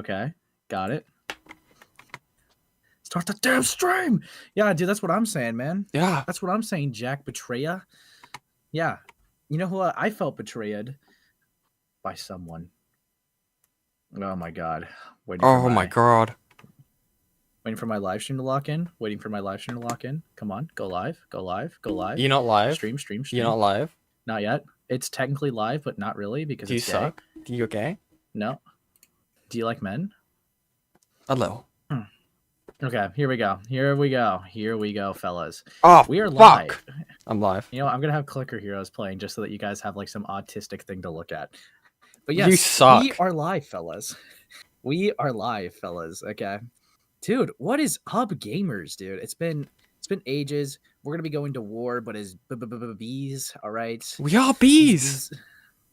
Okay, got it. Start the damn stream. Yeah, dude, that's what I'm saying, man. Yeah. That's what I'm saying, Jack Betraya. Yeah. You know who I felt betrayed by someone. Oh my god. Oh my god. Waiting for my live stream to lock in. Waiting for my live stream to lock in. Come on, go live. Go live. Go live. You're not live? Stream, stream, You're stream. not live? Not yet. It's technically live, but not really because Do you it's gay. suck? Do you gay? No. Do you like men? A little. Okay, here we go. Here we go. Here we go, fellas. Oh, We are fuck! live. I'm live. You know, I'm gonna have Clicker Heroes playing just so that you guys have like some autistic thing to look at. But You yes, suck. we are live, fellas. We are live, fellas. Okay, dude, what is up, gamers? Dude, it's been ages. We're gonna be going to war, but as bees. All right. We are bees.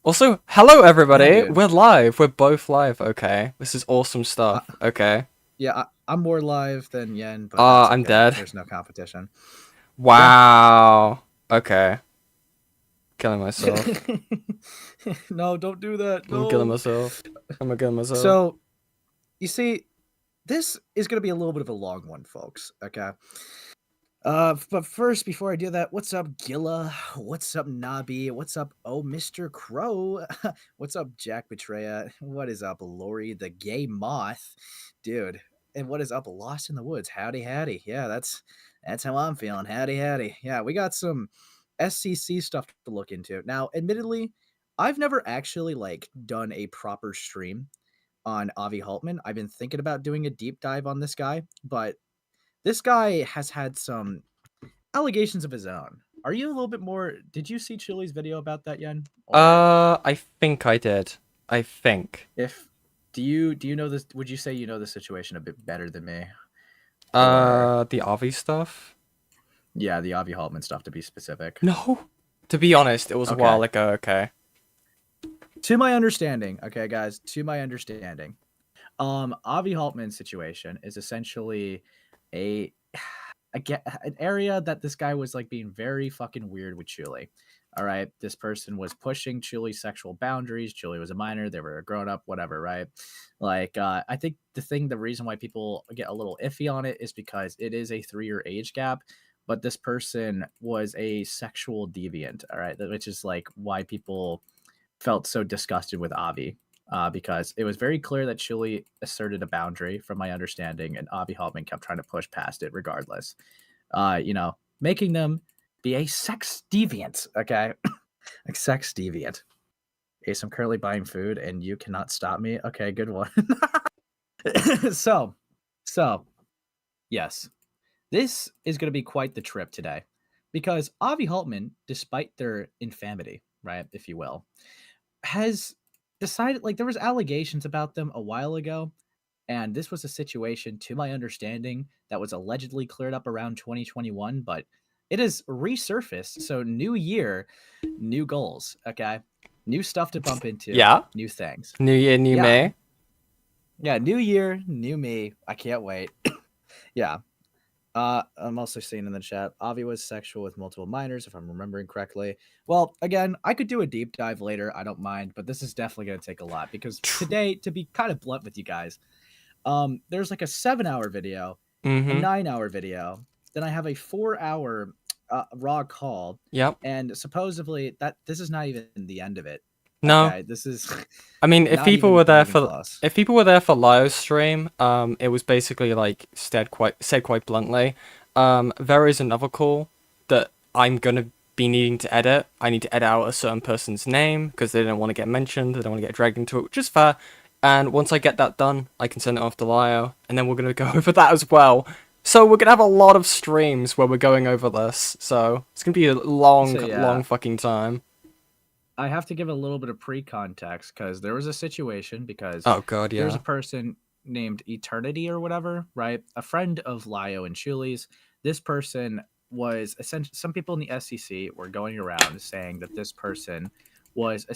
Also, hello everybody. Yeah, we're live. We're both live. Okay, this is awesome stuff. Okay. Yeah, I'm more live than Yen, but I'm dead. There's no competition. Wow. Yeah. Okay. Killing myself. No, don't do that. No. I'm killing myself. I'm gonna kill myself. So, you see, this is going to be a little bit of a long one, folks. Okay. But first, before I do that, what's up, Gilla? What's up, Nabi? What's up, oh, Mr. Crow? What's up, Jack Betraya? What is up, Lori the Gay Moth? Dude, and what is up, Lost in the Woods? Howdy, howdy. Yeah, that's how I'm feeling. Howdy, howdy. Yeah, we got some SCC stuff to look into. Now, admittedly, I've never actually, like, done a proper stream on Avi Haltman. I've been thinking about doing a deep dive on this guy, but this guy has had some allegations of his own. Are you a little bit more? Did you see Chili's video about that, Yen? I think I did. I think. Do you know this? Would you say you know the situation a bit better than me? The Avi stuff. Yeah, the Avi Haltman stuff, to be specific. No. To be honest, it was a while ago. Okay. To my understanding, okay, guys. To my understanding, Avi Haltman's situation is essentially an area that this guy was like being very fucking weird with Chuli. All right, this person was pushing Chuli's sexual boundaries. Chuli was a minor; they were a grown up, whatever, right? Like, I think the reason why people get a little iffy on it is because it is a 3-year age gap. But this person was a sexual deviant, all right, which is like why people felt so disgusted with Avi. Because it was very clear that Chili asserted a boundary, from my understanding, and Avi Haltman kept trying to push past it regardless. Making them be a sex deviant, okay? A sex deviant. Ace, I'm currently buying food, and you cannot stop me. Okay, good one. So, yes. This is going to be quite the trip today. Because Avi Haltman, despite their infamity, right, if you will, has decided, like, there was allegations about them a while ago, and this was a situation, to my understanding, that was allegedly cleared up around 2021, but it has resurfaced. So new year, new goals, okay? New stuff to bump into. Yeah. New things. New year, new me. Yeah, new year, new me. I can't wait. Yeah. I'm also seeing in the chat, Avi was sexual with multiple minors, if I'm remembering correctly. Well, again, I could do a deep dive later. I don't mind, but this is definitely going to take a lot because today, to be kind of blunt with you guys, there's like a 7-hour video, a 9-hour video. Then I have a 4-hour raw call. Yep. And supposedly this is not even the end of it. No, okay, this is. I mean, if people were there for Lio's stream, it was basically like said quite bluntly. There is another call that I'm gonna be needing to edit. I need to edit out a certain person's name because they don't want to get mentioned. They don't want to get dragged into it, which is fair. And once I get that done, I can send it off to Lio, and then we're gonna go over that as well. So we're gonna have a lot of streams where we're going over this. So it's gonna be a long fucking time. I have to give a little bit of pre-context because there was a situation because there's a person named Eternity or whatever, right? A friend of Lio and Chuli's. This person was essentially, some people in the SCC were going around saying that this person was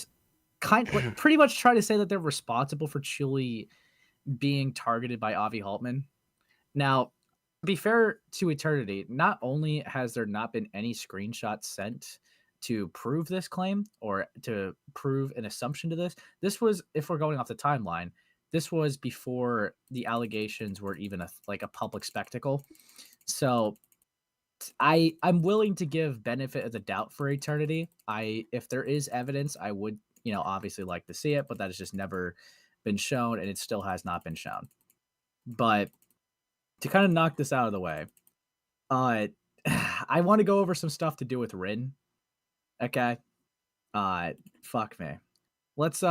pretty much trying to say that they're responsible for Chuli being targeted by Avi Haltman. Now, to be fair to Eternity, not only has there not been any screenshots sent to prove this claim or to prove an assumption to this was, if we're going off the timeline, this was before the allegations were even a public spectacle. So I'm willing to give benefit of the doubt for eternity. If there is evidence, I would, obviously like to see it, but that has just never been shown, and it still has not been shown. But to kind of knock this out of the way, I want to go over some stuff to do with Rin. Okay. Fuck me. Let's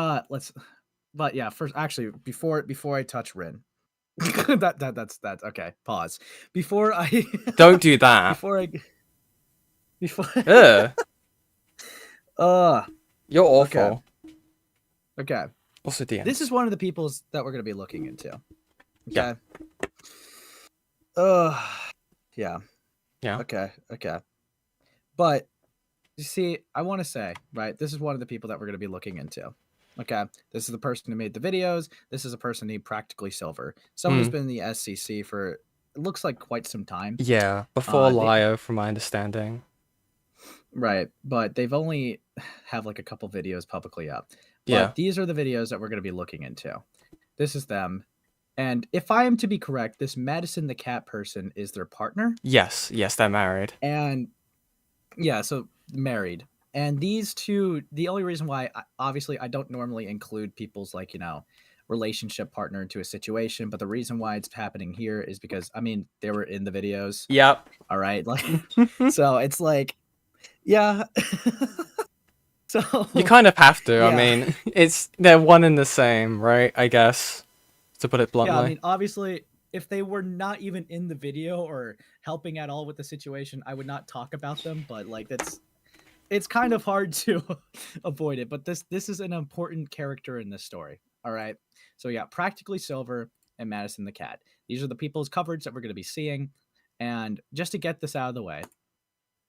but yeah, first actually before I touch Rin. that's okay. Pause. Before I Don't do that. before You're awful. Okay. Also DMs. This is one of the peoples that we're going to be looking into. Okay. Yeah. Yeah. Okay. But you see, I want to say, right, this is one of the people that we're going to be looking into. Okay. This is the person who made the videos. This is a person named Practically Silver. Someone who's been in the SCC for, it looks like, quite some time. Yeah, before Lio, from my understanding. Right. But they've only have like a couple videos publicly up. But these are the videos that we're going to be looking into. This is them. And if I am to be correct, this Madison the Cat person is their partner. Yes, they're married. And yeah, so married. And these two, the only reason why, obviously, I don't normally include people's, like, relationship partner into a situation, but the reason why it's happening here is because, I mean, they were in the videos. Yep. All right. Like, so it's like, yeah. So you kind of have to. Yeah. I mean, they're one and the same, right? I guess, to put it bluntly. Yeah, I mean, obviously, if they were not even in the video or helping at all with the situation, I would not talk about them. But like, it's kind of hard to avoid it. But this is an important character in this story. All right. So yeah, Practically Silver and Madison the Cat. These are the people's coverage that we're going to be seeing. And just to get this out of the way,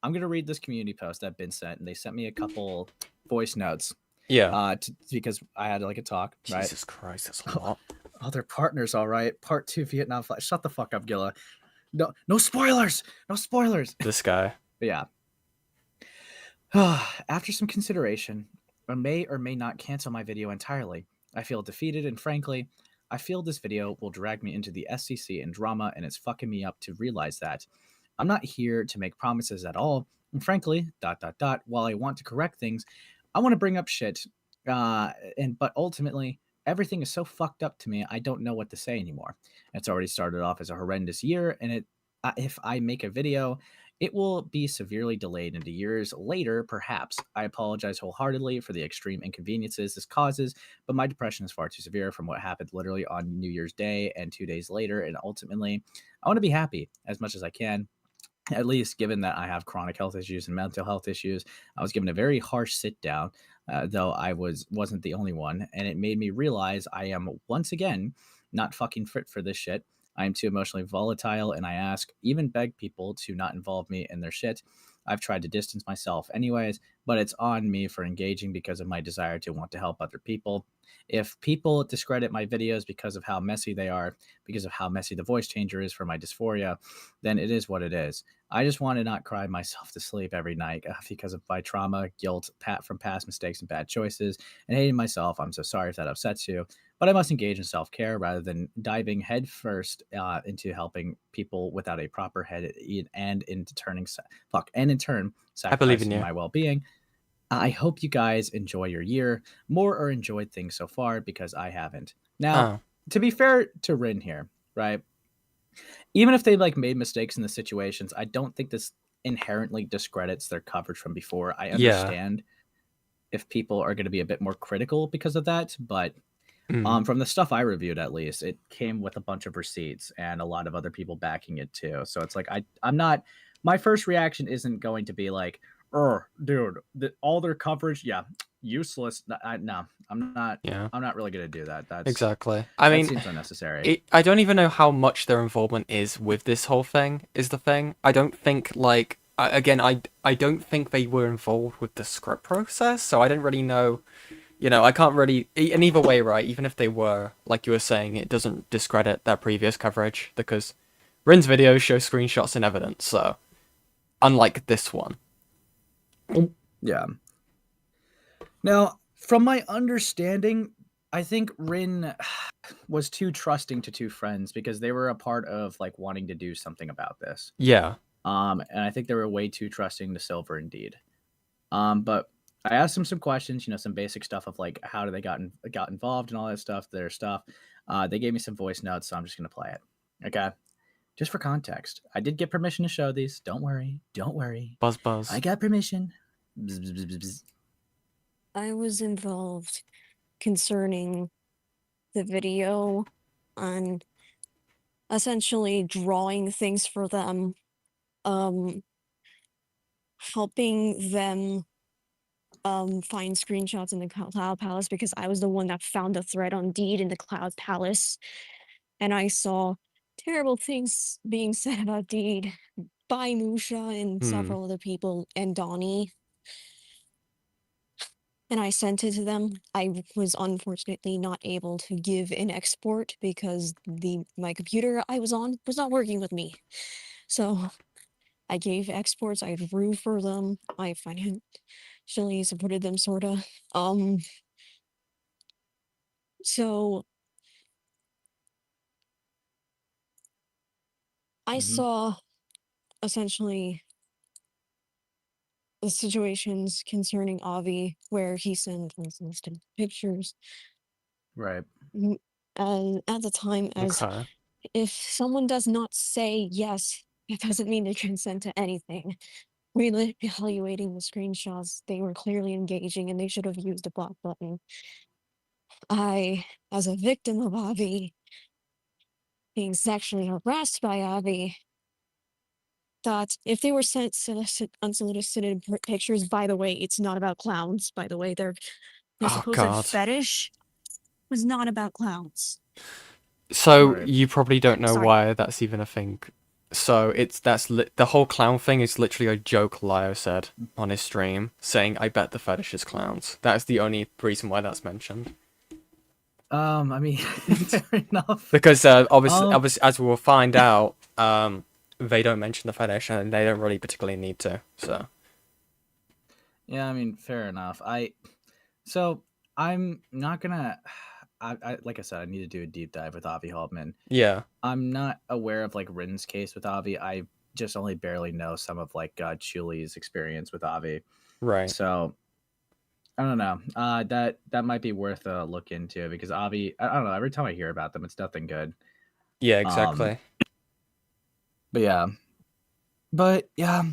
I'm going to read this community post that been sent, and they sent me a couple voice notes. Yeah. Because I had like a talk, right? Jesus Christ, that's a lot. Oh, they're partners, all right. Part 2 Vietnam Flash. Shut the fuck up, Gilla. No spoilers. No spoilers. This guy. But yeah. After some consideration, I may or may not cancel my video entirely. I feel defeated, and frankly, I feel this video will drag me into the SCC and drama, and it's fucking me up to realize that. I'm not here to make promises at all, and frankly, ... while I want to correct things, I want to bring up shit, but ultimately, everything is so fucked up to me, I don't know what to say anymore. It's already started off as a horrendous year, and if I make a video, it will be severely delayed into years later, perhaps. I apologize wholeheartedly for the extreme inconveniences this causes, but my depression is far too severe from what happened literally on New Year's Day and 2 days later, and ultimately, I want to be happy as much as I can. At least given that I have chronic health issues and mental health issues. I was given a very harsh sit down, though I wasn't the only one, and it made me realize I am once again not fucking fit for this shit. I am too emotionally volatile, and I even beg people to not involve me in their shit. I've tried to distance myself anyways, but it's on me for engaging because of my desire to want to help other people. If people discredit my videos because of how messy they are, because of how messy the voice changer is for my dysphoria, then it is what it is. I just want to not cry myself to sleep every night because of my trauma, guilt, from past mistakes and bad choices, and hating myself. I'm so sorry if that upsets you, but I must engage in self-care rather than diving headfirst into helping people without a proper head and in turn sacrificing my well-being. I hope you guys enjoy your year more or enjoyed things so far because I haven't. Now, to be fair to Rin here, right? Even if they made mistakes in the situations, I don't think this inherently discredits their coverage from before. I understand if people are going to be a bit more critical because of that, but from the stuff I reviewed, at least, it came with a bunch of receipts and a lot of other people backing it too. So it's like I'm not. My first reaction isn't going to be like, "Oh, dude, all their coverage, useless." No, I'm not. Yeah, I'm not really gonna do that. That's exactly. I mean, seems unnecessary. I don't even know how much their involvement is with this whole thing. Is the thing? I don't think I don't think they were involved with the script process, so I don't really know. I can't really. And either way, right? Even if they were, like you were saying, it doesn't discredit their previous coverage because Rin's videos show screenshots and evidence. So, unlike this one. Yeah. Now, from my understanding, I think Rin was too trusting to two friends because they were a part of like wanting to do something about this. Yeah. And I think they were way too trusting to Silver indeed. But I asked them some questions, some basic stuff of like how do they got involved and all that stuff, their stuff. They gave me some voice notes, so I'm just gonna play it. Okay. Just for context. I did get permission to show these. Don't worry. Don't worry. Buzz buzz. I got permission. Bzz, bzz, bzz, bzz. I was involved concerning the video on essentially drawing things for them, helping them find screenshots in the Cloud Palace because I was the one that found the thread on Deed in the Cloud Palace, and I saw terrible things being said about Deed by Musha and several other people and Donnie. And I sent it to them. I was unfortunately not able to give an export because my computer I was on was not working with me. So I gave exports. I drew for them. I financially supported them, sorta. So I saw essentially the situations concerning Avi where he sent unsolicited pictures. Right. And at the time, as Okay. if someone does not say yes, it doesn't mean they consent to anything. Re-evaluating the screenshots, they were clearly engaging and they should have used a block button. I, as a victim of Avi, being sexually harassed by Avi, thought if they were sent unsolicited pictures, by the way, it's not about clowns, by the way, their Oh supposed god. fetish was not about clowns. So Right. you probably don't know Sorry. why that's even a thing. So the whole clown thing is literally a joke Lio said on his stream, saying, "I bet the fetish is clowns." That's the only reason why that's mentioned. I mean, fair enough. Because obviously, as we will find out, they don't mention the fetish and they don't really particularly need to. So Yeah, I mean, fair enough. So I'm not gonna. I like I said, I need to do a deep dive with Avi Haltman. yeah, I'm not aware of like Rin's case with Avi. I just only barely know some of like Chuli's experience with Avi. right. So I don't know. That might be worth a look into because Avi. I don't know. Every time I hear about them, it's nothing good. Yeah, exactly. But yeah. But yeah.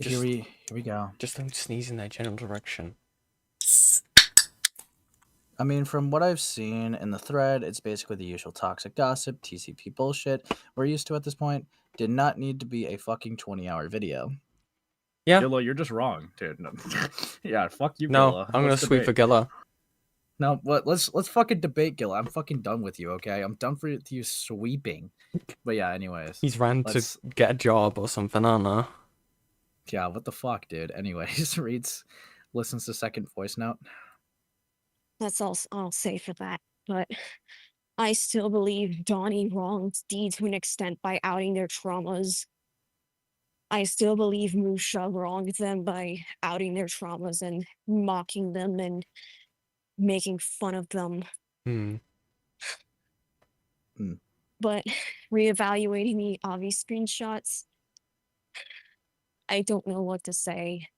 Just- Here we go. Just don't sneeze in that general direction. I mean, from what I've seen in the thread, it's basically the usual toxic gossip, TCP bullshit we're used to at this point. Did not need to be a fucking 20-hour video. Yeah. Gilla, you're just wrong, dude. No. Yeah, fuck you, No, Gilla. I'm gonna sweep for Gilla. No, what? Let's fucking debate, Gilla. I'm fucking done with you. Okay, I'm done for you sweeping. But yeah, anyways, He's ran to get a job or something, I don't know. Yeah, what the fuck, dude. Anyways, listens to second voice note. That's all I'll say for that. But I still believe Donnie wronged Dee to an extent by outing their traumas. I still believe Musha wronged them by outing their traumas and mocking them and making fun of them. But reevaluating the Avi screenshots, I don't know what to say.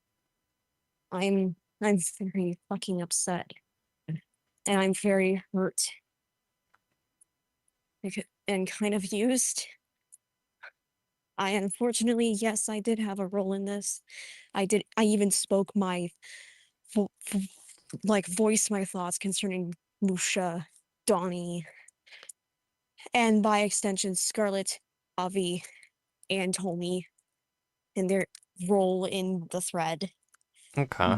I'm very fucking upset. And I'm very hurt. And kind of used. I unfortunately, yes, I did have a role in this. I even spoke my, voiced my thoughts concerning Musha, Donnie, and by extension, Scarlet, Avi, and Homie, and their role in the thread. Okay.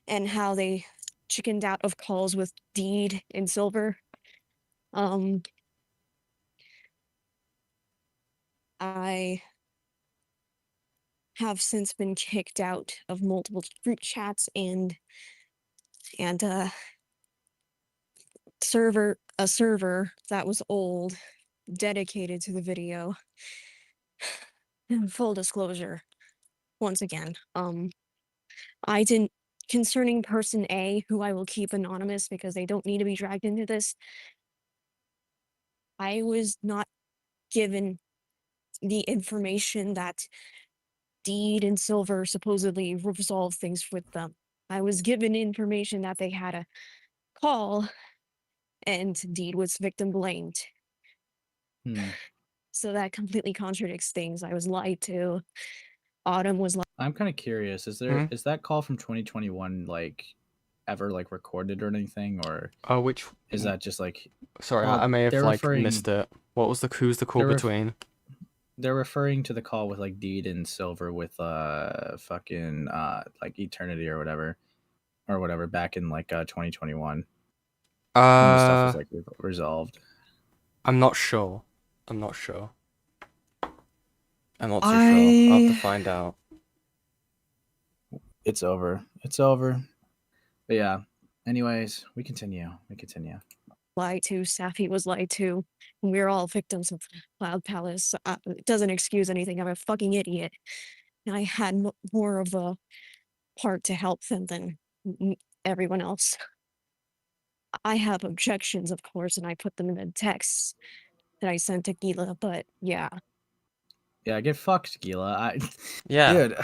And how they chickened out of calls with Deed and Silver. I have since been kicked out of multiple group chats and a server that was old dedicated to the video. In full disclosure, once again, I didn't concerning person A, who I will keep anonymous because they don't need to be dragged into this, I was not given the information that Deed and Silver supposedly resolved things with them. I was given information that they had a call and Deed was victim blamed. So that completely contradicts things. I was lied to. Autumn was lied. I'm kind of curious. Is that call from 2021 like ever like recorded or anything, or which is that just like? Sorry, Well, I may have they're like referring. missed it. What was who's the call between? They're referring to the call with like Deed and Silver with fucking like Eternity or whatever back in like 2021. When the stuff was like resolved. I'm not sure. I'm not too sure. I'll have to find out. It's over. It's over. But yeah. Anyways, we continue. Lied to. Safi was lied to. We're all victims of Cloud Palace. It doesn't excuse anything. I'm a fucking idiot. I had more of a part to help them than everyone else. I have objections, of course, and I put them in the texts that I sent to Gila, but yeah. Yeah, get fucked, Gila. Yeah. Dude,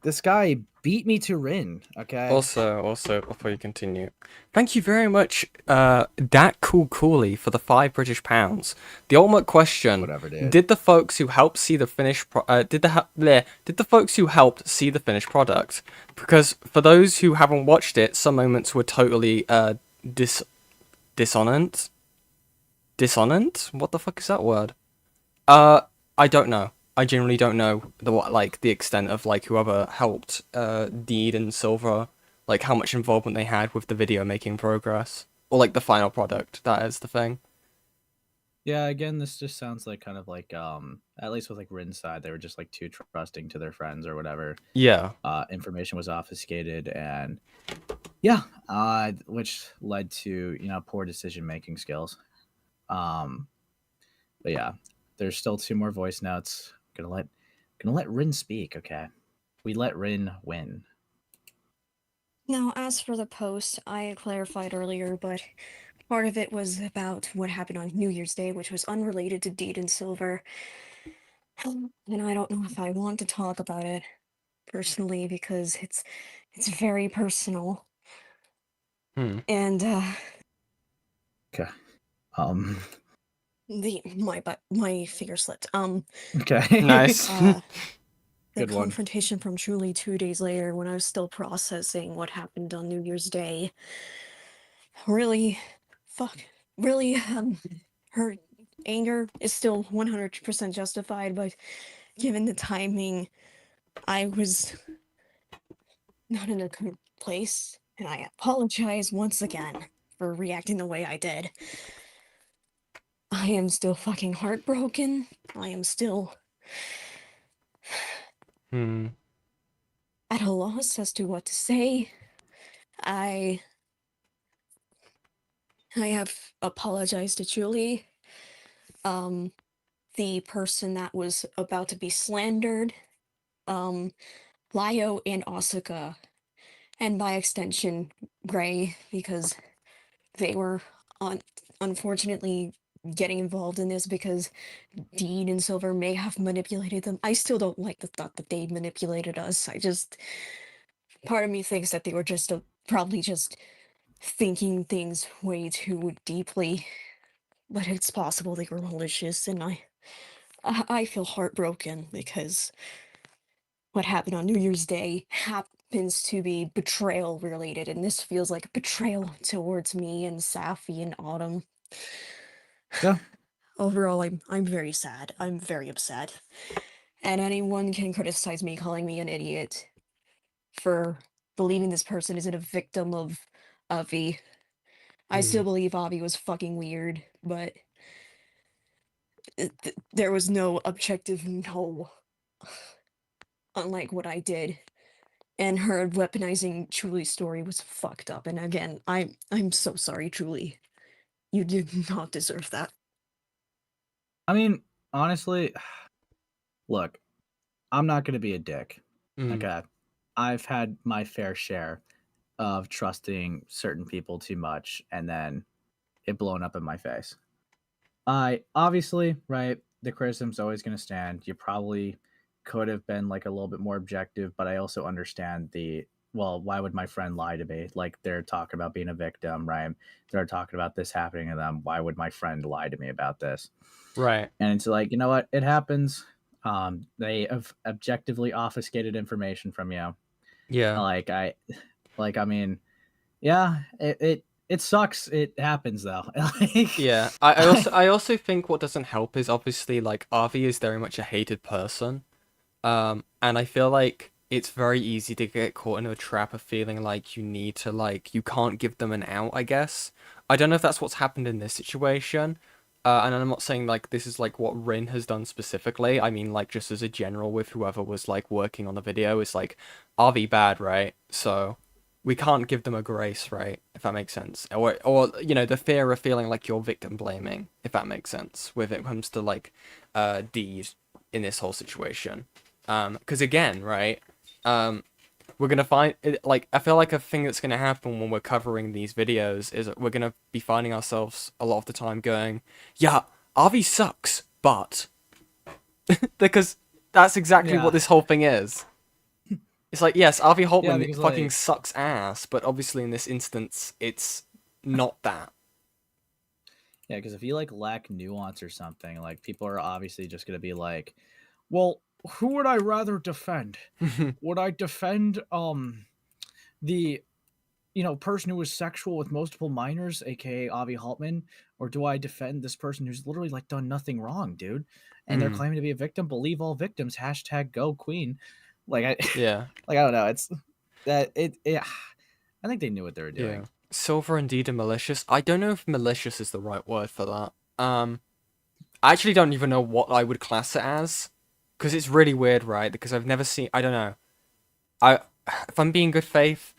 this guy beat me to Rin, okay? Also, before you continue, thank you very much, Dat Cool Cooley, for the £5 British. The ultimate question: Whatever, dude. did the folks who helped see the finished did the folks who helped see the finished product? Because for those who haven't watched it, some moments were totally dissonant. Dissonant? What the fuck is that word? I don't know. I generally don't know the extent of like whoever helped Deed and Silver, like how much involvement they had with the video making progress or like the final product. That is the thing. Yeah, again, this just sounds like kind of like at least with like Rin's side, they were just like too trusting to their friends or whatever. Yeah. Information was obfuscated, and yeah, which led to poor decision making skills. But yeah, there's still 2 more voice notes. Gonna let Rin speak. Okay, we let Rin win. Now, as for the post, I clarified earlier, but part of it was about what happened on New Year's Day, which was unrelated to Deed and Silver. And I don't know if I want to talk about it personally because it's very personal. And Okay. my finger slipped. Okay. Nice. The Good one. confrontation from Truly 2 days later, when I was still processing what happened on New Year's Day, really her anger is still 100% justified, but given the timing, I was not in a good place, and I apologize once again for reacting the way I did. I am still fucking heartbroken. I am still at a loss as to what to say. I have apologized to Julie, the person that was about to be slandered, Lio and Asuka, and by extension, Gray, because they were unfortunately getting involved in this because Dean and Silver may have manipulated them. I still don't like the thought that they manipulated us. Part of me thinks that they were just probably just thinking things way too deeply, but it's possible they were malicious, and I feel heartbroken because what happened on New Year's Day happens to be betrayal related, and this feels like betrayal towards me and Safi and Autumn. Yeah. Overall, I'm very sad. I'm very upset. And anyone can criticize me, calling me an idiot for believing this person isn't a victim of Avi. I still believe Avi was fucking weird, but there was no objective no, unlike what I did. And her weaponizing Truly's story was fucked up. And again, I'm so sorry, Truly. You did not deserve that. I mean, honestly, look, I'm not gonna be a dick. Okay, I've had my fair share of trusting certain people too much and then it blown up in my face. I obviously, right, the criticism's always going to stand. You probably could have been like a little bit more objective, but I also understand the, well, why would my friend lie to me? Like they're talking about being a victim, right? They're talking about this happening to them. Why would my friend lie to me about this? Right. And it's like, you know what? It happens. They have objectively obfuscated information from you. Yeah. I mean, yeah, it sucks. It happens though. Like, Yeah. I also think what doesn't help is obviously like Avi is very much a hated person. And I feel like it's very easy to get caught in a trap of feeling like you need to like you can't give them an out, I guess. I don't know if that's what's happened in this situation. And I'm not saying like this is like what Rin has done specifically. I mean like just as a general with whoever was like working on the video, it's like Avi bad, right? So we can't give them a grace, right? If that makes sense. Or you know, the fear of feeling like you're victim blaming, if that makes sense, when it comes to like D's in this whole situation. Because again, right? We're gonna find it, like I feel like a thing that's gonna happen when we're covering these videos is that we're gonna be finding ourselves a lot of the time going, yeah, Avi sucks, but because that's exactly Yeah. what this whole thing is. It's like, yes, Avi Holtman because, fucking like- sucks ass, but obviously in this instance, it's not that. Yeah, because if you like lack nuance or something, like people are obviously just gonna be like, well, who would I rather defend? Would I defend the person who was sexual with multiple minors, aka Avi Haltman, or do I defend this person who's literally like done nothing wrong, dude? And they're Mm. claiming to be a victim. Believe all victims. # go queen. Like I Yeah. like I don't know. It's that it I think they knew what they were doing. Yeah. Silver indeed and malicious. I don't know if malicious is the right word for that. I actually don't even know what I would class it as, because it's really weird, right? Because I've never seen. I don't know. If I'm being good faith,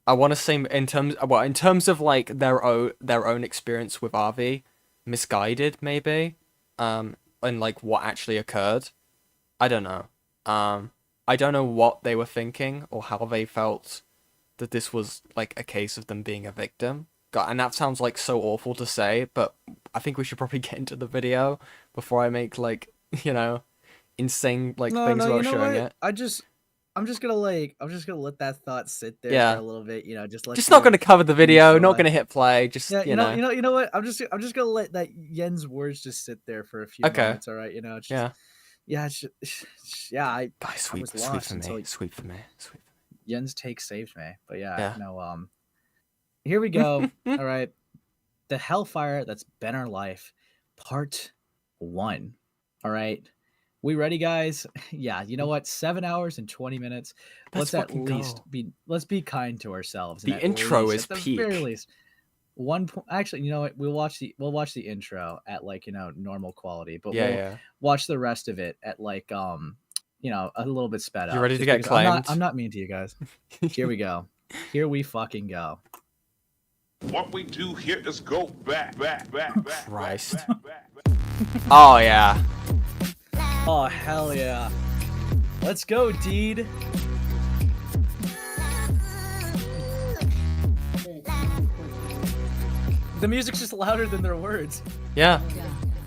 I want to say in terms of like their own experience with RV, misguided maybe, and like what actually occurred. I don't know. I don't know what they were thinking or how they felt that this was like a case of them being a victim. God, and that sounds like so awful to say, but I think we should probably get into the video before I make like, insane like things about showing it. I'm just gonna let that thought sit there Yeah. for a little bit. Just not gonna cover the video, not gonna hit play. Just Yeah, you know. you know what? I'm just gonna let that Yen's words just sit there for a few Okay. moments. All right, it's just, Yeah. yeah. I Guys, I sweep, was sweep lost for until me, sweep for me, sweep. Yen's take saved me. But Yeah. here we go. All right, the hellfire that's been our life, part 1. All right. We ready, guys? Yeah, you know what? 7 hours and 20 minutes. Let's fucking go. Let's be kind to ourselves. The And intro is at the peak. very least, one point. Actually, you know what? We'll watch the intro at like normal quality, but we'll watch the rest of it at like a little bit sped up. You ready to just get because claimed? I'm not mean to you guys. Here we go. Here we fucking go. What we do here is go back. Christ. Oh yeah. Oh hell yeah. Let's go, Deed. The music's just louder than their words. Yeah.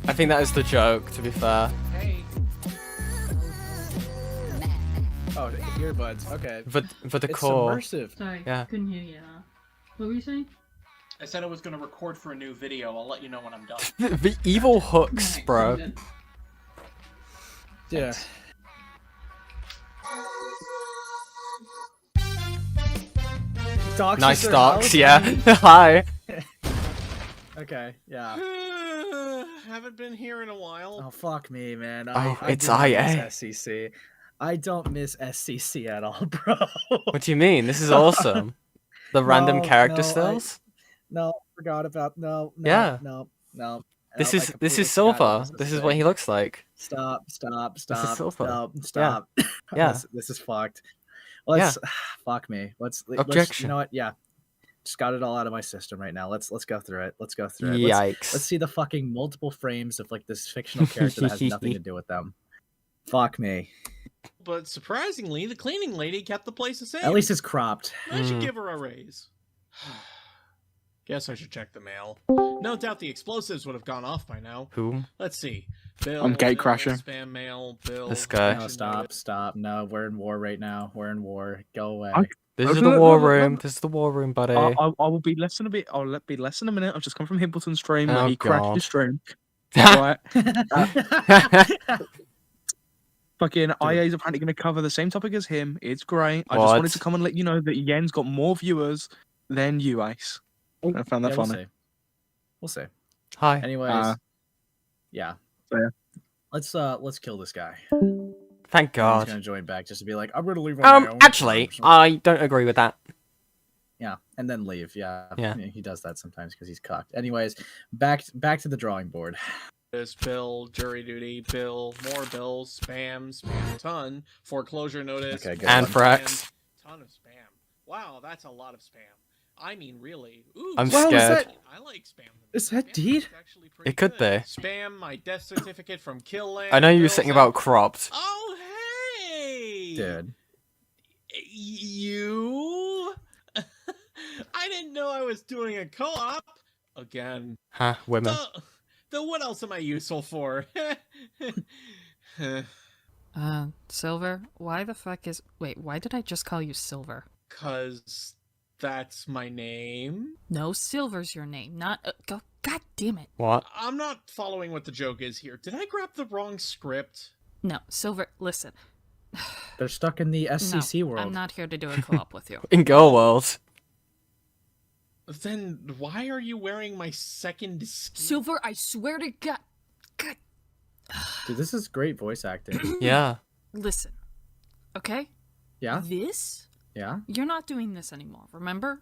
I think that is the joke, to be fair. Oh, earbuds. Okay. But the It's core. submersive. Sorry, Yeah. couldn't hear you. What were you saying? I said I was going to record for a new video. I'll let you know when I'm done. The evil hooks, Nice, bro. good. Yeah. Docs Nice is their docs, house? yeah. Hi. Okay, yeah. Haven't been here in a while. Oh fuck me, man. It's do not IA. miss SCC. I don't miss SCC at all, bro. What do you mean? This is awesome. The random character stills? No, forgot about no. Yeah. No. This I is completely Silver. forgot This is what he looks like. Stop. Silver. No, stop. Yeah. This is fucked. Let's fuck me. Let's Objection. you know what? Yeah. Just got it all out of my system right now. Let's go through it. Let's go through it. Yikes. Let's see the fucking multiple frames of like this fictional character that has nothing to do with them. Fuck me. But surprisingly, the cleaning lady kept the place the same. At least it's cropped. I should give her a raise. Guess I should check the mail. No doubt the explosives would have gone off by now. Who? Let's see. Bill, I'm gate Bill, crashing. Spam mail, Bill. This guy. No, stop. No, we're in war right now. We're in war. Go away. This is the war room. This is the war room, buddy. I will be less than a bit. I'll be less than a minute. I've just come from Himbleton's stream. Oh, He crashed God. his stream. Right. Fucking IA's apparently going to cover the same topic as him. It's great. I just wanted to come and let you know that Yen's got more viewers than you, Ace. I found that funny. We'll see. Hi. Anyways, yeah. So, yeah. Let's kill this guy. Thank He's God. gonna join back just to be like, I'm gonna leave on my own. Actually, I don't agree with that. Yeah, and then leave. Yeah. Yeah. He does that sometimes because he's cocked. Anyways, back to the drawing board. This Bill, jury duty, Bill, more bills, spam, ton, foreclosure notice, Okay, good And one. Frax. ton of spam. Wow, that's a lot of spam. I mean, really. Ooh, I'm Well, is scared. that- I like spam. Is that Spam Deed? is actually pretty It could good. be. Spam, my death certificate from Kill Land. I know you were Bill's saying out- about cropped. Oh, hey! Dude. You? I didn't know I was doing a co-op. Again. Huh, women. The what else am I useful for? Silver? Why the fuck is... Wait, why did I just call you Silver? 'Cause that's my name. No, Silver's your name, not... God damn it. What? I'm not following what the joke is here. Did I grab the wrong script? No, Silver, listen. They're stuck in the SCC No, world. I'm not here to do a co-op with you. In Girl World. Then why are you wearing my second skin? Silver, I swear to God... God... Dude, this is great voice acting. Yeah. Listen, okay? Yeah? This? Yeah? You're not doing this anymore, remember?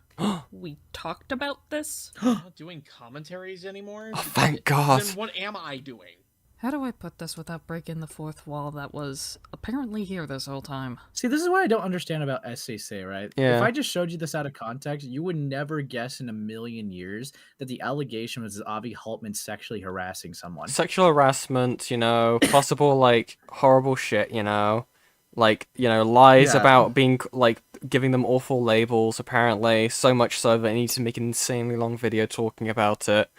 We talked about this? I'm not doing commentaries anymore? Oh, thank God. Then what am I doing? How do I put this without breaking the fourth wall that was apparently here this whole time? See, this is what I don't understand about SCC, right? Yeah. If I just showed you this out of context, you would never guess in a million years that the allegation was Avi Haltman sexually harassing someone. Sexual harassment, you know, possible, like, horrible shit, you know. Like, you know, lies Yeah. about being, like, giving them awful labels, apparently. So much so that they need to make an insanely long video talking about it.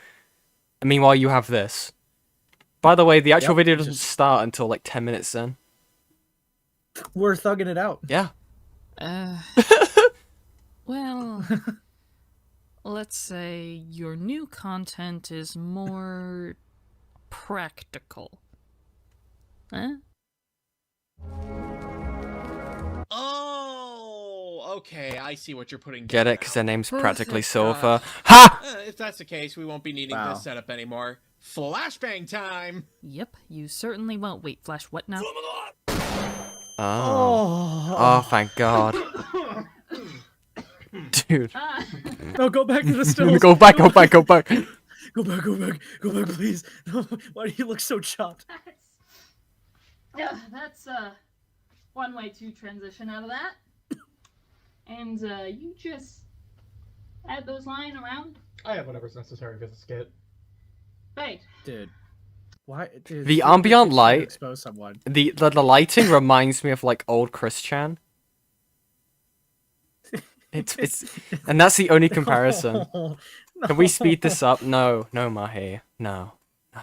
And meanwhile, you have this. By the way, the actual Yep, video just- doesn't start until, like, 10 minutes in. We're thugging it out. Yeah. Well, let's say your new content is more practical. Huh? Oh, okay. I see what you're putting Get down it? Because their now. name's practically Perfect, Silver. gosh. Ha! If that's the case, we won't be needing Wow. this setup anymore. Flashbang time! Yep, you certainly won't. Wait, Flash, what now? Oh. Oh, thank God. Dude. No, go back to the stills. Go back, go back, go back. Go back, please. No, why do you look so chopped? Yeah, that's one way to transition out of that. And you just add those lying around. I have whatever's necessary for the skit. Right. Dude. Why? Dude, The you ambient should light- Expose someone. The lighting reminds me of, like, old Chris Chan. It's and that's the only comparison. No. Can we speed this up? No, Mahi. No.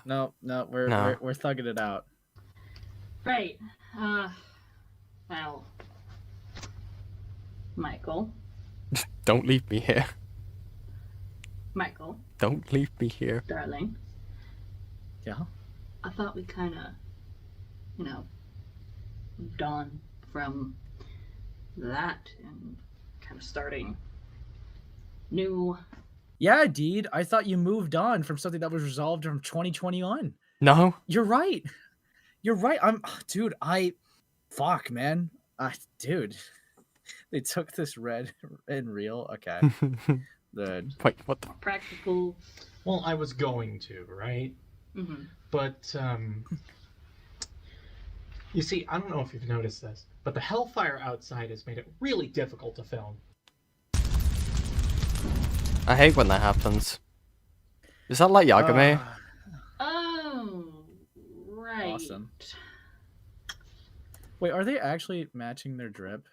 No, we're thugging it out. Right. Well, Michael. Don't leave me here. Michael, Don't leave me here. darling. Yeah. I thought we kind of, moved on from that and kind of starting new. Yeah, Deed. I thought you moved on from something that was resolved from 2021. No. You're right. Dude. Fuck, man. Dude. They took this red and real. Okay. Dude. Wait, what the? Practical. Well, I was going to, right? Mm-hmm. But, you see, I don't know if you've noticed this, but the hellfire outside has made it really difficult to film. I hate when that happens. Is that like Yagami? Oh, right. Awesome. Wait, are they actually matching their drip?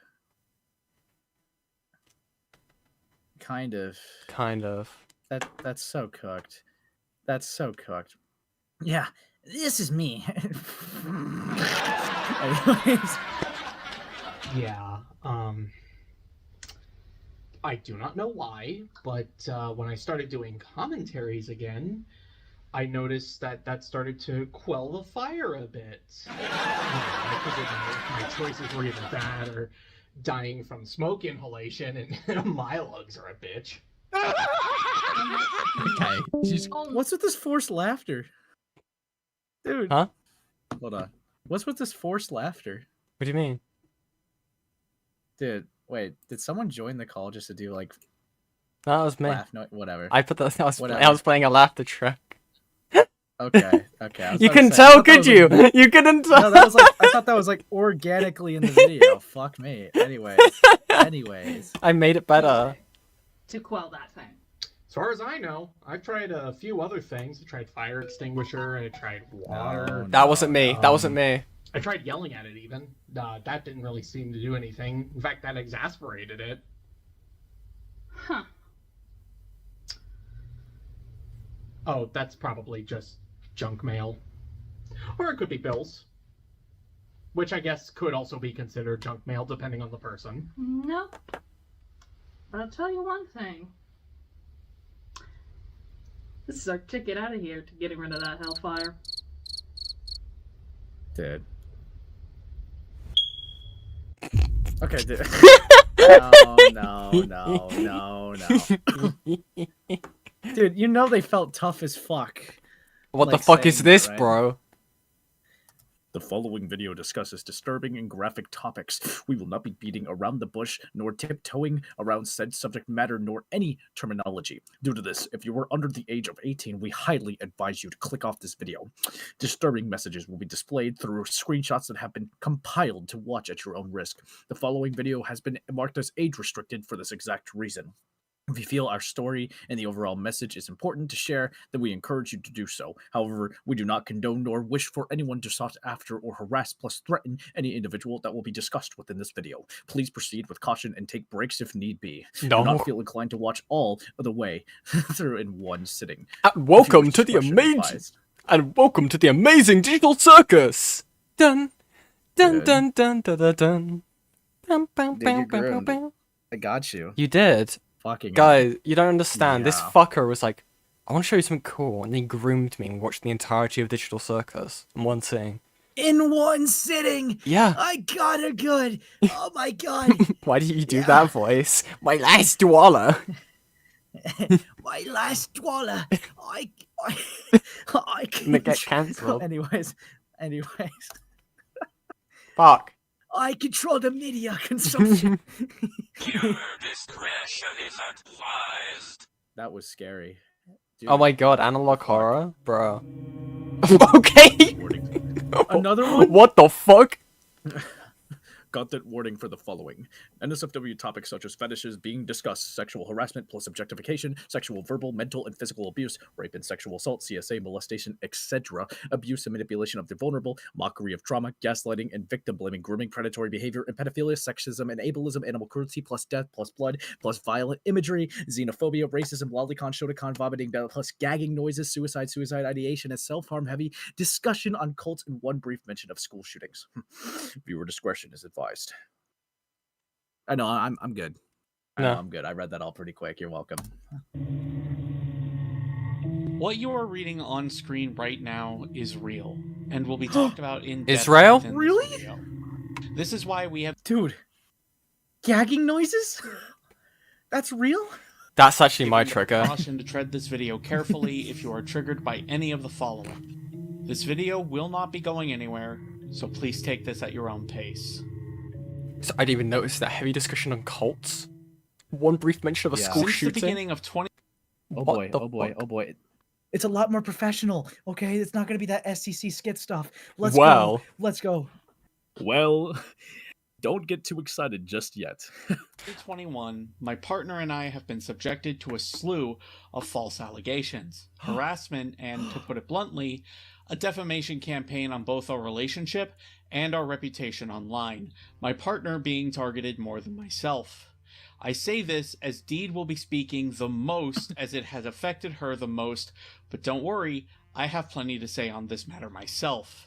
Kind of. Kind of. That's so cooked. That's so cooked. Yeah, this is me. Anyways. Yeah. I do not know why, but when I started doing commentaries again, I noticed that started to quell the fire a bit. I figured my choices were either that or dying from smoke inhalation, and my lugs are a bitch. Okay. What's with this forced laughter? Dude. Huh? Hold on. What's with this forced laughter? What do you mean? Dude, wait. Did someone join the call just to do like That was me. laugh? No, whatever. I put that. Whatever. I was playing a laughter track. Okay. Okay. I was You about to couldn't say, I tell, thought that could was, you? like- You couldn't tell. No, that was like I thought that was like organically in the video. Fuck me. Anyways. I made it better. To quell that thing. As far as I know, I've tried a few other things. I tried fire extinguisher, I tried water. That wasn't me. That wasn't me. I tried yelling at it even. That didn't really seem to do anything. In fact, that exasperated it. Huh. Oh, that's probably just junk mail. Or it could be bills. Which I guess could also be considered junk mail, depending on the person. Nope. But I'll tell you one thing. This is our ticket out of here to getting rid of that hellfire. Dude. Okay, dude. No. Dude, you know they felt tough as fuck. What Like the fuck is saying this, that, right? bro? The following video discusses disturbing and graphic topics. We will not be beating around the bush, nor tiptoeing around said subject matter, nor any terminology. Due to this, if you are under the age of 18, we highly advise you to click off this video. Disturbing messages will be displayed through screenshots that have been compiled to watch at your own risk. The following video has been marked as age restricted for this exact reason. If you feel our story and the overall message is important to share, then we encourage you to do so. However, we do not condone nor wish for anyone to sought after or harass plus threaten any individual that will be discussed within this video. Please proceed with caution and take breaks if need be. No. Do not feel inclined to watch all of the way through in one sitting. Welcome to the amazing digital circus. Dun dun dun dun dun dun dun. Dun, bam, Dude, bam, you bam, bam, groomed. bam. I got you. You did. Fucking Guys, you don't understand. This Yeah. fucker was like, I want to show you something cool, and he groomed me and watched the entirety of Digital Circus in one sitting. in one sitting. Yeah. I got her good. Oh my god. Why did you do that voice? My last dollar. My last dollar. I And it get cancelled. Anyways. Fuck. I control the media consumption. Discretion is advised. That was scary. Dude, Oh my god, analog horror? Bro. Okay. Another one? What the fuck? Content warning for the following. NSFW topics such as fetishes being discussed, sexual harassment plus objectification, sexual, verbal, mental, and physical abuse, rape and sexual assault, CSA, molestation, etc., abuse and manipulation of the vulnerable, mockery of trauma, gaslighting and victim blaming, grooming, predatory behavior, and pedophilia, sexism and ableism, animal cruelty plus death plus blood plus violent imagery, xenophobia, racism, lolicon, shotacon, vomiting, plus gagging noises, suicide ideation, and self-harm heavy discussion on cults, and one brief mention of school shootings. Viewer discretion is advised. I know, I'm good. No. I'm good. I read that all pretty quick. You're welcome. What you are reading on screen right now is real, and will be talked about in depth Israel? within this Really? video. This is why we have Dude, gagging noises? That's real? That's actually my given trigger. caution to tread this video carefully if you are triggered by any of the following. This video will not be going anywhere, so please take this at your own pace. So I didn't even notice that heavy discussion on cults. One brief mention of a Yeah. school Since shooting. the beginning of 20... Oh What boy, the oh boy, fuck? oh boy. It's a lot more professional, okay? It's not going to be that SCC skit stuff. Let's Well. go. Let's go. Well, don't get too excited just yet. 2021, my partner and I have been subjected to a slew of false allegations, harassment, and, to put it bluntly, a defamation campaign on both our relationship and our reputation online, my partner being targeted more than myself. I say this as Deed will be speaking the most as it has affected her the most, but don't worry, I have plenty to say on this matter myself.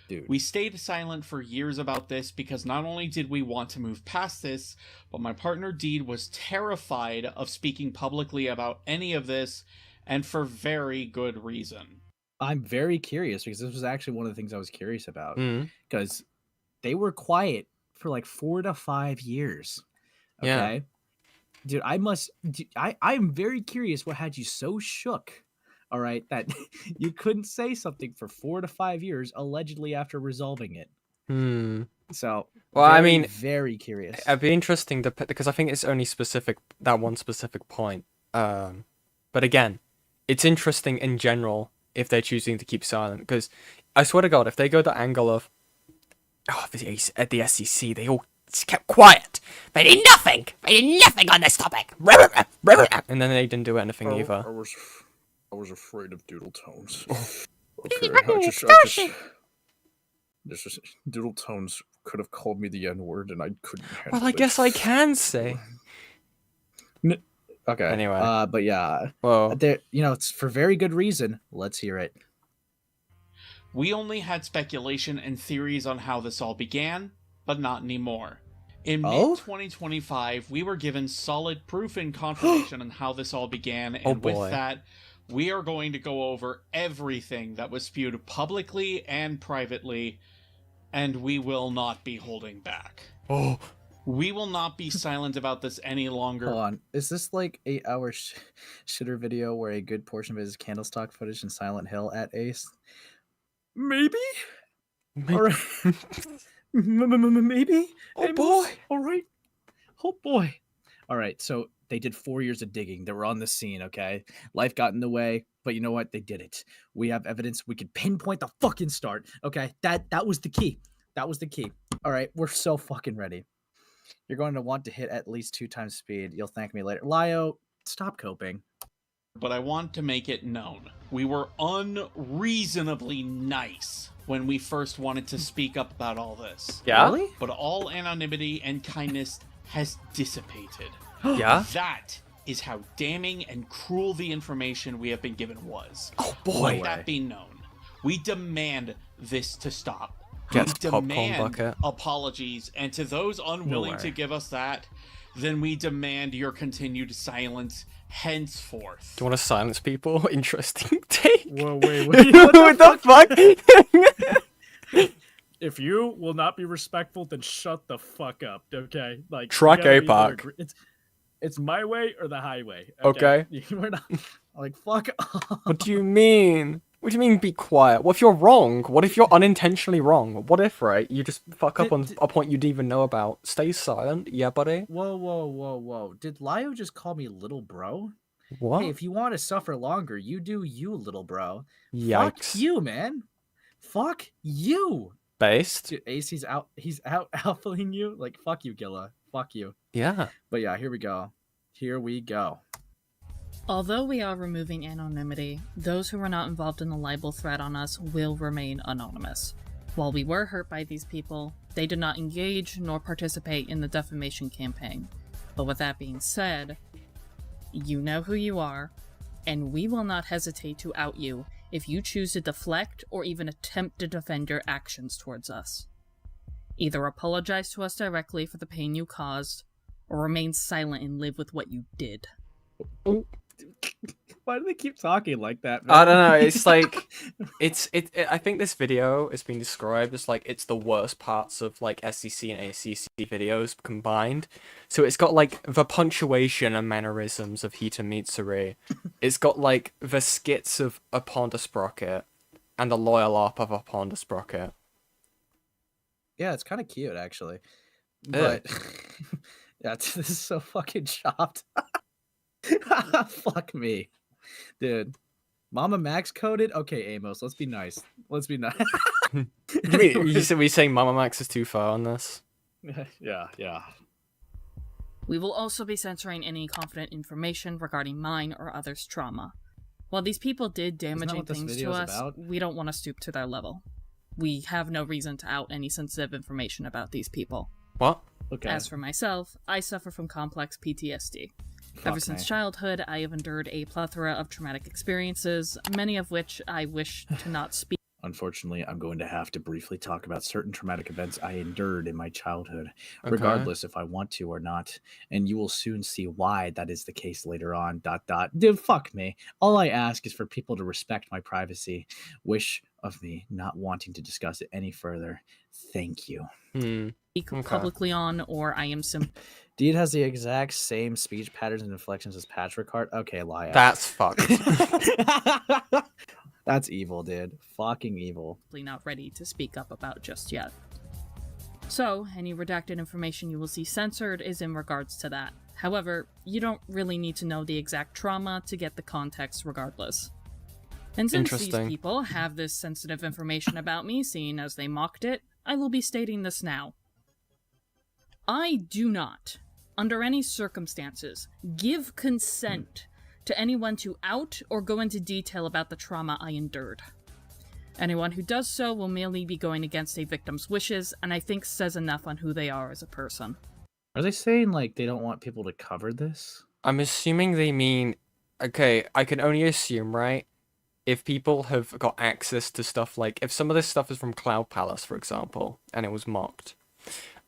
Dude. We stayed silent for years about this because not only did we want to move past this, but my partner Deed was terrified of speaking publicly about any of this, and for very good reason. I'm very curious because this was actually one of the things I was curious about, Mm. because they were quiet for like 4 to 5 years. Yeah. Okay, dude, I'm very curious what had you so shook. All right, that you couldn't say something for 4 to 5 years, allegedly after resolving it. So, well, I mean, very curious. It'd be interesting because I think it's only that one specific point. But again, it's interesting in general if they're choosing to keep silent. Because I swear to God, if they go the angle of, at the SCC, they all kept quiet. They did nothing. They did nothing on this topic. And then they didn't do anything either. I was afraid of doodle tones. Okay, just doodle tones could have called me the N-word and I couldn't handle Well, I guess I can say. Okay. Anyway. But yeah. Well, it's for very good reason. Let's hear it. We only had speculation and theories on how this all began, but not anymore. In mid-2025, we were given solid proof and confirmation on how this all began, and with that, we are going to go over everything that was spewed publicly and privately, and we will not be holding back. We will not be silent about this any longer. Hold on. Is this like 8-hour shitter video where a good portion of it is candle stock footage in Silent Hill at Ace? Maybe? All right. Maybe? Oh, boy. All right. Oh, boy. All right, so they did 4 years of digging. They were on the scene, okay? Life got in the way, but you know what? They did it. We have evidence. We could pinpoint the fucking start, okay? That was the key. That was the key. All right, we're so fucking ready. You're going to want to hit at least 2 times speed. You'll thank me later. Lio, stop coping. But I want to make it known. We were unreasonably nice when we first wanted to speak up about all this. Yeah? Really? But all anonymity and kindness has dissipated. Yeah? That is how damning and cruel the information we have been given was. Oh, boy. Let that be known. We demand this to stop. Gets We popcorn demand bucket. apologies, and to those unwilling to give us that, then we demand your continued silence henceforth. Do you want to silence people? Interesting take. Whoa, wait. What the fuck? If you will not be respectful, then shut the fuck up, okay? Like, Track APAC. It's my way or the highway. Okay. We're not like fuck off. What do you mean? What do you mean be quiet? What if you're wrong? What if you're unintentionally wrong? What if, right, you just fuck up on a point you didn't even know about? Stay silent, yeah, buddy? Whoa. Did Lio just call me little bro? What? Hey, if you want to suffer longer, you do you, little bro. Yikes. Fuck you, man. Fuck you. Based? Dude, Ace, he's out alphaing you. Like, fuck you, Gilla. Fuck you. Yeah. But yeah, here we go. Although we are removing anonymity, those who were not involved in the libel threat on us will remain anonymous. While we were hurt by these people, they did not engage nor participate in the defamation campaign. But with that being said, you know who you are, and we will not hesitate to out you if you choose to deflect or even attempt to defend your actions towards us. Either apologize to us directly for the pain you caused, or remain silent and live with what you did. Why do they keep talking like that, man? I don't know, it's like, I think this video is being described as like, it's the worst parts of like SCC and ACC videos combined. So it's got like the punctuation and mannerisms of Hita Mitsuri. It's got like the skits of a Ponda Sprocket and the loyal op of a Ponda Sprocket. Yeah, it's kind of cute, actually. But yeah, this is so fucking chopped. Fuck me, dude. Mama Max coded. Okay, Amos, let's be nice. We saying Mama Max is too far on this? Yeah. We will also be censoring any confident information regarding mine or others' trauma. While these people did damaging things to us, we don't want to stoop to their level. We have no reason to out any sensitive information about these people. What? Okay. As for myself, I suffer from complex PTSD. Ever since childhood, I have endured a plethora of traumatic experiences, many of which I wish to not speak. Unfortunately, I'm going to have to briefly talk about certain traumatic events I endured in my childhood, regardless if I want to or not, and you will soon see why that is the case later on. ... Dude, fuck me. All I ask is for people to respect my privacy. Wish of me not wanting to discuss it any further. Thank you. Publicly on, or I am simply. Deed has the exact same speech patterns and inflections as Patrick Hart. Okay, liar. That's fucked. That's evil, dude. Fucking evil. Not ready to speak up about just yet. So, any redacted information you will see censored is in regards to that. However, you don't really need to know the exact trauma to get the context regardless. And since these people have this sensitive information about me, seeing as they mocked it, I will be stating this now. I do not, under any circumstances, give consent to anyone to out or go into detail about the trauma I endured. Anyone who does so will merely be going against a victim's wishes, and I think says enough on who they are as a person. Are they saying, like, they don't want people to cover this? I'm assuming they mean... Okay, I can only assume, right? If people have got access to stuff like... If some of this stuff is from Cloud Palace, for example, and it was mocked,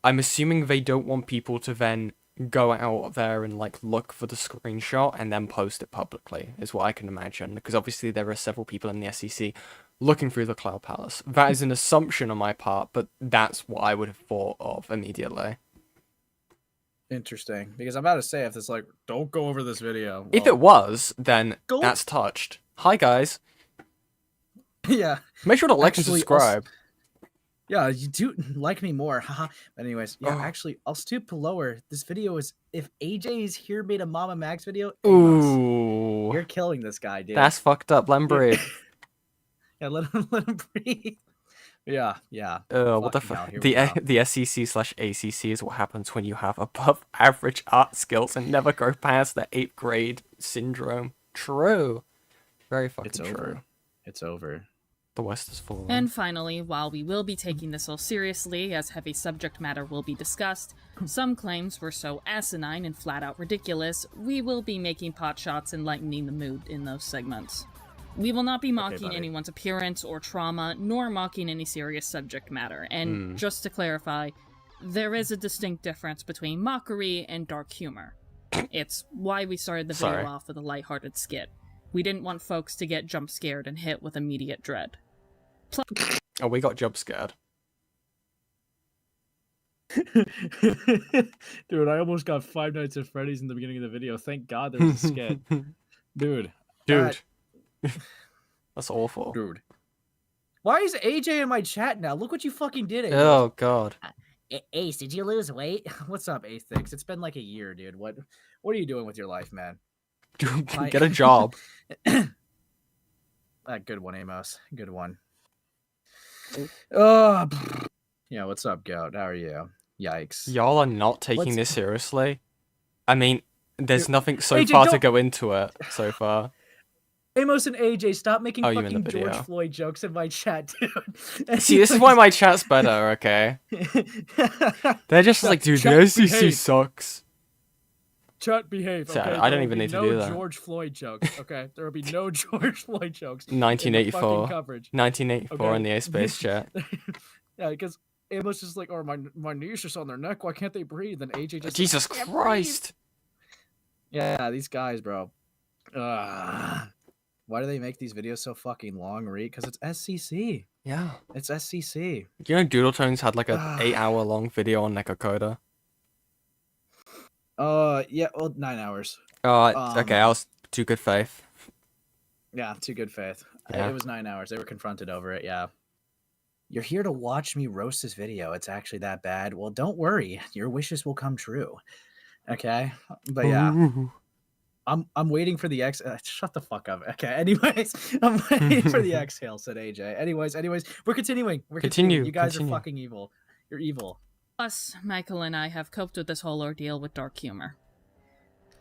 I'm assuming they don't want people to then go out there and like look for the screenshot and then post it publicly, is what I can imagine, because obviously there are several people in the SCC looking through the Cloud Palace. That is an assumption on my part, but that's what I would have thought of immediately. Interesting, because I'm about to say, if it's like, don't go over this video. Well, if it was, then that's touched. Hi guys. Yeah. Make sure to like and subscribe. Yeah, you do like me more. Haha. But anyways, yeah, actually, I'll stoop lower. This video is, if AJ is here made a Mama Max video, ooh, you're killing this guy, dude. That's fucked up. Let him breathe. Yeah, let him breathe. Yeah. What the fuck? The SCC/ACC is what happens when you have above average art skills and never go past the 8th grade syndrome. True. Very fucking true. It's over. The West is full. And finally, while we will be taking this all seriously, as heavy subject matter will be discussed, some claims were so asinine and flat out ridiculous, we will be making pot shots and lightening the mood in those segments. We will not be mocking anyone's appearance or trauma, nor mocking any serious subject matter. And just to clarify, there is a distinct difference between mockery and dark humor. It's why we started the video off with a lighthearted skit. We didn't want folks to get jump scared and hit with immediate dread. Oh, we got jump scared. Dude, I almost got Five Nights at Freddy's in the beginning of the video. Thank God there's a skit. Dude. That's awful. Dude. Why is AJ in my chat now? Look what you fucking did. AJ. Oh, God. Ace, did you lose weight? What's up, Ace Things? It's been like a year, dude. What are you doing with your life, man? Get a job. Good one, Amos. Good one. Yeah, what's up, Goat? How are you? Yikes. Y'all are not taking this seriously. I mean, there's nothing so far to go into it so far. Amos and AJ, stop making fucking George Floyd jokes in my chat, dude. See, this is why my chat's better, okay? They're just like, dude, the SCC sucks. Chat behave. Okay? I don't even need to do that. No George Floyd jokes. Okay, there will be no George Floyd jokes. 1984. 1984 in the Okay. space chat. Yeah, because Amos is like, oh, my knees just on their neck. Why can't they breathe? And AJ just. Jesus Christ. Yeah, these guys, bro. Why do they make these videos so fucking long, Reed? Because it's SCC. Yeah. It's SCC. Do you know Doodle Tones had like a 8-hour long video on Nekokoda? Yeah, well, 9 hours. Okay, I was too good faith. Yeah, too good faith. Yeah. It was 9 hours. They were confronted over it, yeah. You're here to watch me roast this video. It's actually that bad. Well, don't worry. Your wishes will come true. Okay? But yeah. I'm waiting for the shut the fuck up. Okay, anyways. I'm waiting for the exhale, said AJ. Anyways, we're continuing. We're continuing. You guys are fucking evil. You're evil. Plus, Michael and I have coped with this whole ordeal with dark humor.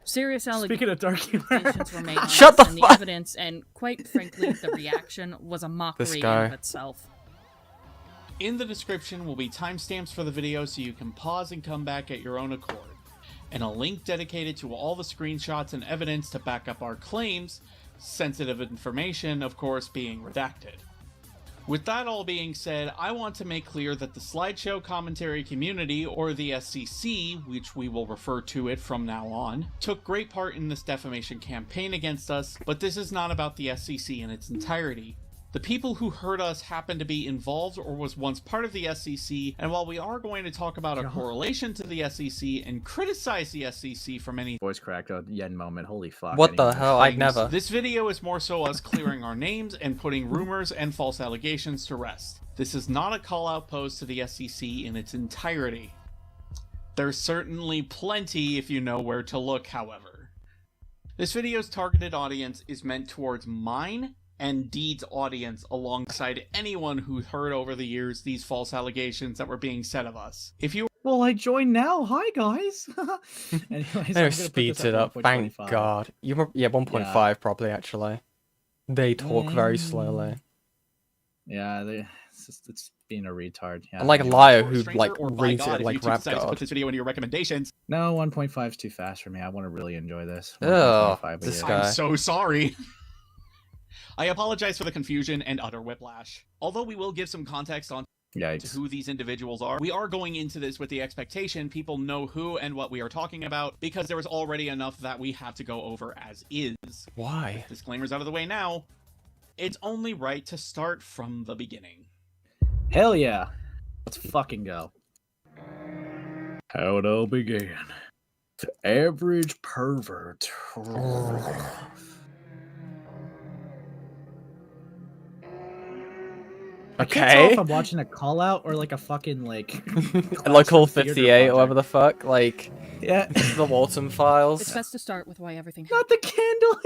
Serious allegations Speaking of dark humor, were made on Shut us, the and fuck- the evidence, and quite frankly, the reaction was a mockery in guy. of itself. In the description will be timestamps for the video so you can pause and come back at your own accord, and a link dedicated to all the screenshots and evidence to back up our claims, sensitive information, of course, being redacted. With that all being said, I want to make clear that the slideshow commentary community, or the SCC, which we will refer to it from now on, took great part in this defamation campaign against us, but this is not about the SCC in its entirety. The people who hurt us happen to be involved or was once part of the SCC, and while we are going to talk about a correlation to the SCC and criticize the SCC for many voice cracked a yen moment. Holy fuck! What the Anyways. hell? I'd things, never. this video is more so us clearing our names and putting rumors and false allegations to rest. This is not a call-out post to the SCC in its entirety. There's certainly plenty if you know where to look, however. This video's targeted audience is meant towards mine and Deed's audience, alongside anyone who heard over the years these false allegations that were being said of us. If you Well, I joined now. Hi, guys. Anyways, There speeds it up. Thank God. Yeah, 1.5 probably actually. They talk very slowly. Yeah, it's being a retard. Yeah. Unlike anyway. Liar, who stranger like or by reads God, it if like YouTube rap decides to god. put this video into your recommendations. No, 1.5 is too fast for me. I want to really enjoy this. Ugh, 1.25, this yeah. guy. I'm so sorry. I apologize for the confusion and utter whiplash. Although we will give some context on to Yikes. who these individuals are, we are going into this with the expectation people know who and what we are talking about, because there was already enough that we have to go over as is. Why? Disclaimers out of the way now. It's only right to start from the beginning. Hell yeah. Let's fucking go. How it all began. The average pervert. I can't tell Okay. if I'm watching a call out or like a fucking like Like Call classroom theater 58 or whatever project. the fuck, like Yeah. the Walton Files. It's best to start with why everything Not the candle.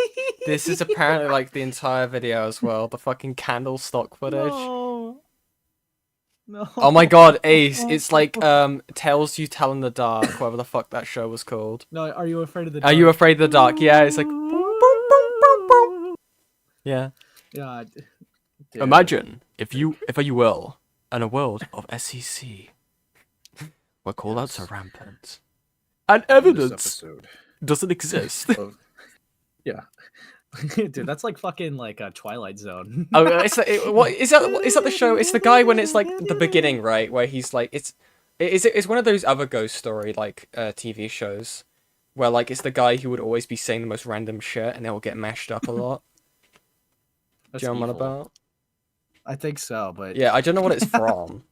This is apparently like the entire video as well. The fucking candle stock footage. No. No. Oh my god, Ace, it's like Tells You Tell in the Dark, whatever the fuck that show was called. No, are you afraid of the Are dark? you afraid of the dark? Yeah, it's like boom, boom, boom, boom, boom. Yeah. Yeah. Dude. Imagine, if you will, in a world of SCC, where callouts are rampant, and This evidence episode. doesn't exist. Yeah. Dude, that's like fucking like a Twilight Zone. Oh, it's what is that? Is that the show? It's the guy when it's like the beginning, right? Where he's like, it's one of those other ghost story like TV shows, where like it's the guy who would always be saying the most random shit, and it will get mashed up a lot. That's Do you know what I'm evil. on about? I think so, but Yeah, I don't know what it's from.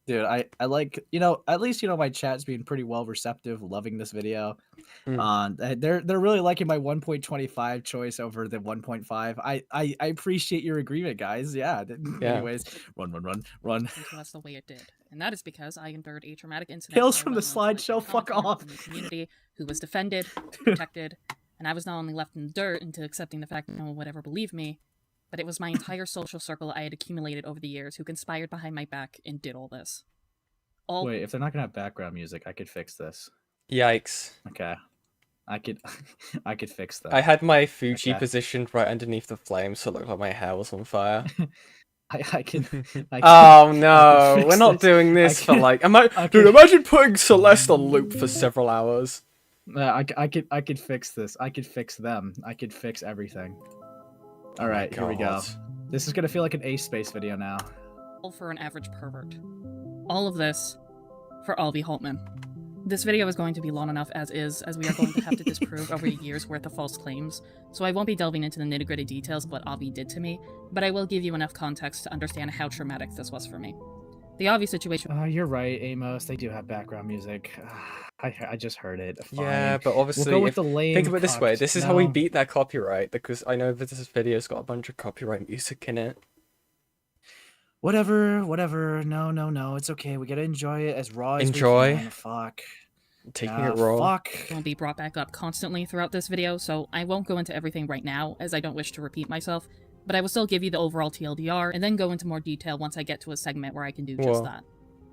dude, I like, at least my chat's being pretty well receptive, loving this video. They're really liking my 1.25 choice over the 1.5. I appreciate your agreement, guys. Yeah. Anyways, run. to us the way it did. And that is because I endured a traumatic incident. Tales by a from the well-known slideshow, celebrity fuck commentator off. from the community who was defended, protected, and I was not only left in the dirt into accepting the fact that no one would ever believe me, but it was my entire social circle I had accumulated over the years who conspired behind my back and did all this. Wait, if they're not gonna have background music, I could fix this. Yikes! Okay, I could fix that. I had my Fuji Okay. positioned right underneath the flame, so it looked like my hair was on fire. I can. Oh no, fix we're not this. doing this I for can- like. I Dude, can- imagine putting Celeste on loop for several hours. I could fix this. I could fix them. I could fix everything. All right, here we go. God. This is gonna feel like an Ace Space video now. All for an average pervert. All of this for Alvy Holtman. This video is going to be long enough as is, as we are going to have to disprove over a year's worth of false claims, so I won't be delving into the nitty-gritty details of what Alvy did to me, but I will give you enough context to understand how traumatic this was for me. The Alvy situation. You're right, Amos. They do have background music. I just heard it. Fine. Yeah, but obviously, we'll go with if- the lame. think of it this way: cucks. this is how we No. beat that copyright, because I know that this video's got a bunch of copyright music in it. Whatever. No. It's okay. We gotta enjoy it as raw as Enjoy? we can. Fuck. Taking it raw. Fuck. Will be brought back up constantly throughout this video, so I won't go into everything right now, as I don't wish to repeat myself, but I will still give you the overall TLDR, and then go into more detail once I get to a segment where I can do just Whoa. that.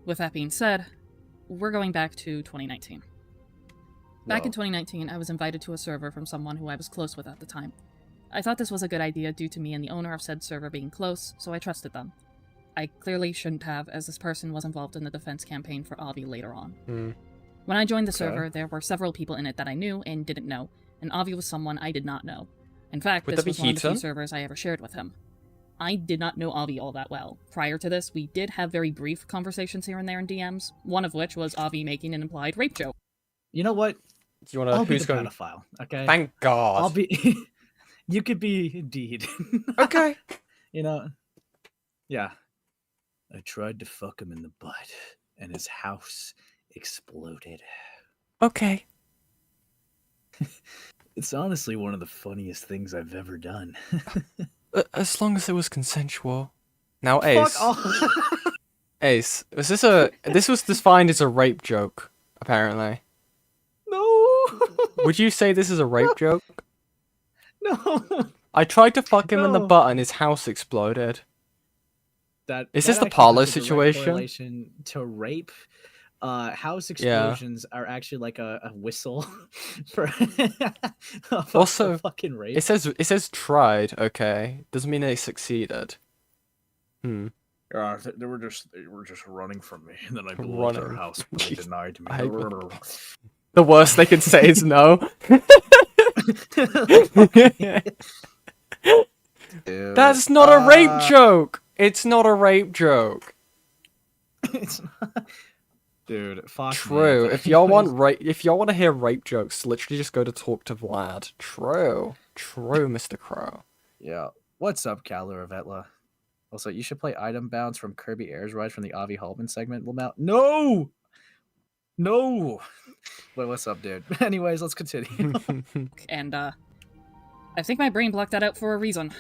With that being said, we're going back to 2019. Back in Whoa. 2019, I was invited to a server from someone who I was close with at the time. I thought this was a good idea due to me and the owner of said server being close, so I trusted them. I clearly shouldn't have, as this person was involved in the defense campaign for Avi later on. When I joined the server, there were several people in it that I knew and didn't know, and Avi was someone I did not know. In fact, this was one of the few servers I ever shared with him. I did not know Avi all that well. Prior to this, we did have very brief conversations here and there in DMs, one of which was Avi making an implied rape joke. You know what? Do you want to? I'll be Who's the going? pedophile. Okay. Thank God. I'll be. You could be Deed. Okay. You know. Yeah. I tried to fuck him in the butt, and his house exploded. Okay. It's honestly one of the funniest things I've ever done. As long as it was consensual. Now, Ace. Fuck off. Ace, this was defined as a rape joke, apparently. No. Would you say this is a rape joke? No. I tried to fuck him in the No. butt and his house exploded. Is this the actually Paulo has a direct situation? correlation to rape. House explosions are actually like a whistle for Also, fucking rape. It says tried. Okay, doesn't mean they succeeded. They were just running from me, and then I blew up their Running. house, but they denied me. The worst they could say is no. Dude, That's not a rape joke. It's not a rape joke. It's not. Dude, fuck. True. Me. If y'all want to hear rape jokes, literally just go to talk to Vlad. True, Mr. Crow. Yeah. What's up, Callout Vetla? Also, you should play Item Bounce from Kirby Air's Ride from the Avi Haltman segment. No. Wait, what's up, dude? Anyways, let's continue. And, I think my brain blocked that out for a reason.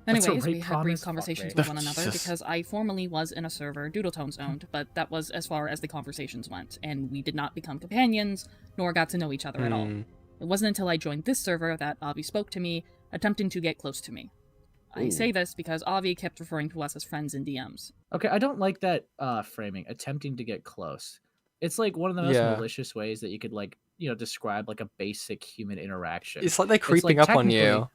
That's a Anyways, we rape had brief promise? Fuck conversations me. with one another because I formerly was in a server Doodletones owned, but that was as far as the conversations went, and we did not become companions, nor got to know each other at all. It wasn't until I joined this server that Avi spoke to me, attempting to get close to me. I say this because Avi kept referring to us as friends in DMs. Okay, I don't like that framing, attempting to get close. It's like one of the most malicious ways that you could, like, describe like a basic human interaction. It's like they're creeping up on you.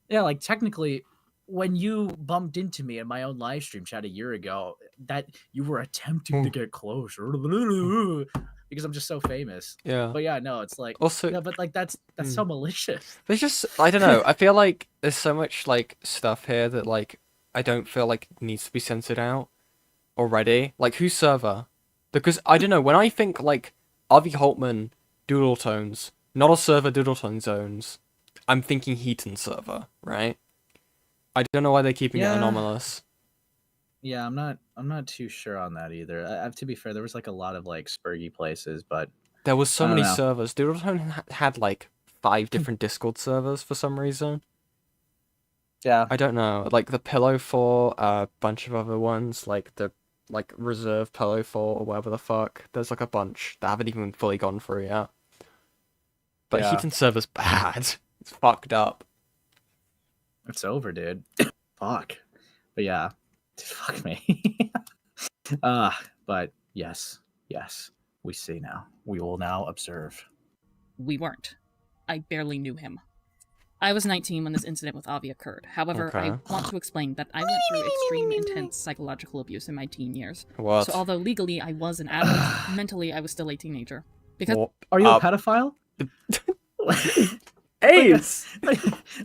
Yeah, like technically, when you bumped into me in my own live stream chat a year ago, that you were attempting to get closer because I'm just so famous. Yeah. But yeah, no, it's like Also, yeah, but like that's so malicious. There's just, I don't know. I feel like there's so much like stuff here that like I don't feel like needs to be censored out already. Like whose server? Because I don't know. When I think like Avi Haltman, Doodletones, not a server Doodletones owns, I'm thinking Heaton server, right? I don't know why they're keeping it anomalous. Yeah, I'm not too sure on that either. To be fair, there was like a lot of like spurgy places, but there was so many servers. Doodletone had like 5 different Discord servers for some reason. Yeah, I don't know. Like the Pillow 4, a bunch of other ones, like the Reserve Pillow 4 or whatever the fuck. There's like a bunch that haven't even fully gone through yet. But Heaton server's bad. It's fucked up. It's over, dude. Fuck. But yeah, fuck me. But yes, we see now. We will now observe. We weren't. I barely knew him. I was 19 when this incident with Avi occurred. However, I want to explain that I went through extreme, intense psychological abuse in my teen years. What? So although legally I was an adult, mentally I was still a teenager. Because are you a pedophile? Ace!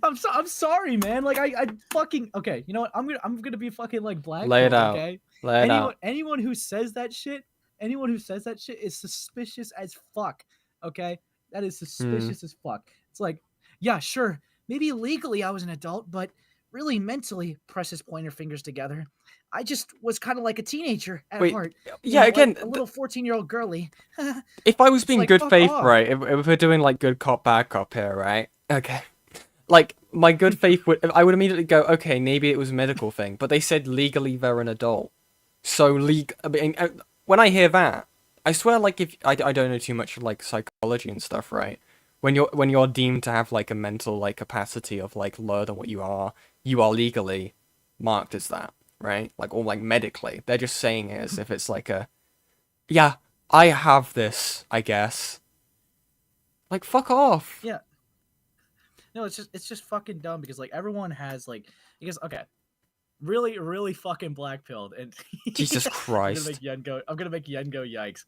I'm sorry, man. Like I fucking okay. You know what? I'm gonna be fucking like black. Lay it out. Okay. Lay it out. Anyone who says that shit is suspicious as fuck. Okay, that is suspicious as fuck. It's like, yeah, sure, maybe legally I was an adult, but really mentally, press his pointer fingers together, I just was kind of like a teenager at heart. Yeah, again, like a little 14-year-old girly. If I was being like, good fuck faith, off. right? If we're doing like good cop, bad cop here, right? Okay. Like my good faith I would immediately go, okay, maybe it was a medical thing, but they said legally they're an adult. So I mean, when I hear that, I swear, like if I don't know too much of like psychology and stuff, right? When you're deemed to have like a mental like capacity of like lower than what you are legally marked as that. right? Like, or like medically. They're just saying it as if it's like a, yeah, I have this, I guess. Like, fuck off. Yeah. No, it's just fucking dumb because like everyone has like because okay, really fucking black pilled and Jesus Christ. I'm gonna make Yen go yikes.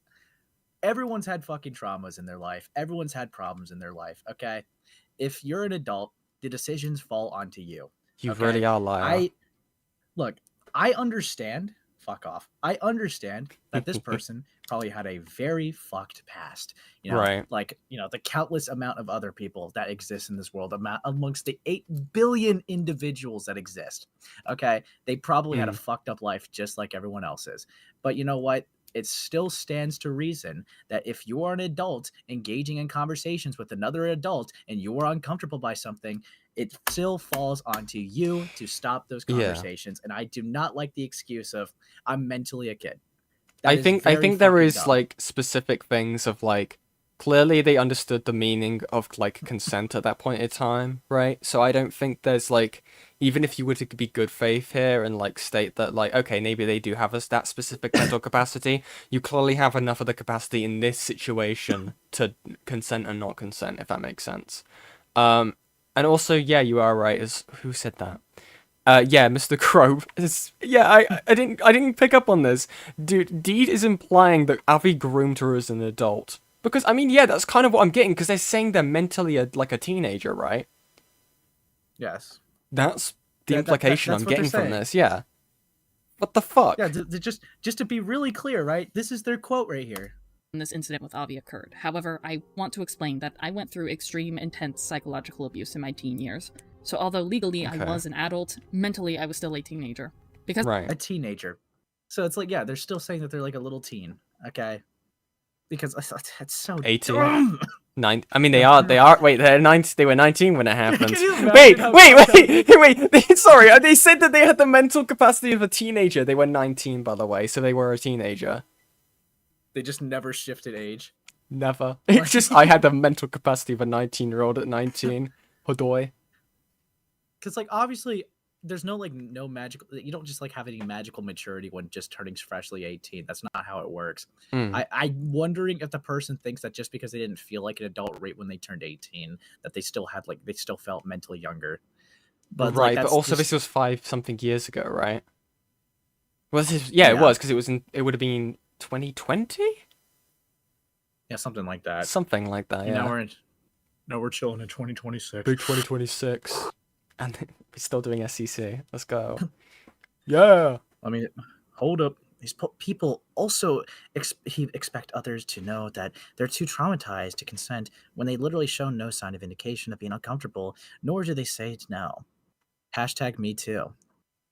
Everyone's had fucking traumas in their life. Everyone's had problems in their life. Okay, if you're an adult, the decisions fall onto you. You okay? really are, liar. I understand. Fuck off. I understand that this person probably had a very fucked past. You know, right. like, you know, the countless amount of other people that exist in this world amongst the 8 billion individuals that exist. Okay. They probably had a fucked up life just like everyone else's. But you know what? It still stands to reason that if you are an adult engaging in conversations with another adult and you are uncomfortable by something, it still falls onto you to stop those conversations. Yeah. And I do not like the excuse of I'm mentally a kid. I think there is dumb. Like specific things of like clearly they understood the meaning of like consent at that point in time, right? So I don't think there's like, even if you were to be good faith here and like state that like, okay, maybe they do have that specific mental capacity, you clearly have enough of the capacity in this situation to consent and not consent, if that makes sense. And also, yeah, you are right. Who said that? Yeah, Mr. Crow. I didn't pick up on this. Dude, Deed is implying that Avi groomed her as an adult. Because, I mean, yeah, that's kind of what I'm getting, because they're saying they're mentally like a teenager, right? Yes. That's the implication I'm getting from this, yeah. What the fuck? Yeah, just to be really clear, right? This is their quote right here. This incident with Avi occurred. However, I want to explain that I went through extreme, intense psychological abuse in my teen years. So although legally I was an adult, mentally I was still a teenager. Because a teenager. So it's like, yeah, they're still saying that they're like a little teen, okay? Because that's so 18. dumb. 9. I mean, they are. Wait, they were 19 when it happened. Wait. Sorry, they said that they had the mental capacity of a teenager. They were 19, by the way, so they were a teenager. They just never shifted age. Never. It's just I had the mental capacity of a 19-year-old at 19. Hodoy. Because like obviously there's no magical. You don't just like have any magical maturity when just turning freshly 18. That's not how it works. I'm wondering if the person thinks that just because they didn't feel like an adult right when they turned 18, that they still felt mentally younger. But right, but also this was 5-something years ago, right? Well, it was because it would have been 2020. Yeah, something like that. Something like that. Yeah. Now we're chilling in 2026. Big 2026. And we're still doing SCC. Let's go. Yeah. I mean, hold up. These people also expect others to know that they're too traumatized to consent when they literally show no sign of indication of being uncomfortable, nor do they say no. #MeToo.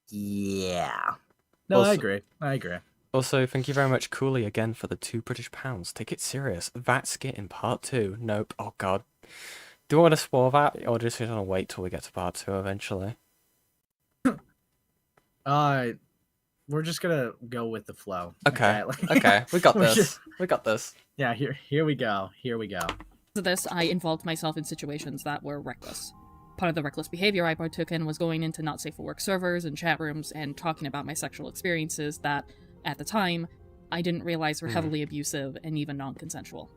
Yeah. No, also, I agree. Also, thank you very much, Cooley, again for the £2 Take it serious. That skit in part 2. Nope. Oh, God. Do you want to spoil that, or just want to wait till we get to part 2 eventually? We're just gonna go with the flow. Okay. Okay. We got this. We got this. Yeah. Here we go. For this, I involved myself in situations that were reckless. Part of the reckless behavior I partook in was going into not safe for work servers and chat rooms and talking about my sexual experiences that, at the time, I didn't realize were heavily abusive and even non-consensual.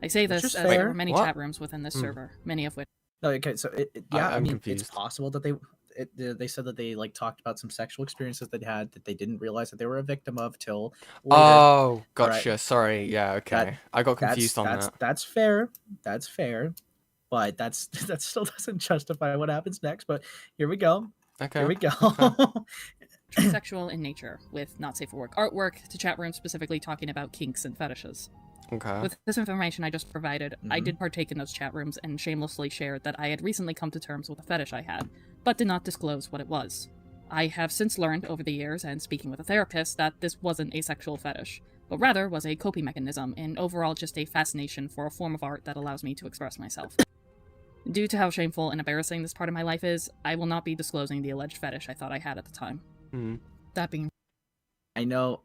I say this as there were many chat rooms within this server, many of which. Okay, so I mean, confused. It's possible that they said that they like talked about some sexual experiences they had that they didn't realize that they were a victim of till later. Oh, gotcha. Right. Sorry. Yeah. Okay. I got confused on that. That's fair. But that still doesn't justify what happens next. But here we go. Okay. Here we go. Okay. Sexual in nature, with not safe for work artwork to chat rooms specifically talking about kinks and fetishes. Okay. With this information I just provided, I did partake in those chat rooms and shamelessly shared that I had recently come to terms with a fetish I had, but did not disclose what it was. I have since learned over the years, and speaking with a therapist, that this wasn't a sexual fetish, but rather was a coping mechanism and overall just a fascination for a form of art that allows me to express myself. Due to how shameful and embarrassing this part of my life is, I will not be disclosing the alleged fetish I thought I had at the time. That being... I know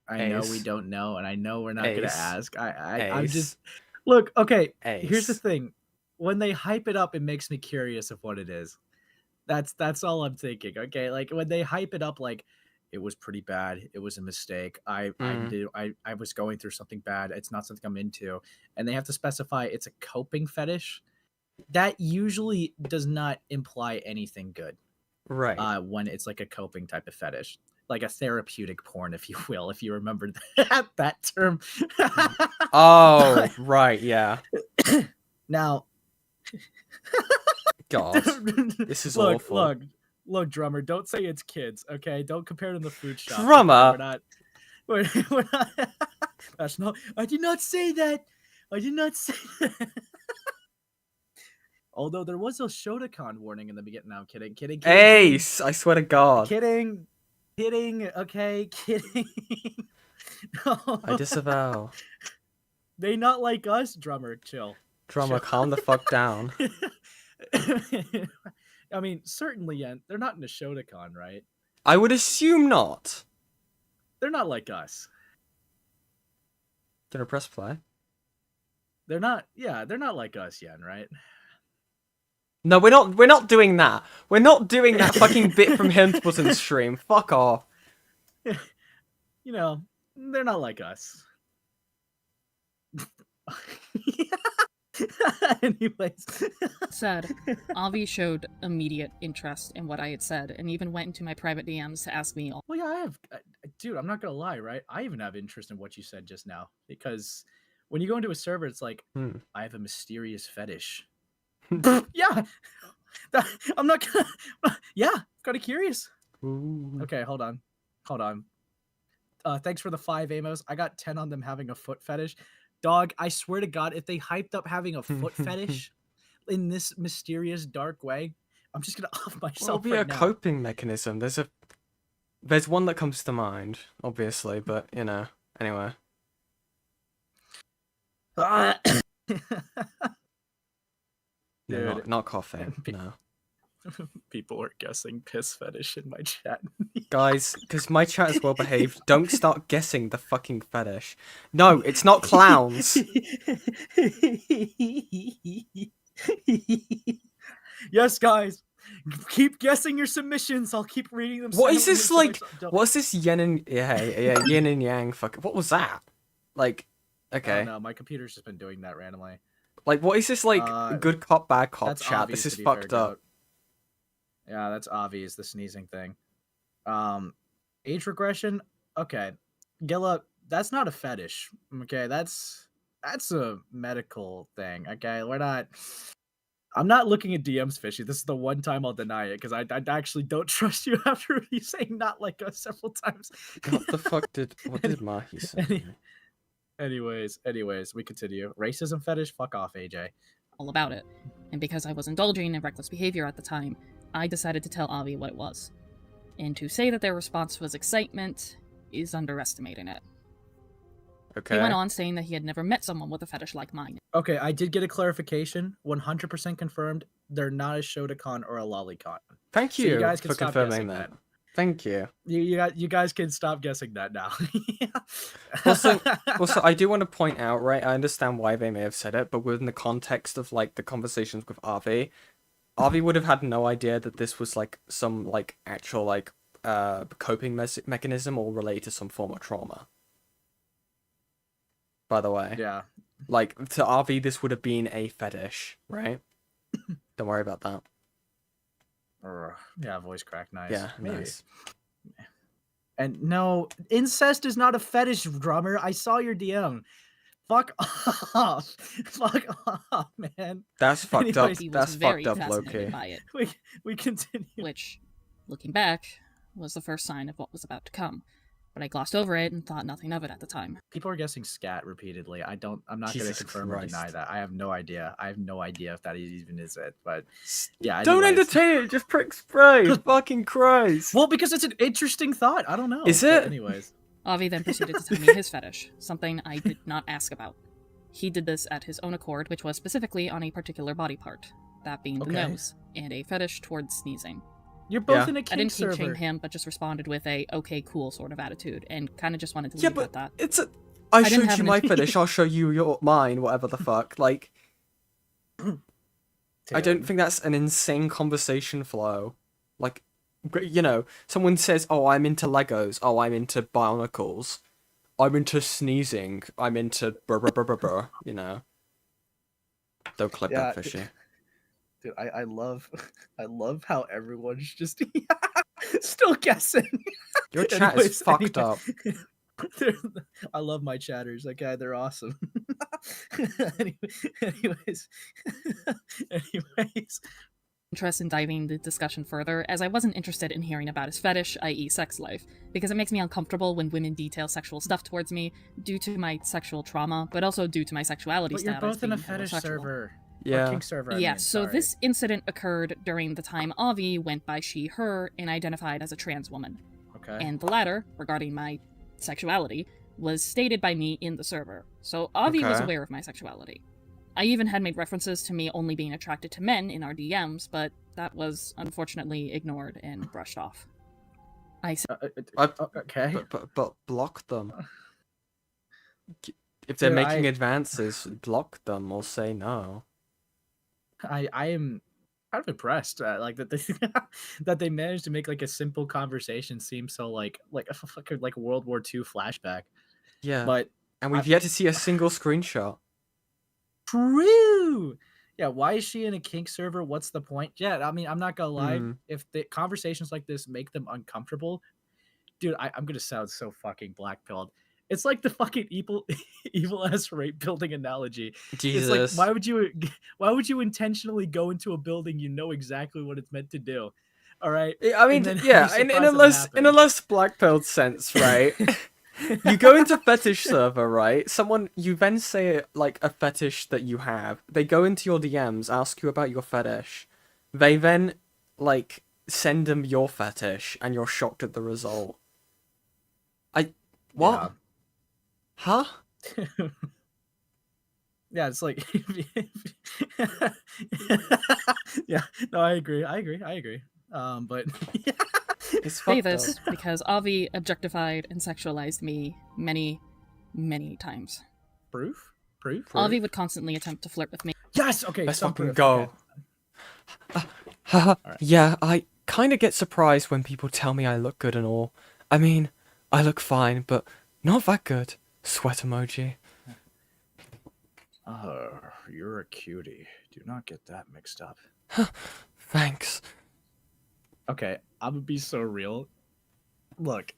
we don't know, and I know we're not gonna ask. I'm just look. Okay, here's the thing: when they hype it up, it makes me curious of what it is. That's all I'm thinking. Okay, like when they hype it up, like it was pretty bad. It was a mistake. I was going through something bad. It's not something I'm into, and they have to specify it's a coping fetish. That usually does not imply anything good. Right. When it's like a coping type of fetish, like a therapeutic porn, if you will, if you remember that term. Oh, right, yeah. Now, God, this is awful. Look, drummer, don't say it's kids, okay? Don't compare them to food shop. Drummer, we're not. That's not. I did not say that. I did not say that. Although there was a Shotokan warning in the beginning. No, I'm kidding. Ace, I swear to God. Kidding. Okay, kidding. I disavow. They not like us, drummer. Chill. Drummer, calm the fuck down. I mean, certainly, yeah, they're not in a Shotokan, right? I would assume not. They're not like us. Gonna press play. They're not. Yeah, they're not like us, Yen, right? No, we're not. We're not doing that. We're not doing that fucking bit from Hintbutton's stream. Fuck off. You know, they're not like us. Anyways. Said, Avi showed immediate interest in what I had said and even went into my private DMs to ask me all. Well, yeah, I have. Dude, I'm not gonna lie, right? I even have interest in what you said just now because when you go into a server, it's like, I have a mysterious fetish. Yeah. I'm not gonna. Yeah, kind of curious. Ooh. Okay, hold on. Thanks for the 5 Amos. I got 10 on them having a foot fetish. Dog, I swear to God, if they hyped up having a foot fetish in this mysterious, dark way, I'm just gonna off myself. It'll be a coping mechanism. There's one that comes to mind, obviously, but you know, anyway. No, not coughing. No. People are guessing piss fetish in my chat. Guys, because my chat is well behaved, don't start guessing the fucking fetish. No, it's not clowns. Yes, guys. Keep guessing your submissions. I'll keep reading them. What is this like? What's this yin and yin and yang? Fuck. What was that? Like, okay. No, my computer's just been doing that randomly. Like, what is this like? Good cop, bad cop chat. This is fucked up. Yeah, that's obvious. The sneezing thing. Age regression. Okay, Gilla, that's not a fetish. Okay, that's a medical thing. Okay, I'm not looking at DMs fishy. This is the one time I'll deny it because I actually don't trust you after you saying not like us several times. What the fuck what did Mahi say? Anyways, we continue. Racism fetish? Fuck off, AJ. All about it. And because I was indulging in reckless behavior at the time, I decided to tell Avi what it was. And to say that their response was excitement is underestimating it. Okay. He went on saying that he had never met someone with a fetish like mine. Okay, I did get a clarification. 100% confirmed. They're not a Shotokan or a lolicon. Thank you, so you guys can for stop confirming that. Thank you. You guys can stop guessing that now. also, I do want to point out, right? I understand why they may have said it, but within the context of like the conversations with Avi would have had no idea that this was like some like actual like coping mechanism or related to some form of trauma. By the way, yeah, like to Avi, this would have been a fetish, right? Don't worry about that. Yeah, voice crack, nice. Yeah, maybe. Nice. And no, incest is not a fetish, drummer. I saw your DM. Fuck off. Fuck off, man. That's fucked up. He was That's very fucked up, fascinated Loki. by it. We continue. Which, looking back, was the first sign of what was about to come. But I glossed over it and thought nothing of it at the time. People are guessing scat repeatedly. I'm not going to confirm or deny that. I have no idea. I have no idea if that even is it. But yeah, don't entertain it. Just prick spray. Fucking Christ. Well, because it's an interesting thought. I don't know. Is it? But anyways. Avi then proceeded to tell me his fetish, something I did not ask about. He did this at his own accord, which was specifically on a particular body part, that being the nose, and a fetish towards sneezing. You're both in a kink I didn't server. kink shame him, but just responded with a okay, cool sort of attitude, and kind of just wanted to leave it at that. It's a. I showed you my fetish. I'll show you mine. Whatever the fuck. Like. I don't Dude. think that's an insane conversation flow. Like, you know, someone says, "Oh, I'm into Legos. Oh, I'm into Bionicles. I'm into sneezing. I'm into brr brr brr brr brr." You know. Don't clip that, fishy. Dude, I love I love how everyone's just still guessing. Your chat is fucked up. I love my chatters. Okay, they're awesome. anyways, anyways. Interest in diving the discussion further, as I wasn't interested in hearing about his fetish, i.e. sex life, because it makes me uncomfortable when women detail sexual stuff towards me due to my sexual trauma, but also due to my sexuality But you're status both in a being fetish heterosexual. server. Yeah. Or kink server, I Yeah, mean, so sorry. this incident occurred during the time Avi went by she, her, and identified as a trans woman. Okay. And the latter, regarding my sexuality, was stated by me in the server. So Avi was Okay. aware of my sexuality. I even had made references to me only being attracted to men in our DMs, but that was unfortunately ignored and brushed off. Okay. But block them. If they're Dude, making advances, block them or say no. I am kind of impressed, like that they that they managed to make like a simple conversation seem so like a fucking like World War II flashback. Yeah. But And we've yet to see a single screenshot. True. Yeah, why is she in a kink server? What's the point? Yeah, I mean, I'm not gonna lie. If the conversations like this make them uncomfortable, dude, I'm gonna sound so fucking blackpilled. It's like the fucking evil ass rape building analogy. Jesus. It's like why would you intentionally go into a building you know exactly what it's meant to do? All right. I mean, yeah, in a less black-pilled sense, right? You go into fetish server, right? You then say like a fetish that you have. They go into your DMs, ask you about your fetish. They then like send them your fetish, and you're shocked at the result. What? Yeah. Huh? Yeah, it's like yeah, no, I agree. But It's say this because Avi objectified and sexualized me many, many times. Proof? Avi would constantly attempt to flirt with me. Yes, okay, Let's some fucking proof, go. okay. Yeah, I kind of get surprised when people tell me I look good and all. I mean, I look fine, but not that good. Sweat emoji. You're a cutie. Do not get that mixed up. Thanks. Okay, I'm gonna be so real. Look,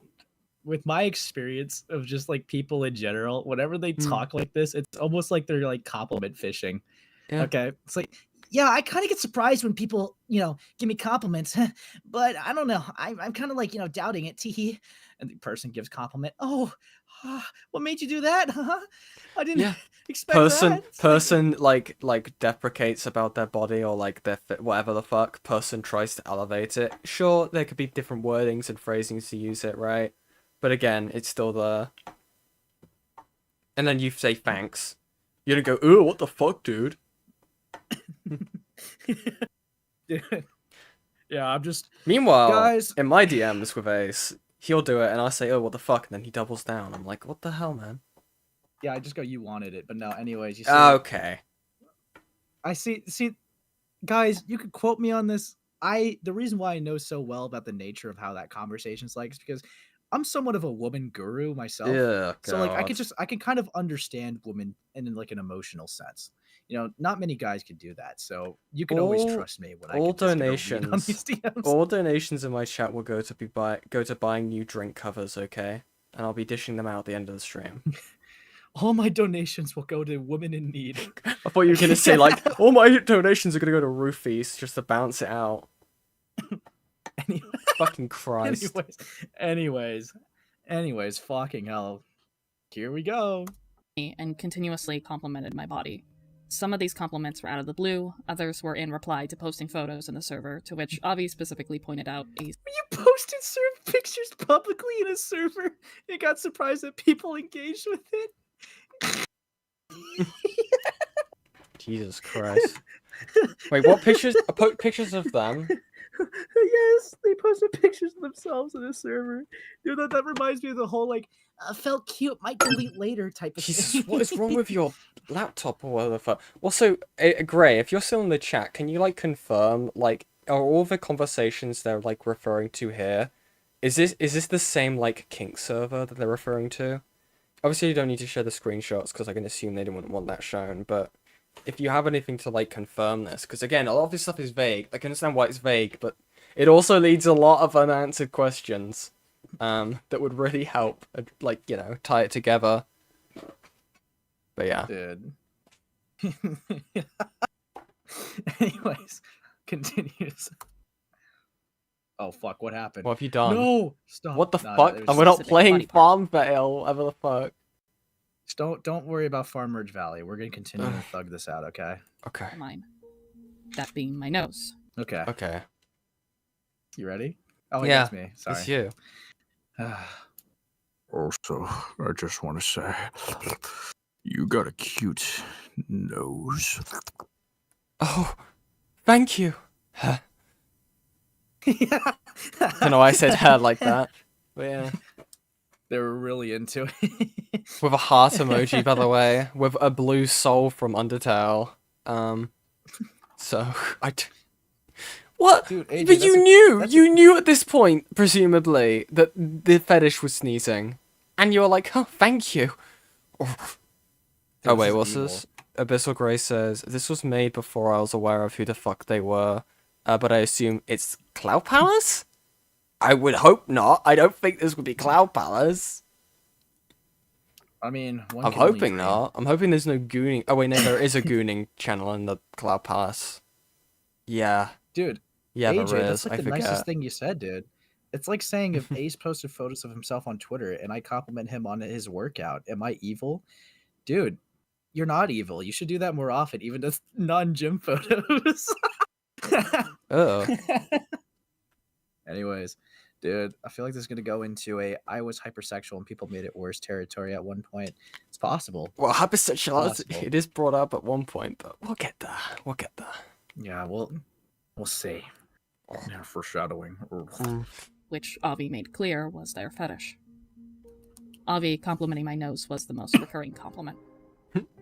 with my experience of just like people in general, whenever they talk like this, it's almost like they're like compliment fishing. Yeah. Okay, it's like, yeah, I kind of get surprised when people, give me compliments, but I don't know. I'm kind of like, doubting it. Tee. And the person gives compliment. Oh, what made you do that? I didn't expect that. Person like deprecates about their body or like their whatever the fuck. Person tries to elevate it. Sure, there could be different wordings and phrasings to use it, right? But again, it's still there. And then you say thanks. You don't go, ooh, what the fuck, dude? Yeah, I'm just. Meanwhile, guys, in my DMs with Ace, he'll do it, and I say, "Oh, what the fuck?" And then he doubles down. I'm like, "What the hell, man?" Yeah, I just go, "You wanted it," but no. Anyways, you see. Okay. I see, guys, you could quote me on this. The reason why I know so well about the nature of how that conversation's like is because I'm somewhat of a woman guru myself. Yeah. So like I can kind of understand women in like an emotional sense. Not many guys can do that. So you can always trust me when all I can donations on these DMs. all donations in my chat will go to buying new drink covers, okay? And I'll be dishing them out at the end of the stream. All my donations will go to women in need. I thought you were gonna say like all my donations are gonna go to roofies just to bounce it out. Anyway, fucking Christ. Anyways, fucking hell. Here we go. And continuously complimented my body. Some of these compliments were out of the blue, others were in reply to posting photos in the server, to which Avi specifically pointed out You posted pictures publicly in a server and got surprised that people engaged with it? Jesus Christ. Wait, what pictures? Pictures of them? Yes, they posted pictures of themselves on the server. Dude, that reminds me of the whole like felt cute, might delete later type of Jesus, thing. what is wrong with your laptop or whatever the fuck? Also, Gray, if you're still in the chat, can you like confirm like are all the conversations they're like referring to here? Is this the same like kink server that they're referring to? Obviously, you don't need to share the screenshots because I can assume they didn't want that shown. But if you have anything to like confirm this, because again, a lot of this stuff is vague. I can understand why it's vague, but it also leads a lot of unanswered questions. That would really help, like, you know, tie it together. But yeah. Dude. Anyways, continues. Oh fuck! What happened? What have you done? No! Stop! What the No, fuck? there's And we're not specific playing funny part. Farmville. Whatever the fuck. Don't worry about Farm Merge Valley. We're gonna continue to thug this out, okay? Okay. Mine. That being my nose. Okay. Okay. You ready? Oh, yeah, it's me. Sorry. It's you. Also, I just want to say, you got a cute nose. Oh, thank you. I don't know why I said her like that. But yeah. They were really into it. With a heart emoji, by the way. With a blue soul from Undertale. So, What? Dude, AJ, but you knew at this point, presumably, that the fetish was sneezing. And you were like, oh, thank you. Oh wait, what's this? Abyssal Grey says, this was made before I was aware of who the fuck they were. But I assume it's Cloud Palace? I would hope not. I don't think this would be Cloud Palace. I mean, I'm hoping not. I'm hoping there's no gooning. Oh wait, no, there is a gooning channel in the Cloud Palace. Yeah. Dude. Yeah, AJ, there is. that's like I the forget. nicest thing you said, dude. It's like saying if Ace posted photos of himself on Twitter and I compliment him on his workout, am I evil? Dude, you're not evil. You should do that more often, even just non-gym photos. Oh. Anyways, dude, I feel like this is gonna go into I was hypersexual and people made it worse territory at one point. It's possible. Well, hypersexuality, it is brought up at one point, but we'll get there. We'll get there. Yeah, we'll see. Yeah, foreshadowing. Which Avi made clear was their fetish. Avi complimenting my nose was the most recurring compliment.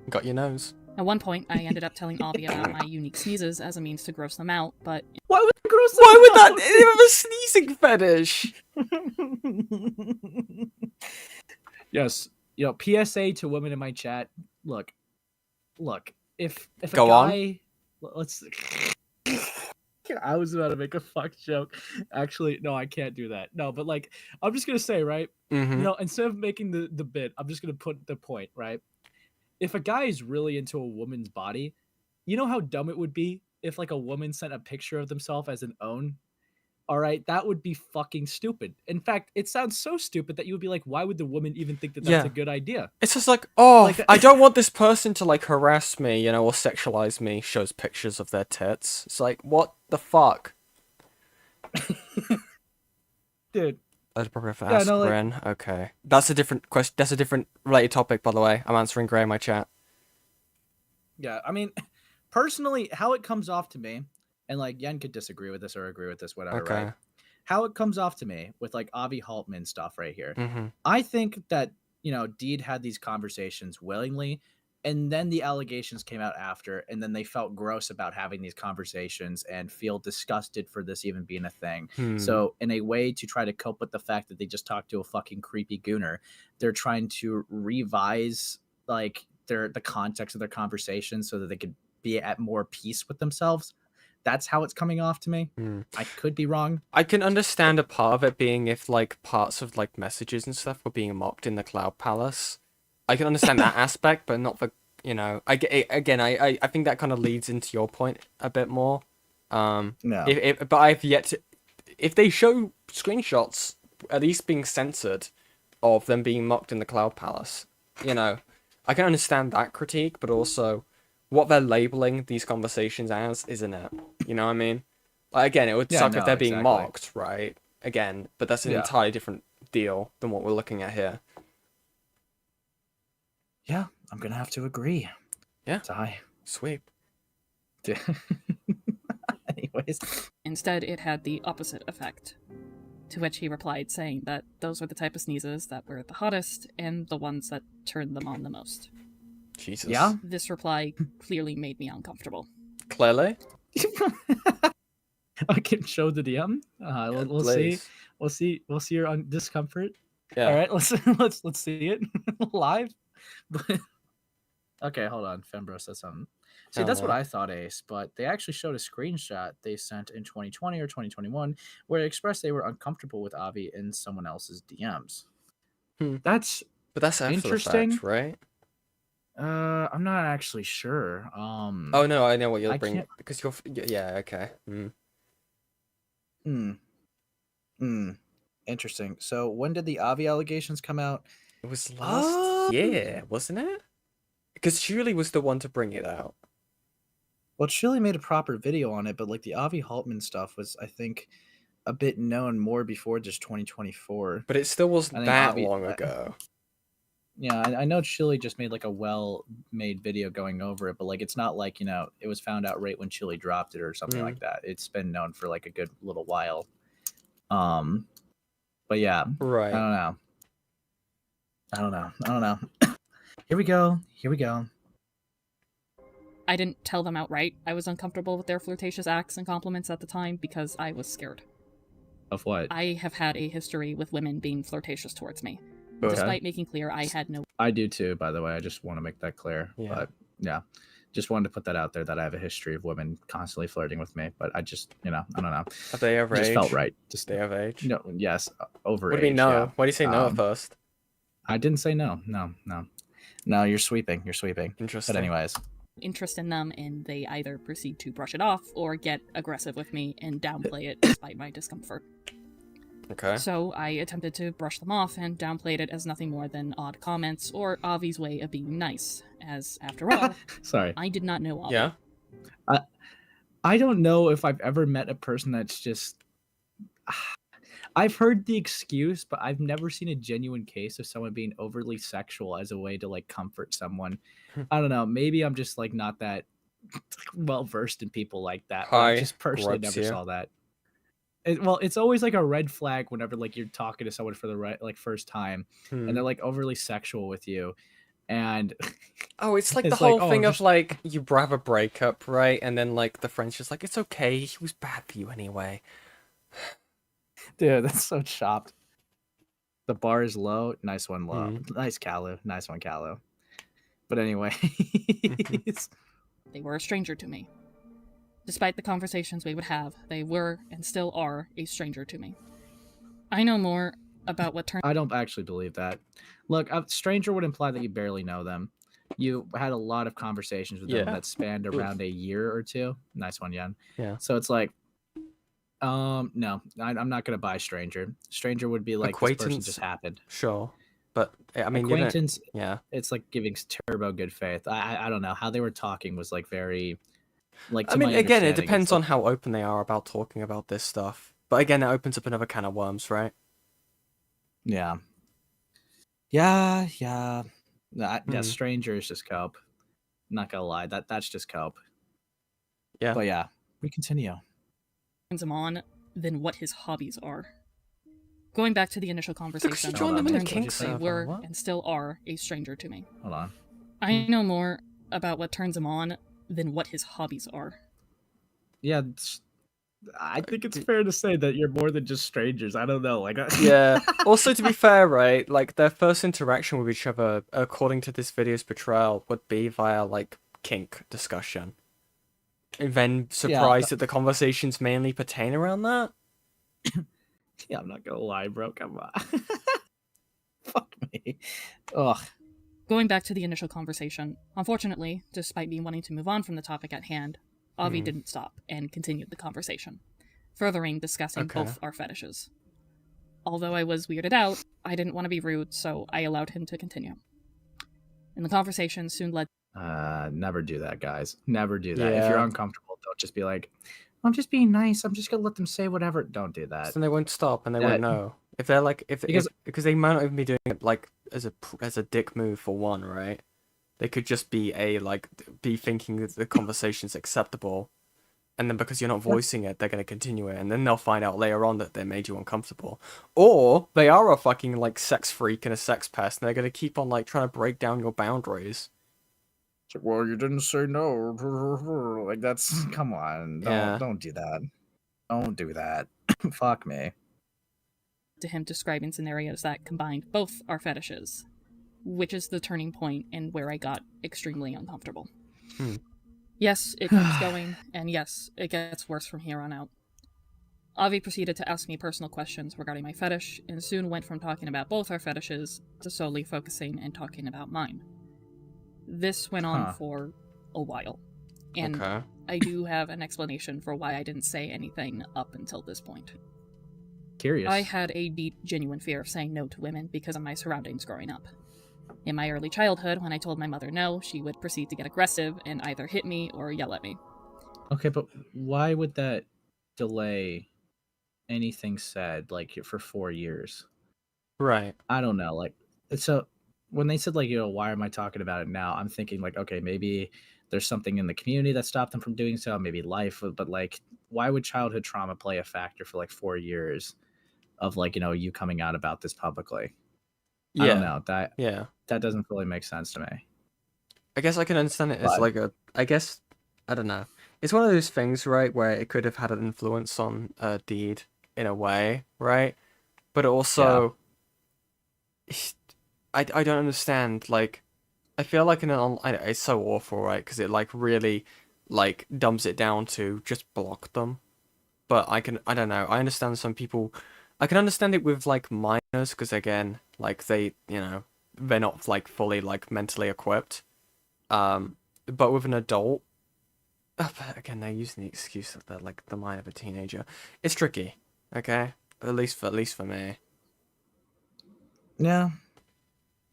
Got your nose. At one point, I ended up telling Avi about my unique sneezes as a means to gross them out, but... Why would gross them Why would out? that have a sneezing fetish? Yes. You know, PSA to women in my chat. Look. If Go a on. guy... Let's... I was about to make a fuck joke. Actually, no, I can't do that. No, but like, I'm just gonna say, right? Mm-hmm. You know, instead of making the bit, I'm just gonna put the point, right? If a guy is really into a woman's body, you know how dumb it would be if like a woman sent a picture of themselves as an own? All right, that would be fucking stupid. In fact, it sounds so stupid that you would be like, why would the woman even think that that's a good idea? It's just like, oh, Like that- I don't want this person to like harass me, you know, or sexualize me, shows pictures of their tits. It's like, what the fuck? Dude. I'd probably have to ask Gren. Okay. That's a different question. That's a different related topic, by the way. I'm answering Gray in my chat. Yeah, I mean, personally, how it comes off to me, and like Yen could disagree with this or agree with this, whatever, right? How it comes off to me with like Avi Haltman stuff right here. Mm-hmm. I think that, you know, Deed had these conversations willingly, and then the allegations came out after, and then they felt gross about having these conversations and feel disgusted for this even being a thing. So in a way to try to cope with the fact that they just talked to a fucking creepy gooner, they're trying to revise like the context of their conversation so that they could be at more peace with themselves. That's how it's coming off to me. I could be wrong. I can understand a part of it being if like parts of like messages and stuff were being mocked in the Cloud Palace. I can understand that aspect, but not the, you know, I think that kind of leads into your point a bit more. No. But I've yet to, if they show screenshots at least being censored of them being mocked in the Cloud Palace, you know, I can understand that critique, but also what they're labeling these conversations as, isn't it? You know what I mean? Like, again, it would suck if they're being mocked, right? Again, but that's an entirely different deal than what we're looking at here. Yeah, I'm gonna have to agree. Yeah. Die. Sweet. Anyways, Anyways. Instead, it had the opposite effect. To which he replied, saying that those were the type of sneezes that were the hottest and the ones that turned them on the most. Jesus. Yeah? This reply clearly made me uncomfortable. Clearly? I can show the DM. We'll see. Please. We'll see your discomfort. Yeah. All right, let's see it live. Okay, hold on. Fembro said something. See, that's what I thought, Ace, but they actually showed a screenshot they sent in 2020 or 2021 where it expressed they were uncomfortable with Avi in someone else's DMs. That's interesting, fact, right? I'm not actually sure. Oh no, I know what you're bringing because you're okay. Interesting. So when did the Avi allegations come out? It was last year, wasn't it? Because Julie was the one to bring it out. Well, Chili made a proper video on it, but like the Avi Haltman stuff was, I think, a bit known more before just 2024. But it still wasn't that long ago. Yeah, I know Chili just made like a well-made video going over it, but like it's not like, it was found out right when Chili dropped it or something like that. It's been known for like a good little while. But yeah, right. I don't know. Here we go. I didn't tell them outright I was uncomfortable with their flirtatious acts and compliments at the time because I was scared. Of what? I have had a history with women being flirtatious towards me, despite making clear I had no... I do too, by the way. I just want to make that clear. Yeah. But yeah, just wanted to put that out there that I have a history of women constantly flirting with me, but I just, I don't know. Have they ever just felt right. Just they have age? No, yes, over What do you mean no? Yeah. Why do you say no at first? I didn't say no. No, you're sweeping. Interesting. But anyways. Interest in them, and they either proceed to brush it off or get aggressive with me and downplay it despite my discomfort. Okay. So I attempted to brush them off and downplayed it as nothing more than odd comments or Avi's way of being nice, as after all, sorry, I did not know Avi. Yeah. I don't know if I've ever met a person that's just... I've heard the excuse, but I've never seen a genuine case of someone being overly sexual as a way to like comfort someone. I don't know. Maybe I'm just like not that well versed in people like that. But I just personally never saw that. It's always like a red flag whenever like you're talking to someone for the first time, and they're like overly sexual with you, and it's like the whole thing of like you have a breakup, right? And then like the friend's just like, it's okay, he was bad for you anyway. Dude, that's so chopped. The bar is low. Nice one, low. Nice Callout. Nice one, Callout. But anyway. They were a stranger to me. Despite the conversations we would have, they were, and still are, a stranger to me. I know more about what turned... I don't actually believe that. Look, a stranger would imply that you barely know them. You had a lot of conversations with them that spanned around a year or two. Nice one, Yen. Yeah. So it's like... no, I'm not gonna buy stranger. Stranger would be like acquaintance, this person just happened. Sure, but I mean acquaintance. Yeah, it's like giving turbo good faith. I don't know how they were talking was like very, like. I mean, again, it depends on how open they are about talking about this stuff. But again, it opens up another can of worms, right? Yeah. Stranger is just cope. Not gonna lie, that's just cope. Yeah. But yeah, we continue. Him on than what his hobbies are. Going back to the initial conversation, they were and still are a stranger to me. Hold on. I know more about what turns him on than what his hobbies are. Yeah, I think it's fair to say that you're more than just strangers. I don't know, like. Yeah. Also, to be fair, right? Like their first interaction with each other, according to this video's portrayal, would be via like kink discussion. And then surprised that the conversations mainly pertain around that? Yeah, I'm not gonna lie, bro. Come on. Fuck me. Ugh. Going back to the initial conversation, unfortunately, despite me wanting to move on from the topic at hand, Avi didn't stop and continued the conversation, furthering discussing both our fetishes. Although I was weirded out, I didn't want to be rude, so I allowed him to continue. And the conversation soon led... Never do that, guys. Never do that. If you're uncomfortable, don't just be like, I'm just being nice. I'm just gonna let them say whatever. Don't do that. So they won't stop and they won't know. If they're like, because they might not even be doing it like as a dick move for one, right? They could just be be thinking that the conversation's acceptable, and then because you're not voicing it, they're going to continue it, and then they'll find out later on that they made you uncomfortable. Or they are a fucking, like, sex freak and a sex pest, and they're going to keep on, like, trying to break down your boundaries. It's like, well, you didn't say no. Like, that's, come on. Yeah. Don't do that. Don't do that. Fuck me. To him describing scenarios that combined both our fetishes, which is the turning point and where I got extremely uncomfortable. Yes, it keeps going, and yes, it gets worse from here on out. Avi proceeded to ask me personal questions regarding my fetish, and soon went from talking about both our fetishes to solely focusing and talking about mine. This went on for a while, and I do have an explanation for why I didn't say anything up until this point. Curious. I had a deep, genuine fear of saying no to women because of my surroundings growing up. In my early childhood, when I told my mother no, she would proceed to get aggressive and either hit me or yell at me. Okay, but why would that delay anything said, like, for 4 years? Right. I don't know. Like, so when they said, like, why am I talking about it now? I'm thinking, like, okay, maybe there's something in the community that stopped them from doing so, maybe life, but, like, why would childhood trauma play a factor for, like, 4 years of, like, you coming out about this publicly? I don't know. That doesn't really make sense to me. I guess I can understand it as like I don't know. It's one of those things, right, where it could have had an influence on Deed in a way, right? But also, I don't understand. Like, I feel like it's so awful, right? Because it like really like dumbs it down to just block them. But I don't know. I understand some people. I can understand it with like minors because again, like they're not like fully like mentally equipped. But with an adult, again, they're using the excuse of the mind of a teenager. It's tricky, okay? At least for me. Yeah,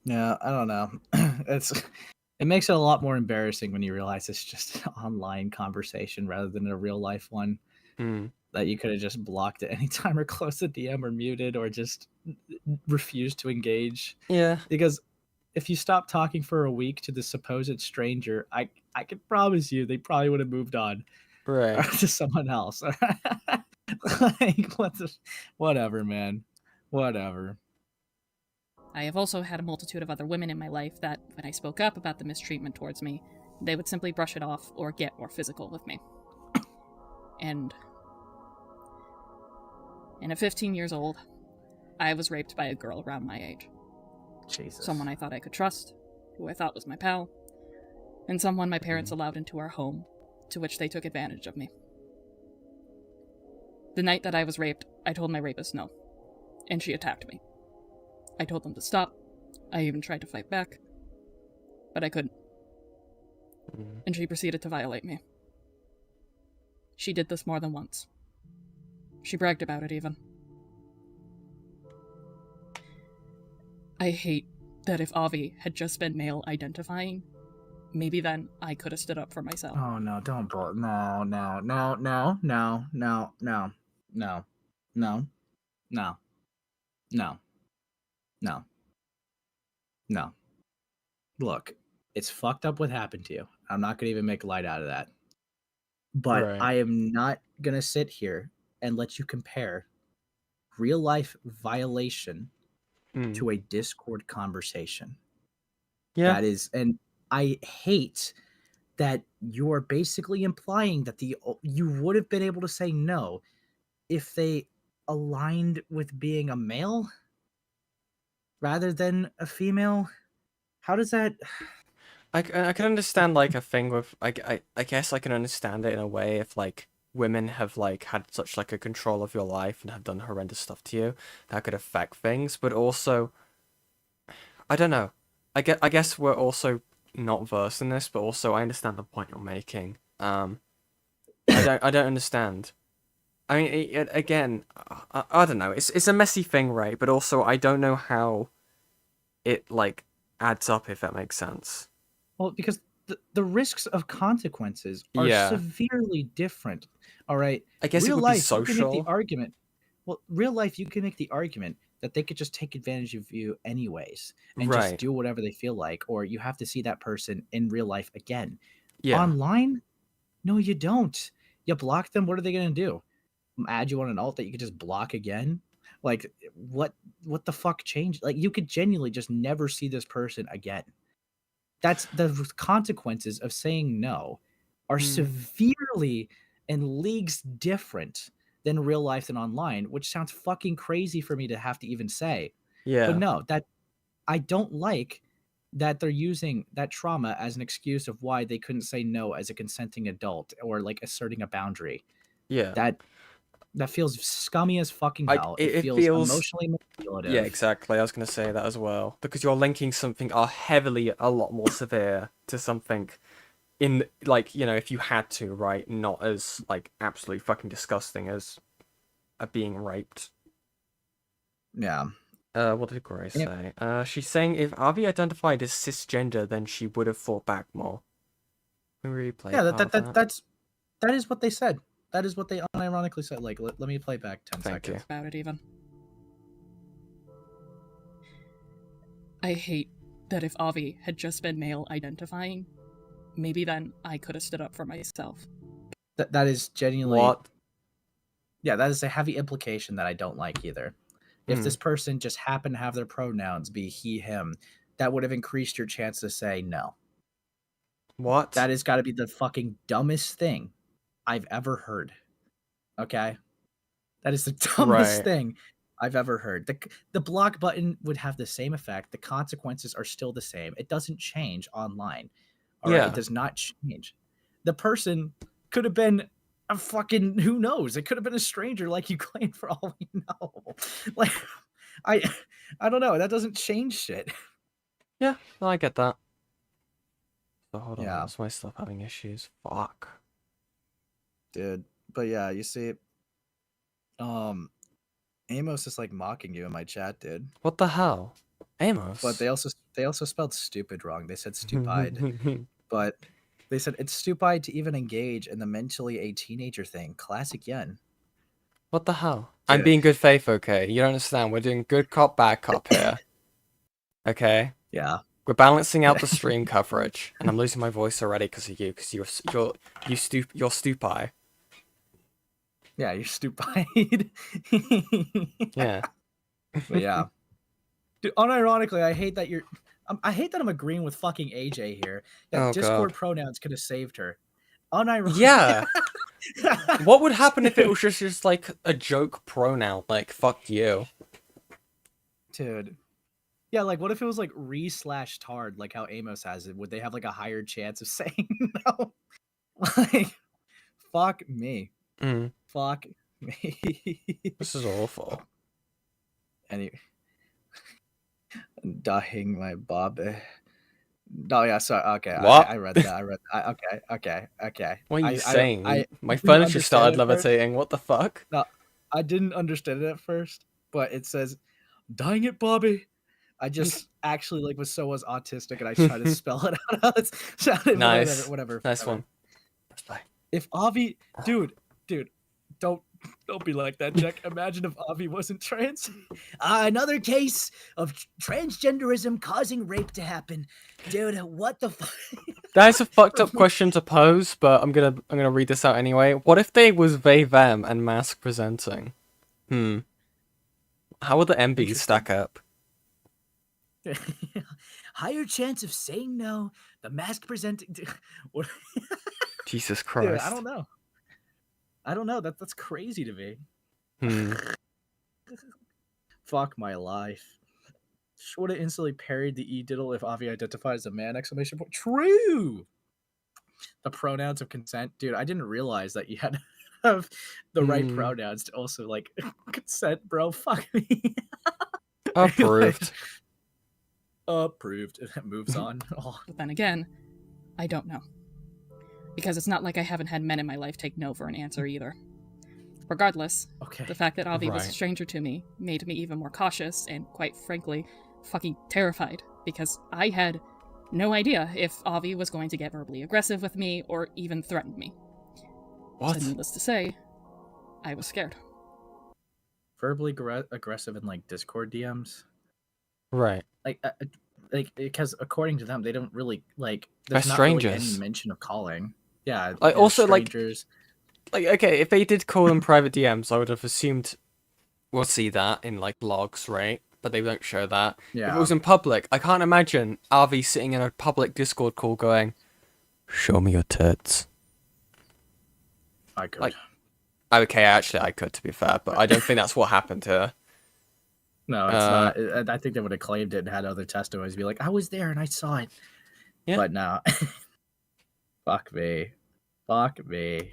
I don't know. It makes it a lot more embarrassing when you realize it's just an online conversation rather than a real life one. That you could have just blocked at any time or closed the DM or muted or just refused to engage. Yeah. Because if you stop talking for a week to the supposed stranger, I can promise you they probably would have moved on to someone else. Like, whatever, man. Whatever. I have also had a multitude of other women in my life that, when I spoke up about the mistreatment towards me, they would simply brush it off or get more physical with me. And at 15 years old, I was raped by a girl around my age. Jesus. Someone I thought I could trust, who I thought was my pal, and someone my parents allowed into our home, to which they took advantage of me. The night that I was raped, I told my rapist no, and she attacked me. I told them to stop. I even tried to fight back, but I couldn't. And she proceeded to violate me. She did this more than once. She bragged about it even. I hate that if Avi had just been male identifying, maybe then I could have stood up for myself. Oh no, don't no. Look, it's fucked up what happened to you. I'm not gonna even make light out of that. But I am not gonna sit here and let you compare real life violation to a Discord conversation. Yeah. That is, and I hate that you're basically implying that you would have been able to say no if they aligned with being a male rather than a female. How does that? I can understand like a thing with I guess I can understand it in a way if like women have like had such like a control of your life and have done horrendous stuff to you that could affect things, but also I don't know. I guess we're also not versed in this, but also I understand the point you're making. I don't understand. I mean, again, I don't know. It's a messy thing, right? But also I don't know how it like adds up, if that makes sense. Well, because the risks of consequences are severely different. All right. I guess real it would life, be social. You can make the argument. Well, real life, you can make the argument that they could just take advantage of you anyways and just do whatever they feel like, or you have to see that person in real life again. Yeah. Online, no, you don't. You block them, what are they gonna do? Add you on an alt that you could just block again? Like, what the fuck changed? Like, you could genuinely just never see this person again. That's the consequences of saying no are severely and leagues different than real life and online, which sounds fucking crazy for me to have to even say. Yeah. But no, that I don't like that they're using that trauma as an excuse of why they couldn't say no as a consenting adult or like asserting a boundary. Yeah. That feels scummy as fucking hell. It feels emotionally manipulative. Yeah, exactly. I was going to say that as well. Because you're linking something heavily a lot more severe to something in, like, you know, if you had to, right? Not as, like, absolutely fucking disgusting as being raped. Yeah. What did Grace say? She's saying if Avi identified as cisgender, then she would have fought back more. Can we replay? Yeah, that is what they said. That is what they unironically said. Like, let me play back 10 seconds. About it even. I hate that if Avi had just been male identifying, maybe then I could have stood up for myself. That is genuinely what? Yeah, that is a heavy implication that I don't like either. If this person just happened to have their pronouns be he, him, that would have increased your chance to say no. What? That has got to be the fucking dumbest thing I've ever heard. Okay? That is the dumbest thing I've ever heard. The block button would have the same effect. The consequences are still the same. It doesn't change online. All right? It does not change. The person could have been a fucking, who knows? It could have been a stranger like you claimed for all we know. Like, I don't know. That doesn't change shit. Yeah, no, I get that. So hold on, that's my stuff having issues. Fuck. Dude. But yeah, you see, Amos is like mocking you in my chat, dude. What the hell? Amos? But they also spelled stupid wrong. They said stupide. But they said it's stupid to even engage in the mentally a teenager thing. Classic Yen. What the hell? Dude. I'm being good faith, okay? You don't understand. We're doing good cop, bad cop here. Okay? Yeah. We're balancing out the stream coverage, and I'm losing my voice already because of you, because you're stupid. Yeah, you're stupid. Yeah. But yeah. Dude, unironically, I hate that I hate that I'm agreeing with fucking AJ here. That Discord pronouns could have saved her. Unironically. Yeah. What would happen if it was just like a joke pronoun, like fuck you? Dude. Yeah, like what if it was like re/tard, like how Amos has it? Would they have like a higher chance of saying no? Like, fuck me. Fuck me. This is awful. Anyway. Dying my Bobby. Oh yeah, sorry. Okay, what? I read that. Okay. What are you saying? My furniture started levitating. What the fuck? No, I didn't understand it at first, but it says, "Dying it, Bobby." I just actually was autistic, and I tried to spell it out. It's sounded nice. Whatever. Nice one. Bye. If Avi, dude, don't be like that, Jack. Imagine if Avi wasn't trans. Another case of transgenderism causing rape to happen. Dude, what the fuck? That's a fucked up question to pose, but I'm gonna read this out anyway. What if they was they them and mask presenting? How would the MBs stack up? Higher chance of saying no. The mask presenting. Jesus Christ. Dude, I don't know. That's crazy to me. Fuck my life. Would have instantly parried the e-diddle if Avi identified as a man! Exclamation point. True. The pronouns of consent, dude. I didn't realize that you had to have the right pronouns to also like consent, bro. Fuck me. Approved. Approved. It moves on. Oh. But then again, I don't know. Because it's not like I haven't had men in my life take no for an answer either. Regardless, the fact that Avi was a stranger to me made me even more cautious and, quite frankly, fucking terrified. Because I had no idea if Avi was going to get verbally aggressive with me or even threaten me. What? So needless to say, I was scared. Verbally aggressive in like Discord DMs? Right. Like because according to them, they don't really like. There's They're not strangers. Really any mention of calling. Yeah. Also, strangers. like, okay, if they did call them private DMs, I would have assumed we'll see that in, like, logs, right? But they don't show that. Yeah. If it was in public, I can't imagine Avi sitting in a public Discord call going, "Show me your tits." I could. Like, okay, actually, I could, to be fair, but I don't think that's what happened here. No, it's not. I think they would have claimed it and had other testimonies be like, I was there and I saw it. Yeah. But no. Fuck me. Fuck me.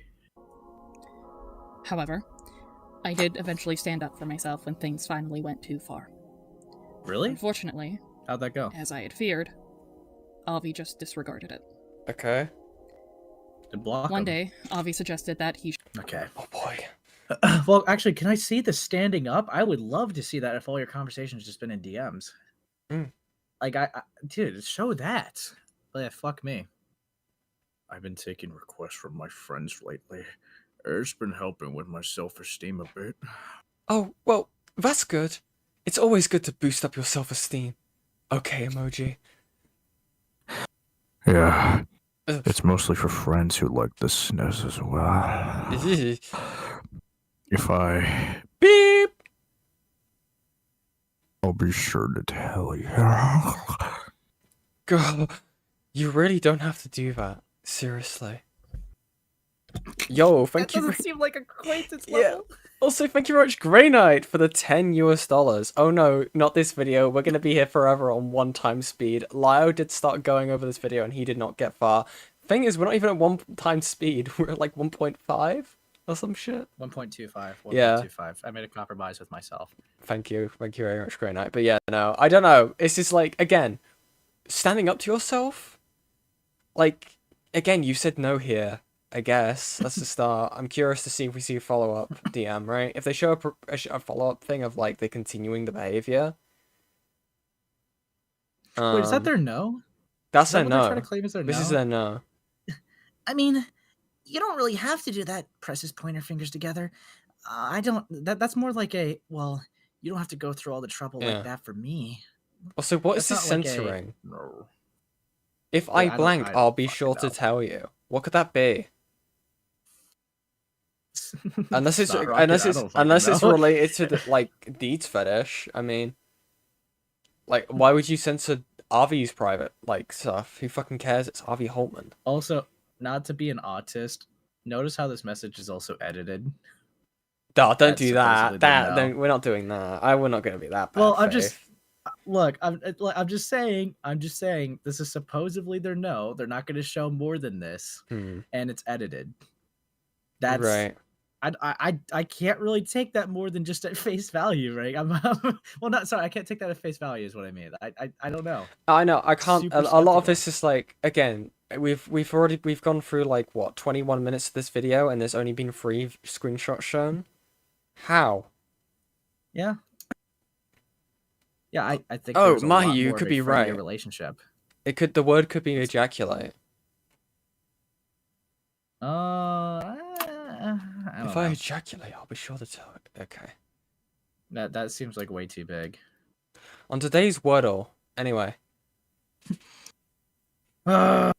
However, I did eventually stand up for myself when things finally went too far. Really? Unfortunately, How'd that go? as I had feared, Avi just disregarded it. Okay. Block One him. day, Avi suggested that he Okay. Oh boy. Well, actually, can I see the standing up? I would love to see that if all your conversations just been in DMs. Like, dude, show that. But yeah, fuck me. I've been taking requests from my friends lately. It's been helping with my self-esteem a bit. Oh, well, that's good. It's always good to boost up your self-esteem. Okay, emoji. Yeah. It's mostly for friends who like the SNES as well. If I beep, I'll be sure to tell you. Girl, you really don't have to do that. Seriously. Yo, thank you. Doesn't seem like acquaintance Yeah. level. Also, thank you very much, Grey Knight, for the $10. Oh no, not this video. We're gonna be here forever on 1 speed. Lio did start going over this video and he did not get far. Thing is, we're not even at 1 speed. We're at like 1.5 or some shit. 1.25. 1.25. Yeah. I made a compromise with myself. Thank you very much, Grey Knight. But yeah, no, I don't know. It's just like, again, standing up to yourself. Like, again, you said no here. I guess that's the start. I'm curious to see if we see a follow-up DM, right? If they show a follow-up thing of like they continuing the behavior. Wait, is that their no? That's their what they're no. trying to claim is their This no? is their no. I mean, you don't really have to do that. Press his pointer fingers together. I don't. That's more like a. Well, you don't have to go through all the trouble Yeah. like that for me. Also, what is That's this not like a- censoring? No. If Yeah, I I don't- blank, I I'll don't be fucking sure to know. tell you. What could that be? Unless it's not rocket, unless I it's don't fucking unless it's know. related to the like deeds fetish. I mean, like, why would you censor Avi's private like stuff? Who fucking cares? It's Avi Holtman. Also, not to be an autist. Notice how this message is also edited. No, don't That's do supposedly that. the no. We're not doing that. We're not gonna be that bad. Well, I'm just Faith. look. I'm just saying. I'm just saying. This is supposedly their no. They're not going to show more than this, and it's edited. That's right. I can't really take that more than just at face value, right? Well, not sorry. I can't take that at face value. Is what I mean. I don't know. I know. I can't. Super A lot of skeptical. this is like, again, we've gone through like what 21 minutes of this video, and there's only been 3 screenshots shown. How? Yeah. Yeah, I think. Oh, there was a lot Mahi, you more of could a be friendly right. Relationship. It could. The word could be ejaculate. I don't If know. I ejaculate, I'll be sure to tell it. Okay. That seems like way too big. On today's Wordle, anyway. I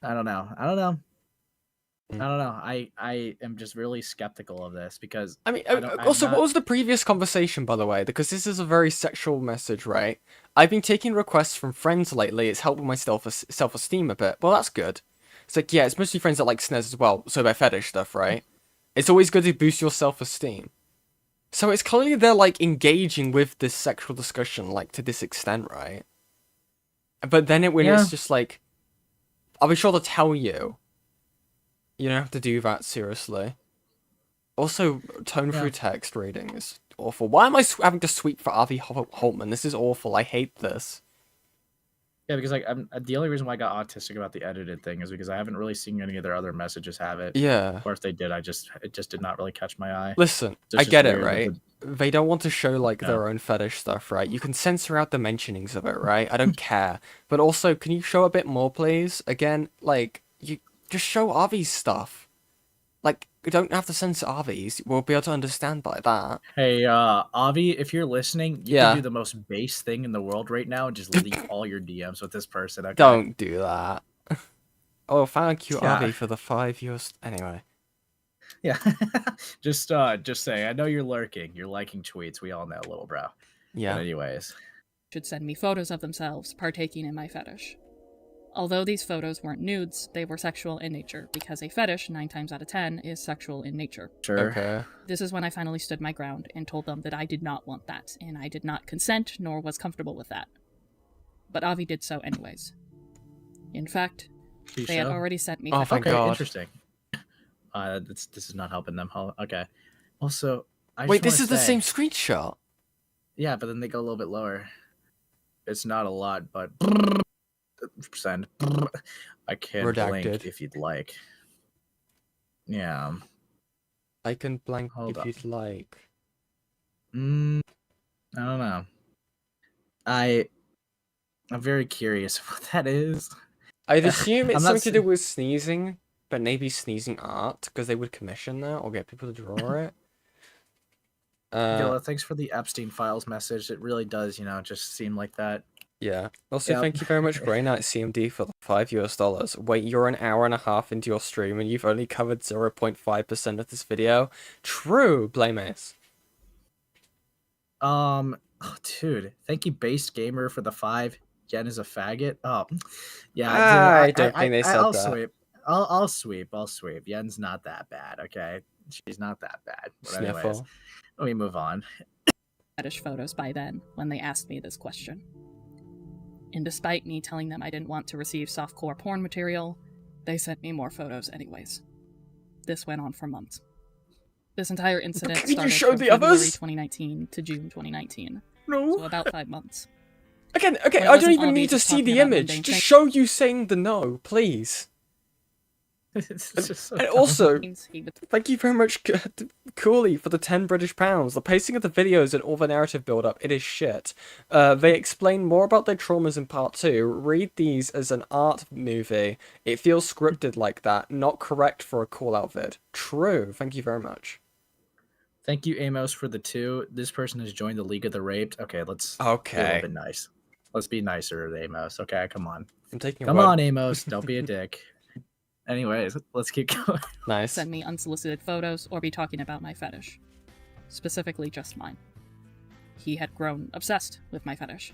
don't know. I am just really skeptical of this because I mean, I'm also, not- what was the previous conversation, by the way? Because this is a very sexual message, right? I've been taking requests from friends lately. It's helping my self-esteem a bit. Well, that's good. It's like, yeah, it's mostly friends that like SNES as well, so they're fetish stuff, right? It's always good to boost your self-esteem. So it's clearly they're, like, engaging with this sexual discussion, like, to this extent, right? But then when Yeah. it's just like, I'll be sure to tell you. You don't have to do that, seriously. Also, tone through text reading is awful. Why am I having to sweep for Avi Holtman? This is awful. I hate this. Yeah, because like the only reason why I got autistic about the edited thing is because I haven't really seen any of their other messages have it. Yeah. Or if they did, it just did not really catch my eye. Listen, It's I just get it, weird that right? They don't want to show, like, their own fetish stuff, right? You can censor out the mentionings of it, right? I don't care. But also, can you show a bit more, please? Again, like, you just show Avi's stuff. Like, you don't have to censor Avi's. We'll be able to understand by that. Hey, Avi, if you're listening, you Yeah. can do the most base thing in the world right now and just leak all your DMs with this person. Okay? Don't do that. Oh, thank you, Yeah. Avi, for the 5 years. Anyway. Yeah. just say, I know you're lurking. You're liking tweets. We all know, little bro. Yeah. But anyways. Should send me photos of themselves partaking in my fetish. Although these photos weren't nudes, they were sexual in nature, because a fetish, 9 times out of 10, is sexual in nature. Sure. Okay. This is when I finally stood my ground and told them that I did not want that, and I did not consent nor was comfortable with that. But Avi did so anyways. In fact, they had already sent me... Oh, thank God. Interesting. This is not helping them. Okay. Also, wait, this is the same screenshot? Yeah, but then they go a little bit lower. It's not a lot, but... Send. I can blink if you'd like. Yeah. I can blank if you'd like. I don't know. I'm very curious what that is. I'd assume it's something to do with sneezing, but maybe sneezing art, because they would commission that or get people to draw it. Gilla, thanks for the Epstein Files message. It really does, just seem like that. Yeah. Also, thank you very much, Grey Knight CMD, for the $5. Wait, you're an hour and a half into your stream and you've only covered 0.5% of this video? True, Blame Ace. Oh, dude, thank you, Based Gamer, for the 5. Yen is a faggot. Oh, yeah. I don't think they said I'll that. Sweep. I'll sweep. Yen's not that bad. Okay, she's not that bad. But anyways, let me move on. Fetish photos by then when they asked me this question. And despite me telling them I didn't want to receive softcore porn material, they sent me more photos anyways. This went on for months. This entire incident started from February 2019 to June 2019. No. So about 5 months. Again, okay, I don't even need to see the image. Just show you saying the no, please. And also, thank you very much, Cooley, for the 10 British pounds. The pacing of the videos and all the narrative build-up, it is shit. They explain more about their traumas in part 2. Read these as an art movie. It feels scripted like that, not correct for a call-out vid. True, thank you very much. Thank you, Amos, for the 2. This person has joined the League of the Raped. Okay, let's be a little bit nice. Let's be nicer, Amos. Okay, come on. Come on, Amos. Don't be a dick. Anyways, let's keep going. Nice. Send me unsolicited photos or be talking about my fetish. Specifically just mine. He had grown obsessed with my fetish.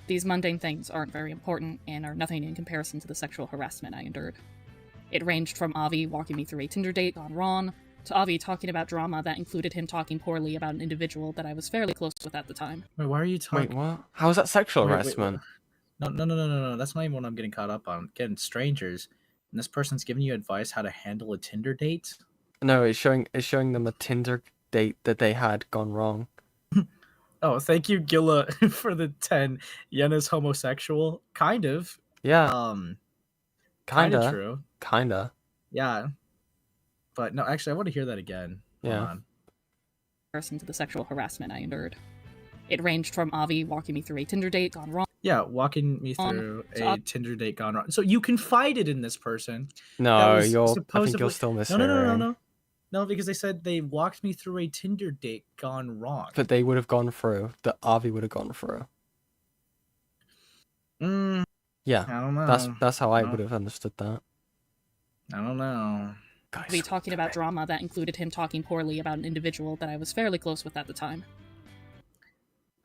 These mundane things aren't very important and are nothing in comparison to the sexual harassment I endured. It ranged from Avi walking me through a Tinder date gone wrong, to Avi talking about drama that included him talking poorly about an individual that I was fairly close with at the time. Wait, why are you talking? Wait, what? How is that sexual harassment? No. That's not even what I'm getting caught up on. Getting strangers. And this person's giving you advice how to handle a Tinder date? No, it's showing them a Tinder date that they had gone wrong. Oh, thank you, Gilla, for the 10. Yen is homosexual. Kind of. Yeah. Kinda true. Kinda. Yeah. But no, actually, I want to hear that again. Yeah. Hold on. Person to the sexual harassment I endured. It ranged from Avi walking me through a Tinder date gone wrong. Yeah, walking me through a Tinder date gone wrong. So you confided in this person. No, I think you're still mishearing. No, because they said they walked me through a Tinder date gone wrong. That they would have gone through. That Avi would have gone through. Yeah. I don't know. That's how I would have understood that. I don't know. Be talking about drama that included him talking poorly about an individual that I was fairly close with at the time.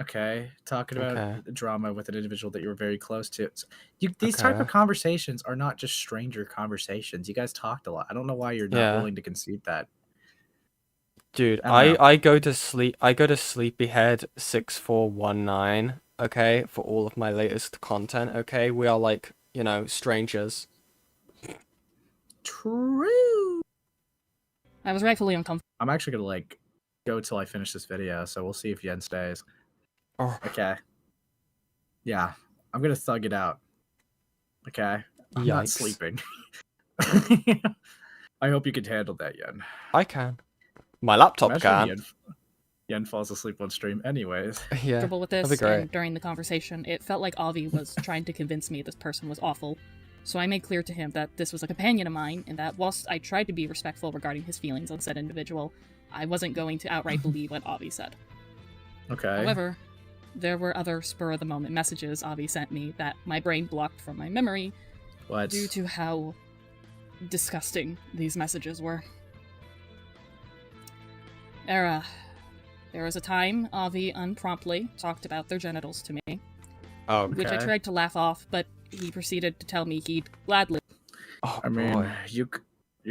Okay, talking about drama with an individual that you were very close to. These type of conversations are not just stranger conversations. You guys talked a lot. I don't know why you're not willing to concede that. Dude, I go to sleep. I go to Sleepyhead 6419. Okay, for all of my latest content. Okay, we are like strangers. True. I was rightfully uncomfortable. I'm actually gonna go till I finish this video, so we'll see if Yen stays. Oh. Okay. Yeah, I'm gonna thug it out. Okay. I'm not sleeping. I hope you can handle that, Yen. I can. My laptop can. Yen falls asleep on stream anyways. Yeah. With this, and during the conversation, it felt like Avi was trying to convince me this person was awful. So I made clear to him that this was a companion of mine, and that whilst I tried to be respectful regarding his feelings on said individual, I wasn't going to outright believe what Avi said. Okay. However, there were other spur-of-the-moment messages Avi sent me that my brain blocked from my memory due to how disgusting these messages were. There was a time Avi unpromptly talked about their genitals to me. Oh, which I tried to laugh off, but he proceeded to tell me he'd gladly. Oh, I mean, boy. you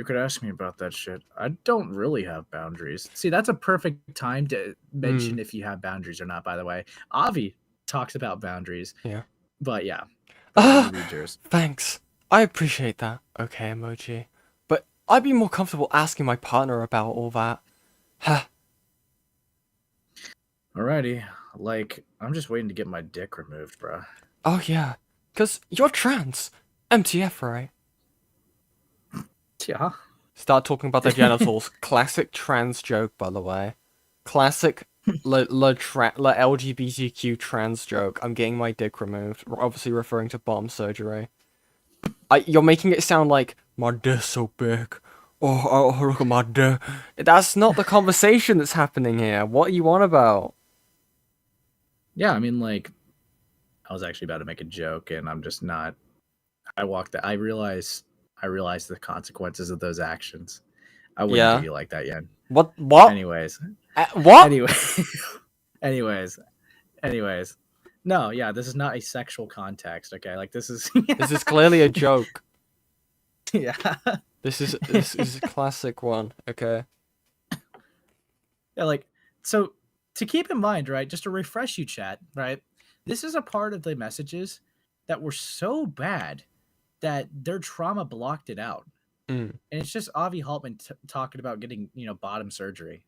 could ask me about that shit. I don't really have boundaries. See, that's a perfect time to mention if you have boundaries or not, by the way. Avi talks about boundaries. Yeah. But yeah. Read yours. Thanks. I appreciate that. Okay, emoji. But I'd be more comfortable asking my partner about all that. Ha. Alrighty. Like, I'm just waiting to get my dick removed, bro. Oh, yeah. Because you're trans. MTF, right? Yeah. Start talking about their genitals. Classic trans joke, by the way. Classic LGBTQ trans joke. I'm getting my dick removed. Obviously referring to bottom surgery. You're making it sound like, my dick's so big. Oh, look at my dick. That's not the conversation that's happening here. What are you on about? Yeah, I mean, like, I was actually about to make a joke, and I'm just not. I realized the consequences of those actions. I wouldn't do you like that, Yen. What? Anyways. What? Anyways. No, yeah, this is not a sexual context, okay? Like, this is... This is clearly a joke. Yeah. This is a classic one, okay? Yeah, like, so, to keep in mind, right, just to refresh you, chat, right, this is a part of the messages that were so bad that their trauma blocked it out. And it's just Avi Haltman talking about getting, bottom surgery.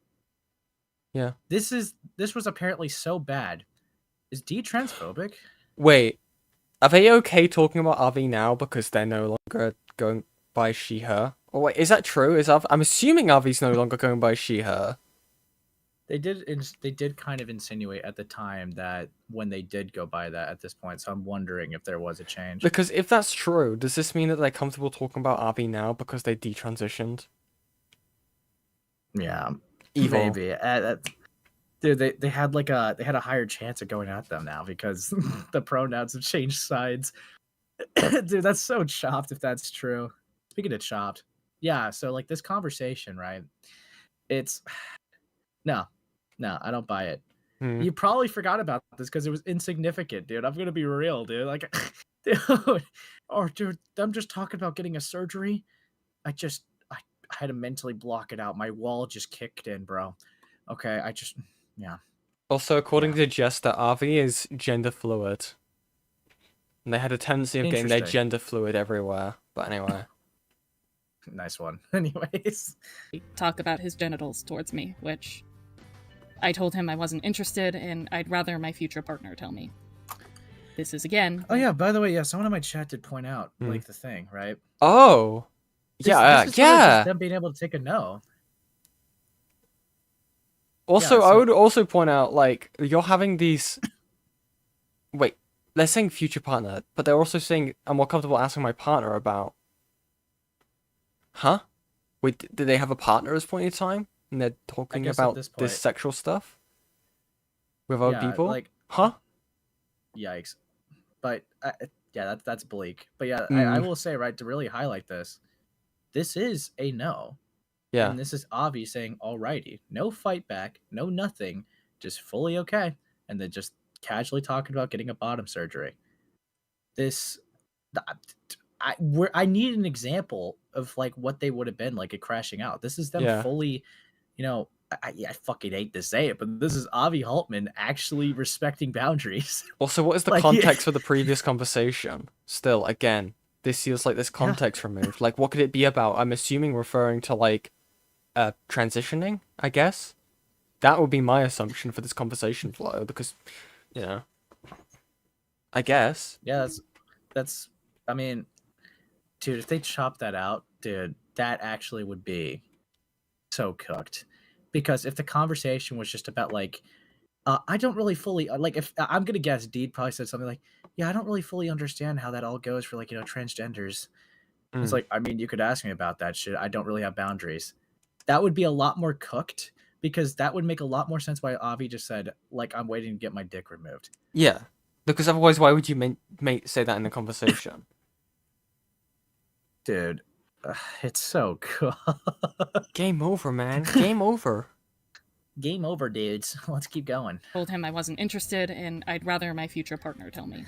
Yeah. This was apparently so bad. Is D transphobic? Wait, are they okay talking about Avi now because they're no longer going by she, her? Or wait, is that true? I'm assuming Avi's no longer going by she, her. They did kind of insinuate at the time that when they did go by that at this point, so I'm wondering if there was a change. Because if that's true, does this mean that they're comfortable talking about Avi now because they detransitioned? Yeah, evil. Maybe. Dude, they had a higher chance of going at them now because the pronouns have changed sides. Dude, that's so chopped if that's true. Speaking of chopped, yeah. So like this conversation, right? It's no, I don't buy it. You probably forgot about this because it was insignificant, dude. I'm gonna be real, dude. Like, dude, I'm just talking about getting a surgery. I had to mentally block it out. My wall just kicked in, bro. Okay, yeah. Also, according to Jester, Avi is gender fluid. And they had a tendency of getting their gender fluid everywhere. But anyway. Nice one. Anyways. Talk about his genitals towards me, which I told him I wasn't interested, and I'd rather my future partner tell me. This is again. Oh yeah, by the way, yeah, someone in my chat did point out, like, the thing, right? Oh! This is just them being able to take a no. Also, I would also point out, like, you're having these... Wait, they're saying future partner, but they're also saying I'm more comfortable asking my partner about... Huh? Wait, did they have a partner at this point in time? And they're talking about this sexual stuff? With other people? Like, huh? Yikes. But, yeah, that's bleak. But yeah, I will say, right, to really highlight this is a no. Yeah. And this is Avi saying, alrighty, no fight back, no nothing, just fully okay. And then just casually talking about getting a bottom surgery. I need an example of like what they would have been like at crashing out. This is them fully, I fucking hate to say it, but this is Avi Haltman actually respecting boundaries. Also, what is the context for the previous conversation? Still, again, this feels like this context removed. Like, what could it be about? I'm assuming referring to like transitioning, I guess. That would be my assumption for this conversation flow, because, I guess. Yeah, that's. I mean, dude, if they chop that out, dude, that actually would be so cooked. Because if the conversation was just about like, I don't really fully like. If I'm gonna guess, Deed probably said something like, "Yeah, I don't really fully understand how that all goes for like transgenders." It's like, I mean, you could ask me about that shit. I don't really have boundaries. That would be a lot more cooked, because that would make a lot more sense why Avi just said, like, I'm waiting to get my dick removed. Yeah, because otherwise, why would you say that in the conversation? Dude, it's so cool. Game over, man. Game over. game over, dudes. Let's keep going. Told him I wasn't interested and I'd rather my future partner tell me.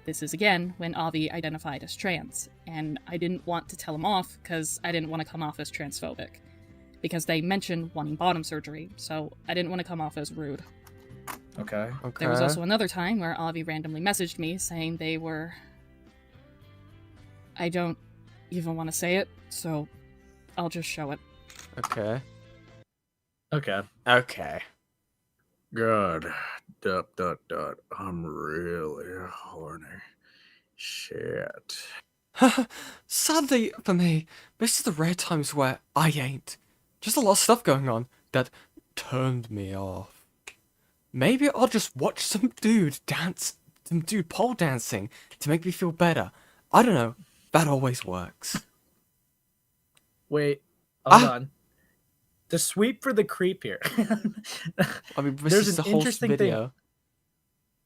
This is again when Avi identified as trans, and I didn't want to tell him off because I didn't want to come off as transphobic. Because they mentioned wanting bottom surgery, so I didn't want to come off as rude. Okay. There was also another time where Avi randomly messaged me saying they were... I don't even want to say it, so I'll just show it. Okay. Okay. Okay. God. ... I'm really horny. Shit. Sadly for me, this is the rare times where I ain't. Just a lot of stuff going on that turned me off. Maybe I'll just watch some dude pole dancing to make me feel better. I don't know. That always works. Wait. Hold on. The sweep for the creep here. I mean, this is the whole video. Thing.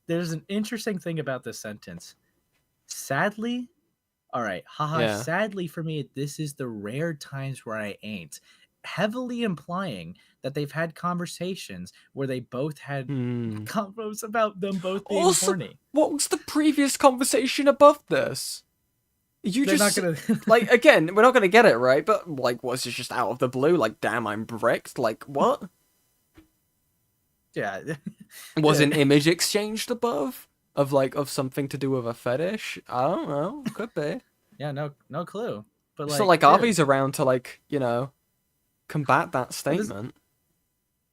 There's an interesting thing about this sentence. Sadly, all right, haha, Yeah. Sadly for me, this is the rare times where I ain't. Heavily implying that they've had conversations where they both had convos about them both being horny. What was the previous conversation above this? They're not gonna like, again, we're not gonna get it right, but like, was this just out of the blue? Like, damn, I'm bricked. Like, what? Yeah. Was an image exchanged above of something to do with a fetish? I don't know. Could be. Yeah, no clue. But it's not like Avi's around to, like, you know, combat that statement.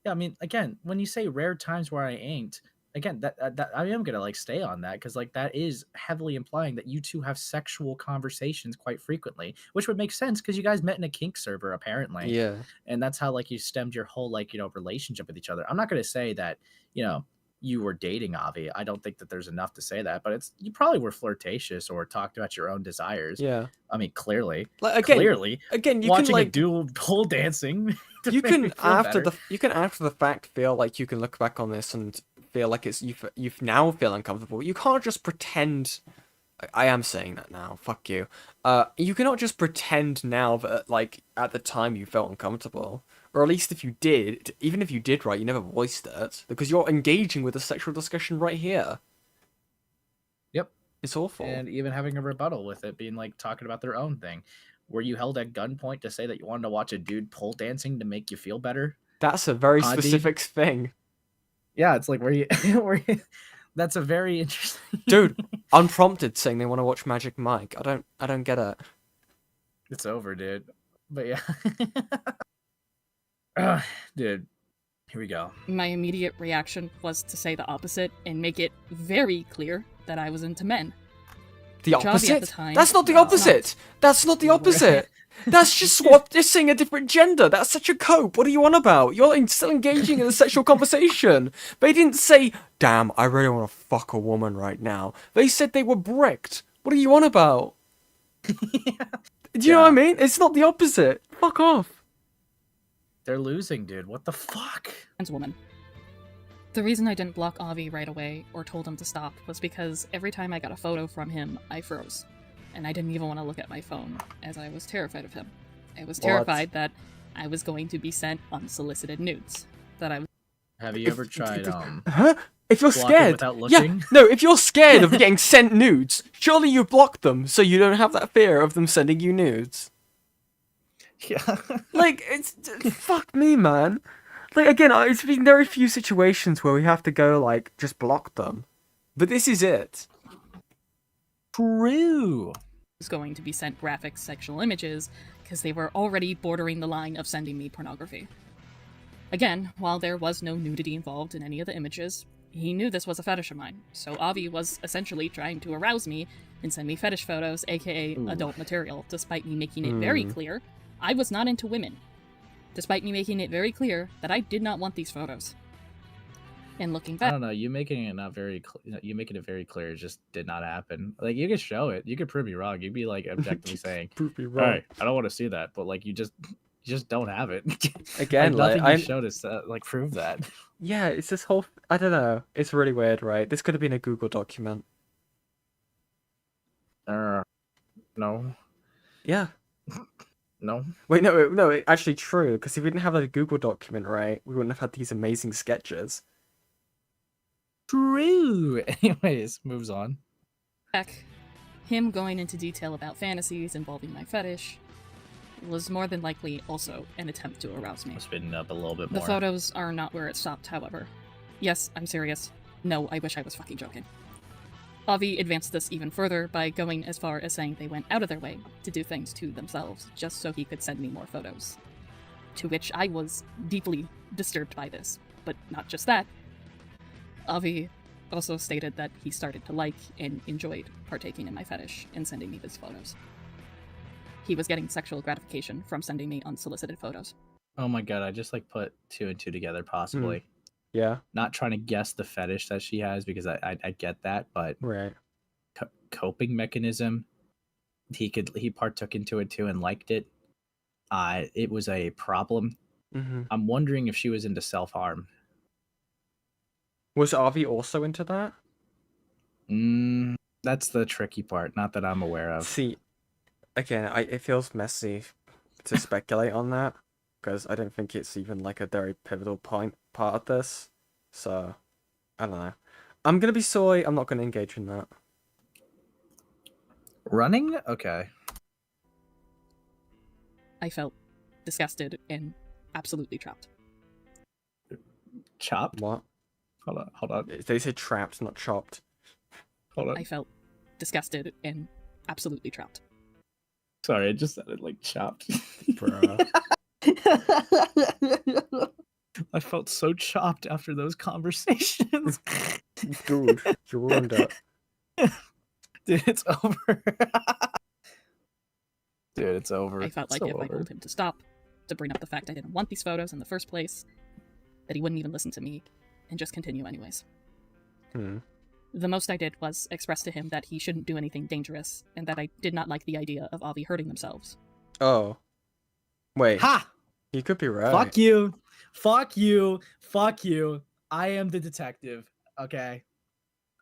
Yeah, I mean, again, when you say rare times where I ain't, again, that I am gonna like stay on that because like that is heavily implying that you two have sexual conversations quite frequently, which would make sense because you guys met in a kink server apparently. Yeah, and that's how like you stemmed your whole like relationship with each other. I'm not gonna say that you were dating Avi. I don't think that there's enough to say that, but you probably were flirtatious or talked about your own desires. Yeah, I mean, clearly, like, again, you watching can, like, a dual pole dancing. You can after the fact feel like you can look back on this and feel like you now feel uncomfortable. You can't just pretend. I am saying that now. Fuck you. You cannot just pretend now that like at the time you felt uncomfortable, or at least if you did, even if you did, right, you never voiced it because you're engaging with a sexual discussion right here. Yep, it's awful. And even having a rebuttal with it being like talking about their own thing. Were you held at gunpoint to say that you wanted to watch a dude pole dancing to make you feel better? That's a very specific thing. Yeah, it's like that's a very interesting. Dude, unprompted saying they want to watch Magic Mike. I don't get it. It's over, dude. But yeah. Dude, here we go. My immediate reaction was to say the opposite and make it very clear that I was into men. The opposite? That's not the opposite. That's not the opposite. That's just switching a different gender. That's such a cope. What are you on about? You're still engaging in a sexual conversation. They didn't say, damn, I really want to fuck a woman right now. They said they were bricked. What are you on about? Do you know what I mean? It's not the opposite. Fuck off. They're losing, dude. What the fuck? Woman. The reason I didn't block Avi right away or told him to stop was because every time I got a photo from him, I froze. And I didn't even want to look at my phone, as I was terrified of him. I was terrified that I was going to be sent unsolicited nudes. Have you ever tried, Huh? If you're scared, without looking? Yeah, no, if you're scared of getting sent nudes, surely you block them so you don't have that fear of them sending you nudes. Yeah. Like, it's... fuck me, man. Like, again, it's been very few situations where we have to go, like, just block them. But this is it. True. Was going to be sent graphic sexual images because they were already bordering the line of sending me pornography. Again, while there was no nudity involved in any of the images, he knew this was a fetish of mine, so Avi was essentially trying to arouse me and send me fetish photos, aka adult material, despite me making it very clear I was not into women. Despite me making it very clear that I did not want these photos. And looking back, I don't know. You making it not very, you making it very clear. It just did not happen. Like you could show it. You could prove me wrong. You'd be like objectively saying, "Prove me wrong." Right, I don't want to see that, but like you just don't have it. Again, like, nothing you showed us like prove that. Yeah, it's this whole. I don't know. It's really weird, right? This could have been a Google document. No. Yeah. No. Wait, no, actually true, because if we didn't have a Google document, right, we wouldn't have had these amazing sketches. True. Anyways, moves on. Heck, him going into detail about fantasies involving my fetish was more than likely also an attempt to arouse me. Spin up a little bit more. The photos are not where it stopped, however. Yes, I'm serious. No, I wish I was fucking joking. Avi advanced this even further by going as far as saying they went out of their way to do things to themselves just so he could send me more photos. To which I was deeply disturbed by this. But not just that. Avi also stated that he started to like and enjoyed partaking in my fetish and sending me his photos. He was getting sexual gratification from sending me unsolicited photos. Oh my god, I just like put 2 and 2 together possibly. Yeah. Not trying to guess the fetish that she has because I get that, but right. Coping mechanism. He partook into it too and liked it. It was a problem. Mm-hmm. I'm wondering if she was into self-harm. Was Avi also into that? That's the tricky part. Not that I'm aware of. See, again, it feels messy to speculate on that because I don't think it's even like a very pivotal part of this. So, I don't know. I'm gonna be soy. I'm not gonna engage in that. Running? Okay. I felt disgusted and absolutely trapped. Chopped? What? Hold on. They said trapped, not chopped. Hold on. I felt disgusted and absolutely trapped. Sorry, it just sounded like chopped. Bruh. I felt so chopped after those conversations. Dude, you ruined it. Dude, it's over. Dude, it's over. I felt like if I told him to stop, to bring up the fact I didn't want these photos in the first place, that he wouldn't even listen to me and just continue anyways. The most I did was express to him that he shouldn't do anything dangerous and that I did not like the idea of Avi hurting themselves. Oh. Wait. Ha! You could be right. Fuck you. Fuck you. Fuck you. I am the detective. Okay.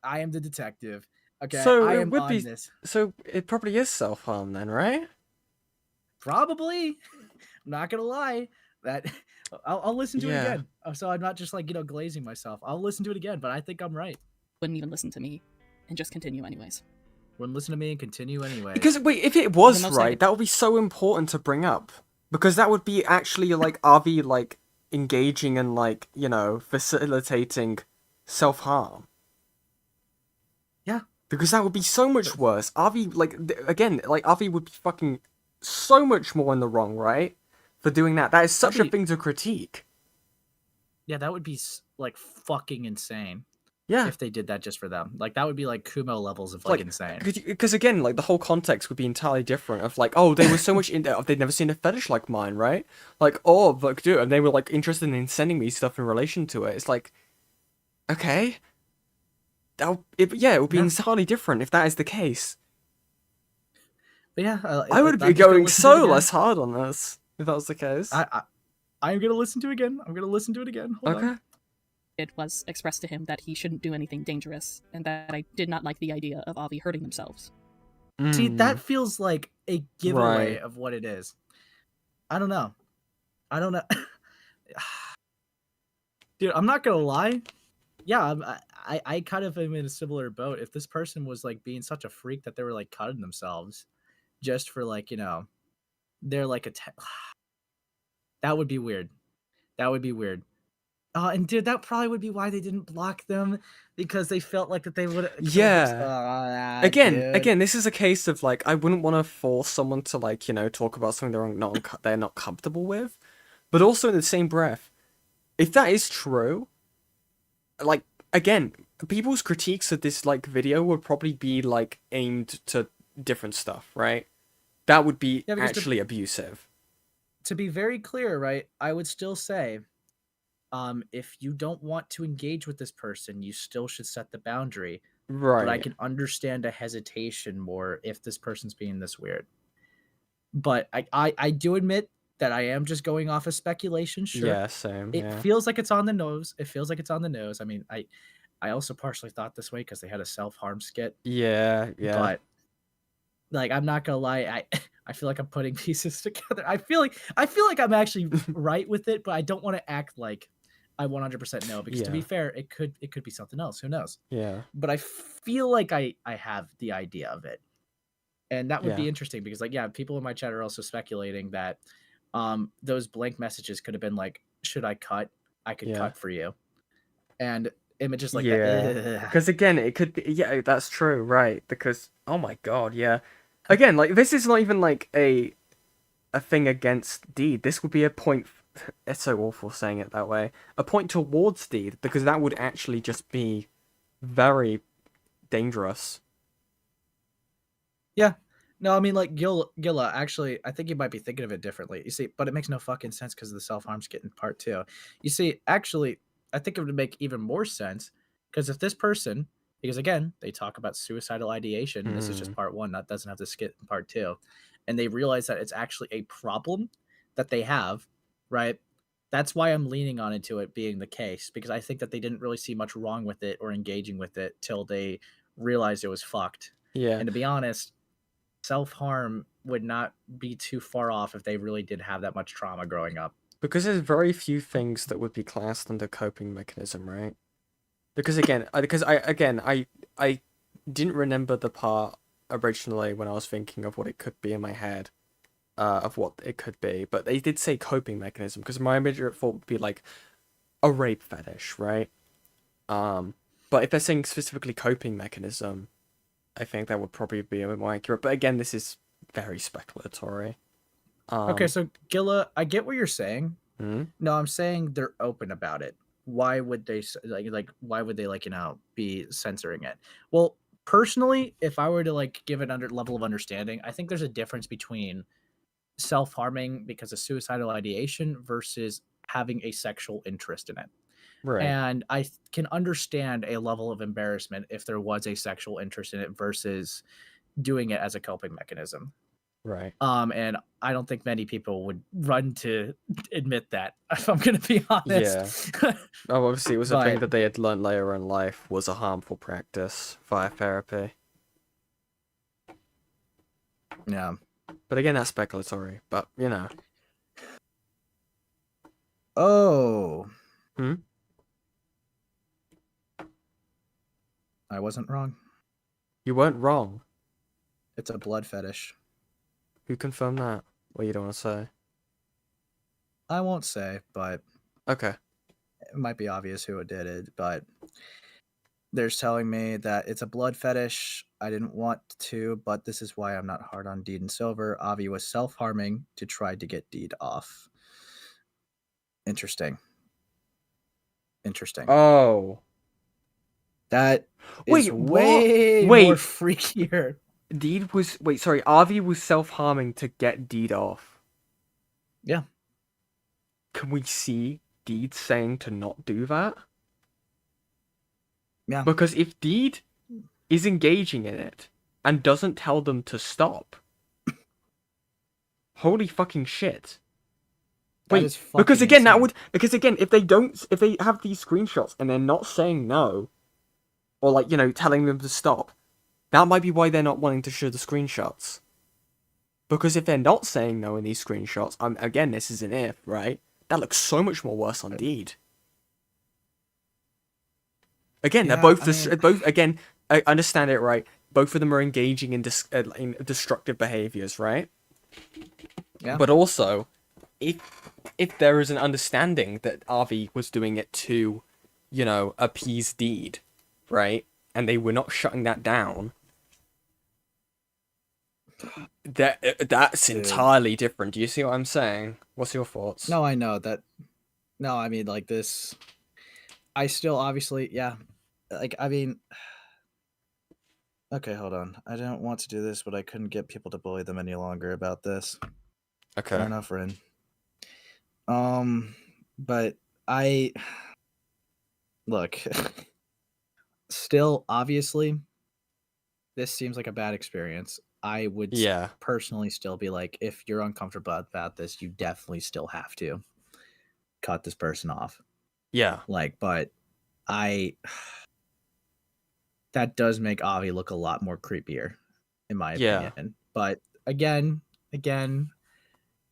I am the detective. Okay. So I it am would on be. this. So it probably is self-harm then, right? Probably. I'm not gonna lie. That I'll listen to it again. So I'm not just like, glazing myself. I'll listen to it again, but I think I'm right. Wouldn't even listen to me and just continue anyways. Wouldn't listen to me and continue anyway. Because wait, if it was right, that would be so important to bring up. Because that would be actually like Avi like engaging and like, facilitating self-harm. Yeah. Because that would be so much worse. Avi, Avi would be fucking so much more in the wrong, right? For doing that. That is such a thing to critique. Yeah, that would be like fucking insane. Yeah. If they did that just for them. Like, that would be like Kumo levels of like insane. Because again, like the whole context would be entirely different of like, oh, they were so much they'd never seen a fetish like mine, right? Like, oh, but dude, and they were like interested in sending me stuff in relation to it. It's like, okay. It would be entirely different if that is the case. But yeah, I would be going so less hard on this if that was the case. I'm gonna listen to it again. Hold on. It was expressed to him that he shouldn't do anything dangerous and that I did not like the idea of Avi hurting themselves. See, that feels like a giveaway of what it is. I don't know. Dude, I'm not gonna lie. Yeah, I kind of am in a similar boat. If this person was like being such a freak that they were like cutting themselves just for like, they're like that would be weird. And dude, that probably would be why they didn't block them, because they felt like that they would. Yeah. Again, this is a case of like I wouldn't want to force someone to like talk about something they're not comfortable with, but also in the same breath, if that is true, like again, people's critiques of this like video would probably be like aimed to different stuff, right? That would be actually abusive. To be very clear, right? I would still say, if you don't want to engage with this person, you still should set the boundary. Right. But I can understand a hesitation more if this person's being this weird. But I do admit that I am just going off of speculation. Sure. Yeah, same. It feels like it's on the nose. I mean, I also partially thought this way because they had a self-harm skit. Yeah. But like, I'm not gonna lie, I feel like I'm putting pieces together. I feel like I'm actually right with it, but I don't want to act like I 100% know because to be fair, it could be something else. Who knows? Yeah. But I feel like I have the idea of it. And that would be interesting because like people in my chat are also speculating that those blank messages could have been like, should I cut? I could cut for you. And images like that. Because again, it could be that's true, right? Because oh my god, again, like this is not even like a thing against Deed. This would be a point. It's so awful saying it that way. A point towards Deed because that would actually just be very dangerous. Yeah. No, I mean like Gilla. Actually, I think you might be thinking of it differently. You see, but it makes no fucking sense because the self-harm's getting part 2. You see, actually, I think it would make even more sense because if this person, because again, they talk about suicidal ideation, and this is just part 1, that doesn't have to skip in part 2, and they realize that it's actually a problem that they have, right? That's why I'm leaning on into it being the case, because I think that they didn't really see much wrong with it or engaging with it till they realized it was fucked. Yeah. And to be honest, self-harm would not be too far off if they really did have that much trauma growing up. Because there's very few things that would be classed under coping mechanism, right? Because again, I didn't remember the part originally when I was thinking of what it could be in my head, of what it could be, but they did say coping mechanism because my immediate thought would be like a rape fetish, right? But if they're saying specifically coping mechanism, I think that would probably be a bit more accurate. But again, this is very speculatory. Okay, so Gilla, I get what you're saying. Mm-hmm. No, I'm saying they're open about it. Why would they why would they be censoring it? Well, personally, if I were to give it level of understanding, I think there's a difference between self-harming because of suicidal ideation versus having a sexual interest in it. Right. And I can understand a level of embarrassment if there was a sexual interest in it versus doing it as a coping mechanism. Right. And I don't think many people would run to admit that, if I'm going to be honest. Yeah. Oh, obviously, it was a thing that they had learned later in life was a harmful practice via therapy. Yeah. But again, that's speculatory. But, you know. Oh. Hmm? I wasn't wrong. You weren't wrong. It's a blood fetish. Who confirmed that? Well, you don't want to say. I won't say, but... Okay. It might be obvious who did it, but... They're telling me that it's a blood fetish. I didn't want to, but this is why I'm not hard on Deed and Silver. Avi was self-harming to try to get Deed off. Interesting. Oh. That is way more freakier. Deed was... Wait, sorry. Avi was self-harming to get Deed off. Yeah. Can we see Deed saying to not do that? Yeah. Because if Deed is engaging in it and doesn't tell them to stop, holy fucking shit. Wait, because again, if they have these screenshots and they're not saying no, or telling them to stop, that might be why they're not wanting to show the screenshots. Because if they're not saying no in these screenshots, again, this is an if, right? That looks so much more worse on Deed. Again, they're both again. I understand it, right? Both of them are engaging in destructive behaviors, right? Yeah. But also, if there is an understanding that Avi was doing it to, appease Deed, right? And they were not shutting that down. That's entirely different. Do you see what I'm saying? What's your thoughts? No, I know that. No, I mean this. I still obviously, yeah. Okay, hold on. I don't want to do this, but I couldn't get people to bully them any longer about this. Okay. Fair enough, Rin. But look, still, obviously, this seems like a bad experience. I would personally still be like, if you're uncomfortable about this, you definitely still have to cut this person off. Yeah. But that does make Avi look a lot more creepier, in my opinion. But again, again,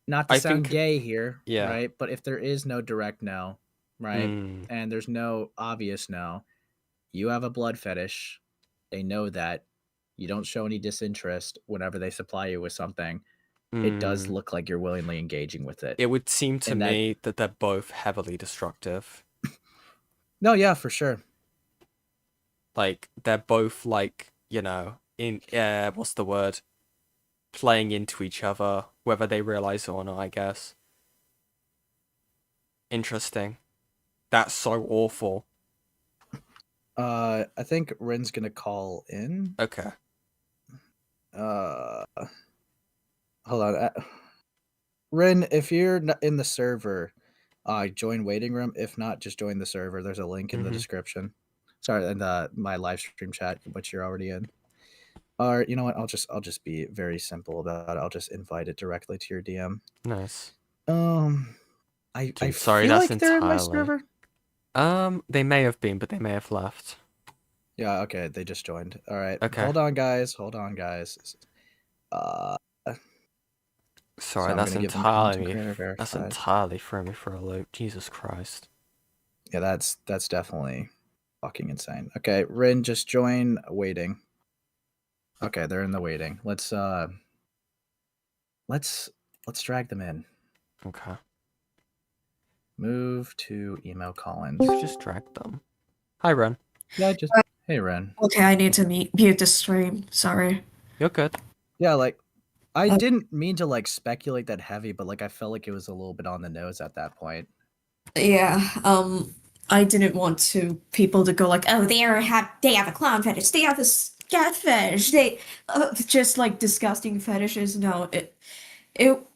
not to I sound think- gay here, yeah. right? But if there is no direct no, right, Mm. and there's no obvious no, you have a blood fetish. They know that. You don't show any disinterest whenever they supply you with something. It does look like you're willingly engaging with it. It would seem to And me that they're both heavily destructive. No, yeah, for sure. Like, they're both, like, you know, in, what's the word? Playing into each other, whether they realize it or not, I guess. Interesting. That's so awful. I think Rin's gonna call in. Okay. Hold on. Rin, if you're in the server, join waiting room. If not, just join the server. There's a link in the description. Sorry, in my live stream chat, which you're already in. Or you know what? I'll just be very simple about it. I'll just invite it directly to your DM. Nice. I sorry, feel that's like they're in my entirely- server. They may have been, but they may have left. Yeah, okay, they just joined. All right. Okay. Hold on, guys. Sorry, I'm that's gonna give them content entirely creator that's verified. entirely threw me for a loop. Jesus Christ. Yeah, that's definitely fucking insane. Okay, Rin, just join waiting. Okay, they're in the waiting. Let's drag them in. Okay. Move to email Collins. Just drag them. Hi, Ren. Yeah, just hey, Ren. Okay, I need to mute the stream. Sorry. You're good. Yeah, like I didn't mean to like speculate that heavy, but like I felt like it was a little bit on the nose at that point. Yeah, I didn't want people to go like, oh, they have a clown fetish, they have a scat fetish, they just like disgusting fetishes. No,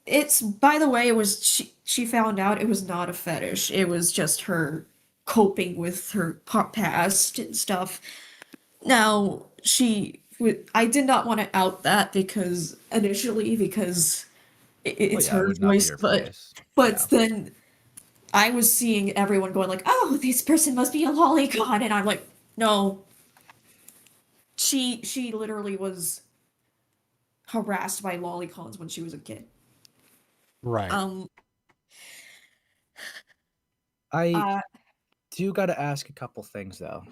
it's by the way, it was she found out it was not a fetish. It was just her coping with her past and stuff. Now I did not want to out that because it's yeah, it her would not be voice, your but face. then I was seeing everyone going like, "Oh, this person must be a lolicon," and I'm like, "No." She literally was harassed by lolicons when she was a kid. Right. I do got to ask a couple things though.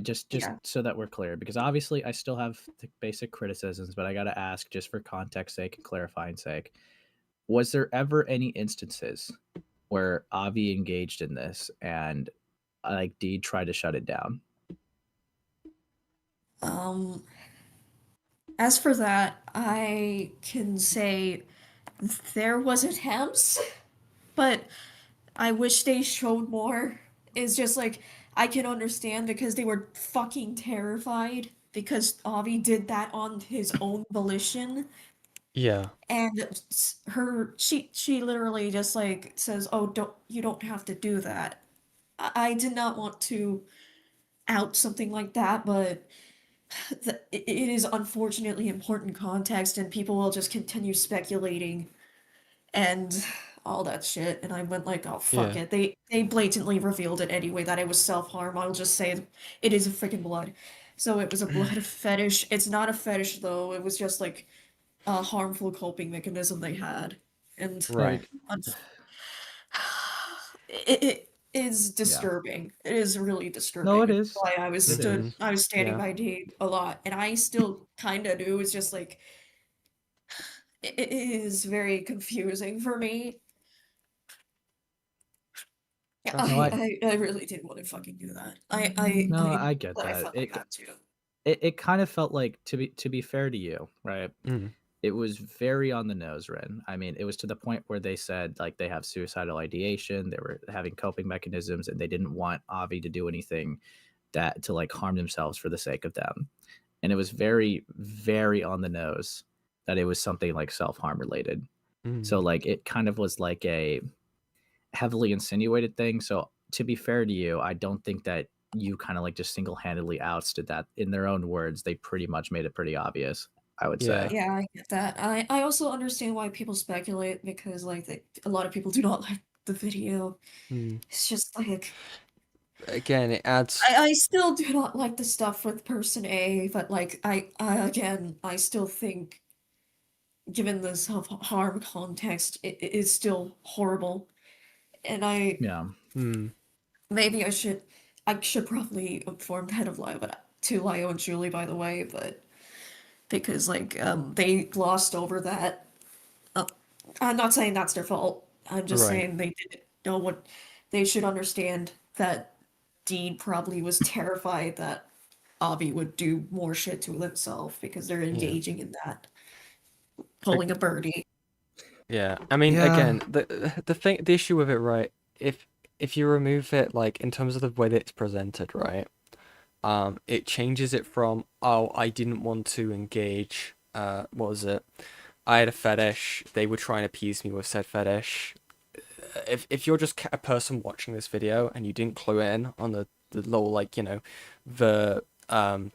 Just Yeah. so that we're clear, because obviously I still have the basic criticisms, but I got to ask just for context sake and clarifying sake. Was there ever any instances where Avi engaged in this and like Deed tried to shut it down? As for that, I can say there was attempts, but I wish they showed more. It's just like I can understand because they were fucking terrified because Avi did that on his own volition. Yeah. And she literally just like says, "Oh, you don't have to do that." I did not want to out something like that, but it is unfortunately important context, and people will just continue speculating and all that shit. And I went like, "Oh fuck Yeah. it!" They blatantly revealed it anyway that it was self-harm. I'll just say it is a freaking blood. So it was a blood fetish. It's not a fetish though. It was just like a harmful coping mechanism they had, and Right. it is disturbing. It is really disturbing. No, it is. Why I was It is. I was standing Yeah. by Dave a lot, and I still kind of do. It's just like it is very confusing for me. Yeah, Trust me. I really didn't want to fucking do that. I get but I that. fucking had to. It kind of felt like, to be fair to you, right? Mm. It was very on the nose, Ren. I mean, it was to the point where they said like they have suicidal ideation, they were having coping mechanisms, and they didn't want Avi to do anything that to like harm themselves for the sake of them. And it was very, very on the nose that it was something like self-harm related. Mm. So like it kind of was like a heavily insinuated thing. So to be fair to you, I don't think that you kind of like just single-handedly ousted that. In their own words, they pretty much made it pretty obvious, I would say. Yeah, I get that. I also understand why people speculate because like a lot of people do not like the video. Mm. It's just like Again, it adds. I still do not like the stuff with person A, but like I again I still think given the self-harm context, it is still horrible. And I Yeah. maybe I should probably inform head of Lio, but to Lio and Julie, by the way, but because like they glossed over that. I'm not saying that's their fault. I'm just Right. saying they didn't know what they should understand that Dean probably was terrified that Avi would do more shit to himself because they're engaging in that. Pulling a birdie. Yeah, I mean, Yeah. again, the issue with it, right? If you remove it, like in terms of the way that it's presented, right? It changes it from, oh, I didn't want to engage. What was it? I had a fetish. They were trying to appease me with said fetish. If you're just a person watching this video and you didn't clue in on the little, like, you know, the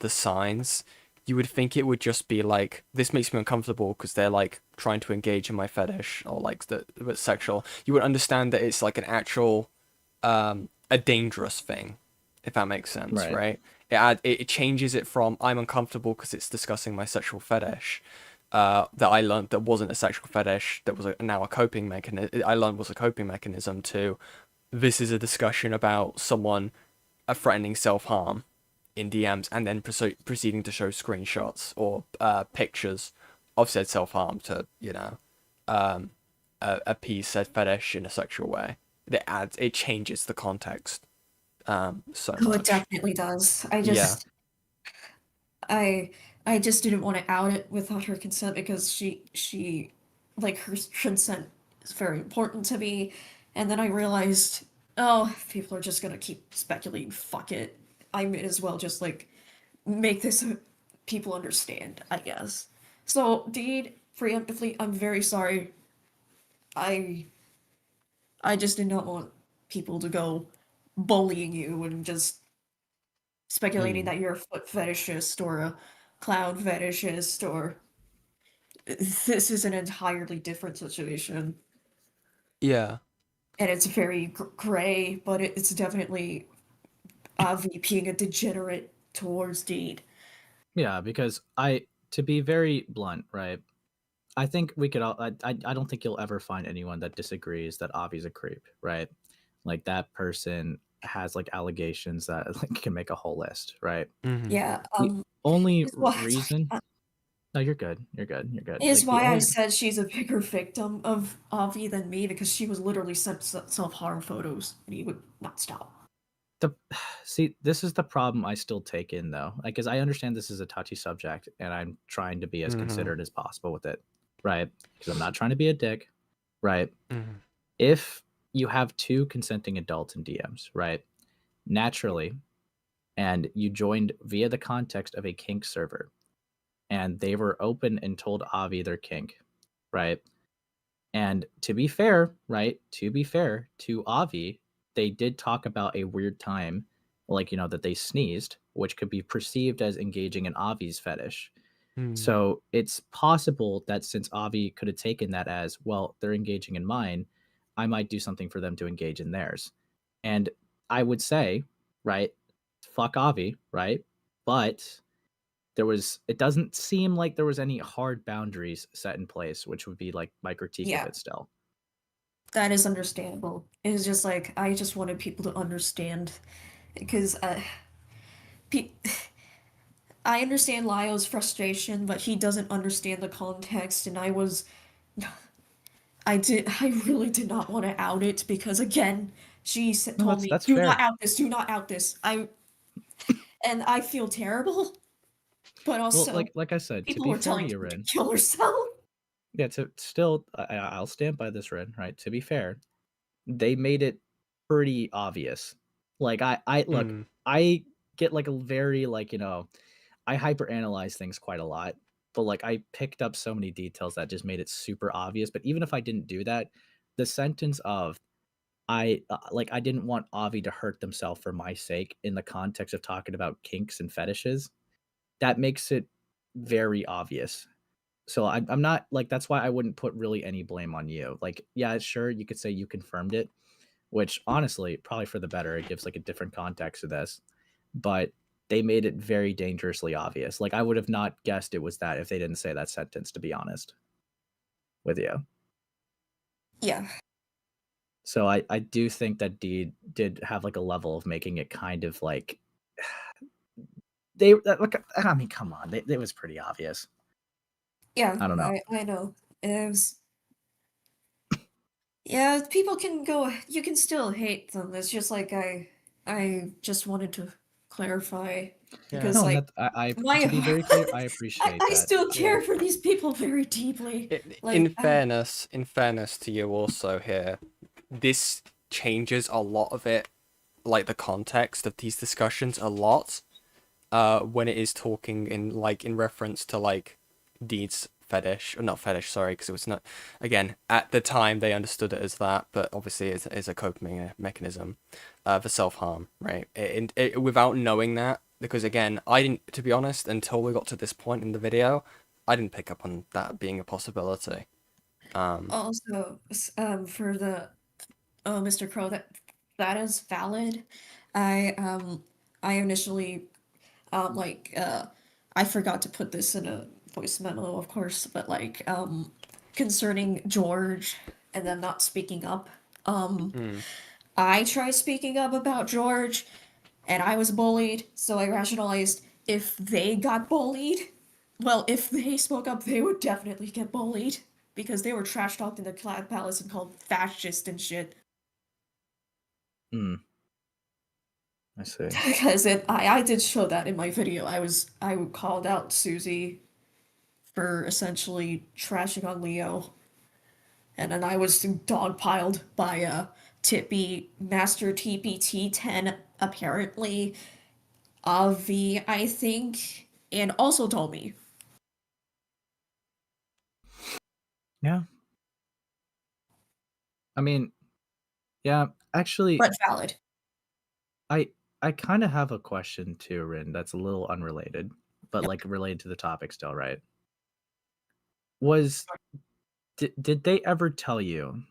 signs, you would think it would just be like, this makes me uncomfortable because they're like trying to engage in my fetish, or like the sexual. You would understand that it's like an actual a dangerous thing, if that makes sense, right? It changes it from, I'm uncomfortable because it's discussing my sexual fetish, that I learned that wasn't a sexual fetish, that was now a coping mechanism. I learned was a coping mechanism, to this is a discussion about someone threatening self-harm in DMs, and then proceeding to show screenshots or pictures of said self-harm to, you know, appease said fetish in a sexual way. It changes the context so Oh, much. it definitely does. I just didn't want to out it without her consent because she like her consent is very important to me. And then I realized, oh, if people are just gonna keep speculating, fuck it. I may as well just like make this people understand, I guess. So, Deed, preemptively, I'm very sorry. I just did not want people to go bullying you and just speculating that you're a foot fetishist or a clown fetishist, or this is an entirely different situation. Yeah. And it's very gray, but it's definitely Avi being a degenerate towards Deed. Yeah, because to be very blunt, right? I think we could all. I don't think you'll ever find anyone that disagrees that Avi's a creep, right? Like that person has like allegations that like can make a whole list, right? Yeah. The only Sorry. reason. No, you're good. You're good. You're good. Is Like the why I only. said she's a bigger victim of Avi than me, because she was literally sent self-harm photos and he would not stop. See, this is the problem I still take in though, because I understand this is a touchy subject and I'm trying to be as considerate as possible with it, right? Because I'm not trying to be a dick, right? If you have two consenting adults in DMs, right? Naturally, and you joined via the context of a kink server, and they were open and told Avi their kink, right? And to be fair, right? To be fair to Avi, they did talk about a weird time, like, you know, that they sneezed, which could be perceived as engaging in Avi's fetish. So it's possible that since Avi could have taken that as, well, they're engaging in mine, I might do something for them to engage in theirs. And I would say, right, fuck Avi, right? But it doesn't seem like there was any hard boundaries set in place, which would be like my critique of it still. That is understandable. It's just like, I just wanted people to understand, because I understand Lyo's frustration, but he doesn't understand the context, and I really did not want to out it, because again, she told me, that's do fair. not out this, do not out this. And I feel terrible, but also, well, like I said, people to be were fair telling to you, her to Rin, kill herself. yeah, I'll stand by this, Rin, right? To be fair, they made it pretty obvious. Like I look, I get like a very like, you know, I hyperanalyze things quite a lot, but like I picked up so many details that just made it super obvious. But even if I didn't do that, the sentence of I didn't want Avi to hurt themselves for my sake in the context of talking about kinks and fetishes, that makes it very obvious. So I'm not like, that's why I wouldn't put really any blame on you. Like, yeah, sure, you could say you confirmed it, which honestly, probably for the better, it gives like a different context to this. But they made it very dangerously obvious. Like I would have not guessed it was that if they didn't say that sentence, to be honest. with you. Yeah. So I do think that Deed did have like a level of making it kind of like I mean, come on, it was pretty obvious. Yeah, I don't know. I know. It was. Yeah, people can go. You can still hate them. It's just like I just wanted to clarify because No, like to be very clear, I I, appreciate I that. still care for these people very deeply. In fairness to you also here, this changes a lot of it, like the context of these discussions a lot, when it is talking in reference to like Deed's fetish, or not fetish, sorry, because it was not, again, at the time they understood it as that, but obviously it's a coping mechanism for self-harm, right? Without knowing that, because again, I didn't, to be honest, until we got to this point in the video, I didn't pick up on that being a possibility. Also, for the Mr. Crow, that is valid. I initially I forgot to put this in a voice memo, of course, but like concerning George and them not speaking up. I tried speaking up about George and I was bullied, so I rationalized if they got bullied, well, if they spoke up, they would definitely get bullied because they were trash talked in the Cloud Palace and called fascist and shit. I see. Because I did show that in my video. I called out Susie for essentially trashing on Leo, and then I was dogpiled by Tippy, Master TPT 10 apparently, Avi I think, and also Tommy. Yeah. I mean, yeah, actually, But valid. I kind of have a question too, Rin, that's a little unrelated, but like related to the topic still, right? Did they ever tell you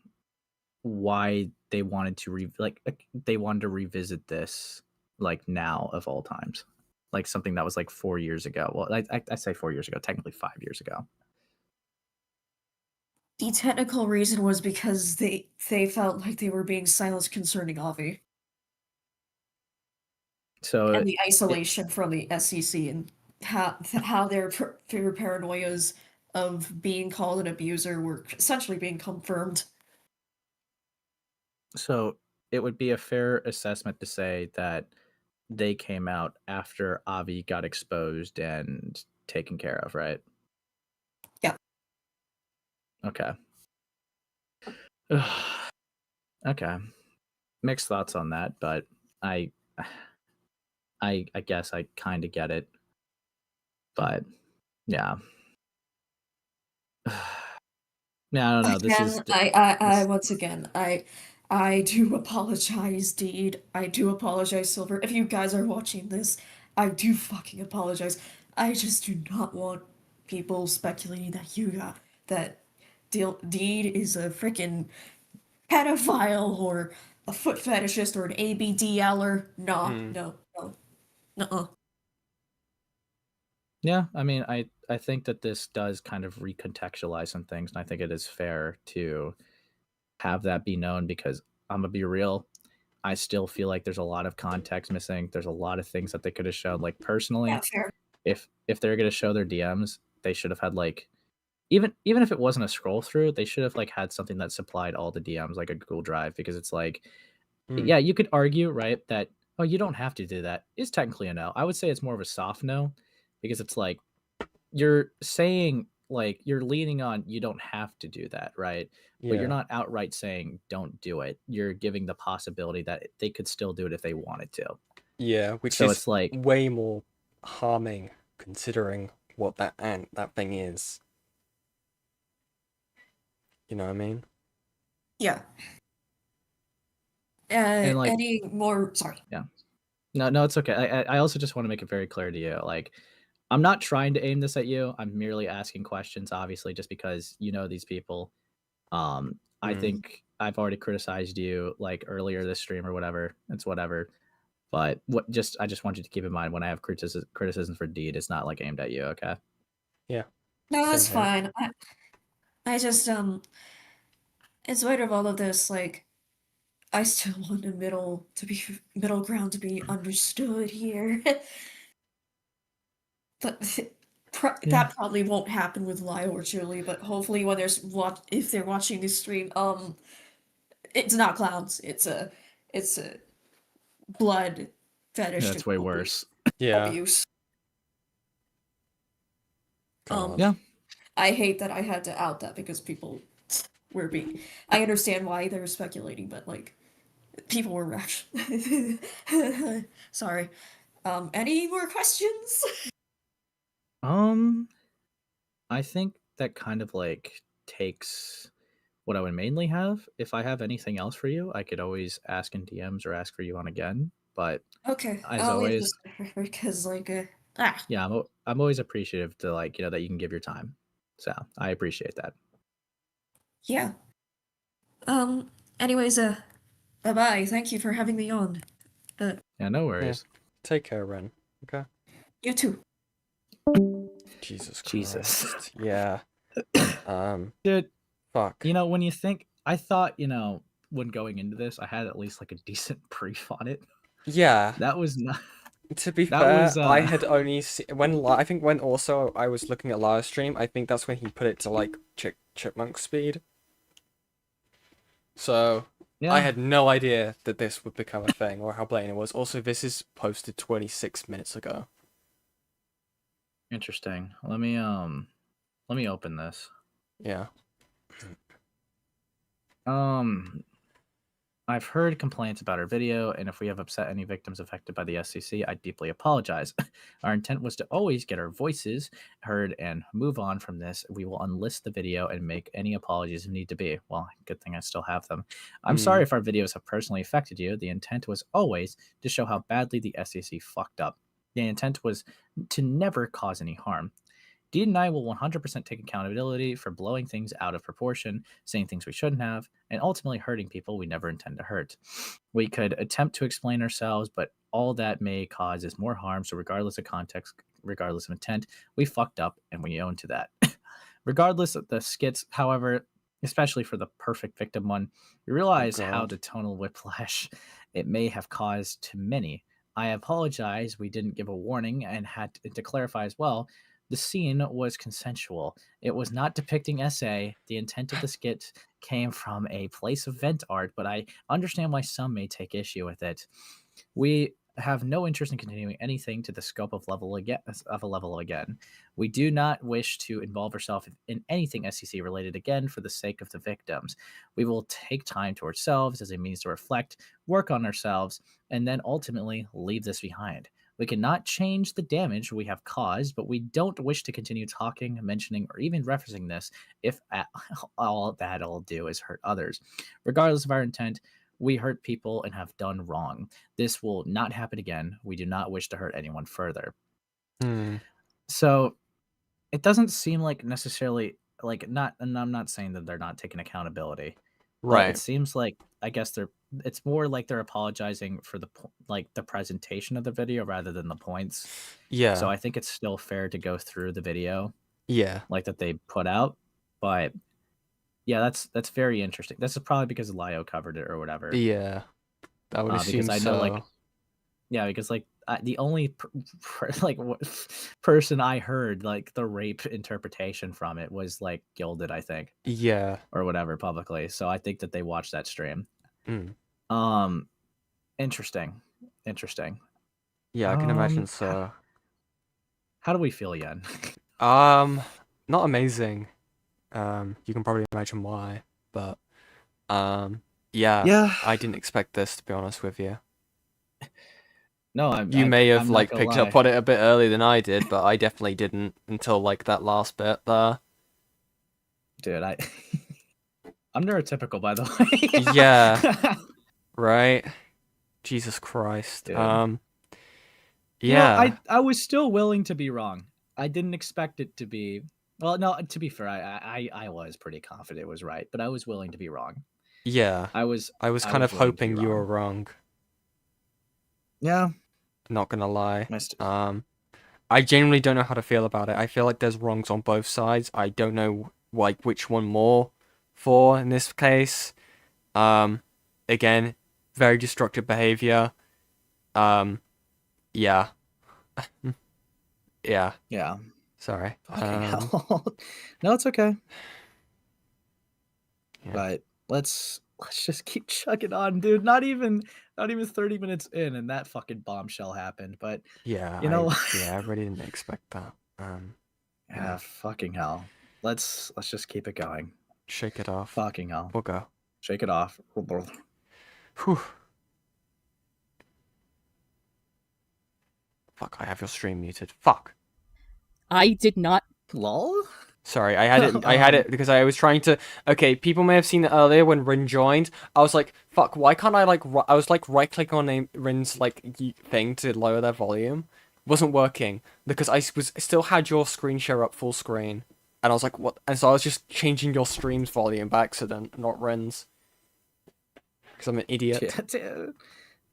why they wanted to they wanted to revisit this like now of all times? Like something that was like 4 years ago. Well, I say 4 years ago, technically 5 years ago. The technical reason was because they felt like they were being silenced concerning Avi. So and the isolation from the SCC and how their paranoias of being called an abuser were essentially being confirmed. So it would be a fair assessment to say that they came out after Avi got exposed and taken care of, right? Yeah. Okay. Okay. Mixed thoughts on that, but I guess I kind of get it. But yeah. Yeah, I don't know. I once again, I do apologize, Deed. I do apologize, Silver. If you guys are watching this, I do fucking apologize. I just do not want people speculating that Deed is a freaking pedophile or a foot fetishist or an ABDLer. Nah, no. Nuh-uh. Yeah, I mean, I think that this does kind of recontextualize some things, and I think it is fair to have that be known because I'm gonna be real. I still feel like there's a lot of context missing. There's a lot of things that they could have shown. Like personally, Yeah, fair. if they're gonna show their DMs, they should have had like even if it wasn't a scroll through, they should have like had something that supplied all the DMs like a Google Drive because it's like, yeah, you could argue right that oh you don't have to do that. It's technically a no. I would say it's more of a soft no because it's like you're saying like you're leaning on you don't have to do that, right? But you're not outright saying don't do it. You're giving the possibility that they could still do it if they wanted to. Yeah, which so is it's like way more harming considering what that thing is. You know what I mean? Yeah. and like Any more? Sorry. yeah. No, it's okay. I also just want to make it very clear to you, like I'm not trying to aim this at you. I'm merely asking questions, obviously, just because you know these people. I think I've already criticized you like earlier this stream or whatever. It's whatever. But I just want you to keep in mind when I have criticism for Deed, it's not like aimed at you, okay? Yeah. No, that's fine. I just in spite of all of this, like, I still want a middle ground to be understood here. But that probably won't happen with Lyle or Julie, but hopefully when if they're watching this stream, it's not clowns. It's a blood fetish That's way worse. Yeah. abuse. God. Yeah. I hate that I had to out that because people were I understand why they were speculating, but like people were actually sorry. Any more questions? I think that kind of like takes what I would mainly have. If I have anything else for you, I could always ask in DMs or ask for you on again. But Okay, as I'll leave always, this because like yeah, I'm always appreciative to like that you can give your time. So I appreciate that. yeah. Anyways, bye bye. Thank you for having me on. Yeah, no worries. Yeah. Take care, Ren. Okay. You too. Jesus Jesus. Christ. Yeah. Dude, fuck. You know, when you think, I thought, you know, when going into this, I had at least like a decent brief on it. Yeah. That was not. To be That fair, was, I had only I think when also I was looking at live stream, I think that's when he put it to like chipmunk speed. So Yeah. I had no idea that this would become a thing or how blatant it was. Also, this is posted 26 minutes ago. Interesting. Let me open this. Yeah. I've heard complaints about our video, and if we have upset any victims affected by the SCC, I deeply apologize. Our intent was to always get our voices heard and move on from this. We will unlist the video and make any apologies if need to be. Well, good thing I still have them. I'm sorry if our videos have personally affected you. The intent was always to show how badly the SCC fucked up. The intent was to never cause any harm. Dean and I will 100% take accountability for blowing things out of proportion, saying things we shouldn't have, and ultimately hurting people we never intend to hurt. We could attempt to explain ourselves, but all that may cause is more harm, so regardless of context, regardless of intent, we fucked up and we own to that. Regardless of the skits, however, especially for the perfect victim one, we realize how the tonal whiplash it may have caused to many. I apologize we didn't give a warning and had to clarify as well. The scene was consensual. It was not depicting SA. The intent of the skit came from a place of vent art, but I understand why some may take issue with it. We have no interest in continuing anything to the scope of a level again. We do not wish to involve ourselves in anything SCC related again for the sake of the victims. We will take time to ourselves as a means to reflect, work on ourselves, and then ultimately leave this behind. We cannot change the damage we have caused, but we don't wish to continue talking, mentioning, or even referencing this if all that'll do is hurt others. Regardless of our intent, we hurt people and have done wrong. This will not happen again. We do not wish to hurt anyone further. So it doesn't seem like necessarily and I'm not saying that they're not taking accountability. Right. It seems like I guess it's more like they're apologizing for the presentation of the video rather than the points. Yeah. So I think it's still fair to go through the video. Yeah. Like that they put out, but yeah, that's very interesting. This is probably because Lio covered it or whatever. Yeah. I would assume because I so. know because the only person I heard like the rape interpretation from it was like Gilded, I think. Yeah. Or whatever publicly. So I think that they watched that stream. Interesting. Yeah, I can imagine so. How do we feel, Yen? Not amazing. You can probably imagine why, but yeah, I didn't expect this, to be honest with you. No, you may have like picked up on it a bit earlier than I did, but I definitely didn't until like that last bit there. Dude, I'm neurotypical, by the way. Yeah. Right. Jesus Christ. Dude. Yeah. I was still willing to be wrong. I didn't expect it to be. Well, no. To be fair, I was pretty confident it was right, but I was willing to be wrong. Yeah. I was kind of hoping you were wrong. Yeah. Not gonna lie. I genuinely don't know how to feel about it. I feel like there's wrongs on both sides. I don't know like which one more for in this case. Again, very destructive behavior. Yeah. Yeah. Yeah. Sorry. Fucking hell. No, it's okay. Yeah. But let's just keep chugging on, dude. Not even 30 minutes in, and that fucking bombshell happened. But Yeah, you know, I really didn't expect that. yeah, fucking hell. Let's just keep it going. Shake it off. Fucking hell. We'll go. Shake it off. Whew. Fuck, I have your stream muted. Fuck. I did not. Lol? Sorry, I had it because I was trying to. Okay, people may have seen it earlier when Rin joined. I was like, "Fuck, why can't I like?" I was like right-click on Rin's like thing to lower their volume. It wasn't working because I still had your screen share up full screen, and I was like, "What?" And so I was just changing your stream's volume by accident, not Rin's, because I'm an idiot. Yeah,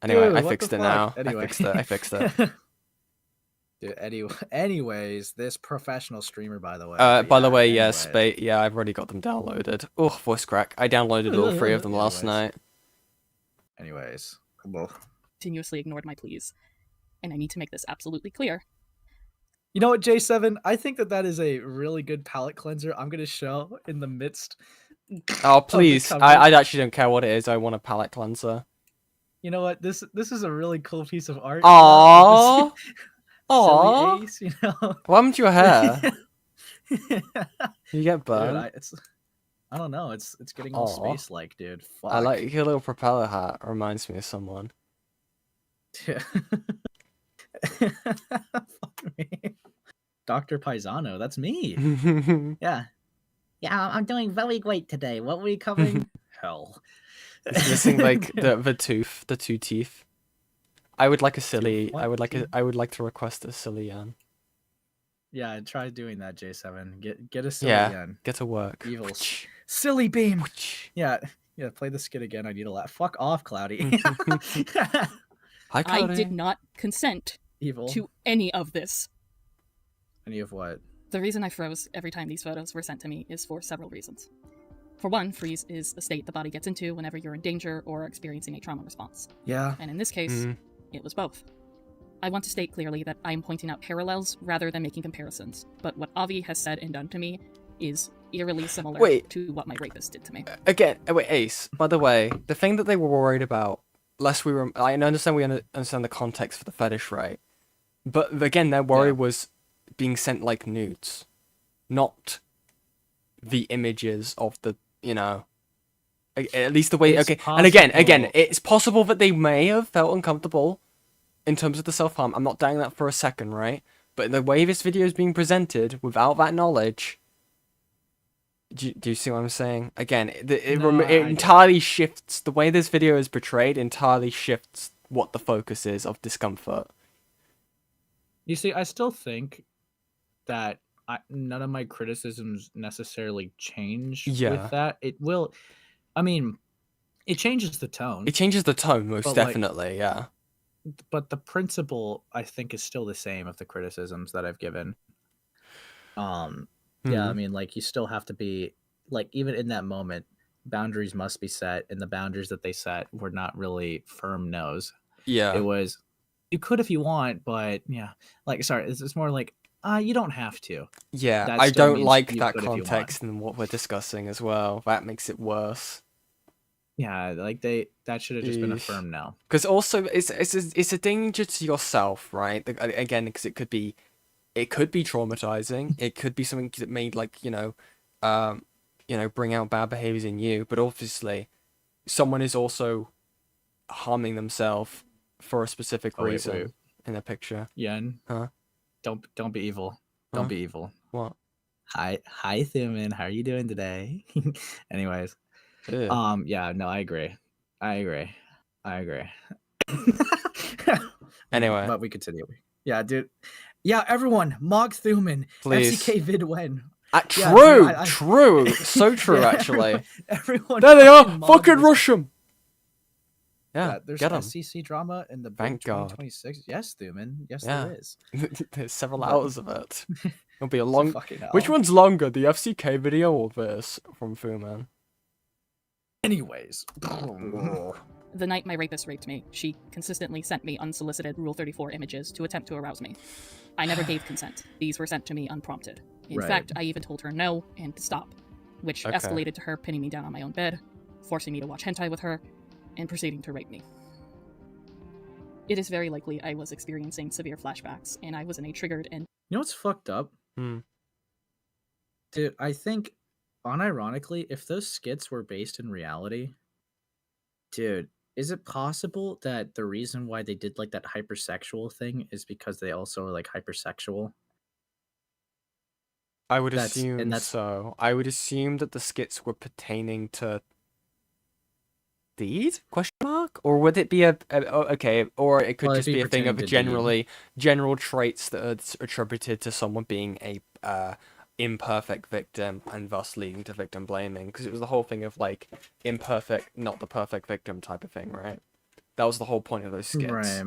Anyway, dude, I what fixed the it fuck? now. Anyway. I fixed it. Dude, anyways, this professional streamer, by the way. By the way, anyways. yes, yeah, I've already got them downloaded. Oh, voice crack. I downloaded all 3 of them last night. Anyways. Continuously ignored my pleas. And I need to make this absolutely clear. You know what, J7? I think that is a really good palette cleanser I'm going to show in the midst. Oh, please. I actually don't care what it is. I want a palette cleanser. You know what? This is a really cool piece of art. Aww. Silly Ace, you know? What happened to your hair? You get burned? Dude, I don't know. It's getting all space-like, dude. Fuck. I like your little propeller hat. It reminds me of someone. Yeah. Fuck me. Dr. Paisano, that's me. Yeah. Yeah, I'm doing very great today. What were we covering? Hell. It's missing like the two teeth. I would like a silly. I would like to request a silly Yan. Yeah, try doing that, J7. Get a silly Yan. Get to work. Evil. Silly beam. Yeah, play the skit again. I need a laugh. Fuck off, Cloudy. Hi, Cloudy. I did not consent to any of this. Any of what? The reason I froze every time these photos were sent to me is for several reasons. For one, freeze is a state the body gets into whenever you're in danger or experiencing a trauma response. Yeah. And in this case, it was both. I want to state clearly that I am pointing out parallels rather than making comparisons, but what Avi has said and done to me is eerily similar to what my rapist did to me. Again, wait, Ace, by the way, the thing that they were worried about, I understand we understand the context for the fetish, right? But again, their worry was being sent like nudes, not the images of the, you know, at least the way, and again, it's possible that they may have felt uncomfortable in terms of the self-harm. I'm not doubting that for a second, right? But the way this video is being presented without that knowledge, do you see what I'm saying? Again, it entirely shifts, the way this video is portrayed entirely shifts what the focus is of discomfort. You see, I still think that none of my criticisms necessarily change with that. It will, I mean, it changes the tone. It changes the tone, most definitely, yeah. But the principle, I think, is still the same of the criticisms that I've given. Yeah, I mean, like, you still have to be, like, even in that moment, boundaries must be set, and the boundaries that they set were not really firm no's. Yeah. It was, you could if you want, but, yeah. Like, sorry, it's more like, you don't have to. Yeah, That I still don't means like you that could if you want. context in what we're discussing as well. That makes it worse. Yeah, like that should have just been a firm no. Because also it's a danger to yourself, right? Again, because it could be traumatizing. It could be something that may, like, bring out bad behaviors in you. But obviously, someone is also harming themselves for a specific reason in the picture. Yen, huh? Don't be evil. Don't be evil. What? Hi, Thuman. How are you doing today? Anyways. Ew. Yeah, no, I agree. Anyway. But we continue. Yeah, dude. Yeah, everyone, Mog Thuman. Please. FCK vid when. True, yeah, true. So true, actually. Everyone there they are! Fucking rush them! Yeah, there's get 'em. SCC drama in the Thank God. 2026. Yes, Thuman. Yes, Yeah. there is. There's several hours of it. It'll be a long. Fucking hell. Which one's longer, the FCK video or this from Fuman? Anyways. The night my rapist raped me, she consistently sent me unsolicited Rule 34 images to attempt to arouse me. I never gave consent. These were sent to me unprompted. In fact, I even told her no and to stop, which escalated to her pinning me down on my own bed, forcing me to watch hentai with her, and proceeding to rape me. It is very likely I was experiencing severe flashbacks, and I was in a triggered and... You know what's fucked up? Dude, I think, unironically, if those skits were based in reality, dude, is it possible that the reason why they did like that hypersexual thing is because they also are like hypersexual? I would assume so. I would assume that the skits were pertaining to these ? Or would it be okay? Or it could just be a thing of general traits that are attributed to someone being a imperfect victim and thus leading to victim blaming, because it was the whole thing of like imperfect, not the perfect victim type of thing, right? That was the whole point of those skits.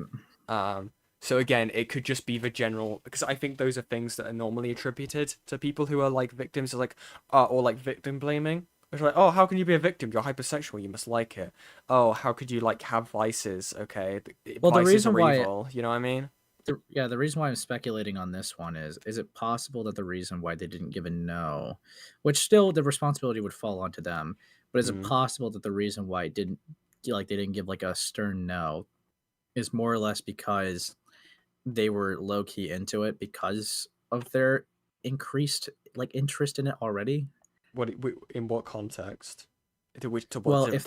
Right. So again, it could just be the general, because I think those are things that are normally attributed to people who are like victims, or like victim blaming. It's like, oh, how can you be a victim? You're hypersexual. You must like it. Oh, how could you like have vices? Okay, well, the vices reason are why evil. You know what I mean? The reason why I'm speculating on this one is it possible that the reason why they didn't give a no, which still the responsibility would fall onto them, but is it possible that the reason why they didn't give like a stern no is more or less because they were low key into it because of their increased like interest in it already? What in what context? To if the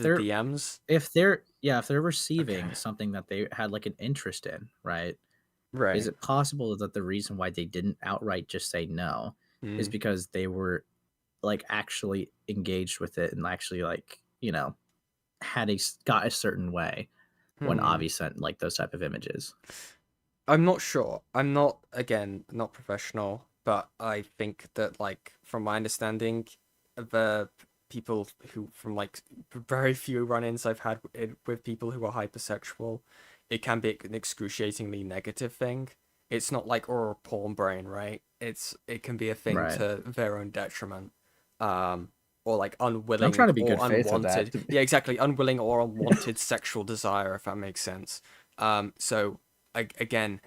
they're DMs? If they're receiving something that they had like an interest in, right? Right. Is it possible that the reason why they didn't outright just say no is because they were like actually engaged with it and actually like, you know, got a certain way when Avi sent like those type of images? I'm not sure. I'm not professional, but I think that like from my understanding, the people who from like very few run-ins I've had with people who are hypersexual, it can be an excruciatingly negative thing. It's not like or porn brain, right? It can be a thing to their own detriment, or like unwilling. I'm trying to be or good faith with that. Yeah, exactly, unwilling or unwanted sexual desire, if that makes sense. So again,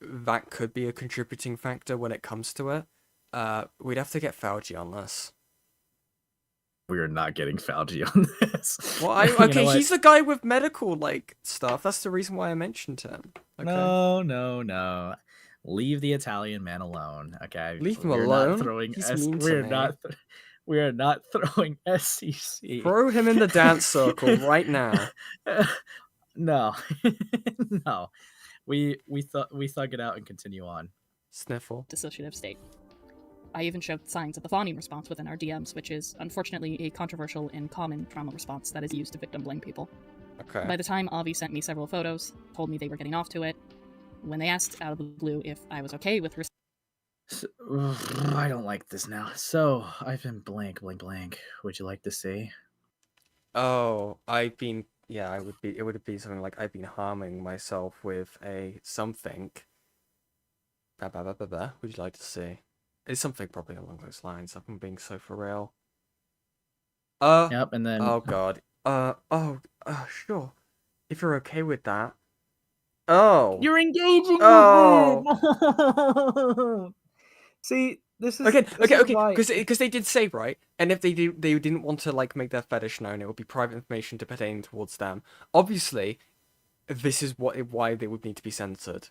that could be a contributing factor when it comes to it. We'd have to get Fauci on this. We are not getting Fauci on this. Well, okay, he's the guy with medical like stuff. That's the reason why I mentioned him. Okay. No. Leave the Italian man alone. Okay. Leave him alone. We are not throwing SCC. Throw him in the dance circle right now. No. No. We thug it out and continue on. Sniffle. Dissociative state. I even showed signs of the fawning response within our DMs, which is unfortunately a controversial and common trauma response that is used to victim blame people. Okay. By the time Avi sent me several photos, told me they were getting off to it, when they asked out of the blue if I was okay with I don't like this now. So I've been blank. Would you like to see? Oh, I would be. It would be something like I've been harming myself with a something. Would you like to see? It's something probably along those lines. I'm being so for real. Yep, and then. Oh god. Sure. If you're okay with that. Oh. You're engaging with it. See, this is okay. Why... Because they did say right, and if they didn't want to like make their fetish known, it would be private information pertaining towards them. Obviously, this is why they would need to be censored.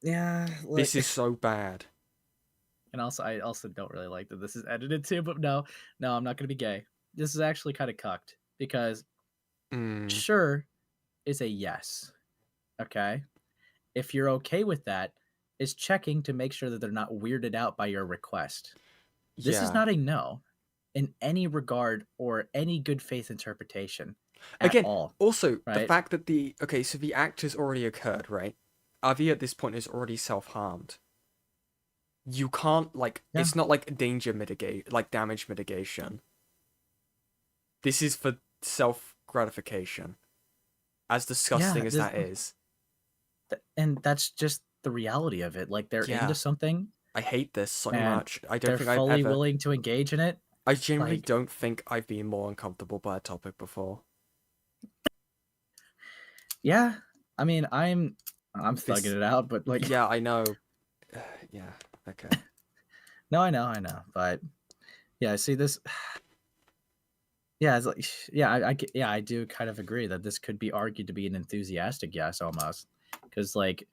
Yeah, this is so bad. And also, I also don't really like that this is edited too. But no, I'm not gonna be gay. This is actually kind of cucked because sure is a yes. Okay, if you're okay with that, is checking to make sure that they're not weirded out by your request. This is not a no in any regard or any good faith interpretation at all. Also, the fact that the act has already occurred, right? Avi at this point is already self-harmed. You can't it's not like damage mitigation. This is for self-gratification. As disgusting as that is. And that's the reality of it. Like they're Yeah. into something. I hate this so and much. I don't they're think I've fully ever. willing to engage in it. I genuinely like- don't think I've been more uncomfortable by a topic before. Yeah, I mean, I'm thugging it out, but like, Yeah, I know. Yeah. Okay. no, I know, but yeah, see this. Yeah, it's like, yeah, I do kind of agree that this could be argued to be an enthusiastic yes, almost, because like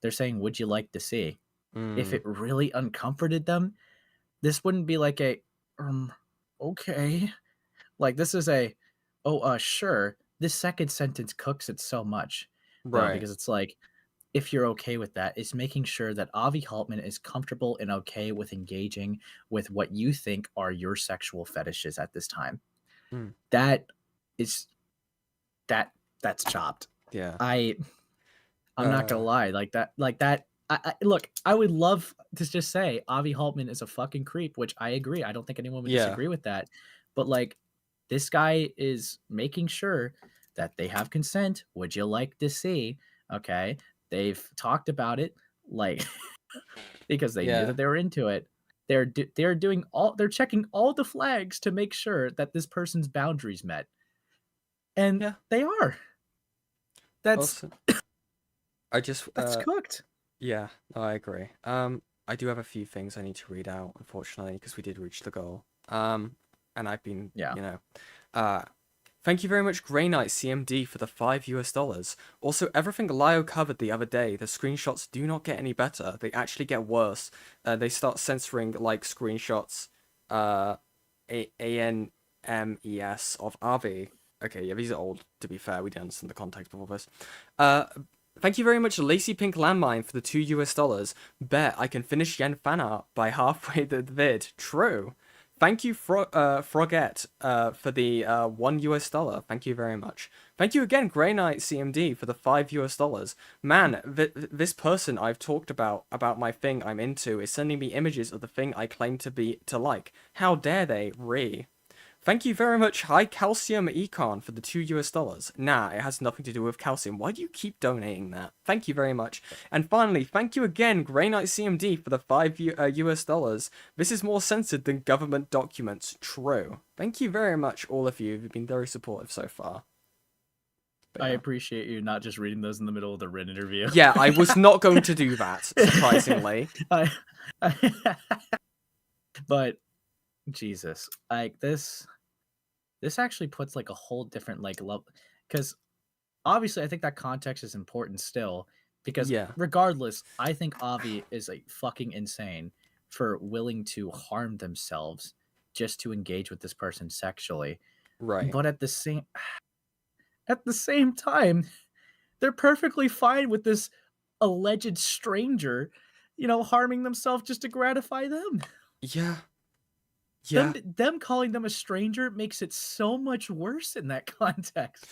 they're saying, "Would you like to see?" If it really uncomforted them, this wouldn't be like a, okay, like this is a, sure. This second sentence cooks it so much, though, Right. because it's like, if you're okay with that, it's making sure that Avi Haltman is comfortable and okay with engaging with what you think are your sexual fetishes at this time. That is that's chopped. Yeah. I'm not gonna lie, like that. Look, I would love to just say Avi Haltman is a fucking creep, which I agree. I don't think anyone would disagree with that. But like, this guy is making sure that they have consent. Would you like to see? Okay, they've talked about it, like, because they knew that they were into it. They're checking all the flags to make sure that this person's boundaries met, and they are. That's that's cooked. Yeah, no, I agree. I do have a few things I need to read out, unfortunately, because we did reach the goal. And I've been, thank you very much, Grey Knight CMD, for the $5. Also, everything Lio covered the other day, the screenshots do not get any better. They actually get worse. They start censoring, like, screenshots, ANMES of Avi. Okay, yeah, these are old, to be fair. We didn't understand the context before this. Thank you very much, Lacy Pink Landmine, for the $2. Bet I can finish Yen fan art by halfway the vid. True. Thank you, Frogette, for the $1. Thank you very much. Thank you again, Grey Knight CMD, for the $5. Man, this person I've talked about my thing I'm into is sending me images of the thing I claim to like. How dare they? Thank you very much, High Calcium Econ, for the $2. Nah, it has nothing to do with calcium. Why do you keep donating that? Thank you very much. And finally, thank you again, Grey Knight CMD, for the $5. This is more censored than government documents. True. Thank you very much, all of you. You've been very supportive so far. I appreciate you not just reading those in the middle of the Rin interview. Yeah, I was not going to do that, surprisingly. But Jesus, like this actually puts like a whole different like level, because obviously I think that context is important still, because regardless, I think Avi is like fucking insane for willing to harm themselves just to engage with this person sexually. Right. But at the same time, they're perfectly fine with this alleged stranger, harming themselves just to gratify them. Yeah. Them calling them a stranger makes it so much worse in that context.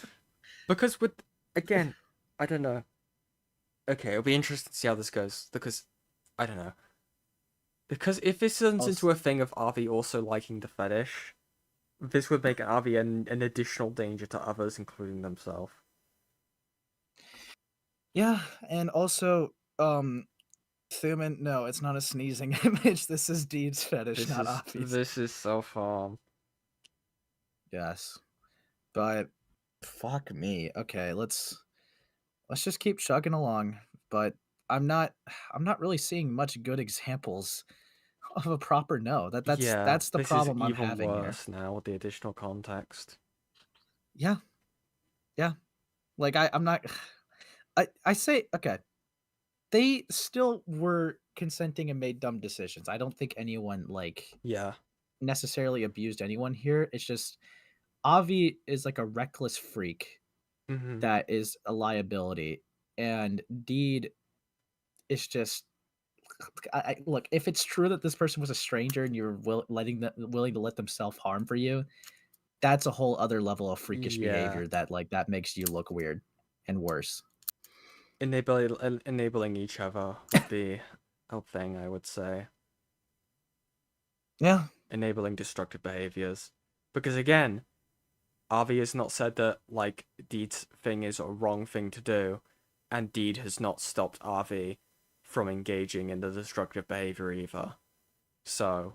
Because again, I don't know. Okay, it'll be interesting to see how this goes, because I don't know. Because if this turns into a thing of Avi also liking the fetish, this would make Avi an additional danger to others, including themselves. Yeah, and also, Thuman, no, it's not a sneezing image. This is Deed's fetish, not Avi's. This is self-harm. Yes. But fuck me. Okay, let's just keep chugging along. But I'm not really seeing much good examples of a proper no. That's the problem I'm having here. This is even worse now with the additional context. Yeah. Yeah. Like I'm not I say, okay, they still were consenting and made dumb decisions. I don't think anyone necessarily abused anyone here. It's just Avi is like a reckless freak that is a liability, and Deed is just. Look, if it's true that this person was a stranger and you're willing to let them self-harm for you, that's a whole other level of freakish behavior that makes you look weird and worse. Enabling each other would be a thing, I would say. Yeah. Enabling destructive behaviors. Because again, Avi has not said that, like, Deed's thing is a wrong thing to do, and Deed has not stopped Avi from engaging in the destructive behavior either. So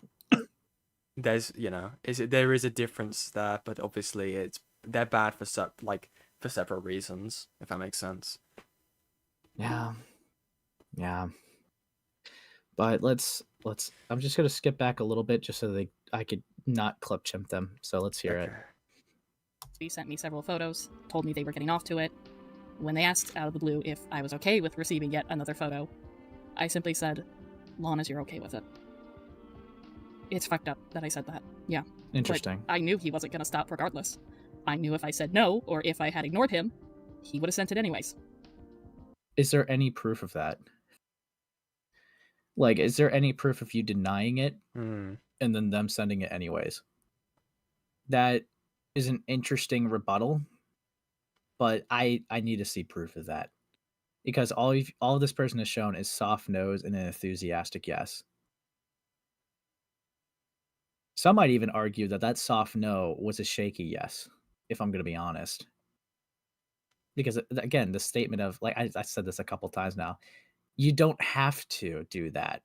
there's, there is a difference there, but obviously they're bad for separate reasons, if that makes sense. Yeah. But let's. I'm just gonna skip back a little bit just so I could not clip chimp them. So let's hear it. He sent me several photos, told me they were getting off to it. When they asked out of the blue if I was okay with receiving yet another photo, I simply said, long as you're okay with it. It's fucked up that I said that. Yeah. Interesting. But I knew he wasn't going to stop regardless. I knew if I said no, or if I had ignored him, he would have sent it anyways. Is there any proof of that? Like, is there any proof of you denying it and then them sending it anyways? That is an interesting rebuttal, but I need to see proof of that. Because all this person has shown is soft nose and an enthusiastic yes. Some might even argue that soft no was a shaky yes, if I'm going to be honest. Because, again, the statement of, like, I said this a couple times now, you don't have to do that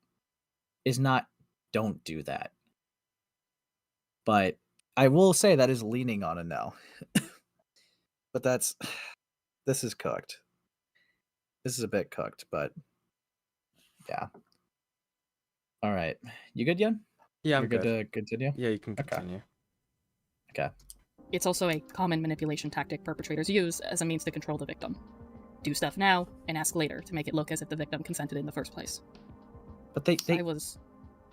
is not don't do that. But I will say that is leaning on a no. But this is cooked. This is a bit cooked, but yeah. All right. You good, Yen? Yeah, You're good to continue? Yeah, you can continue. Okay. It's also a common manipulation tactic perpetrators use as a means to control the victim. Do stuff now and ask later to make it look as if the victim consented in the first place. But I was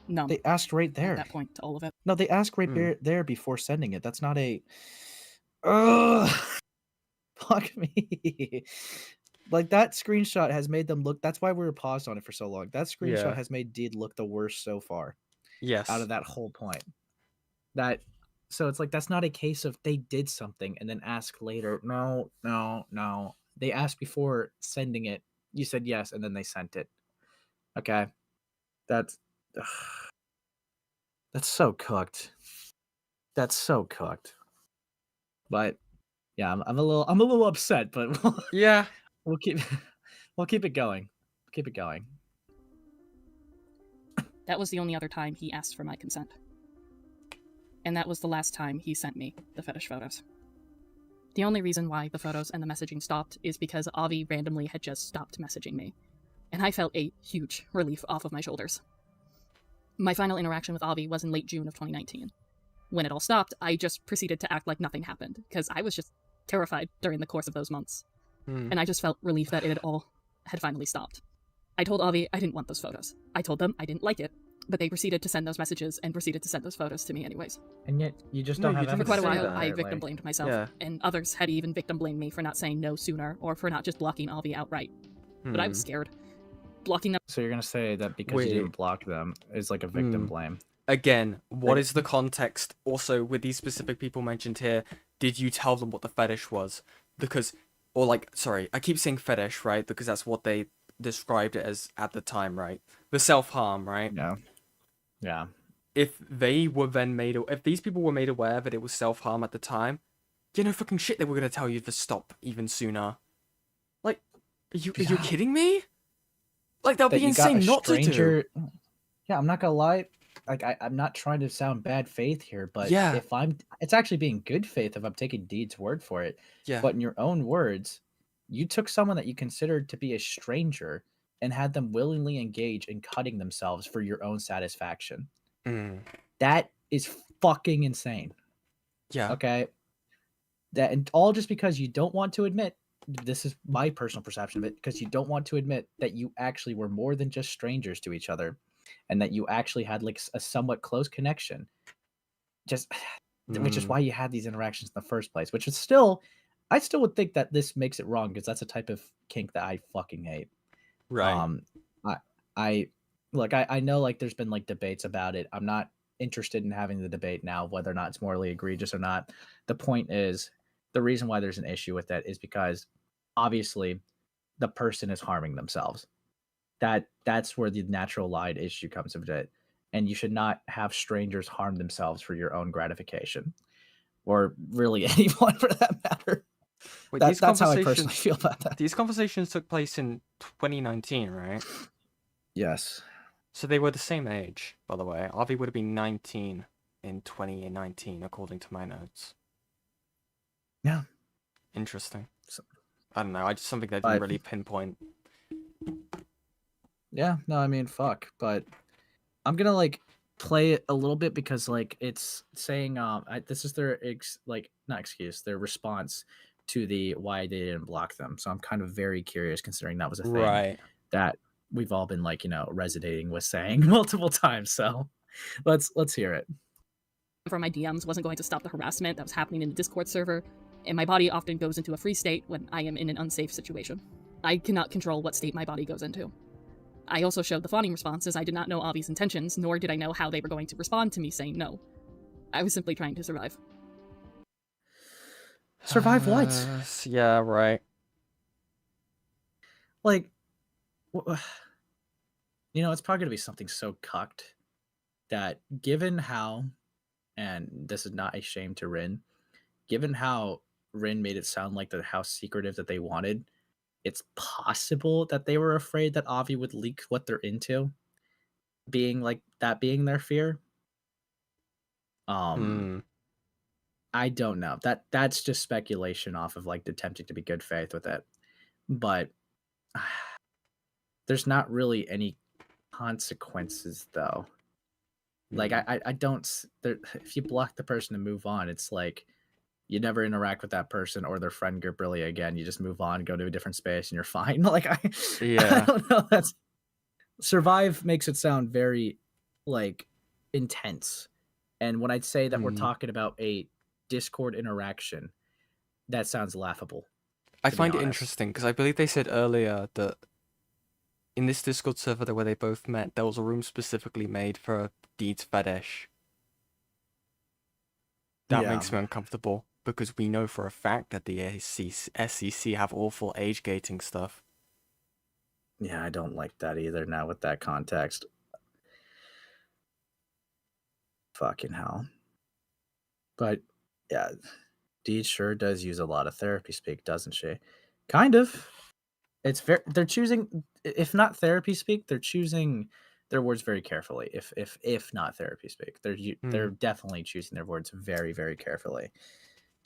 numb. They asked right there. At that point to all of it. No, they asked right there before sending it. That's not a. Fuck me. Like, that screenshot has made them look. That's why we were paused on it for so long. That screenshot has made Deed look the worst so far. Yes. Out of that whole point. So it's like, that's not a case of they did something and then ask later. No. They asked before sending it. You said yes, and then they sent it. Okay. That's so cooked. That's so cooked. But yeah, I'm a little upset, but yeah, we'll keep it going. Keep it going. That was the only other time he asked for my consent. And that was the last time he sent me the fetish photos. The only reason why the photos and the messaging stopped is because Avi randomly had just stopped messaging me, and I felt a huge relief off of my shoulders. My final interaction with Avi was in late June of 2019. When it all stopped, I just proceeded to act like nothing happened, because I was just terrified during the course of those months. And I just felt relief that it all had finally stopped. I told Avi I didn't want those photos. I told them I didn't like it, but they proceeded to send those messages and proceeded to send those photos to me anyways. And yet, you just don't have For quite a while, that, I victim blamed myself, and others had even victim blamed me for not saying no sooner, or for not just blocking Avi outright. But I was scared. Blocking them. So you're gonna say that because you didn't block them is like a victim blame? Again, what is the context? Also, with these specific people mentioned here, did you tell them what the fetish was? Because, I keep saying fetish, right? Because that's what they described it as at the time, right? The self-harm, right? Yeah. If they were then if these people were made aware that it was self-harm at the time, fucking shit, they were gonna tell you to stop even sooner. Like, are you kidding me? Like, that would be insane not to do. Yeah, I'm not gonna lie. Like, I'm not trying to sound bad faith here, but it's actually being good faith if I'm taking Deed's word for it. Yeah. But in your own words, you took someone that you considered to be a stranger and had them willingly engage in cutting themselves for your own satisfaction. That is fucking insane. Yeah. Okay. And all just because you don't want to admit, this is my personal perception of it, because you don't want to admit that you actually were more than just strangers to each other, and that you actually had like a somewhat close connection. Which is why you had these interactions in the first place. Which is I still would think that this makes it wrong, because that's a type of kink that I fucking hate. Right. I know like there's been like debates about it. I'm not interested in having the debate now whether or not it's morally egregious or not. The point is, the reason why there's an issue with that is because obviously the person is harming themselves. That's where the natural lied issue comes of it. And you should not have strangers harm themselves for your own gratification, or really anyone for that matter. Wait, that's how I personally feel about that. These conversations took place in 2019, right? Yes. So they were the same age, by the way. Avi would have been 19 in 2019, according to my notes. Yeah. Interesting. So, I don't know. I just something that I didn't really pinpoint. Yeah. No, I mean, fuck. But I'm gonna like play it a little bit because like it's saying this is their not excuse, their response to the why they didn't block them. So I'm kind of very curious considering that was a thing that we've all been like, resonating with saying multiple times. So let's hear it. From my DMs wasn't going to stop the harassment that was happening in the Discord server, and my body often goes into a freeze state when I am in an unsafe situation. I cannot control what state my body goes into. I also showed the fawning response as I did not know Avi's intentions, nor did I know how they were going to respond to me saying no. I was simply trying to survive. Survive what? Yeah, right. Like, it's probably going to be something so cucked that given how, and this is not a shame to Rin, given how Rin made it sound like how secretive that they wanted, it's possible that they were afraid that Avi would leak what they're into, being their fear. I don't know. That's just speculation off of like attempting to be good faith with it. But there's not really any consequences though. Like I don't if you block the person and move on, it's like you never interact with that person or their friend group really again. You just move on, go to a different space, and you're fine. Like I don't know. That's survive makes it sound very like intense. And when I'd say that we're talking about a Discord interaction, that sounds laughable. I find it interesting because I believe they said earlier that in this Discord server where they both met, there was a room specifically made for Deed's fetish. That makes me uncomfortable because we know for a fact that the SCC have awful age gating stuff. Yeah, I don't like that either now with that context. Fucking hell. But yeah, Deed sure does use a lot of therapy speak, doesn't she? Kind of. It's they're choosing, if not therapy speak, they're choosing their words very carefully. If not therapy speak, they're definitely choosing their words very, very carefully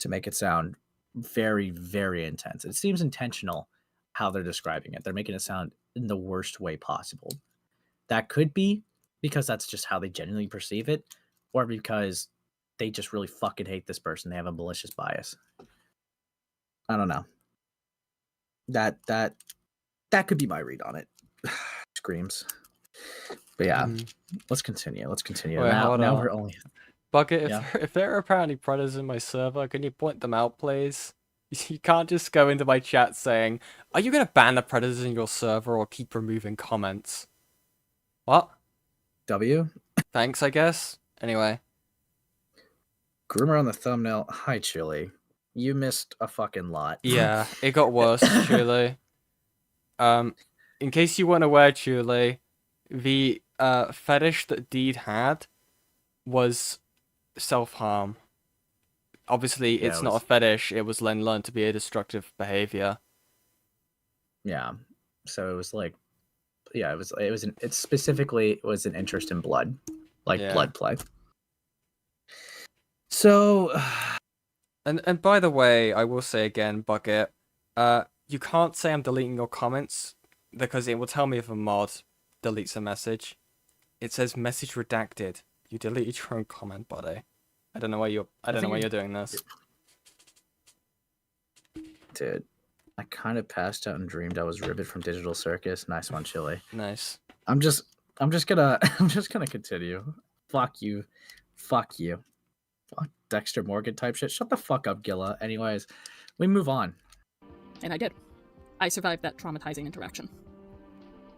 to make it sound very, very intense. It seems intentional how they're describing it. They're making it sound in the worst way possible. That could be because that's just how they genuinely perceive it, or because they just really fucking hate this person. They have a malicious bias. I don't know. That could be my read on it. Screams. But yeah, let's continue. Wait, now we're only Bucket. If there are apparently predators in my server, can you point them out, please? You can't just go into my chat saying, "Are you gonna ban the predators in your server or keep removing comments?" What? W. Thanks, I guess. Anyway. Groomer on the thumbnail. Hi, Chili. You missed a fucking lot. Yeah, it got worse, Chili. In case you weren't aware, Chili, the fetish that Deed had was self-harm. Obviously, it's not a fetish. It was learned to be a destructive behavior. Yeah. So it was like, yeah, it specifically was an interest in blood, like blood play. So, and by the way, I will say again, Bucket, you can't say I'm deleting your comments because it will tell me if a mod deletes a message. It says message redacted. You deleted your own comment, buddy. I don't know why you're doing this. Dude, I kind of passed out and dreamed I was Ribbit from Digital Circus. Nice one, Chili. Nice. I'm just gonna continue. Fuck you. Fuck Dexter Morgan type shit. Shut the fuck up, Gilla. Anyways, we move on. And I did. I survived that traumatizing interaction.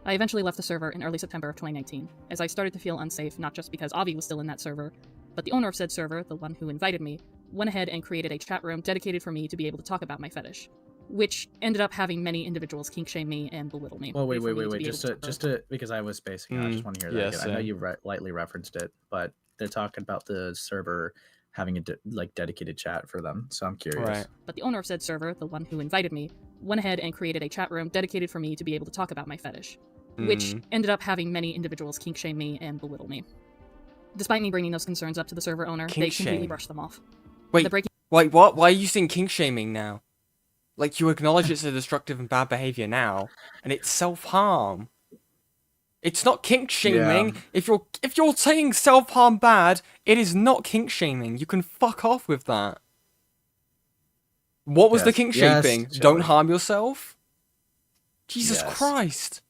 I eventually left the server in early September of 2019, as I started to feel unsafe not just because Avi was still in that server, but the owner of said server, the one who invited me, went ahead and created a chat room dedicated for me to be able to talk about my fetish, which ended up having many individuals kink shame me and belittle me. Well, wait. Just to because I was spacing out, I just want to hear that again. I know you lightly referenced it, but they're talking about the server having a dedicated chat for them, so I'm curious. Right. But the owner of said server, the one who invited me, went ahead and created a chat room dedicated for me to be able to talk about my fetish, which ended up having many individuals kink shame me and belittle me. Despite me bringing those concerns up to the server owner, they completely brushed them off. Wait, what? Why are you saying kink shaming now? Like, you acknowledge it's a destructive and bad behavior now, and it's self-harm. It's not kink shaming. Yeah. If you're saying self-harm bad, it is not kink shaming. You can fuck off with that. What was the kink shaming? Don't harm yourself? Jesus Christ.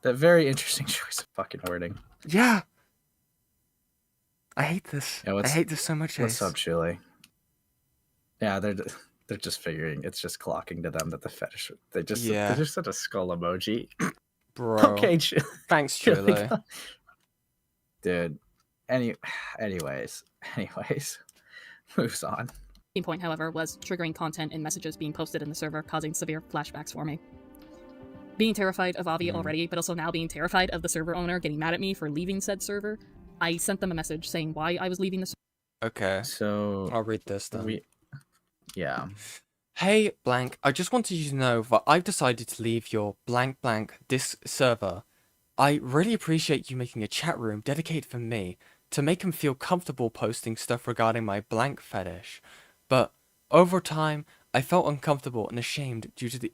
That very interesting choice of fucking wording. Yeah. I hate this. Yeah, I hate this so much. What's up, Chili? Yeah, they're just figuring it's just clocking to them that the fetish. They just sent a skull emoji. Bro. Okay, thanks, Chili. Dude. Anyways, moves on. The point, however, was triggering content and messages being posted in the server, causing severe flashbacks for me. Being terrified of Avi already, but also now being terrified of the server owner getting mad at me for leaving said server, I sent them a message saying why I was leaving the server. Okay. So I'll read this then. Yeah. Hey, blank, I just wanted you to know that I've decided to leave your blank this server. I really appreciate you making a chat room dedicated for me to make him feel comfortable posting stuff regarding my blank fetish. But over time, I felt uncomfortable and ashamed due to the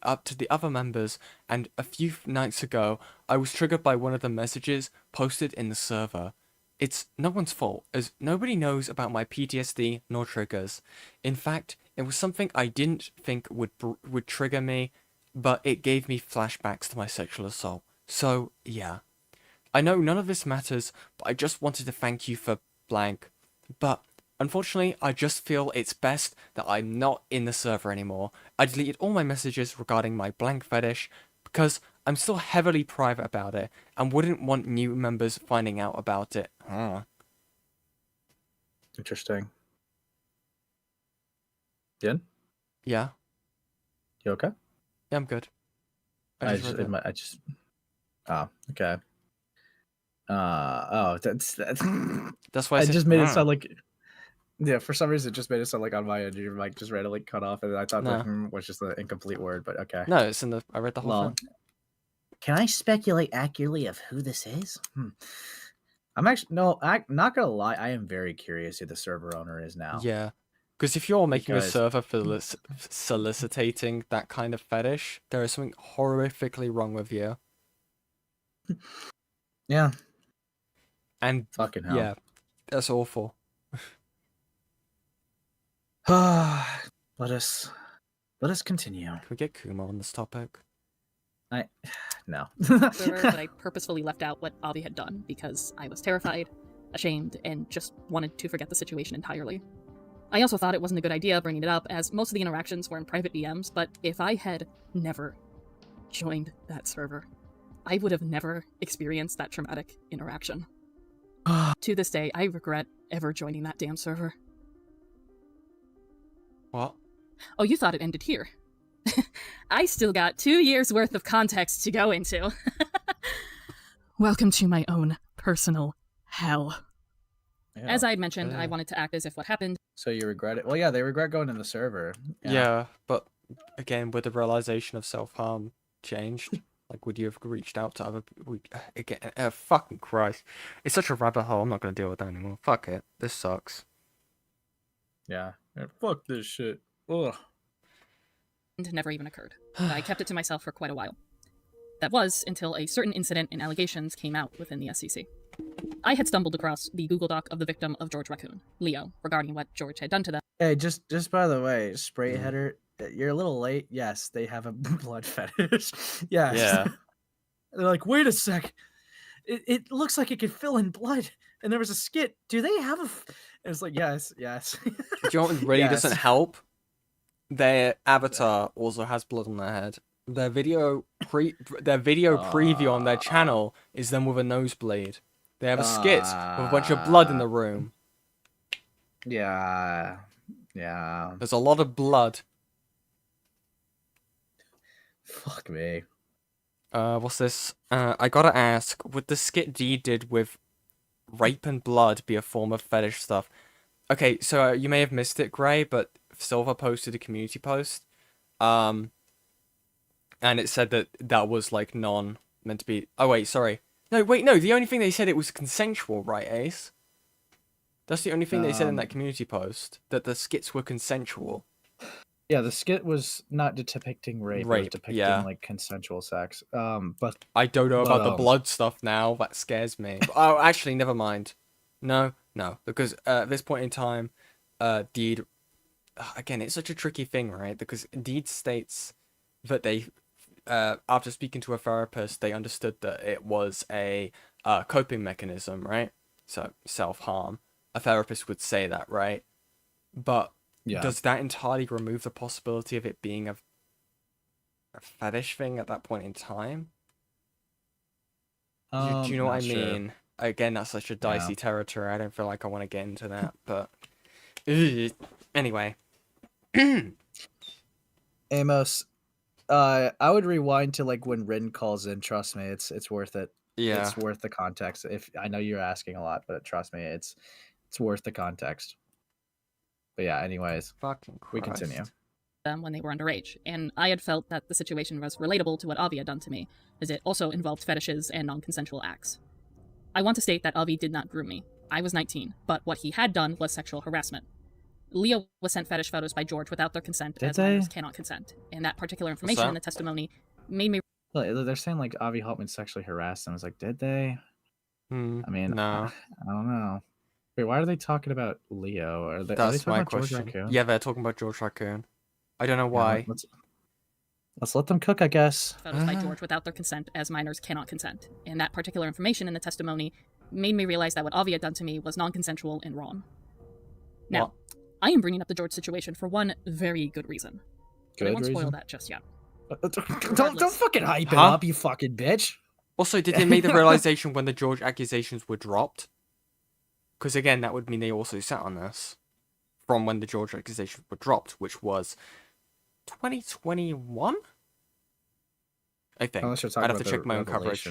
other members, and a few nights ago, I was triggered by one of the messages posted in the server. It's no one's fault, as nobody knows about my PTSD nor triggers. In fact, it was something I didn't think would trigger me, but it gave me flashbacks to my sexual assault. So, yeah. I know none of this matters, but I just wanted to thank you for blank. But, unfortunately, I just feel it's best that I'm not in the server anymore. I deleted all my messages regarding my blank fetish, because I'm still heavily private about it, and wouldn't want new members finding out about it. Interesting. Yen? Yeah. You okay? Yeah, I'm good. Oh, okay. That's why I just made it sound like. Yeah, for some reason, it just made it sound like on my end, your mic just randomly cut off, and I thought that was just an incomplete word, but okay. No, it's in the. I read the whole thing. Can I speculate accurately of who this is? I'm actually not gonna lie. I am very curious who the server owner is now. Yeah, because if you're making a server for soliciting that kind of fetish, there is something horrifically wrong with you. Yeah. And fucking hell. Yeah, that's awful. Let us continue. Can we get Kuma on this topic? No. Server that I purposefully left out what Avi had done because I was terrified, ashamed, and just wanted to forget the situation entirely. I also thought it wasn't a good idea bringing it up, as most of the interactions were in private VMs, but if I had never joined that server, I would have never experienced that traumatic interaction. To this day, I regret ever joining that damn server. What? Oh, you thought it ended here. I still got 2 years worth of context to go into. Welcome to my own personal hell. Yeah, as I had mentioned, I wanted to act as if what happened. So you regret it? Well, yeah, they regret going in the server. Yeah, but again, would the realization of self-harm changed? Like, would you have reached out to other people? Again, fucking Christ. It's such a rabbit hole. I'm not going to deal with that anymore. Fuck it. This sucks. Yeah. Fuck this shit. Ugh. Never even occurred. I kept it to myself for quite a while. That was until a certain incident and allegations came out within the SCC. I had stumbled across the Google Doc of the victim of George Raccoon, Leo, regarding what George had done to them. Hey, just by the way, Spray Header, you're a little late. Yes, they have a blood fetish. Yes. Yeah. They're like, wait a sec. It looks like it could fill in blood. And there was a skit. Do they have a... And it's like, yes. Do you know what really doesn't help? Their avatar also has blood on their head. Their video preview on their channel is them with a nosebleed. They have a skit with a bunch of blood in the room. Yeah. There's a lot of blood. Fuck me. What's this? I gotta ask, would the skit D did with rape and blood be a form of fetish stuff? Okay, so you may have missed it, Gray, but Silver posted a community post, and it said that was like meant to be. Oh wait, sorry. No, wait, no. The only thing they said it was consensual, right, Ace? That's the only thing they said in that community post, that the skits were consensual. Yeah, the skit was not depicting rape. It was depicting like consensual sex. But I don't know about the blood stuff now. That scares me. Oh, actually, never mind. No, because at this point in time, Deed. Again, it's such a tricky thing, right? Because Deed states that they, after speaking to a therapist, they understood that it was a coping mechanism, right? So self-harm. A therapist would say that, right? But does that entirely remove the possibility of it being a fetish thing at that point in time? Do you know what I mean? Again, that's such a dicey territory. I don't feel like I want to get into that, but anyway. Amos, I would rewind to like when Rin calls in. Trust me, it's worth it. Yeah, it's worth the context. If I know you're asking a lot, but trust me, it's worth the context. But yeah, anyways, fucking Christ. We continue. Them when they were underage, and I had felt that the situation was relatable to what Avi had done to me, as it also involved fetishes and non-consensual acts. I want to state that Avi did not groom me. I was 19, but what he had done was sexual harassment. Leo was sent fetish photos by George without their consent, as minors cannot consent, and that particular information in the testimony made me... They're saying like Avi Haltman sexually harassed them. I was like, did they? I mean, no. I don't know. Wait, why are they talking about Leo? Are they That's talking my about question. George Raccoon? Yeah, they're talking about George Raccoon. I don't know why. Let's let them cook, I guess. Photos by George without their consent, as minors cannot consent, and that particular information in the testimony made me realize that what Avi had done to me was non-consensual and wrong. Now, I am bringing up the George situation for one very good reason. But I won't spoil that just yet. Don't fucking hype it up, you fucking bitch. Also, did they make the realization when the George accusations were dropped? Because again, that would mean they also sat on this from when the George accusations were dropped, which was 2021. I think I'd have to check my own coverage.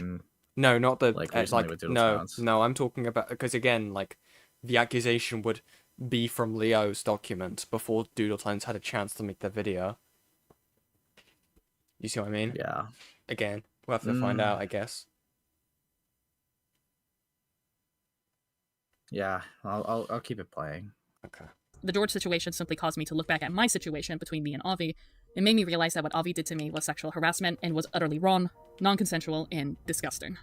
No, not the no. I'm talking about because again, like the accusation would be from Leo's document before Doodle Times had a chance to make their video. You see what I mean? Yeah. Again, we'll have to find out, I guess. Yeah, I'll keep it playing. Okay. The George situation simply caused me to look back at my situation between me and Avi. It made me realize that what Avi did to me was sexual harassment and was utterly wrong, non-consensual, and disgusting.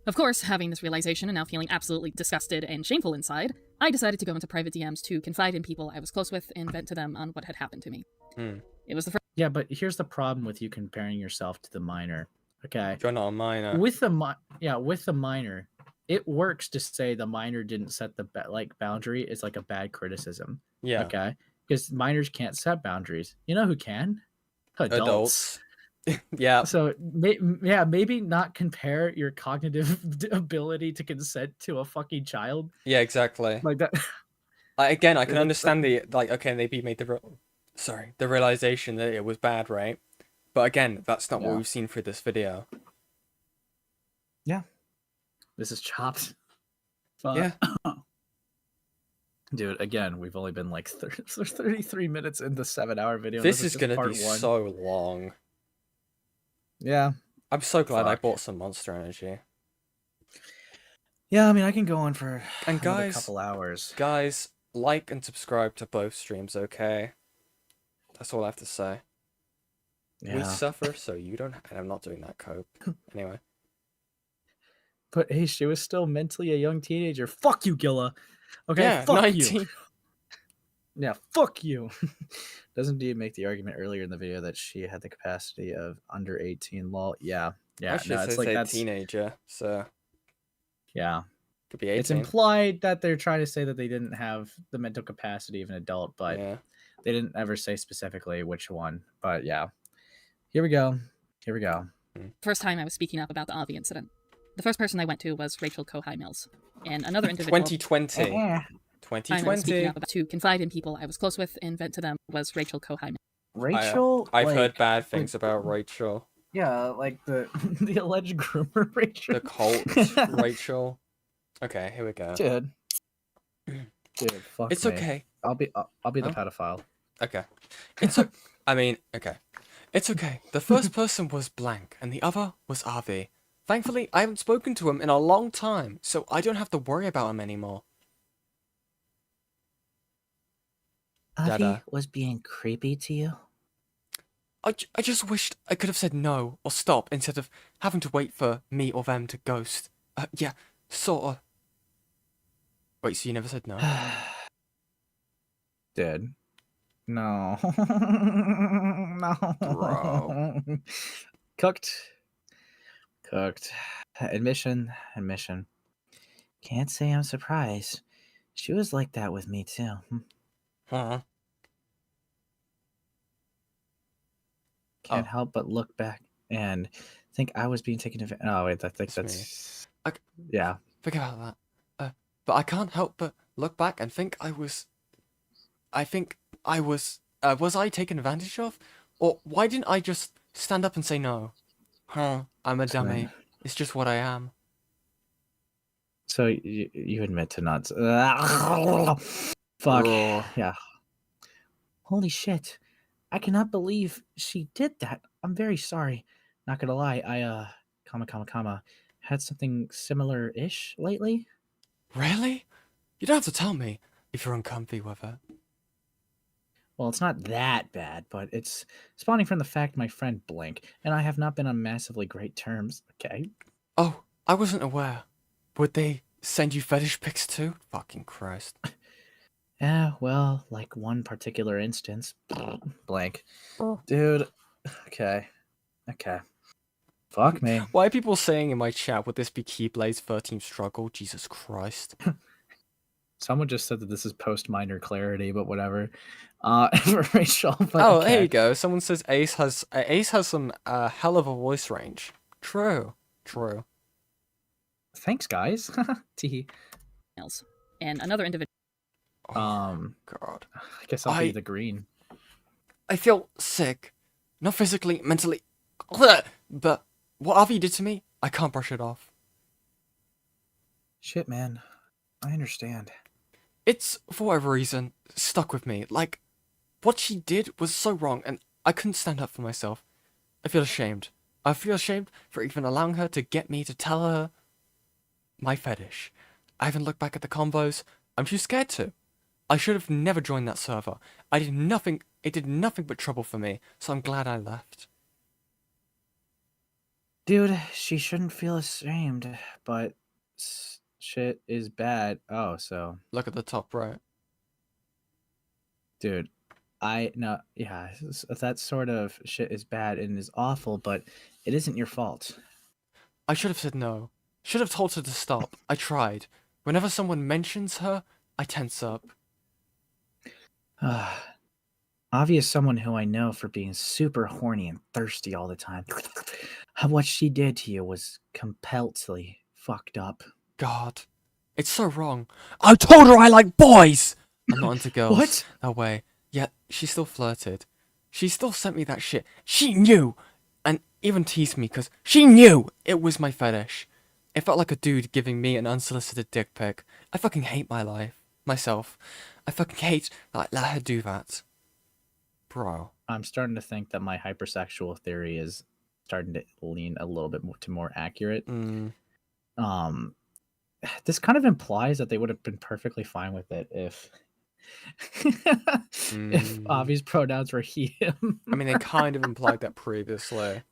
Of course, having this realization and now feeling absolutely disgusted and shameful inside, I decided to go into private DMs to confide in people I was close with and vent to them on what had happened to me. It was the first... Yeah, but here's the problem with you comparing yourself to the minor. Okay. You're not a minor. With the minor, it works to say the minor didn't set the boundary. It's like a bad criticism. Yeah. Okay. Because minors can't set boundaries. You know who can? Adults. Yeah. So maybe not compare your cognitive ability to consent to a fucking child. Yeah, exactly. Like that. Again, I can understand the okay. Maybe made the realization that it was bad, right? But again, that's not what we've seen through this video. Yeah. This is chopped. Yeah. Dude, again, we've only been like 33 minutes in the 7-hour video. This is going to be so long. Yeah. I'm so glad I bought some Monster Energy. Yeah, I mean, I can go on for a couple hours. Guys, like and subscribe to both streams, okay? That's all I have to say. Yeah. We suffer, so you don't... And I'm not doing that, Cope. Anyway. But hey, she was still mentally a young teenager. Fuck you, Gilla. Okay, yeah, fuck 19. You. Yeah, fuck you. Doesn't Dee make the argument earlier in the video that she had the capacity of under 18 lol? Yeah. Actually, it's like that's teenager, so yeah. Could be 18. It's implied that they're trying to say that they didn't have the mental capacity of an adult, but they didn't ever say specifically which one. But yeah. Here we go. First time I was speaking up about the Avi incident. The first person I went to was Rachel Kohai Mills, and another individual. 2020. 2020. To confide in people I was close with and vent to them was Rachel Kohai. Rachel? I've heard bad things about Rachel. Yeah, like the alleged groomer Rachel. The cult Rachel. Okay, here we go. Dude, fuck it's me. Okay. I'll be the pedophile. Okay. It's okay. It's okay. The first person was blank, and the other was Avi. Thankfully, I haven't spoken to him in a long time, so I don't have to worry about him anymore. Avi was being creepy to you? I just wished I could have said no or stop instead of having to wait for me or them to ghost. Yeah, sorta. Wait, so you never said no? Dude. No. No. Bro. Cooked. Admission. Can't say I'm surprised. She was like that with me too. Huh? Can't help but look back and think I was being taken advantage. Oh wait, I think that's yeah. Forget about that. But I can't help but look back and think I was. Was I taken advantage of? Or why didn't I just stand up and say no? Huh? I'm a dummy. It's just what I am. So you admit to not. Fuck. Yeah. Holy shit. I cannot believe she did that. I'm very sorry. Not gonna lie, I had something similar-ish lately. Really? You don't have to tell me if you're uncomfy with it. Well, it's not that bad, but it's spawning from the fact my friend Blink and I have not been on massively great terms, okay? Oh, I wasn't aware. Would they send you fetish pics too? Fucking Christ. Yeah, well, like one particular instance. Blank. Dude, okay. Fuck me. Why are people saying in my chat, would this be Keyblade's 13th struggle? Jesus Christ. Someone just said that this is post-minor clarity, but whatever. For Rachel, but oh, okay. Here you go. Someone says Ace has some hell of a voice range. True. Thanks, guys. Tee. And another individual. God. I guess I'll be the green. I feel sick. Not physically, mentally. But what Avi did to me, I can't brush it off. Shit, man. I understand. It's, for whatever reason, stuck with me. Like, what she did was so wrong, and I couldn't stand up for myself. I feel ashamed. I feel ashamed for even allowing her to get me to tell her my fetish. I haven't looked back at the combos. I'm too scared to. I should have never joined that server. It did nothing but trouble for me, so I'm glad I left. Dude, she shouldn't feel ashamed, but shit is bad. Oh, so... Look at the top right. Dude, yeah, that sort of shit is bad and is awful, but it isn't your fault. I should have said no. Should have told her to stop. I tried. Whenever someone mentions her, I tense up. Avi is someone who I know for being super horny and thirsty all the time. What she did to you was completely fucked up. God, it's so wrong. I told her I like boys! I'm not into girls. What? That way. Yet, she still flirted. She still sent me that shit. She knew! And even teased me because she knew it was my fetish. It felt like a dude giving me an unsolicited dick pic. I fucking hate my life. Myself. I fucking hate that I let her do that. Bro. I'm starting to think that my hypersexual theory is starting to lean a little bit more accurate. This kind of implies that they would have been perfectly fine with it if if Avi's pronouns were he, him. I mean, they kind of implied that previously.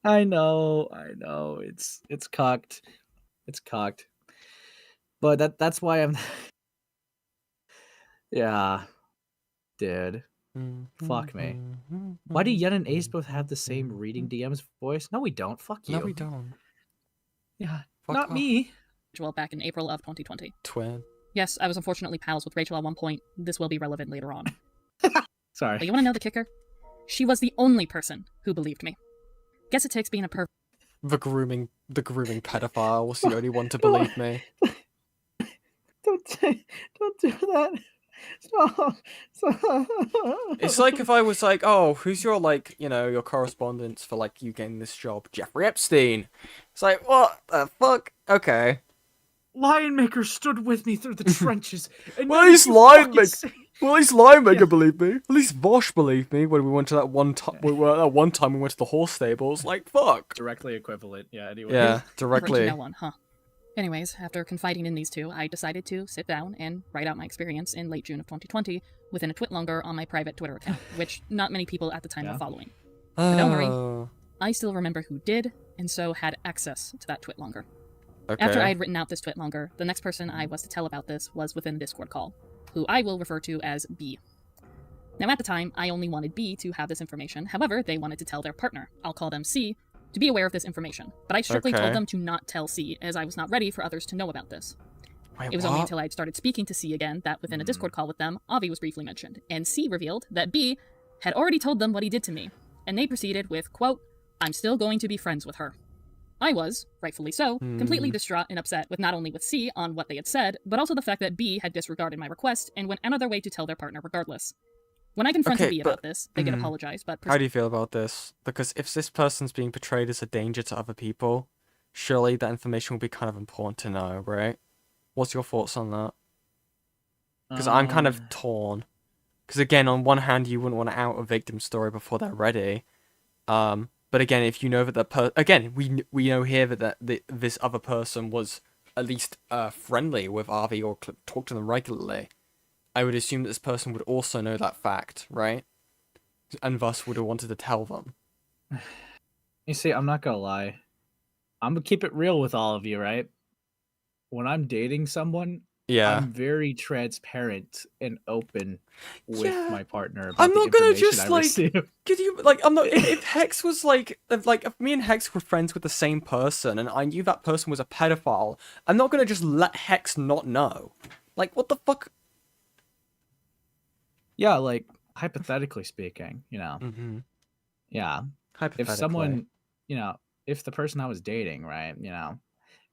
I know. It's cocked. But that's why I'm yeah. Dude. Fuck me. Why do Yen and Ace both have the same reading DM's voice? No, we don't. Fuck you. No, we don't. Yeah. Fuck not off. Me. Back in April of 2020. Twin. Yes, I was unfortunately pals with Rachel at one point. This will be relevant later on. Sorry. But you want to know the kicker? She was the only person who believed me. Guess it takes being a pervert. The grooming pedophile was the only one to believe me. Don't do that. Stop. It's like if I was like, oh, who's your, like, your correspondence for, like, you getting this job? Jeffrey Epstein. It's like, what the fuck? Okay. Lionmaker stood with me through the trenches. And Well, he's Lionmaker. Well, at least Linebaker believed me. At least Vosh believed me when we went to that one time. We went to the horse stables. Like, fuck. Directly equivalent. Yeah. Anyway. Yeah, Average directly. no one, huh? Anyways, after confiding in these two, I decided to sit down and write out my experience in late June of 2020 within a twitlonger on my private Twitter account, which not many people at the time were following. But don't worry, I still remember who did, and so had access to that twitlonger. Okay. After I had written out this twitlonger, the next person I was to tell about this was within a Discord call, who I will refer to as B. Now at the time, I only wanted B to have this information, however, they wanted to tell their partner, I'll call them C, to be aware of this information, but I strictly told them to not tell C, as I was not ready for others to know about this. Wait, it was only until I had started speaking to C again that within a Discord call with them, Avi was briefly mentioned, and C revealed that B had already told them what he did to me, and they proceeded with, quote, I'm still going to be friends with her. I was, rightfully so, completely distraught and upset with not only with C on what they had said, but also the fact that B had disregarded my request and went another way to tell their partner regardless. When I confronted B about this, they did apologize, but... How do you feel about this? Because if this person's being portrayed as a danger to other people, surely that information will be kind of important to know, right? What's your thoughts on that? Because I'm kind of torn. Because again, on one hand, you wouldn't want to out a victim story before they're ready. But again, if you know that again, we know here that this other person was at least friendly with Avi or talked to them regularly, I would assume that this person would also know that fact, right? And thus would have wanted to tell them. You see, I'm not gonna lie. I'm gonna keep it real with all of you, right? When I'm dating someone, I'm very transparent and open with my partner. About I'm not gonna just like. Receive. Could you like? I'm not. If Hex was like if me and Hex were friends with the same person, and I knew that person was a pedophile, I'm not gonna just let Hex not know. Like, what the fuck? Yeah, like hypothetically speaking, you know. Yeah. If someone, you know, if the person I was dating, right, you know,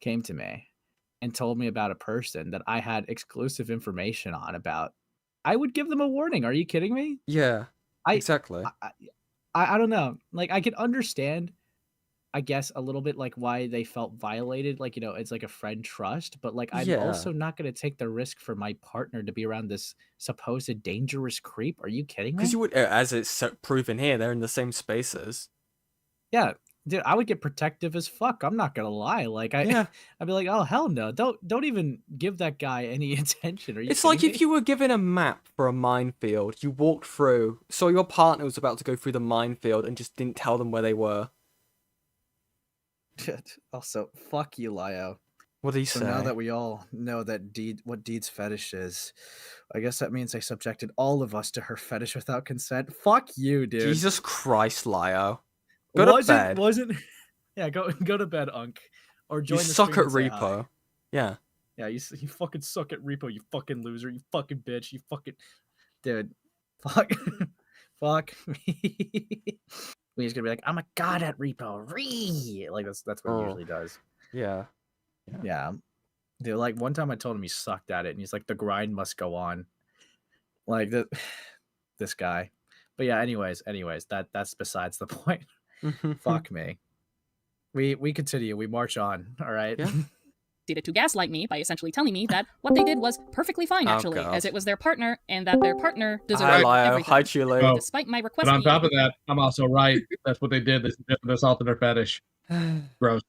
came to me and told me about a person that I had exclusive information on about, I would give them a warning. Are you kidding me? Yeah. Exactly. I don't know. Like, I could understand, I guess, a little bit like why they felt violated. Like, you know, it's like a friend trust, but like, I'm also not going to take the risk for my partner to be around this supposed dangerous creep. Are you kidding me? Because you would, as it's proven here, they're in the same spaces. Yeah, dude, I would get protective as fuck. I'm not gonna lie. Like, I'd be like, oh hell no, don't even give that guy any attention. Are you? It's like if you were given a map for a minefield, you walked through, saw your partner was about to go through the minefield, and just didn't tell them where they were. Also, fuck you, Lio. What do you say? So now that we all know that what Deed's fetish is, I guess that means they subjected all of us to her fetish without consent. Fuck you, dude. Jesus Christ, Lio. Go to bed. Yeah, go to bed, Unk. Or join you the suck at stream and say Repo. hi. Yeah. Yeah, you fucking suck at Repo, you fucking loser, you fucking bitch, you fucking... Dude, fuck. Fuck me. He's gonna be like, I'm a god at Repo. Ree! Like, that's what he usually does. Yeah. Yeah. Dude, like, one time I told him he sucked at it, and he's like, the grind must go on. Like, this guy. But yeah, anyways, that's besides the point. Fuck me. We continue. We march on. All right. Yeah. Proceeded to gaslight me by essentially telling me that what they did was perfectly fine, actually, as it was their partner, and that their partner deserved everything. Hi, Chile. Despite my request. But on top of that, I'm also right. That's what they did. They assaulted their fetish. Gross.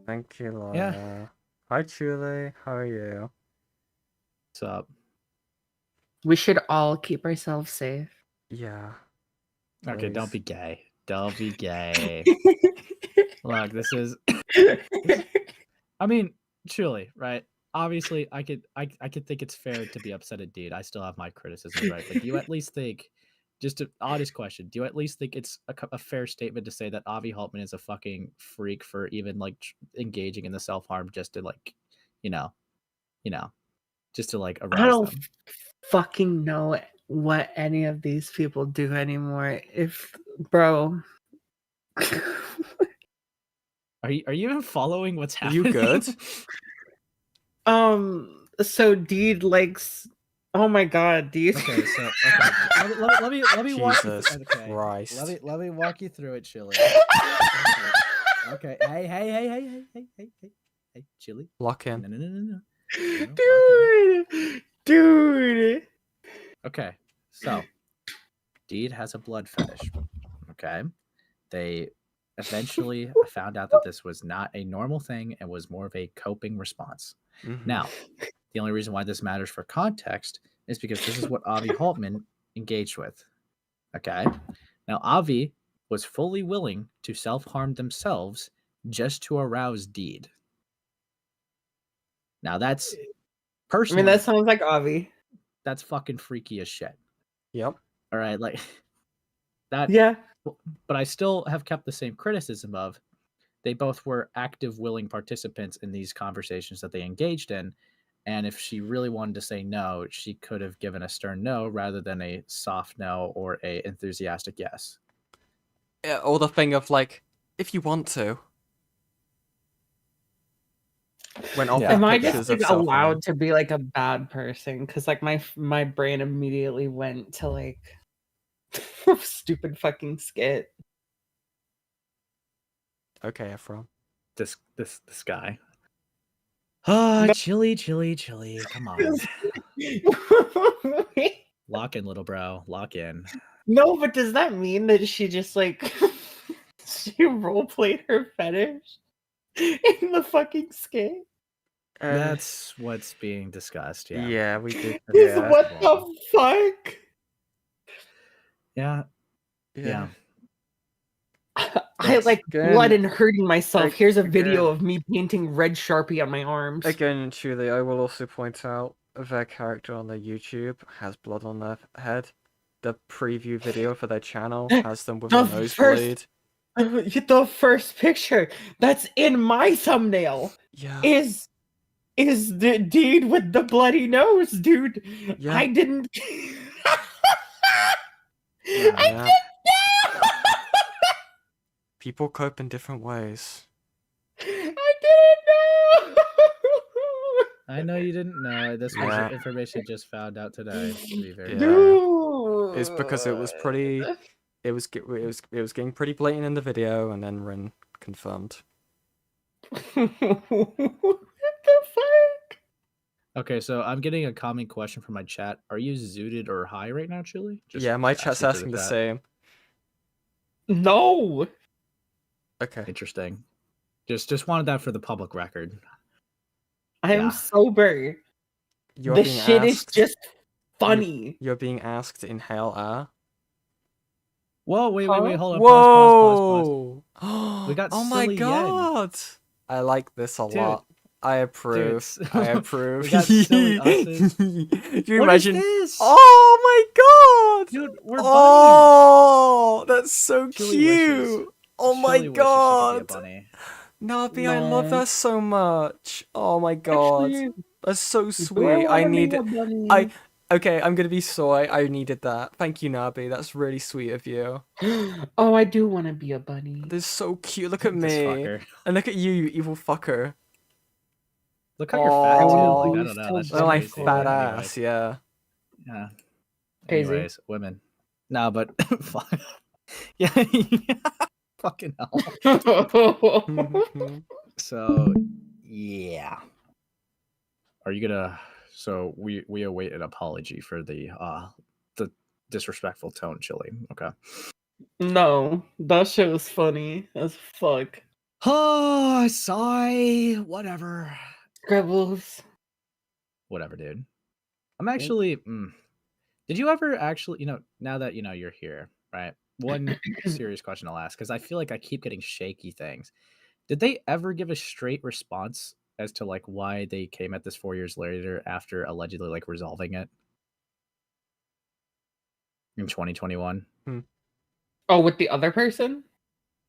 Thank you, Laura. Yeah. Hi, Chile. How are you? What's up? We should all keep ourselves safe. Yeah. Okay, don't be gay. Don't be gay. Look, this is... I mean, truly, right? Obviously, I could think it's fair to be upset at Deed. I still have my criticism, right? But do you at least think, just an honest question, do you at least think it's a fair statement to say that Avi Haltman is a fucking freak for even like engaging in the self-harm just to like, you know, just to like arouse I don't them? fucking know what any of these people do anymore. Bro. Are you even following what's happening? Are you good? So Deed likes. Oh my god, Deed. Okay, so okay. Let me walk you Jesus through, okay. Christ. Let me walk you through it, Chili. Okay. Hey, Chili. Lock in. No. Dude. Okay, Okay, so Deed has a blood fetish. Okay, they eventually found out that this was not a normal thing and was more of a coping response. Now, the only reason why this matters for context is because this is what Avi Haltman engaged with. Okay, now Avi was fully willing to self-harm themselves just to arouse Deed. Now that's personally, I mean, that sounds like Avi. That's fucking freaky as shit. Yep. All right, like that. Yeah. But I still have kept the same criticism of they both were active, willing participants in these conversations that they engaged in. And if she really wanted to say no, she could have given a stern no rather than a soft no or a enthusiastic yes. Yeah, or the thing of like, if you want to. When Am I just like allowed to be like a bad person? Because like my brain immediately went to like stupid fucking skit. Okay, Ephraim. This guy. Ah, chilly. Come on. Lock in, little bro. Lock in. No, but does that mean that she just like she roleplayed her fetish in the fucking skit? That's what's being discussed. Yeah. Yeah, we did. Yeah. What the fuck? Yeah. Yeah. I like blood and hurting myself. Here's a video of me painting red Sharpie on my arms. Again, truly, I will also point out their character on their YouTube has blood on their head. The preview video for their channel has them with a nosebleed. The first picture that's in my thumbnail is the dude with the bloody nose, dude. Yeah. I didn't. Yeah. People cope in different ways. I didn't know. I know you didn't know. This was information just found out today. To be very It's because it was pretty. It was getting pretty blatant in the video, and then Rin confirmed. What the fuck? Okay, so I'm getting a common question from my chat. Are you zooted or high right now, Chili? Yeah, my chat's asking the same. No. Okay. Interesting. Just wanted that for the public record. I am sober. The shit is just funny. You're being asked to inhale air. Whoa, wait, hold on. Whoa! Pause. We got oh my god! I like this a lot. I approve. I approve. We got silly usses. Do you What imagine? is this? Oh my god! Dude, we're oh, that's so Chili cute. wishes. Oh my Chili wishes she could be a god! bunny. Nabi, I love that so much. Oh my god, Actually, that's so do sweet. I wanna need be a it. bunny? Okay, I'm gonna be soy. I needed that. Thank you, Nabi. That's really sweet of you. Oh, I do want to be a bunny. This is so cute. Look at me. fucker. And look at you, you evil fucker. Look how you're fat, too. Oh, Like, I don't know. That's look at my just crazy. fat Anyway. ass, yeah. Yeah. Crazy. Anyways, women. No, but yeah, fucking hell. So yeah, are you gonna? So we await an apology for the disrespectful tone, Chili. Okay. No, that shit was funny as fuck. Oh, sigh. Whatever. Scribbles. Whatever, dude. I'm actually. Did you ever actually? Now that you're here, right? One serious question I'll ask, because I feel like I keep getting shaky things. Did they ever give a straight response as to like why they came at this 4 years later after allegedly like resolving it in 2021? Oh, with the other person?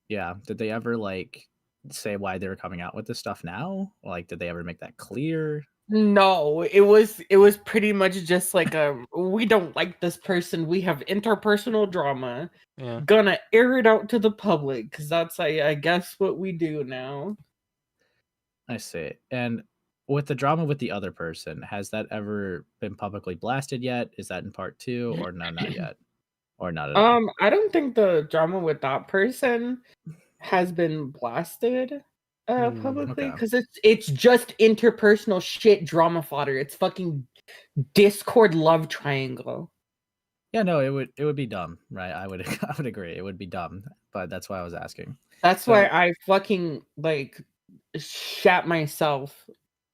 Yeah. Did they ever like say why they were coming out with this stuff now? Like, did they ever make that clear? No, it was pretty much just like we don't like this person. We have interpersonal drama. Yeah. Gonna air it out to the public because that's I guess what we do now. I see. And with the drama with the other person, has that ever been publicly blasted yet? Is that in part 2 or no, not yet? Or not at all? I don't think the drama with that person has been blasted publicly because it's just interpersonal shit drama fodder. It's fucking Discord love triangle. Yeah, no, it would be dumb, right? I would I would agree. It would be dumb, but that's why I was asking. That's So why I fucking like shat myself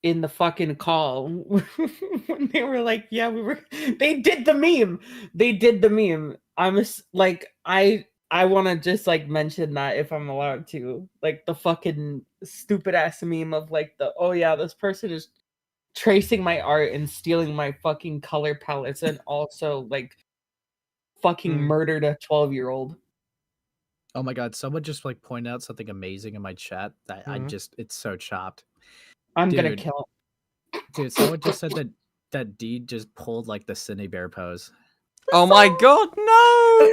in the fucking call when they were like, "Yeah, we were." They did the meme. They did the meme. Like, I want to just like mention that if I'm allowed to, like the fucking stupid ass meme of like the, oh yeah, this person is tracing my art and stealing my fucking color palettes and also like fucking murdered a 12-year-old. Oh my god, someone just like pointed out something amazing in my chat that it's so chopped. I'm gonna kill him. Dude, someone just said that Deed just pulled like the Cindy Bear pose. Oh my god, no!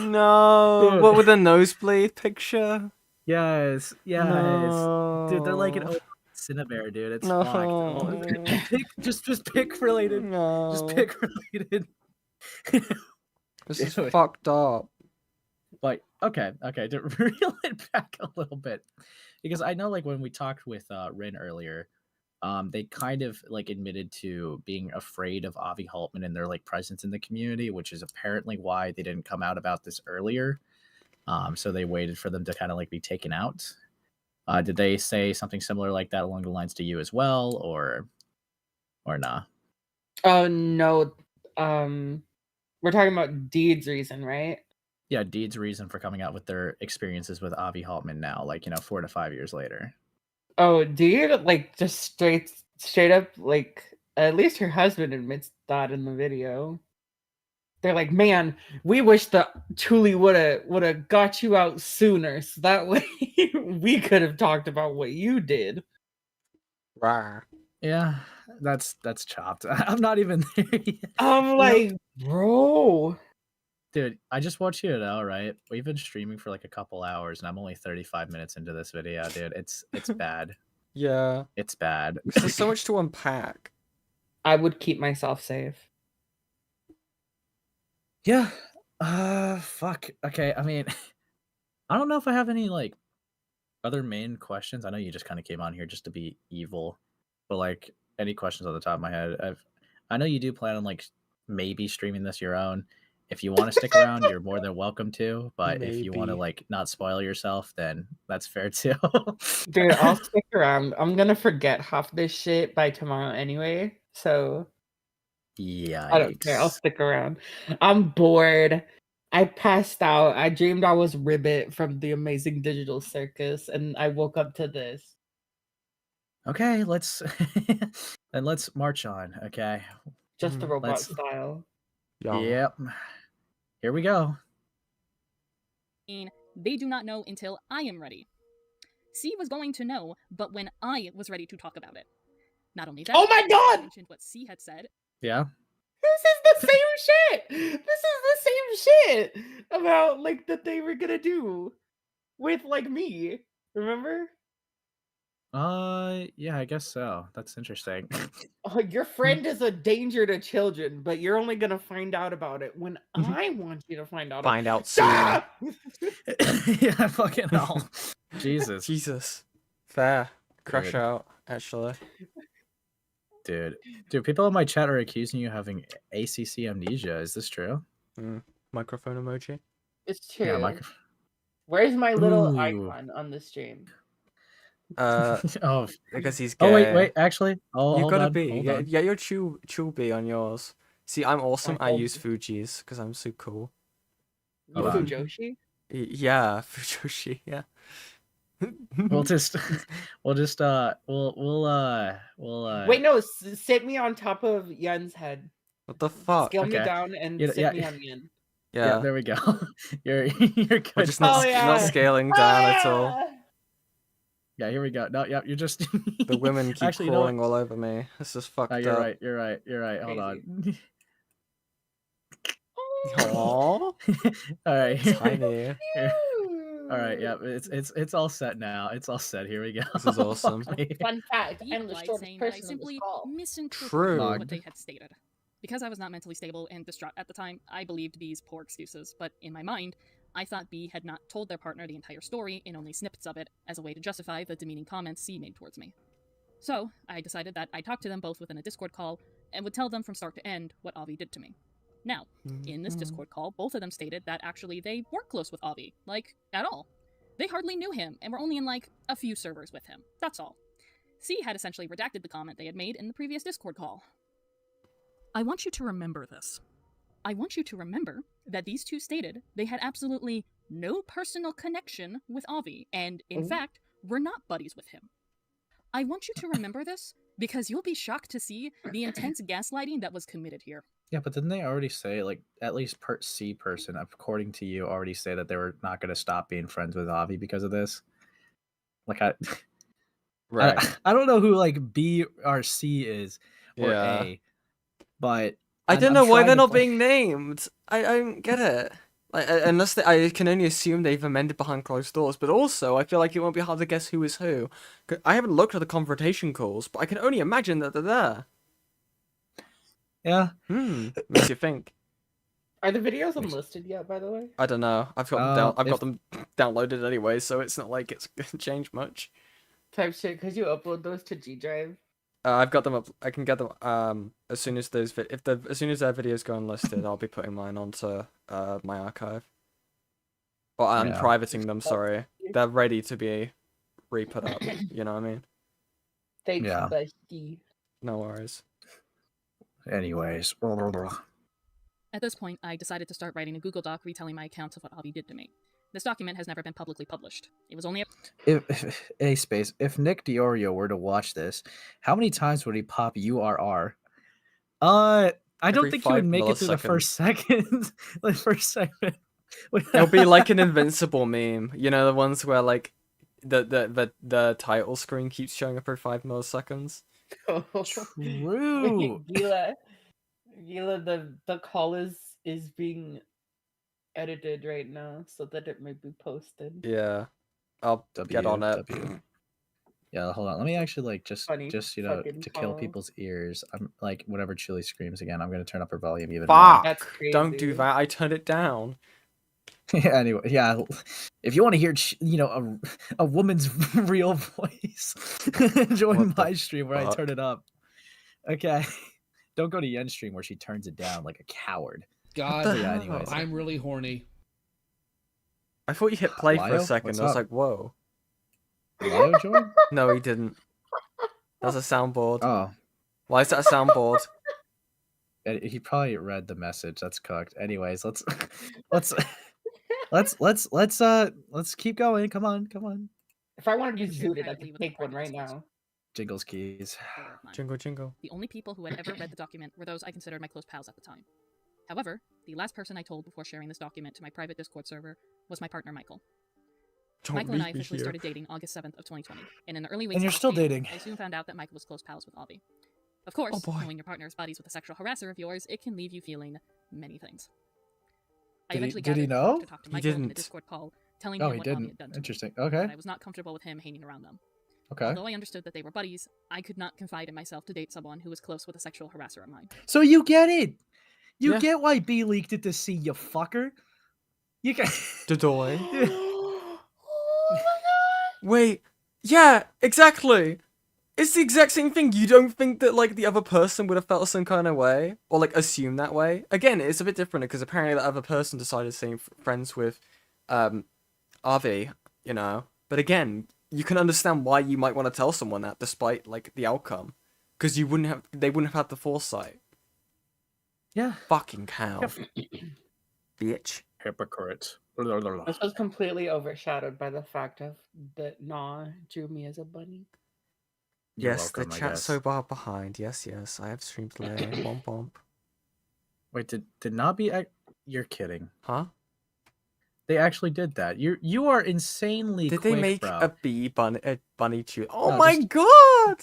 No. Dude. What with the nosebleed picture? Yes, yes. No. Dude, they're like an Cinnabear, dude. It's No. fucked. Oh, just pick related. No. Just pick related. This is fucked up. Like, okay, to reel it back a little bit. Because I know like when we talked with Rin earlier, they kind of like admitted to being afraid of Avi Haltman and their like presence in the community, which is apparently why they didn't come out about this earlier. So they waited for them to kind of like be taken out. Did they say something similar like that along the lines to you as well, or nah? Oh no. We're talking about Deed's reason, right? Yeah, Deed's reason for coming out with their experiences with Avi Haltman now, like 4 to 5 years later. Oh, Deed like just straight up like at least her husband admits that in the video. They're like, man, we wish the Thule would have got you out sooner, so that way we could have talked about what you did. Rawr. Yeah, that's chopped. I'm not even there yet. I'm like, bro. Dude, I just want you to know, right? We've been streaming for like a couple hours, and I'm only 35 minutes into this video, dude. It's bad. Yeah. It's bad. There's so much to unpack. I would keep myself safe. Yeah. Fuck. Okay, I mean, I don't know if I have any like other main questions. I know you just kind of came on here just to be evil, but like any questions on the top of my head? I know you do plan on like maybe streaming this your own. If you want to stick around, you're more than welcome to. But if you want to like not spoil yourself, then that's fair too. Dude, I'll stick around. I'm gonna forget half this shit by tomorrow anyway. So yeah, I don't care. I'll stick around. I'm bored. I passed out. I dreamed I was Ribbit from the Amazing Digital Circus, and I woke up to this. Okay, let's march on. Okay, just the robot style. Yep. Here we go. They do not know until I am ready. C was going to know, but when I was ready to talk about it. Not only that, oh my god! Mentioned what C had said. Yeah. This is the same shit. This is the same shit about like that they were gonna do with like me. Remember? Yeah, I guess so. That's interesting. Oh, your friend is a danger to children, but you're only gonna find out about it when I want you to find out. Find out soon. Yeah, fucking hell. Jesus. Fair. Crush out, actually. Dude, people in my chat are accusing you of having ACC amnesia. Is this true? Microphone emoji. It's true. Yeah, Where's my little icon on the stream? Oh, because he's gay. Oh wait, actually, you gotta be. Yeah, you're Chubby on yours. See, I'm awesome. I use Fuji's because I'm so cool. Fujoshi? Yeah, Fujoshi. Yeah. we'll Wait, no, sit me on top of Yen's head. What the fuck? Scale me down and sit me on Yen. Yeah, there we go. You're good. We're just not scaling down at all. Yeah, here we go. No, yeah, you're just the women keep crawling all over me. This is fucked up. You're right. Hold on. Aww. All right. Tiny. All right, yeah, it's all set now. It's all set. Here we go. This is awesome. Fun fact: I'm the shortest person I simply misinterpreted True. what they had stated. Because I was not mentally stable and distraught at the time, I believed B's poor excuses, but in my mind, I thought B had not told their partner the entire story and only snippets of it as a way to justify the demeaning comments C made towards me. So, I decided that I'd talk to them both within a Discord call and would tell them from start to end what Avi did to me. Now, in this Discord call, both of them stated that actually they weren't close with Avi, like, at all. They hardly knew him, and were only in, like, a few servers with him. That's all. C had essentially redacted the comment they had made in the previous Discord call. I want you to remember this. I want you to remember that these two stated they had absolutely no personal connection with Avi, and, in fact, were not buddies with him. I want you to remember this because you'll be shocked to see the intense gaslighting that was committed here. Yeah, but didn't they already say, like, at least C person, according to you, already say that they were not going to stop being friends with Avi because of this? Like, Right. I don't know who, like, B or C is, or A, but... I don't know why they're not being named. I don't get it. Like, unless I can only assume they've amended behind closed doors, but also I feel like it won't be hard to guess who is who. I haven't looked at the confrontation calls, but I can only imagine that they're there. Yeah. Makes you think. Are the videos unlisted yet, by the way? I don't know. I've got them got them downloaded anyway, so it's not like it's gonna change much. Type shit, could you upload those to G Drive? I've got them up. I can get them as soon as those as soon as their videos go unlisted, I'll be putting mine onto my archive. Or unprivating them. Sorry, they're ready to be re-put up. You know what I mean? Thanks, bestie. No worries. Anyways. At this point, I decided to start writing a Google Doc retelling my accounts of what Avi did to me. This document has never been publicly published. It was only if Nick Diorio were to watch this, how many times would he pop URR? I don't think he would make it through the first second. The first segment. It'll be like an invincible meme. You know, the ones where like the title screen keeps showing up for 5 milliseconds. True. Gila, the call is being edited right now so that it may be posted. Yeah, I'll get on it. Yeah, hold on. Let me actually like just you know, to kill people's ears. I'm like whenever Chili screams again, I'm gonna turn up her volume even more. Fuck! Don't do that. I turned it down. Yeah, anyway, yeah. If you want to hear, you know, a woman's real voice, join my stream where I turn it up. Okay, don't go to Yen's stream where she turns it down like a coward. God, yeah, anyways. I'm really horny. I thought you hit play for a second. What's I was up? like, whoa. Lio joined? No, he didn't. That's a soundboard. Oh. Why is that a soundboard? He probably read the message. That's cooked. Anyways, let's keep going. Come on. If I wanted to use Zooted, I could take one right now. Jingles keys. Jingle. The only people who had ever read the document were those I considered my close pals at the time. However, the last person I told before sharing this document to my private Discord server was my partner, Michael. Michael and I officially started dating August 7th of 2020, and in the early weeks And you're of still dating, dating. I soon found out that Michael was close pals with Avi. Of course, knowing your partner is buddies with a sexual harasser of yours, it can leave you feeling many things. I eventually Did he gathered know? to talk to Michael in a Discord call, telling him what Avi had done to Interesting. me, Okay. but I was not comfortable with him hanging around them. Okay. Although I understood that they were buddies, I could not confide in myself to date someone who was close with a sexual harasser of mine. So you get it. You get why B leaked it to see, you fucker. You get Dodoy. Wait. Yeah, exactly. It's the exact same thing. You don't think that like the other person would have felt some kind of way or like assume that way? Again, it's a bit different because apparently the other person decided to stay friends with Avi, you know. But again, you can understand why you might want to tell someone that despite like the outcome, because they wouldn't have had the foresight. Yeah. Fucking cow. Bitch. Hypocrite. This was completely overshadowed by the fact of that Nah drew me as a bunny. Yes, the chat's so far behind. Yes, I have stream delay. Womp. Wait, did Nabi? You're kidding, huh? They actually did that. You are insanely. Did quick, they make bro. a bunny tune? Oh No, my just- god!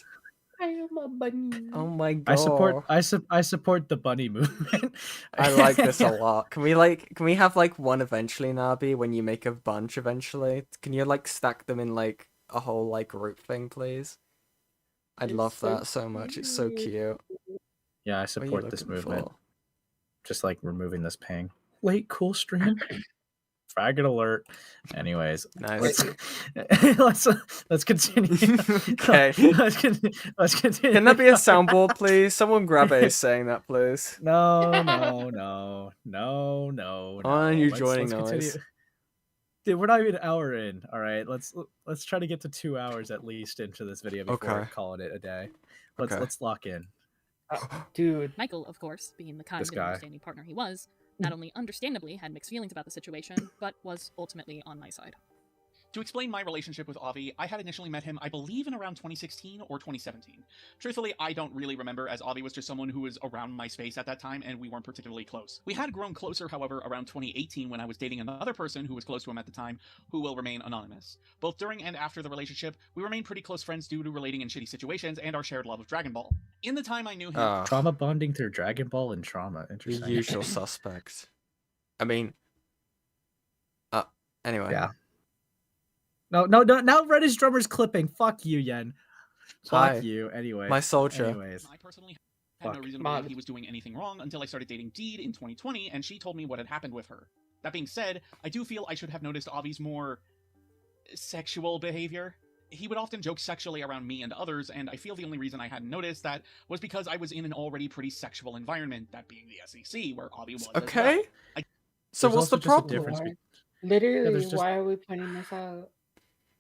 I am a bunny. Oh my god! I support the bunny movement. I like this a lot. Can we have like one eventually, Nabi? When you make a bunch eventually, can you like stack them in like a whole like group thing, please? I love that so much. It's so cute. Yeah, I support this movement. Just like removing this ping. Wait, cool stream. Faggot alert. Anyways, Nice. let's continue. Okay. let's continue. Can that be a soundboard, please? Someone grab Ace saying that, please. No. Why aren't you Let's joining continue. noise? Dude, we're not even an hour in. All right, let's try to get to 2 hours at least into this video before Okay. calling it a day. Okay. Let's lock in. Dude. Michael, of course, being the kind This and guy. understanding partner he was, not only understandably had mixed feelings about the situation, but was ultimately on my side. To explain my relationship with Avi, I had initially met him, I believe, in around 2016 or 2017. Truthfully, I don't really remember, as Avi was just someone who was around my space at that time, and we weren't particularly close. We had grown closer, however, around 2018 when I was dating another person who was close to him at the time, who will remain anonymous. Both during and after the relationship, we remained pretty close friends due to relating in shitty situations and our shared love of Dragon Ball. In the time I knew him... Trauma bonding through Dragon Ball and trauma. The Interesting. usual suspects. I mean... anyway. Yeah. No, now Reddish drummer's clipping. Fuck you, Yen. Hi. Fuck you. Anyway. My soldier. Anyways. I personally had no reason to believe he was doing anything wrong until I started dating Deed in 2020, and she told me what had happened with her. That being said, I do feel I should have noticed Avi's more... sexual behavior. He would often joke sexually around me and others, and I feel the only reason I hadn't noticed that was because I was in an already pretty sexual environment, that being the SCC, where Avi was Okay. as well. So There's what's the also just a problem? difference Literally, just- why are we pointing this out?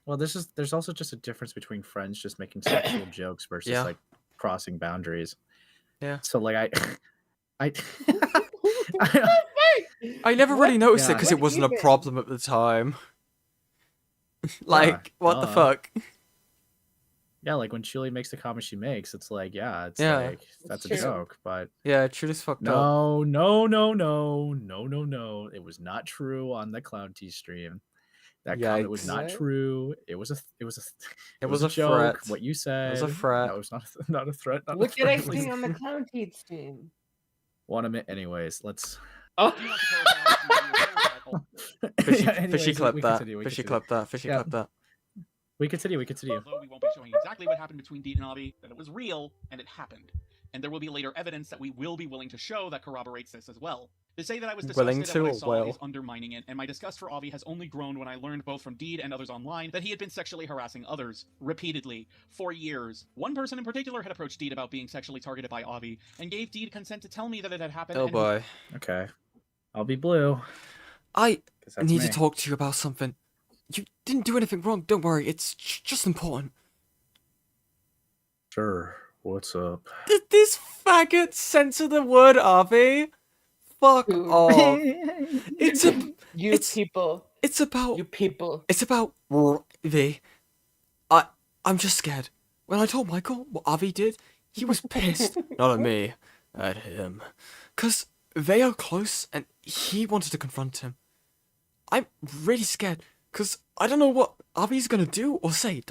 Well, there's also just a difference between friends just making sexual jokes versus Yeah. like crossing boundaries. Yeah. So like I I never really noticed it Yeah. because it wasn't a even? problem at the time. Like, what the duh. fuck? Yeah, like when Chili makes the comment she makes, it's like, yeah, it's Yeah. like that's a true. joke, but Yeah, Trudy's fucked up. no. It was not true on the Clown Tea stream. That comment was Yikes. not What? true. It was a It was a joke. threat. What you said. It was a threat. No, it was not a threat. Not What a did I threat. say on the Clown Teeth stream? 1 minute. Anyways, let's. Oh. Fishy, Yeah, anyways, fishy clip we that. continue, we Fishy continue. clip that. Fishy Yeah. clip that. We continue. Although we won't be showing exactly what happened between Deed and Avi, that it was real, and it happened. And there will be later evidence that we will be willing to show that corroborates this as well. To say that I was Willing disgusted to at what I or saw will? is undermining it, and my disgust for Avi has only grown when I learned both from Deed and others online that he had been sexually harassing others, repeatedly, for years. One person in particular had approached Deed about being sexually targeted by Avi, and gave Deed consent to tell me that it had happened. Oh and boy. Okay, I'll be blue. I 'cause that's need me. to talk to you about something. You didn't do anything wrong. Don't worry. It's just important. Sure. What's up? Did this faggot censor the word Avi? Fuck Dude. off. It's a. You It's- people. It's about. You people. It's about Avi. I'm just scared. When I told Michael what Avi did, he was pissed. Not at me, at him. 'Cause they are close, and he wanted to confront him. I'm really scared, 'cause I don't know what Avi's gonna do or say. ...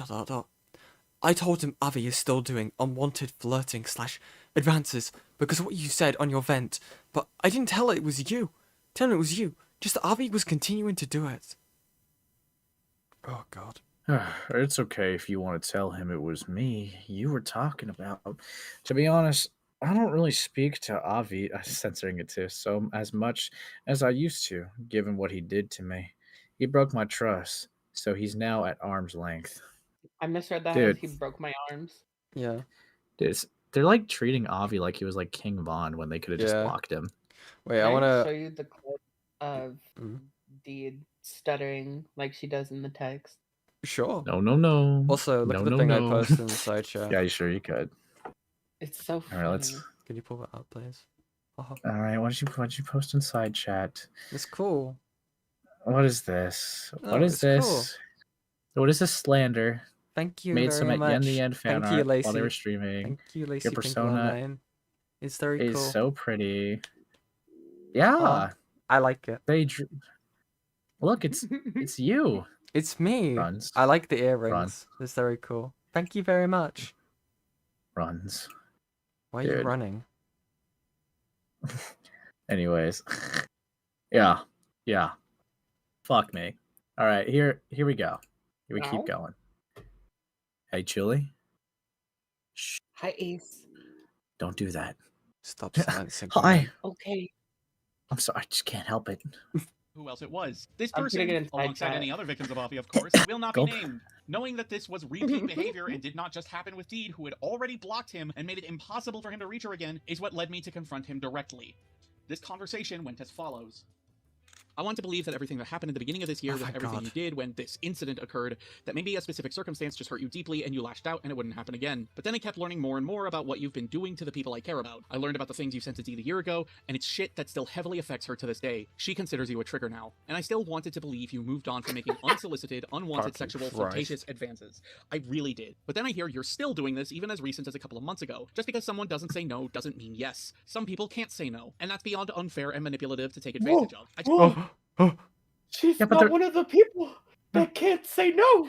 I told him Avi is still doing unwanted flirting / advances because of what you said on your vent, but I didn't tell it was you. Tell him it was you. Just that Avi was continuing to do it. Oh god. It's okay if you want to tell him it was me you were talking about. To be honest, I don't really speak to Avi, censoring it too, so as much as I used to, given what he did to me. He broke my trust, so he's now at arm's length. I misread that Dude. as he broke my arms. Yeah. They're like treating Avi like he was like King Von when they could have just Yeah. blocked him. Wait, Can I wanna. show you the clip of Deed stuttering like she does in the text. Sure. No. Also, look No, at the no, thing I no. posted in the side chat. Yeah, sure you could. It's so All funny. right, let's. Can you pull that up, please? All right, why don't you post in side chat? It's cool. What is this? Oh, What is it's this? What is this slander? Thank you Made very some at much. Yen the End fan Thank you, art Lacey. while they were streaming. Thank you, Lacey. Your persona Pink It's very is cool. so pretty. Yeah, Oh, I like it. they look. It's you. It's me. Runs. I like the earrings. Runs. It's very cool. Thank you very much. Runs. Why are you Dude. running? Anyways, yeah. Fuck me. All right, here we go. Here we Ow. keep going. Hey, Chili. Hi, Ace. Don't do that. Stop silencing. Hi. Okay. I'm sorry. I just can't help it. who else it was. This I'm putting it person, inside alongside chat. any other victims of Avi, of course, will not be named. Knowing that this was repeat behavior and did not just happen with Deed, who had already blocked him and made it impossible for him to reach her again, is what led me to confront him directly. This conversation went as follows. I want to believe that everything that happened in the beginning of this year was everything you did when this incident occurred, that maybe a specific circumstance just hurt you deeply and you lashed out and it wouldn't happen again. But then I kept learning more and more about what you've been doing to the people I care about. I learned about the things you sent to Dee a year ago, and it's shit that still heavily affects her to this day. She considers you a trigger now, and I still wanted to believe you moved on from making unsolicited, unwanted sexual, flirtatious advances. I really did. But then I hear you're still doing this even as recent as a couple of months ago. Just because someone doesn't say no doesn't mean yes. Some people can't say no, and that's beyond unfair and manipulative to take advantage of. She's not one of the people that can't say no.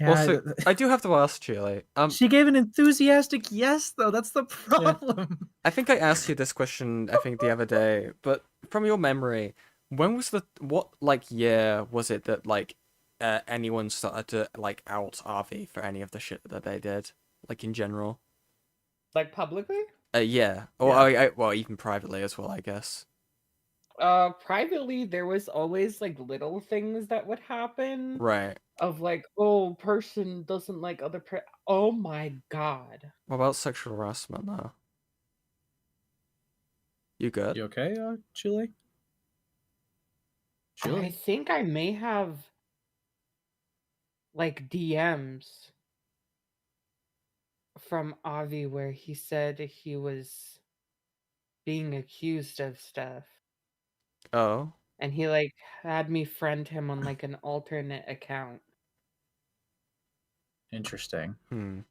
Yeah, Also, I do have to ask, Julie. She gave an enthusiastic yes, though. That's the problem. I think I asked you this question, I think, the other day, but from your memory, when was what year was it that, anyone started to, out Avi for any of the shit that they did? Like, in general? Like, publicly? Yeah. Or, well, even privately as well, I guess. Privately, there was always, little things that would happen. Right. Of, person doesn't like other oh my god. What about sexual harassment, though? You good? You okay, Julie? I think I may have, DMs from Avi where he said he was being accused of stuff. Oh. And he, had me friend him on, an alternate account. Interesting. Hmm.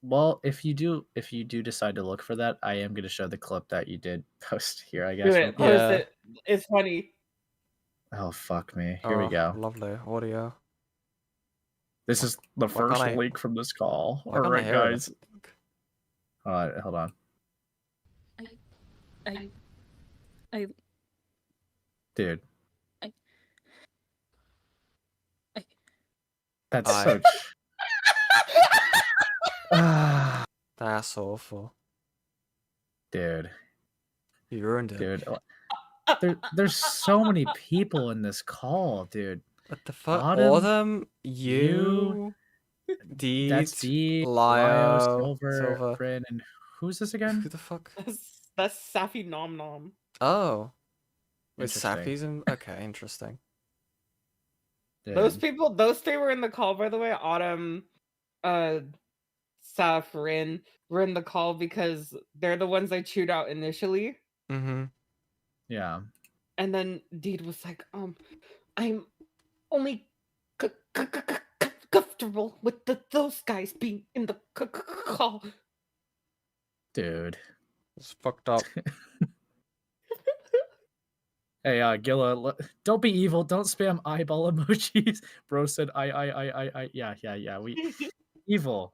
Well, if you do decide to look for that, I am going to show the clip that you did post here, I guess. Do it. Post it. It's funny. Oh, fuck me. Here we go. Lovely. Audio. This is the first link from this call. All right, guys. Hold on. Dude. That's so... That's awful. Dude. You ruined it. Dude. There's so many people in this call, dude. What the fuck? Autumn, you, Deed, that's Deed, Lio, Silver, Bryn, and who's this again? Who the fuck? That's Safi Nom Nom. Oh. With Interesting. Sapphism? Okay, interesting. Dude. Those three were in the call, by the way. Autumn, Saf, Rin were in the call because they're the ones I chewed out initially. Mm-hmm. Yeah. And then Deed was like, I'm only comfortable with those guys being in the call. Dude. It's fucked up. Hey, Gilla, don't be evil. Don't spam eyeball emojis. Bro said, yeah. We evil.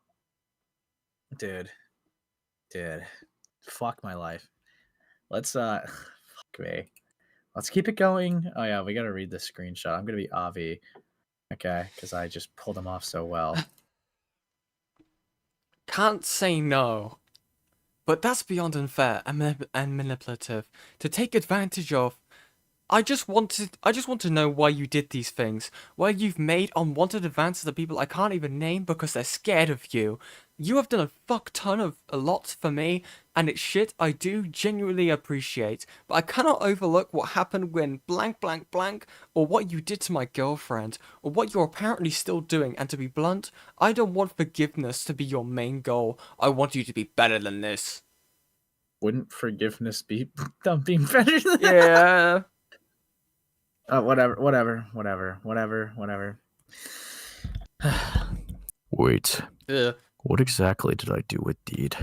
Dude. Fuck my life. Let's, fuck me. Let's keep it going. Oh, yeah, we gotta read this screenshot. I'm gonna be Avi. Okay, because I just pulled him off so well. Can't say no. But that's beyond unfair and manipulative. To take advantage of. I just want to know why you did these things. Why you've made unwanted advances to people I can't even name because they're scared of you. You have done a fuck ton of a lot for me, and it's shit I do genuinely appreciate. But I cannot overlook what happened when blank, or what you did to my girlfriend, or what you're apparently still doing. And to be blunt, I don't want forgiveness to be your main goal. I want you to be better than this. Wouldn't forgiveness be being better than that? Yeah. Whatever. Wait. Yeah. What exactly did I do with Deed?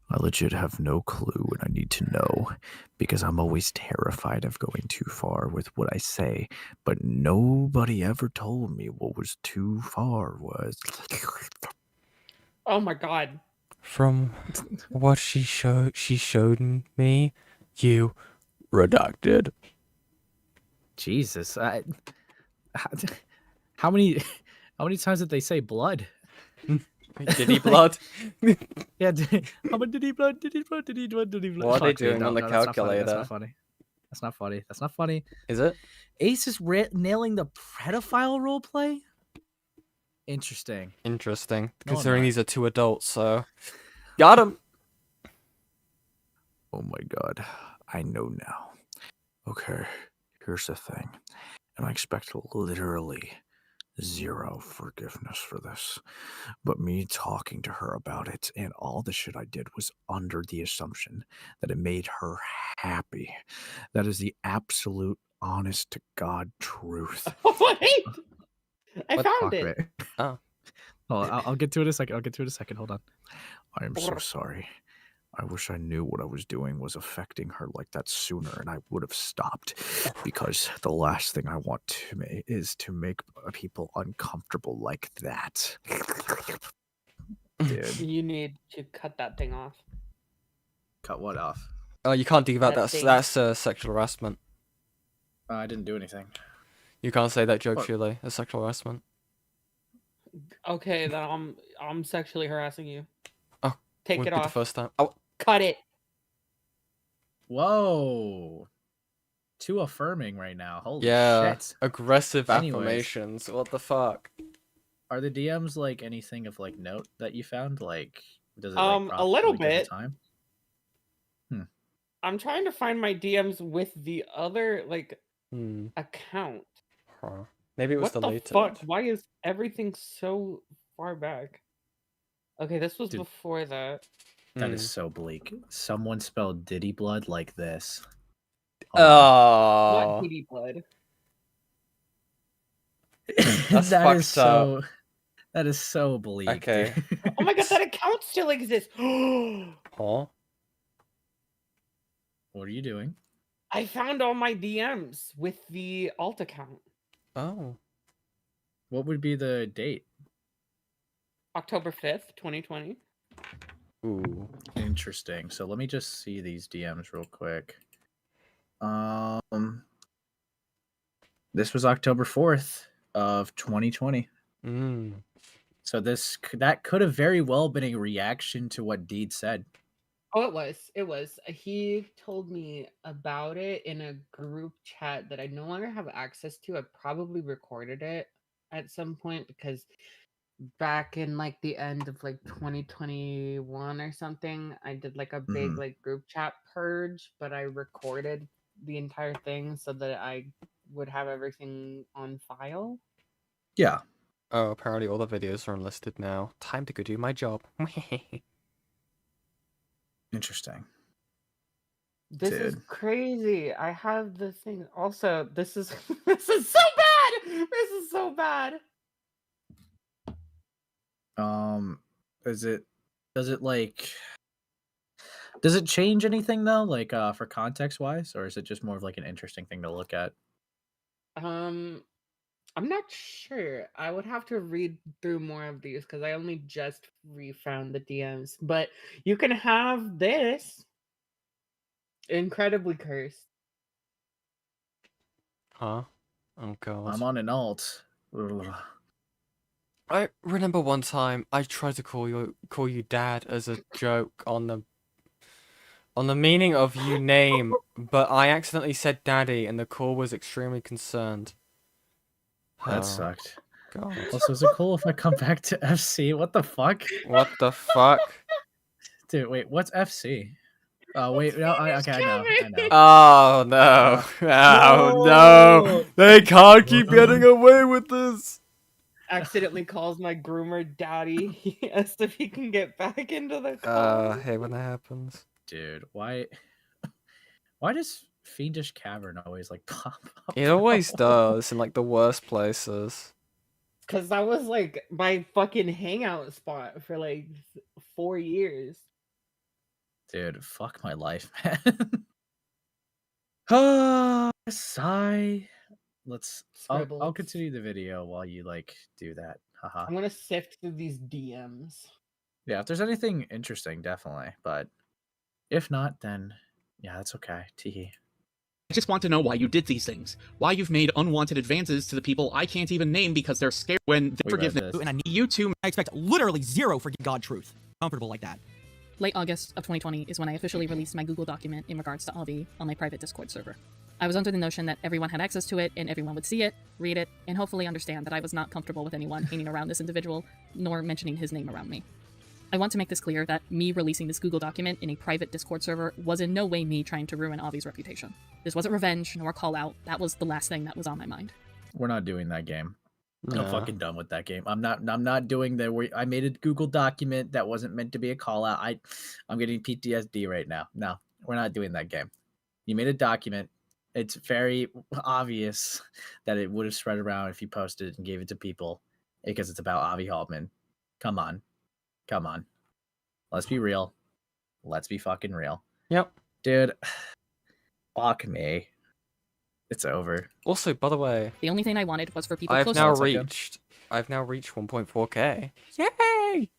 I legit have no clue, and I need to know, because I'm always terrified of going too far with what I say, but nobody ever told me what was too far was. Oh my god. From what she showed me, you redacted. Jesus, how many times did they say blood? Diddy blood? Yeah, how much did he blood? Did he blood? Did he blood? Did he blood? What are they Fuck, dude, doing no, on the no, that's not funny, calculator? That's not funny. That's not funny. That's not funny. Is it? Ace is nailing the pedophile roleplay? Interesting. Interesting. No, I'm Considering not. these are 2 adults, so... Got him! Oh my god, I know now. Okay, here's the thing. And I expect literally 0 forgiveness for this. But me talking to her about it and all the shit I did was under the assumption that it made her happy. That is the absolute honest to God truth. Wait! I What found fuck, it. man? Oh. Oh, I'll get to it in a second. I'll get to it in a second. Hold on. I am so sorry. I wish I knew what I was doing was affecting her like that sooner, and I would have stopped. Because the last thing I want to is to make people uncomfortable like that. Dude. You need to cut that thing off. Cut what off? Oh, you can't do that. That That's thing. sexual harassment. I didn't do anything. You can't say that joke, What? Shule. It's sexual harassment. Okay, then I'm sexually harassing you. Oh, Take would it be the off. first time. Oh, Cut it. Whoa. Too affirming right now. Holy yeah. shit. Aggressive Anyways. affirmations. What the fuck? Are the DMs like anything of like note that you found? Like, does it A prompt little like, every bit. time? I'm trying to find my DMs with the other account. Huh. Maybe it was What the deleted. fuck? Why is everything so far back? Okay, this was Dude. before that. That is so bleak. Someone spelled Diddy blood like this. Oh. Not Diddy blood. That's that fucked is so. up. That is so bleak. Okay. Dude. Oh my god, that account still exists. Huh? What are you doing? I found all my DMs with the alt account. Oh. What would be the date? October 5th, 2020. Ooh. Interesting. So let me just see these DMs real quick. This was October 4th of 2020. So that could have very well been a reaction to what Deed said. Oh, it was. It was. He told me about it in a group chat that I no longer have access to. I probably recorded it at some point because back in like the end of like 2021 or something, I did like a big like group chat purge, but I recorded the entire thing so that I would have everything on file. Yeah. Oh, apparently all the videos are unlisted now. Time to go do my job. Interesting. This is Dude. crazy. I have the thing. Also, this is this is so bad. This is so bad. Does it change anything though, like for context wise, or is it just more of like an interesting thing to look at? I'm not sure. I would have to read through more of these because I only just refound the DMs. But you can have this. Incredibly cursed. Huh? Oh god. I'm on an alt. I remember one time I tried to call you dad as a joke on the meaning of you name, but I accidentally said daddy and the call was extremely concerned. That sucked. God. Also, is it cool if I come back to FC? What the fuck? What the fuck? Dude, wait, what's FC? Oh, wait, no, okay, I know. Oh, no. Oh, no. They can't keep getting away with this. Accidentally calls my groomer daddy. He asks if he can get back into the call. I hate when that happens. Dude, why does Fiendish Cavern always like pop up? It always does in like the worst places. Cause that was like my fucking hangout spot for like 4 years. Dude, fuck my life, man. Ah, sigh. I'll continue the video while you like do that. Haha. I'm gonna sift through these DMs. Yeah, if there's anything interesting, definitely. But if not, then yeah, that's okay. Teehee. I just want to know why you did these things. Why you've made unwanted advances to the people I can't even name because they're scared when they forgive me. And I need you to. I expect literally zero for God truth. Comfortable like that. Late August of 2020 is when I officially released my Google document in regards to Avi on my private Discord server. I was under the notion that everyone had access to it and everyone would see it, read it, and hopefully understand that I was not comfortable with anyone hanging around this individual, nor mentioning his name around me. I want to make this clear that me releasing this Google document in a private Discord server was in no way me trying to ruin Avi's reputation. This wasn't revenge nor Callout. That was the last thing that was on my mind. We're not doing that game. No. I'm fucking done with that game. I'm not doing the. I made a Google document that wasn't meant to be a call out. I'm getting PTSD right now. No, we're not doing that game. You made a document. It's very obvious that it would have spread around if you posted it and gave it to people because it's about Avi Haltman. Come on. Let's be real. Let's be fucking real. Yep. Dude, fuck me. It's over. Also, by the way, the only thing I wanted was for people I've close now to reached 1.4K. Yay!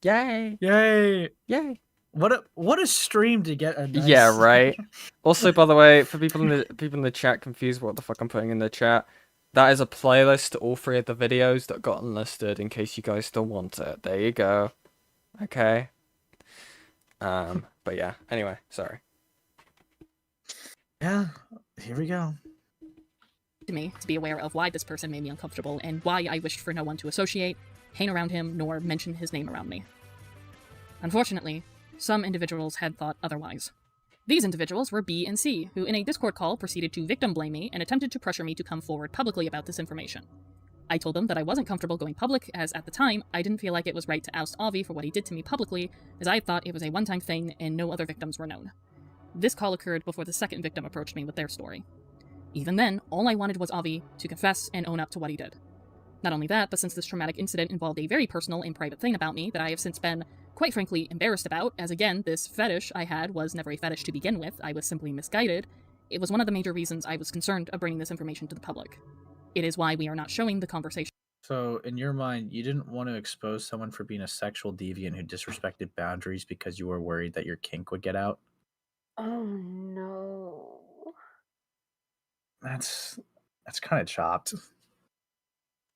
Yay! Yay! Yay! What a stream to get a nice... Yeah, right. Also, by the way, for people in the chat confused what the fuck I'm putting in the chat, that is a playlist to all 3 of the videos that got unlisted in case you guys still want it. There you go. Okay. But yeah, anyway, sorry. Yeah, here we go. To me to be aware of why this person made me uncomfortable and why I wished for no one to associate, hang around him, nor mention his name around me. Unfortunately, some individuals had thought otherwise. These individuals were B and C, who in a Discord call proceeded to victim blame me and attempted to pressure me to come forward publicly about this information. I told them that I wasn't comfortable going public, as at the time, I didn't feel like it was right to oust Avi for what he did to me publicly, as I thought it was a one-time thing and no other victims were known. This call occurred before the second victim approached me with their story. Even then, all I wanted was Avi to confess and own up to what he did. Not only that, but since this traumatic incident involved a very personal and private thing about me that I have since been, quite frankly, embarrassed about, as again, this fetish I had was never a fetish to begin with, I was simply misguided, it was one of the major reasons I was concerned of bringing this information to the public. It is why we are not showing the conversation. So, in your mind, you didn't want to expose someone for being a sexual deviant who disrespected boundaries because you were worried that your kink would get out? Oh no. That's kind of chopped.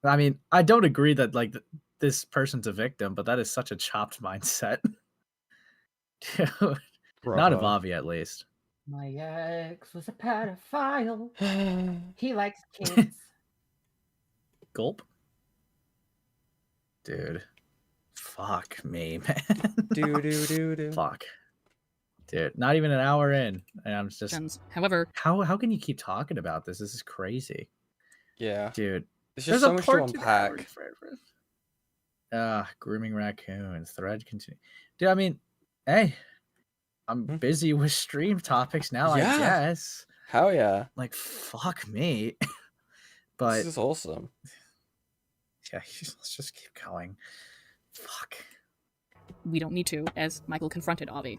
I mean, I don't agree that like this person's a victim, but that is such a chopped mindset. Dude, not of Avi, at least. My ex was a pedophile. He likes kids. Gulp. Dude. Fuck me, man. Fuck. Dude, not even an hour in, and I'm just. However, how can you keep talking about this? This is crazy. Yeah, dude. There's just so much to unpack. Grooming raccoons. Thread continue. Dude, I mean, hey, I'm busy with stream topics now. Yeah. I guess. Hell yeah. Like fuck me. But this is awesome. Yeah, let's just keep going. Fuck. We don't need to, as Michael confronted Avi.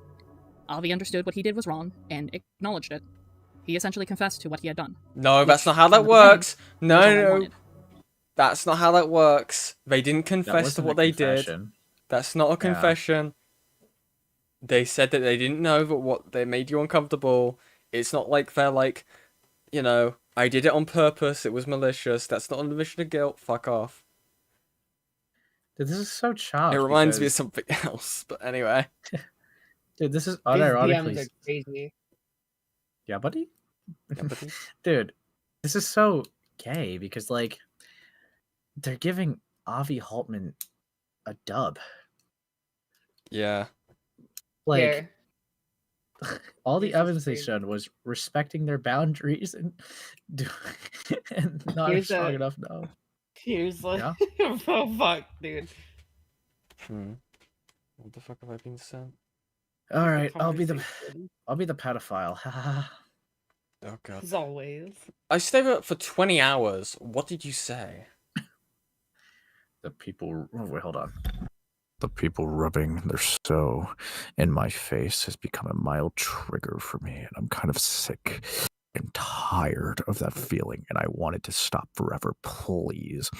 Avi understood what he did was wrong and acknowledged it. He essentially confessed to what he had done. No, that's not how that works. No. That's not how that works. They didn't confess to what they did. That's not a confession. They said that they didn't know that what they made you uncomfortable. It's not like they're like, you know, I did it on purpose. It was malicious. That's not an admission of guilt. Fuck off. Dude, this is so chopped. It reminds me of something else. But anyway. Dude, this is unironically. DMs are crazy. Yeah, buddy? Dude, this is so gay because, like, they're giving Avi Haltman a dub. Yeah. Like, all the evidence they showed was respecting their boundaries and not strong enough. No. Here's like, oh fuck, dude. What the fuck have I been sent? All right, I'll be the pedophile. Oh god. As always. I stayed up for 20 hours. What did you say? The people. Oh, wait, hold on. The people rubbing their so in my face has become a mild trigger for me, and I'm kind of sick and tired of that feeling, and I want it to stop forever, please.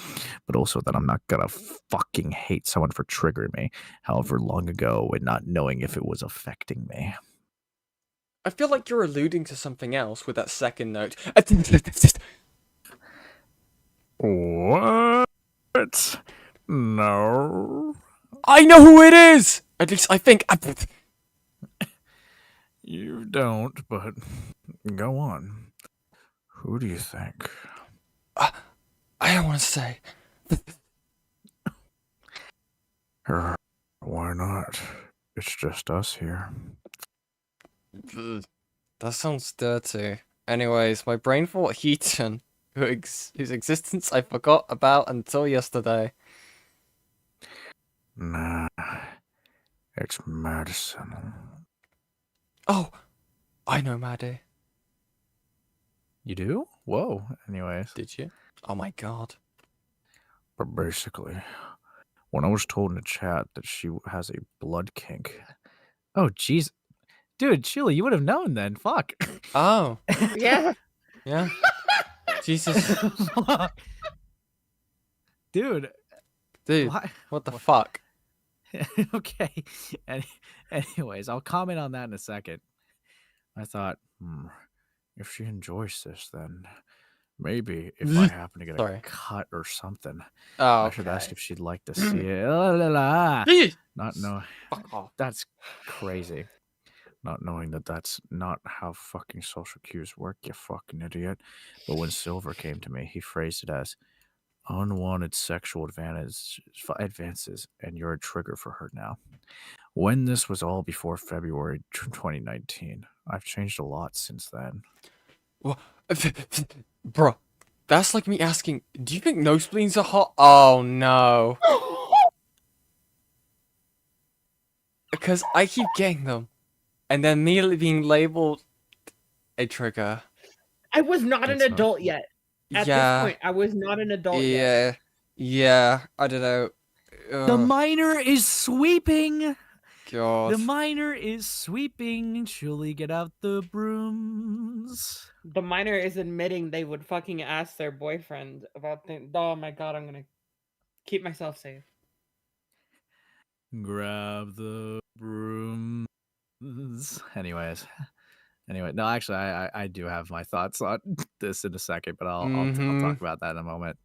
But also that I'm not gonna fucking hate someone for triggering me, however long ago, and not knowing if it was affecting me. I feel like you're alluding to something else with that second note. What? No. I know who it is! At least I think. You don't, but go on. Who do you think? I don't want to say. Why not? It's just us here. That sounds dirty. Anyways, my brain thought Heaton, whose existence I forgot about until yesterday. Nah, it's Madison. Oh, I know Maddie. You do? Whoa. Anyways. Did you? Oh my god. But basically, when I was told in the chat that she has a blood kink. Oh, jeez. Dude, Chili, you would have known then. Fuck. Oh. Yeah. Yeah. Jesus. Dude. Dude, Why? what the fuck? Okay. Anyways, I'll comment on that in a second. I thought, if she enjoys this, then maybe if I happen to get a cut or something, I should ask if she'd like to see it. Not know. That's crazy. Not knowing that that's not how fucking social cues work, you fucking idiot. But when Silver came to me, he phrased it as unwanted sexual advances, and you're a trigger for her now. When this was all before February 2019, I've changed a lot since then. Well, bro, that's like me asking, do you think nosebleeds are hot? Oh no. Because I keep getting them, and then immediately being labeled a trigger. I was not an adult yet. At this point, I was not an adult yet. Yeah, I don't know. The minor is sweeping. God. The minor is sweeping. Chili, get out the brooms. The minor is admitting they would fucking ask their boyfriend about things. Oh my god, I'm gonna keep myself safe. Grab the brooms. Anyway, no, actually, I do have my thoughts on this in a second, but I'll talk about that in a moment.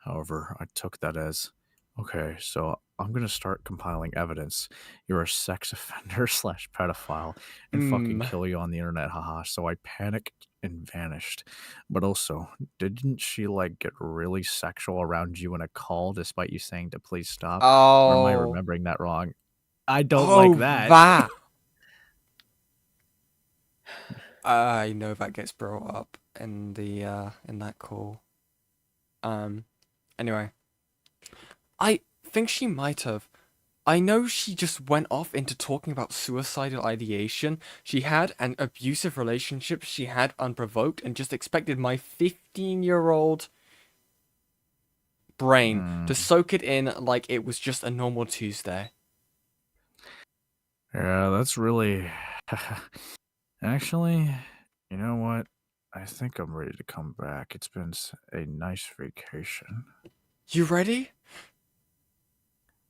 However, I took that as, okay, so I'm going to start compiling evidence. You're a sex offender / pedophile and fucking kill you on the internet, haha. So I panicked and vanished. But also, didn't she like get really sexual around you in a call despite you saying to please stop? Oh. Or am I remembering that wrong? I don't like that. I know that gets brought up in the in that call. Anyway, I think she might have. I know she just went off into talking about suicidal ideation. She had an abusive relationship she had unprovoked and just expected my 15-year-old brain to soak it in like it was just a normal Tuesday. Yeah, that's really... Actually, you know what? I think I'm ready to come back. It's been a nice vacation. You ready?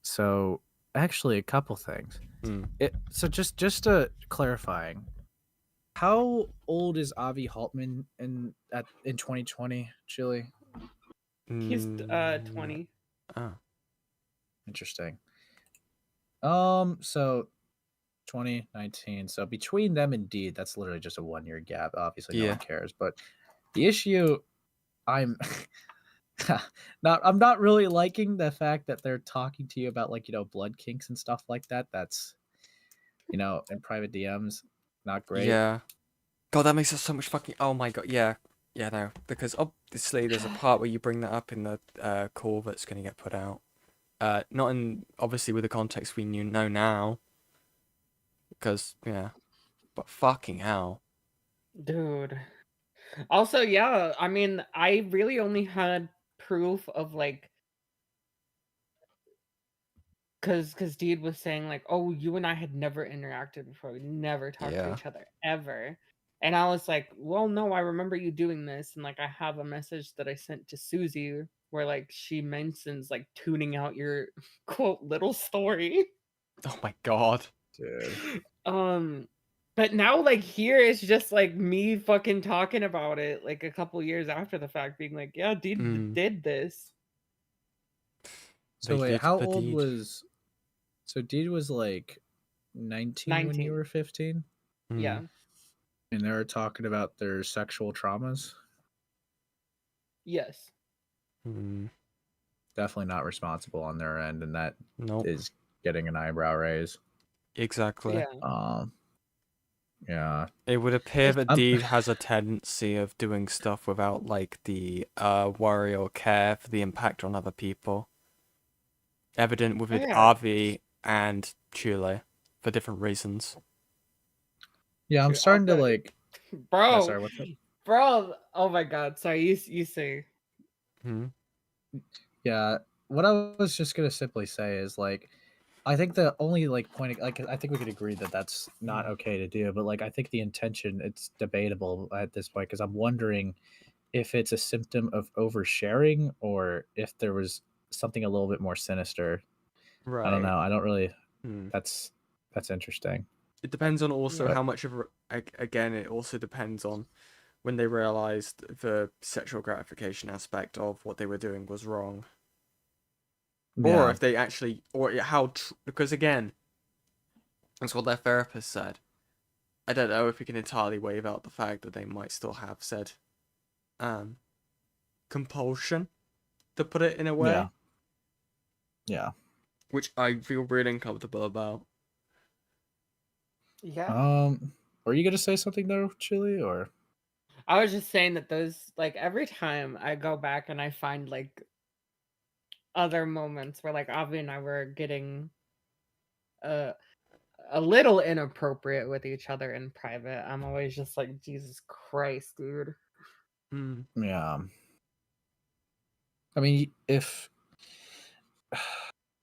So, actually, a couple things. So just clarifying, how old is Avi Haltman in 2020, Chili? He's 20. Oh, interesting. So 2019. So between them and Deed, that's literally just a 1-year gap. Obviously, no one cares. But the issue, I'm not really liking the fact that they're talking to you about like blood kinks and stuff like that. That's in private DMs, not great. Yeah. God, that makes it so much fucking. Oh my god, yeah, no, because obviously there's a part where you bring that up in the call that's gonna get put out. Not in obviously with the context we know now. Because but fucking hell, dude. Also, yeah, I mean, I really only had proof of like, because Deed was saying like, oh, you and I had never interacted before, we never talked to each other ever, and I was like, well, no, I remember you doing this, and like I have a message that I sent to Susie where like she mentions like tuning out your quote little story. Oh my god, dude. But now, like, here it's just like me fucking talking about it, like a couple years after the fact, being like, "Yeah, dude did this." So wait, how old was? So Deed was like 19 when you 19. were 15, Yeah. and they were talking about their sexual traumas. Yes. Definitely not responsible on their end, and that Nope. is getting an eyebrow raise. Exactly. Yeah. Yeah. It would appear that Deed has a tendency of doing stuff without like the worry or care for the impact on other people. Evident with Avi and Chule for different reasons. Yeah, I'm starting to like. Bro. Yeah, sorry, what's up? Bro. Oh my god. Sorry, you say. Yeah, what I was just gonna simply say is like, I think the only like point, like, I think we could agree that that's not okay to do, but like, I think the intention, it's debatable at this point because I'm wondering if it's a symptom of oversharing or if there was something a little bit more sinister. I don't know. I don't really. That's interesting. It depends on also how much of again. It also depends on when they realized the sexual gratification aspect of what they were doing was wrong. Or if they actually, or how, because again, that's what their therapist said. I don't know if we can entirely waive out the fact that they might still have said compulsion, to put it in a way. Yeah. Which I feel really uncomfortable about. Yeah. Were you gonna say something though, Chili, or? I was just saying that those, like, every time I go back and I find like other moments where like Avi and I were getting a little inappropriate with each other in private, I'm always just like, Jesus Christ, dude. Yeah. I mean, if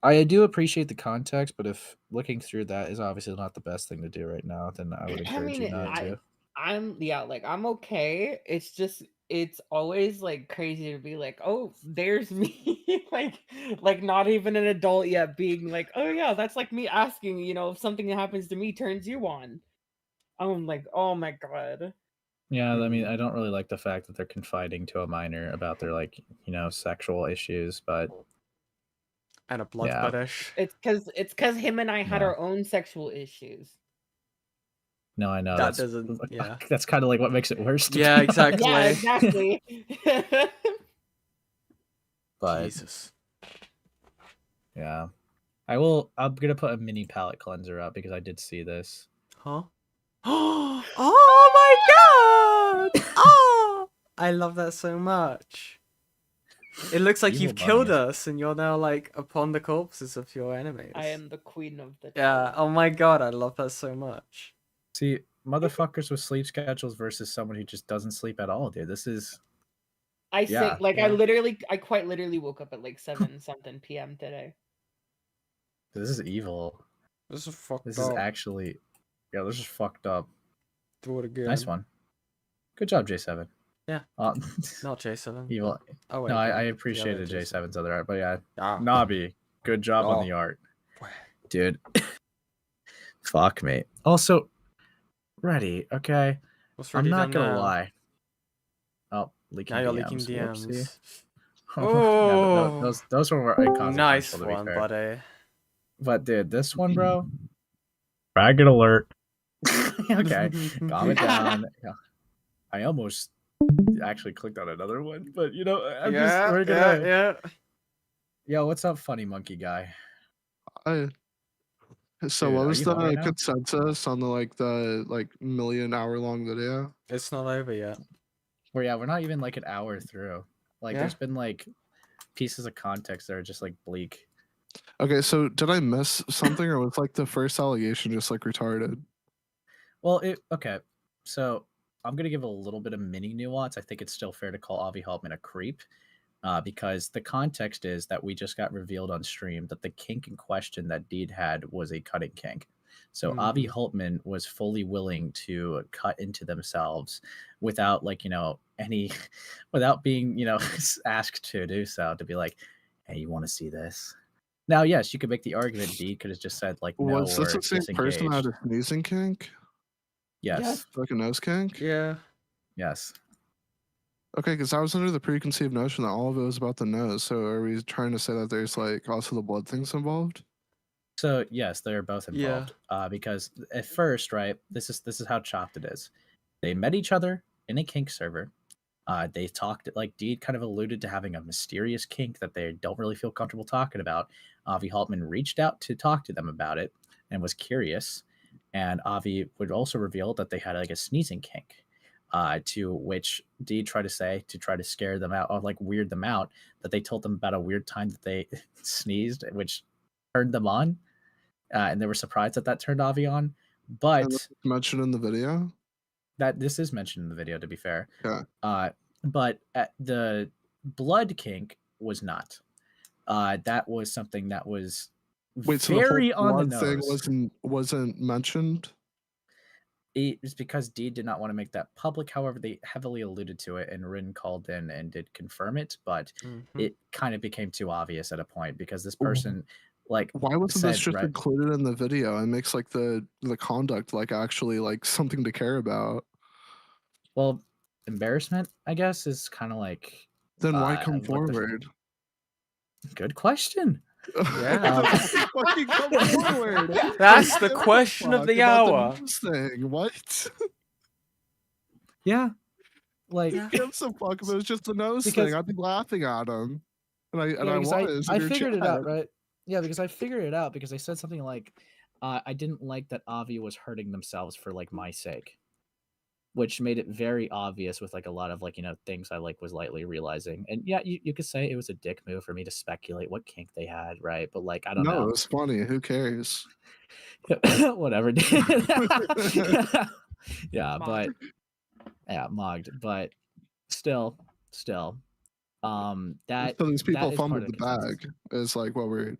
I do appreciate the context, but if looking through that is obviously not the best thing to do right now, then I would encourage you not to. I'm okay. It's just, it's always like crazy to be like, oh, there's me, like not even an adult yet, being like, oh yeah, that's like me asking, if something that happens to me turns you on. I'm like, oh my god. Yeah, I mean, I don't really like the fact that they're confiding to a minor about their like, sexual issues, but and a blood fetish. It's because him and I had our own sexual issues. No, I know that doesn't. Yeah, that's kind of like what makes it worse. Yeah, exactly. Yeah, exactly. But Jesus. Yeah, I'm gonna put a mini palette cleanser up because I did see this. Huh? Oh my god! Oh, I love that so much. It looks like you've killed us, and you're now like upon the corpses of your enemies. I am the queen of the. Yeah. Oh my god, I love that so much. See, motherfuckers with sleep schedules versus someone who just doesn't sleep at all, dude. This is. I quite literally woke up at like 7 something p.m. today. This is evil. This is fucked up. This is actually. Yeah, this is fucked up. Do it again. Nice one. Good job, J7. Yeah. Not J7. Evil. Oh, wait, no, I appreciated J7's other art, but yeah. Nabi, good job on the art. Dude. Fuck me. Also, ready, okay? I'm not gonna lie. Oh, leaking now you're DMs. leaking DMs. Whoopsie. Oh, yeah, those were inconsequential. Nice to be one, fair. buddy. But dude, this one, bro. Faggot alert. Okay, calm it down. Yeah. I almost actually clicked on another one, but we're gonna. Yo, what's up, funny monkey guy? So Dude, what are was you the home right now? consensus on the million-hour-long video? It's not over yet. Well, yeah, we're not even like an hour through. Like, Yeah. there's been like pieces of context that are just like bleak. Okay, so did I miss something, or was like the first allegation just like retarded? Well, okay. So I'm gonna give a little bit of mini nuance. I think it's still fair to call Avi Haltman a creep, because the context is that we just got revealed on stream that the kink in question that Deed had was a cutting kink. So Avi Haltman was fully willing to cut into themselves without without being asked to do so, to be like, hey, you want to see this? Now, yes, you could make the argument Deed could have just said like no Was this or the same person that had disengaged. a sneezing kink? Yes. Like a nose kink? Yeah. Yes. Okay, because I was under the preconceived notion that all of it was about the nose. So are we trying to say that there's like also the blood things involved? So yes, they're both Yeah. involved. Because at first, right, this is how chopped it is. They met each other in a kink server. They talked, like Deed kind of alluded to having a mysterious kink that they don't really feel comfortable talking about. Avi Haltman reached out to talk to them about it and was curious. And Avi would also reveal that they had like a sneezing kink. To which Deed tried to say to try to scare them out or like weird them out, that they told them about a weird time that they sneezed, which turned them on. And they were surprised that turned Avi on. But mentioned in the video? That this is mentioned in the video, to be fair. Yeah. But the blood kink was not. That was something that was very on the nose. Thing wasn't mentioned. It's because Deed did not want to make that public. However, they heavily alluded to it, and Rin called in and did confirm it. But it kind of became too obvious at a point because this person, like, why wasn't this just right, included in the video? It makes like the conduct like actually like something to care about. Well, embarrassment, I guess, is kind of like. Then why come forward? Good question. Yeah. Fucking come forward. That's the question of the hour. What? Yeah. Like, gives a fuck if it was just a nose thing? I'd be laughing at him. And I figured it out, right? Yeah, because I figured it out because I said something like, I didn't like that Avi was hurting themselves for like my sake. Which made it very obvious with like a lot of like, things I like was lightly realizing. And yeah, you could say it was a dick move for me to speculate what kink they had, right? But like, I don't know. No, it's funny. Who cares? Whatever. Yeah, but yeah, mogged. But still, that so these people that is fumbled part of the bag is like what we're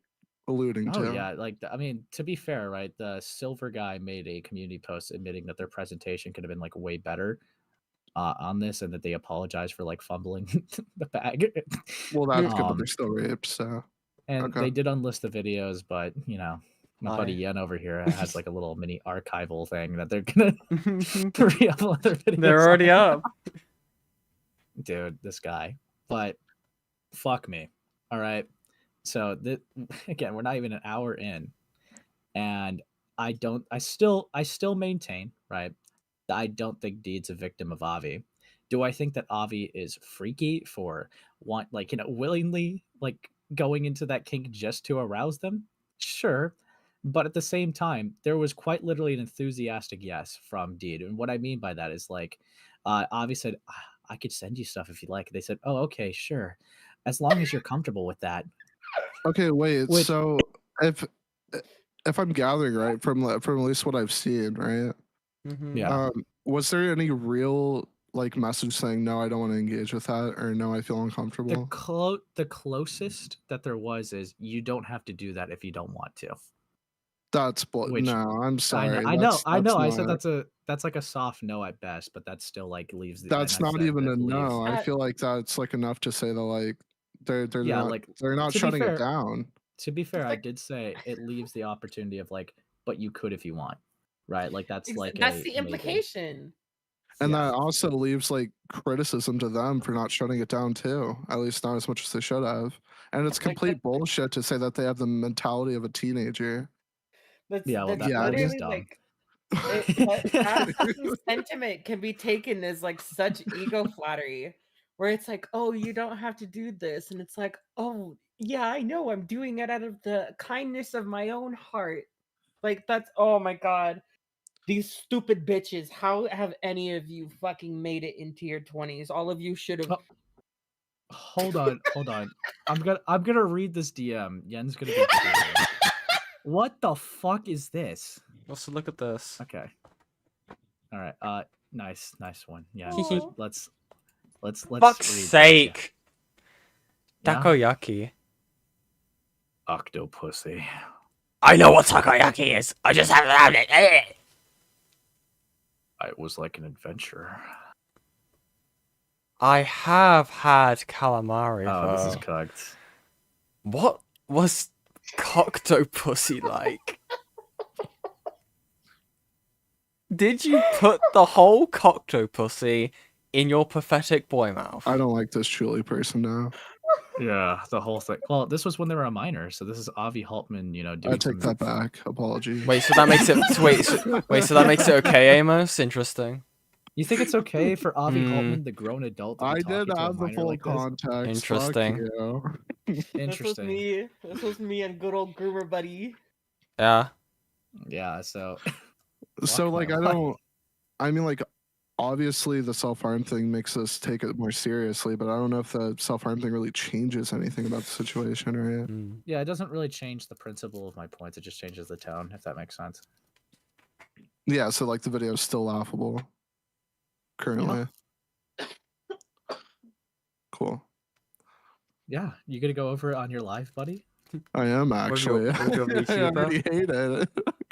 alluding to. Oh yeah, like I mean, to be fair, right? The silver guy made a community post admitting that their presentation could have been like way better on this, and that they apologized for like fumbling the bag. Well, that's good, but they're still raped, so. And they did unlist the videos, but my buddy Yen over here has like a little mini archival thing that they're gonna re-upload their videos. They're already up. Dude, this guy. But fuck me. All right. So again, we're not even an hour in, and I still maintain, right, that I don't think Deed's a victim of Avi. Do I think that Avi is freaky for willingly like going into that kink just to arouse them? Sure. But at the same time, there was quite literally an enthusiastic yes from Deed. And what I mean by that is like, Avi said, I could send you stuff if you like. They said, oh, okay, sure. As long as you're comfortable with that. Okay, wait. So if I'm gathering right from at least what I've seen, right? Yeah. Was there any real like message saying no, I don't want to engage with that, or no, I feel uncomfortable? The closest that there was is you don't have to do that if you don't want to. That's no. I'm sorry. I know. I said that's like a soft no at best, but that still like leaves. That's not even a no. I feel like that's like enough to say that like they're not shutting it down. To be fair, I did say it leaves the opportunity of like, but you could if you want, right? Like that's like that's the implication. And that also leaves like criticism to them for not shutting it down too. At least not as much as they should have. And it's complete bullshit to say that they have the mentality of a teenager. That's literally like that sentiment can be taken as like such ego flattery, where it's like, oh, you don't have to do this, and it's like, oh yeah, I know, I'm doing it out of the kindness of my own heart. Like that's, oh my god, these stupid bitches. How have any of you fucking made it into your 20s? All of you should have. Hold on. I'm gonna read this DM. Yen's gonna be curious. What the fuck is this? Let's look at this. Okay. All right. Nice one. Yeah. let's Fuck's sake. Takoyaki. Octopussy. I know what takoyaki is. I just haven't had it. It was like an adventure. I have had calamari. Oh, this is cooked. What was Coctopussy like? Did you put the whole coctopussy in your pathetic boy mouth? I don't like this truly person now. Yeah, the whole thing. Well, this was when they were a minor, so this is Avi Haltman, you know, doing I take that back. Apologies. Wait, so that makes it so that makes it okay, Amos? Interesting. You think it's okay for Avi Haltman, the grown adult, to be I talking did to a have the minor full like this? context. Interesting. Interesting. This was me and good old groomer buddy. Yeah. Yeah, so So Fuck like my I life. don't I mean like obviously the self-harm thing makes us take it more seriously, but I don't know if the self-harm thing really changes anything about the situation or yet. Yeah, it doesn't really change the principle of my points. It just changes the tone, if that makes sense. Yeah, so like the video is still laughable currently. Cool. Yeah, you gonna go over it on your live, buddy? I am actually. I already hate it.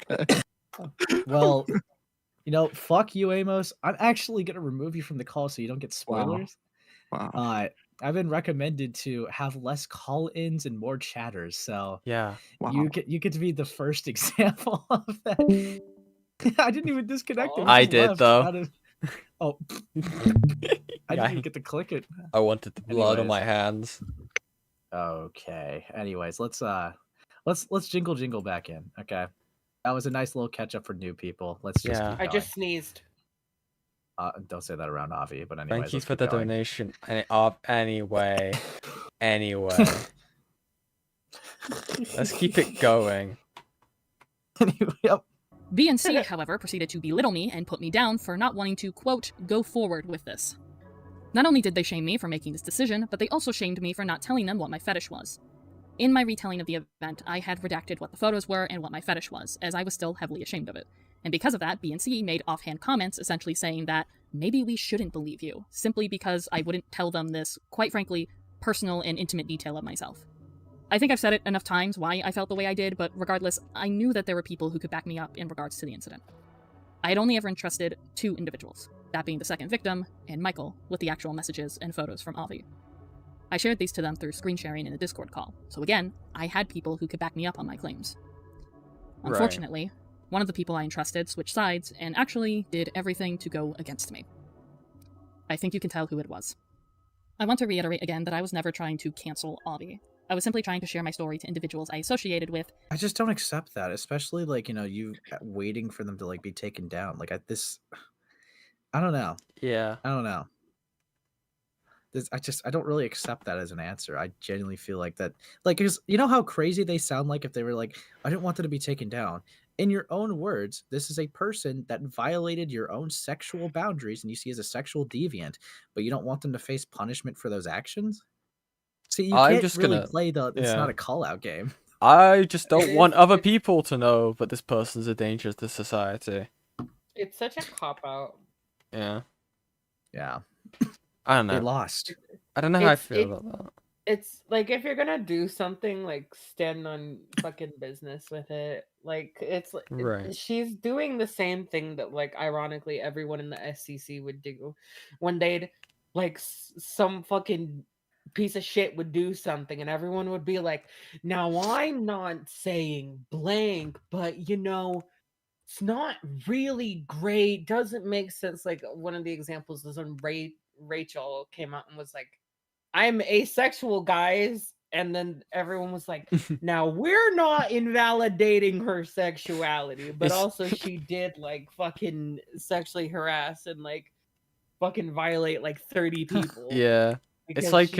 Okay. Well, you know, fuck you, Amos. I'm actually gonna remove you from the call so you don't get spoilers. Wow. I've been recommended to have less call-ins and more chatters, so yeah, you get to be the first example of that. I didn't even disconnect him. I He did left though. out of- Oh, I didn't even get to click it. I wanted the blood on Anyways. my hands. Okay. Anyways, let's jingle back in. Okay, that was a nice little catch up for new people. Let's just keep I going. just sneezed. Don't say that around Avi, but anyways. Thank you let's for keep the going. donation. Anyway. Let's keep it going. BNC, however, proceeded to belittle me and put me down for not wanting to, quote, go forward with this. Not only did they shame me for making this decision, but they also shamed me for not telling them what my fetish was. In my retelling of the event, I had redacted what the photos were and what my fetish was, as I was still heavily ashamed of it. And because of that, BNC made offhand comments essentially saying that maybe we shouldn't believe you, simply because I wouldn't tell them this, quite frankly, personal and intimate detail of myself. I think I've said it enough times why I felt the way I did, but regardless, I knew that there were people who could back me up in regards to the incident. I had only ever entrusted 2 individuals, that being the second victim and Michael, with the actual messages and photos from Avi. I shared these to them through screen sharing in a Discord call, so again, I had people who could back me up on my claims. Unfortunately, one of the people I entrusted switched sides and actually did everything to go against me. I think you can tell who it was. I want to reiterate again that I was never trying to cancel Avi. I was simply trying to share my story to individuals I associated with. I just don't accept that, especially like, you know, you waiting for them to like be taken down. Like I don't know. Yeah. I don't know. I don't really accept that as an answer. I genuinely feel like that, like, because you know how crazy they sound like if they were like, I didn't want them to be taken down. In your own words, this is a person that violated your own sexual boundaries and you see as a sexual deviant, but you don't want them to face punishment for those actions? See, you I'm can't just really gonna- play the, it's yeah. not a call-out game. I just don't want other people to know that this person's a danger to society. It's such a cop-out. Yeah. Yeah. I don't know. They lost. I don't know how I feel about that. It's like if you're gonna do something, like stand on fucking business with it. Like it's like Right. she's doing the same thing that like ironically everyone in the SCC would do when they'd like some fucking piece of shit would do something and everyone would be like, now I'm not saying blank, but you know, it's not really great, doesn't make sense. Like one of the examples is when Rachel came out and was like, I'm asexual, guys. And then everyone was like, now we're not invalidating her sexuality, but also she did like fucking sexually harass and like fucking violate like 30 people. Yeah. Because It's like she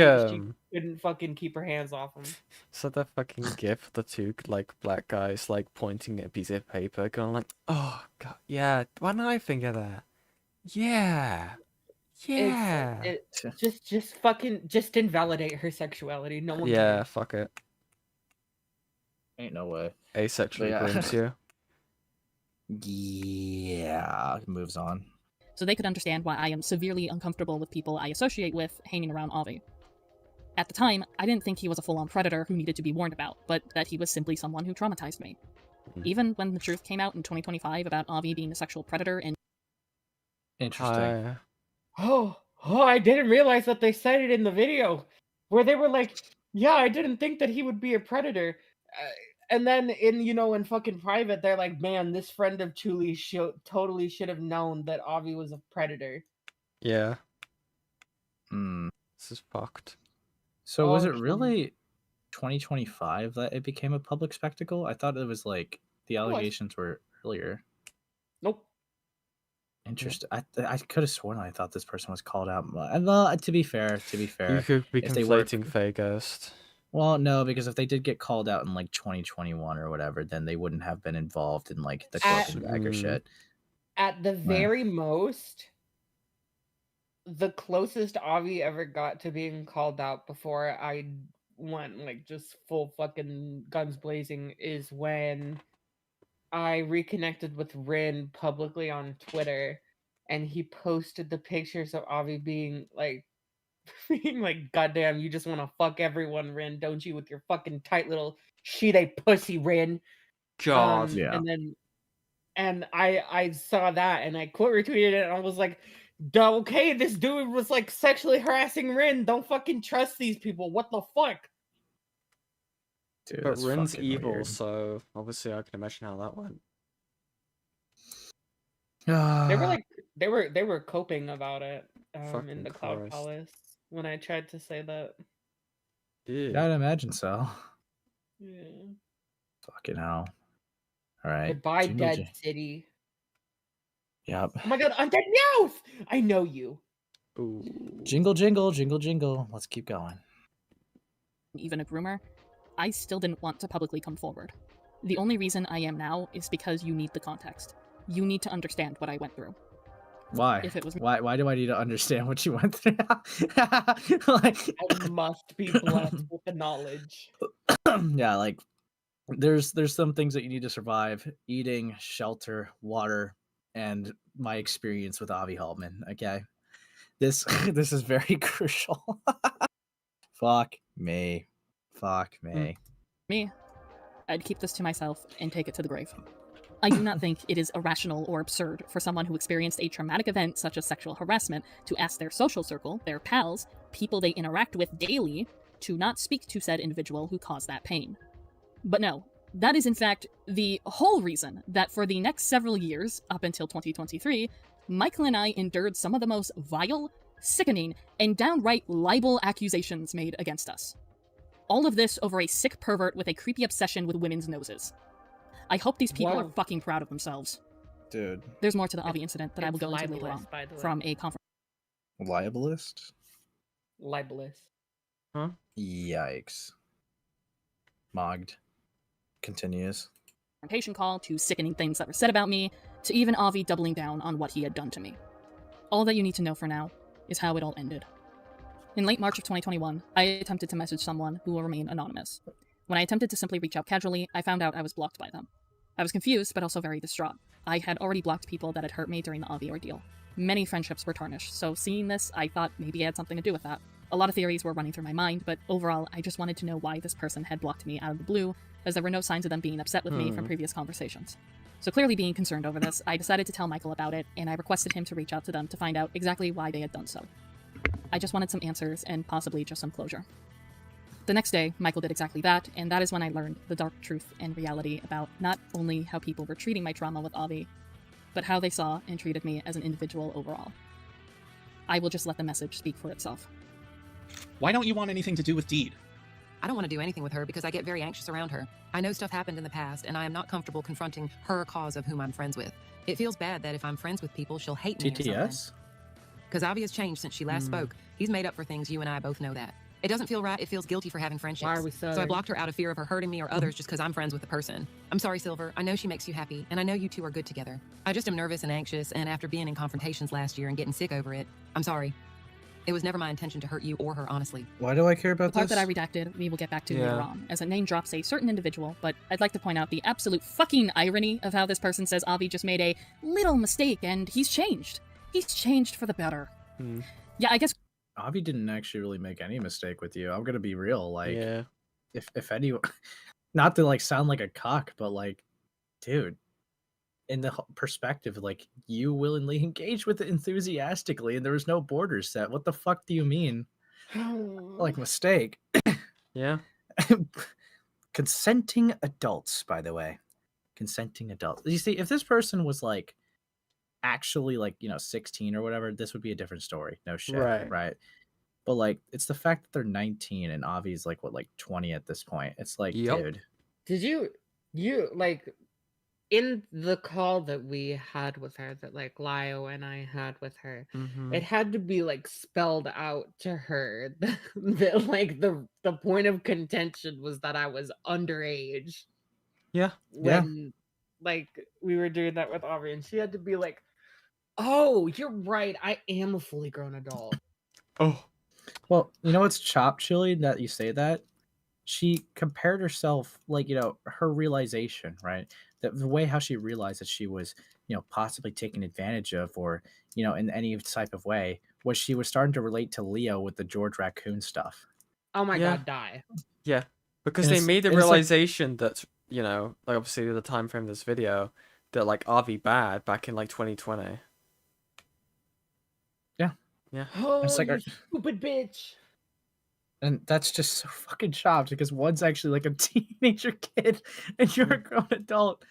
couldn't fucking keep her hands off them. So that fucking gif of the 2 like black guys like pointing at a piece of paper, going like, "Oh god, yeah. Why didn't I think of that? Yeah, yeah." Just fucking invalidate her sexuality. No one Yeah, cares. fuck it. Ain't no way. Asexually But yeah. grooms you. Yeah, moves on. So they could understand why I am severely uncomfortable with people I associate with hanging around Avi. At the time, I didn't think he was a full-on predator who needed to be warned about, but that he was simply someone who traumatized me. Even when the truth came out in 2025 about Avi being a sexual predator and... Interesting. Oh, I didn't realize that they said it in the video where they were like, yeah, I didn't think that he would be a predator. And then in fucking private, they're like, man, this friend of Chuli totally should have known that Avi was a predator. Yeah. Hmm. This is fucked. So was it really 2025 that it became a public spectacle? I thought it was like the allegations were earlier. Nope. Interesting. I could have sworn I thought this person was called out. Well, to be fair, You could be if they were, conflating Faye Ghost. well, no, because if they did get called out in like 2021 or whatever, then they wouldn't have been involved in like the clothing bag or shit. At the very most, the closest Avi ever got to being called out before I went like just full fucking guns blazing is when I reconnected with Rin publicly on Twitter, and he posted the pictures of Avi being like, goddamn, you just want to fuck everyone, Rin, don't you, with your fucking tight little shit pussy, Rin. God. And I saw that and I quote retweeted it and I was like, okay, this dude was like sexually harassing Rin. Don't fucking trust these people. What the fuck? Dude, But Rin's evil, so obviously I can imagine how that went. They were coping about it in Fucking the Cloud Christ. Palace when I tried to say that. Yeah, I'd imagine so. Yeah. Fucking hell. All right. Goodbye, Dead City. Yep. Oh my god, Undead Meowth! I know you. Ooh. Jingle, jingle, jingle, jingle. Let's keep going. Even a groomer, I still didn't want to publicly come forward. The only reason I am now is because you need the context. You need to understand what I went through. Why? If it was Why do I need to understand what you went through? Like, I must be blessed with the knowledge. yeah, like there's some things that you need to survive: eating, shelter, water, and my experience with Avi Haltman. Okay, this is very crucial. Fuck me. Fuck me. Me, I'd keep this to myself and take it to the grave. I do not think it is irrational or absurd for someone who experienced a traumatic event such as sexual harassment to ask their social circle, their pals, people they interact with daily, to not speak to said individual who caused that pain. But no, that is in fact the whole reason that for the next several years, up until 2023, Michael and I endured some of the most vile, sickening, and downright libel accusations made against us. All of this over a sick pervert with a creepy obsession with women's noses. I hope these people are fucking proud of themselves. Dude. There's more to the Avi incident that I will go into later on by the way. from a conference. Libelist? Libelous. Huh? Yikes. Mogged. Continues. Confrontation call to sickening things that were said about me to even Avi doubling down on what he had done to me. All that you need to know for now is how it all ended. In late March of 2021, I attempted to message someone who will remain anonymous. When I attempted to simply reach out casually, I found out I was blocked by them. I was confused, but also very distraught. I had already blocked people that had hurt me during the Avi ordeal. Many friendships were tarnished, so seeing this, I thought maybe it had something to do with that. A lot of theories were running through my mind, but overall, I just wanted to know why this person had blocked me out of the blue, as there were no signs of them being upset with me from previous conversations. So clearly being concerned over this, I decided to tell Michael about it, and I requested him to reach out to them to find out exactly why they had done so. I just wanted some answers, and possibly just some closure. The next day, Michael did exactly that, and that is when I learned the dark truth and reality about not only how people were treating my trauma with Avi, but how they saw and treated me as an individual overall. I will just let the message speak for itself. Why don't you want anything to do with Deed? I don't want to do anything with her because I get very anxious around her. I know stuff happened in the past, and I am not comfortable confronting her cause of whom I'm friends with. It feels bad that if I'm friends with people, she'll hate me or something. TTS? Because Avi has changed since she last spoke. He's made up for things, you and I both know that. It doesn't feel right, it feels guilty for having friendships. Why are we So I sorry? blocked her out of fear of her hurting me or others just because I'm friends with the person. I'm sorry, Silver. I know she makes you happy, and I know you two are good together. I just am nervous and anxious, and after being in confrontations last year and getting sick over it, I'm sorry. It was never my intention to hurt you or her, honestly. Why do I care about The part this? that I redacted, we will get back to Yeah. later on, as it name drops a certain individual, but I'd like to point out the absolute fucking irony of how this person says Avi just made a little mistake and he's changed. He's changed for the better. Yeah, I guess Avi didn't actually really make any mistake with you. I'm gonna be real. Like, Yeah. if any, not to like sound like a cock, but like, dude, in the perspective, like you willingly engaged with it enthusiastically, and there was no borders set. What the fuck do you mean? Like mistake? Yeah. consenting adults, by the way. Consenting adults. You see, if this person was like actually like, 16 or whatever, this would be a different story. No shit. Right. But like, it's the fact that they're 19 and Avi's like, what, like 20 at this point. It's like, dude. Did you like in the call that we had with her, that like Lio and I had with her, it had to be like spelled out to her that like the point of contention was that I was underage. Yeah. When like we were doing that with Aubrey, and she had to be like, "Oh, you're right. I am a fully grown adult." Oh. Well, you know what's chopped, Chili, that you say that? She compared herself, like, her realization, right? The way how she realized that she was, possibly taken advantage of, or, in any type of way, was she was starting to relate to Leo with the George Raccoon stuff. Oh my god, die. Yeah. Because And they it's- made the and it's like- realization that, like obviously the time frame of this video, that like Avi bad back in like 2020. Yeah. Yeah. Oh, It's like you our- stupid bitch. And that's just so fucking chopped because one's actually like a teenager kid and you're a grown adult.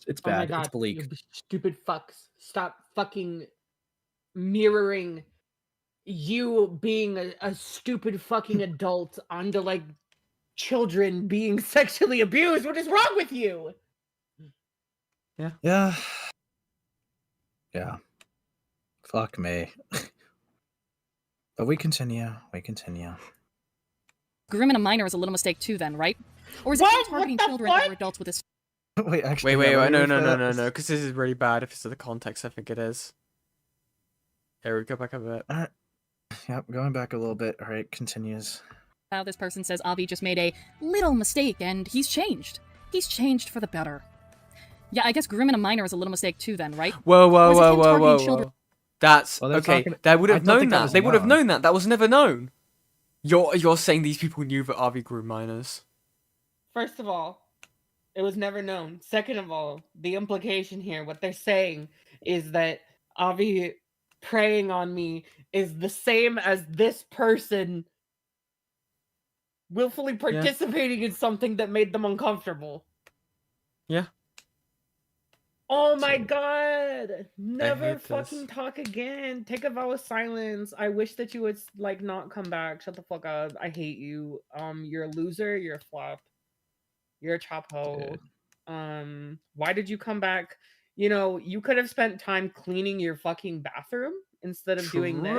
It's Oh my bad. god, It's bleak. you stupid fucks. Stop fucking mirroring you being a stupid fucking adult onto like children being sexually abused. What is wrong with you? Yeah. Yeah. Fuck me. But we continue. Grooming a minor is a little mistake too, then, right? Or is it What? targeting What the children fuck? or adults with this? Wait, actually. Wait, yeah, no, let me no, rephrase that. because this is really bad if it's to the context I think it is. Here, we go back a bit. Yep, going back a little bit. All right, continues. How this person says Avi just made a little mistake and he's changed. He's changed for the better. Yeah, I guess grooming a minor is a little mistake too, then, right? Whoa, Or is it him targeting children? That's Well, they're okay. talking- They would I have don't known think that that. was They would have known. known that. That was never known. You're saying these people knew that Avi grew minors. First of all, it was never known. Second of all, the implication here, what they're saying is that Avi preying on me is the same as this person willfully participating in something that made them uncomfortable. Yeah. Oh my god! Never hate fucking this. talk again. Take a vow of silence. I wish that you would like not come back. Shut the fuck up. I hate you. You're a loser. You're a flop. You're a chop hoe. Why did you come back? You could have spent time cleaning your fucking bathroom instead of doing this.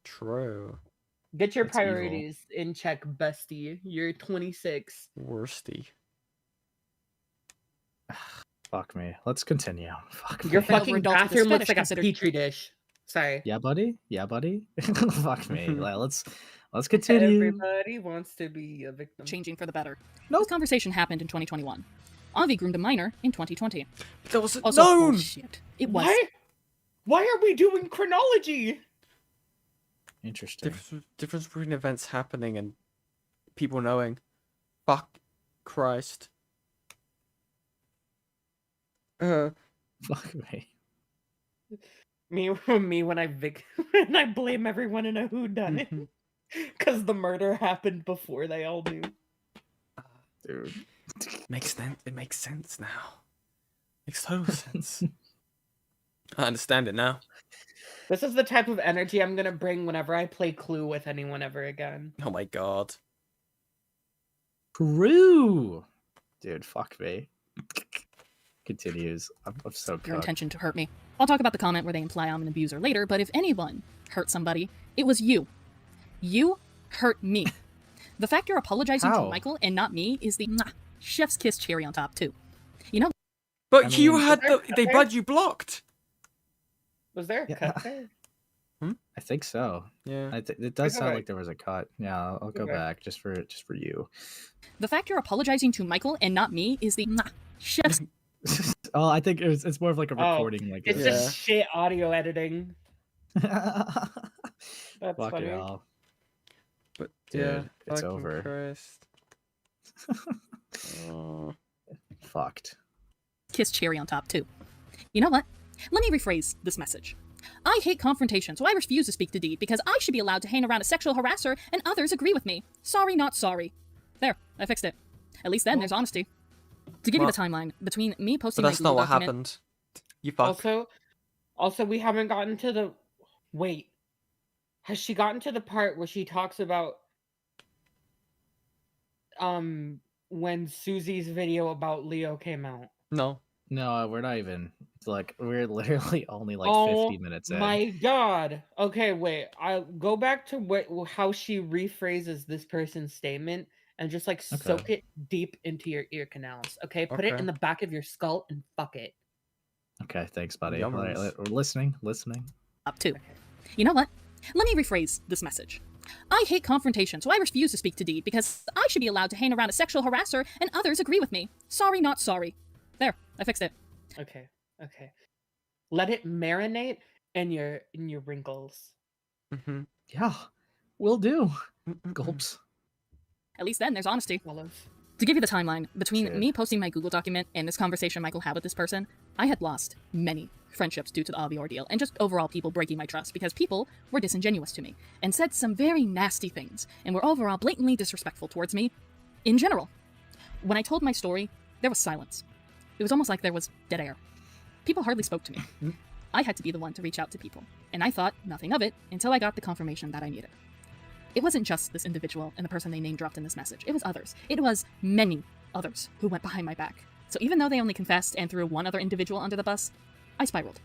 True. Get your That's evil. priorities in check, bestie. You're 26. Worsty. Fuck me. Let's continue. Fuck Your me. fucking adults with bathroom this looks fetish like a considered- petri dish. Sorry. Yeah, buddy. Fuck me. Like, let's continue. Everybody wants to be a victim. Changing for the better. Nope. This conversation happened in 2021. Avi groomed a minor in 2020. That was Also, known. bullshit. It was. Why are we doing chronology? Interesting. Difference between events happening and people knowing. Fuck Christ. Fuck me. Me when I when I blame everyone in a whodunit because the murder happened before they all knew. Dude. Makes sense. It makes sense now. Makes total sense. I understand it now. This is the type of energy I'm gonna bring whenever I play Clue with anyone ever again. Oh my god. True. Dude, fuck me. Continues. I'm so Your cooked. intention to hurt me. I'll talk about the comment where they imply I'm an abuser later, but if anyone hurt somebody, it was you. You hurt me. The fact you're apologizing How? to Michael and not me is the chef's kiss cherry on top, too. You know? But I you mean- had Was there the. a cut They there? had you blocked. Was there a Yeah. cut there? I think so. Yeah. It does sound Okay. like there was a cut. Yeah, I'll go Okay. back just for you. The fact you're apologizing to Michael and not me is the chef's Oh, I think it's more of like a Oh, recording. Like It's a- just shit audio editing. Fuck That's funny. y'all. But Dude, yeah, it's fucking over. Christ. Oh. Fucked. kiss cherry on top, too. You know what? Let me rephrase this message. I hate confrontation, so I refuse to speak to Deed because I should be allowed to hang around a sexual harasser and others agree with me. Sorry, not sorry. There, I fixed it. At least then there's honesty. To give you the timeline, between me posting my that's Google not what document... happened. You fuck. Also, we haven't gotten to the... Wait. Has she gotten to the part where she talks about... when Susie's video about Leo came out? No. No, we're not even. Like, we're literally only like 50 minutes in. Oh my god. Okay, wait. I'll go back to how she rephrases this person's statement and just like soak it deep into your ear canals. Okay, put it in the back of your skull and fuck it. Okay, thanks, buddy. All right, we're listening. Up to. You know what? Let me rephrase this message. I hate confrontation, so I refuse to speak to Deed because I should be allowed to hang around a sexual harasser and others agree with me. Sorry, not sorry. There, I fixed it. Okay. Let it marinate in your wrinkles. Yeah, will do. Gulps. At least then there's honesty. To give you the timeline, between me posting my Google document and this conversation Michael had with this person, I had lost many friendships due to the Avi ordeal, and just overall people breaking my trust because people were disingenuous to me and said some very nasty things and were overall blatantly disrespectful towards me in general. When I told my story, there was silence. It was almost like there was dead air. People hardly spoke to me. I had to be the one to reach out to people, and I thought nothing of it until I got the confirmation that I needed. It wasn't just this individual and the person they name-dropped in this message. It was others. It was many others who went behind my back. So even though they only confessed and threw one other individual under the bus, I spiraled.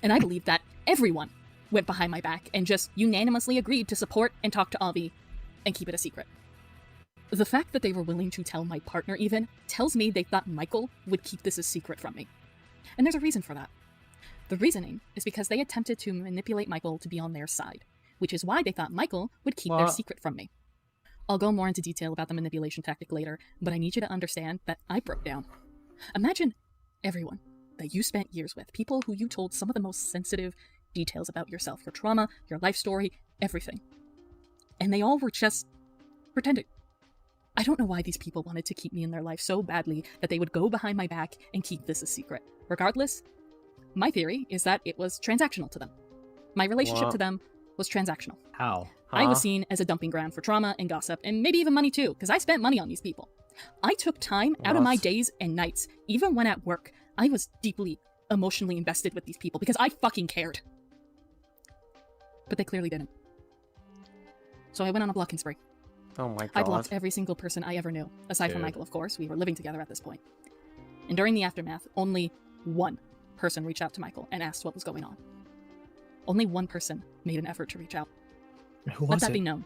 And I believe that everyone went behind my back and just unanimously agreed to support and talk to Avi and keep it a secret. The fact that they were willing to tell my partner even tells me they thought Michael would keep this a secret from me. And there's a reason for that. The reasoning is because they attempted to manipulate Michael to be on their side, which is why they thought Michael would keep their secret from me. I'll go more into detail about the manipulation tactic later, but I need you to understand that I broke down. Imagine everyone that you spent years with, people who you told some of the most sensitive details about yourself, your trauma, your life story, everything. And they all were just pretending. I don't know why these people wanted to keep me in their life so badly that they would go behind my back and keep this a secret. Regardless, my theory is that it was transactional to them. My relationship to them was transactional. How? I was seen as a dumping ground for trauma and gossip, and maybe even money too, because I spent money on these people. I took time out of my days and nights, even when at work. I was deeply emotionally invested with these people because I fucking cared. But they clearly didn't. So I went on a blocking spree. Oh my god. I blocked every single person I ever knew, aside from Michael, of course. We were living together at this point. And during the aftermath, only one person reached out to Michael and asked what was going on. Only one person made an effort to reach out. Who was Let that it? be known.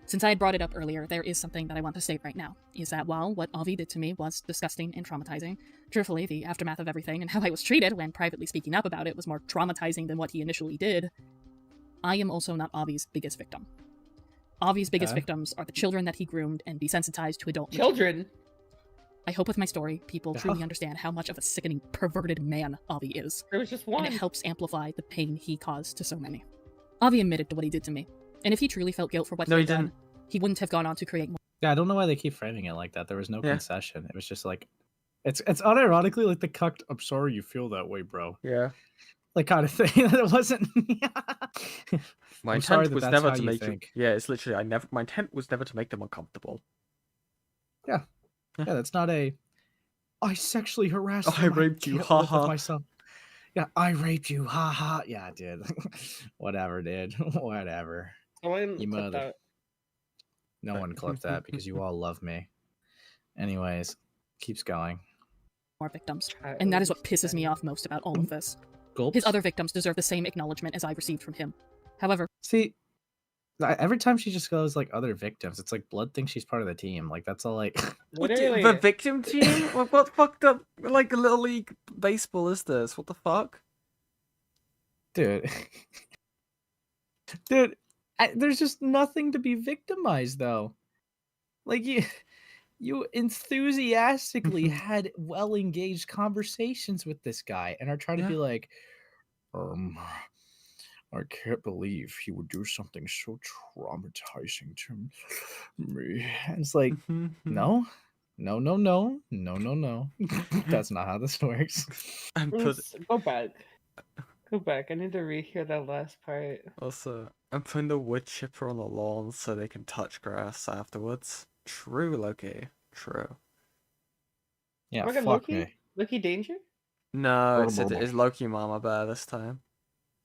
Since I had brought it up earlier, there is something that I want to state right now, is that while what Avi did to me was disgusting and traumatizing, truthfully, the aftermath of everything and how I was treated when privately speaking up about it was more traumatizing than what he initially did, I am also not Avi's biggest victim. Avi's biggest victims are the children that he groomed and desensitized to adult children. I hope with my story, people truly understand how much of a sickening, perverted man Avi is. There was just one. And it helps amplify the pain he caused to so many. Avi admitted to what he did to me. And if he truly felt guilt for what he had done, he wouldn't have gone on to create more. Yeah, I don't know why they keep framing it like that. There was no concession. It was just like, it's unironically like the cucked, I'm sorry you feel that way, bro. Yeah. Like kind of thing. It wasn't. My intent was never to make you. Yeah, it's literally my intent was never to make them uncomfortable. Yeah, that's not a. I sexually harassed. I raped you, haha. My son. Yeah, I raped you, haha. Yeah, dude. Whatever, dude. Whatever. You mother. No one clipped that because you all love me. Anyways, keeps going. More victims, and that is what pisses me off most about all of this. Gulps. His other victims deserve the same acknowledgement as I received from him. However, see, every time she just goes like other victims, it's like Blood thinks she's part of the team. Like that's all like the victim team. What fucked up like a little league baseball is this? What the fuck, dude? Dude, there's just nothing to be victimized though. Like you enthusiastically had well-engaged conversations with this guy and are trying to be like, I can't believe he would do something so traumatizing to me. And it's like, no. That's not how this works. Go back. Go back. I need to rehear that last part. Also, I'm putting the wood chipper on the lawn so they can touch grass afterwards. True, Loki. True. Yeah, Fucking fuck Loki? me. Loki Danger? No, it's Loki Mama Bear this time.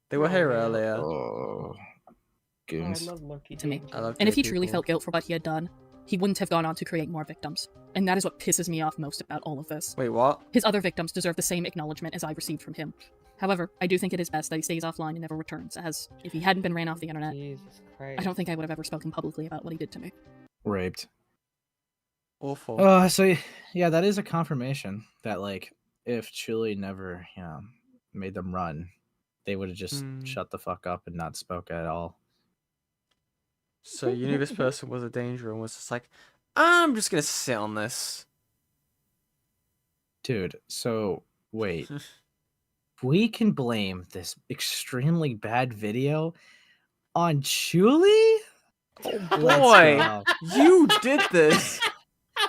They were here earlier. Oh, goons. I love Loki to me. Danger. I love And if gay he truly people. felt guilt for what he had done, he wouldn't have gone on to create more victims. And that is what pisses me off most about all of this. Wait, what? His other victims deserve the same acknowledgement as I received from him. However, I do think it is best that he stays offline and never returns, as if he hadn't been ran off the internet, Jesus Christ. I don't think I would have ever spoken publicly about what he did to me. Raped. Awful. So yeah, that is a confirmation that like if Chuli never, made them run, they would have just shut the fuck up and not spoke at all. So you knew this person was a danger and was just like, I'm just gonna sit on this. Dude, so wait. We can blame this extremely bad video on Chuli? Oh boy, you did this.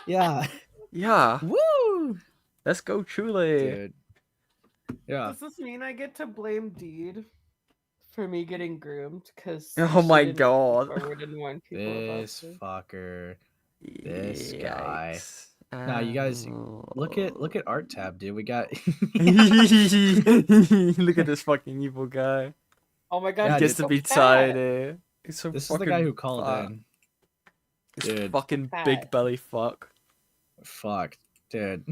Yeah. Yeah. Woo! Let's go, Chuli. Dude. Yeah. Does this mean I get to blame Deed for me getting groomed? Because Oh my god. This fucker. This guy. Now you guys look at art tab, dude. We got Look at this fucking evil guy. Oh my god, he gets to be tiny. He's so this is fucking the guy who called fat. in. This Dude. fucking big belly fuck. Fuck, dude.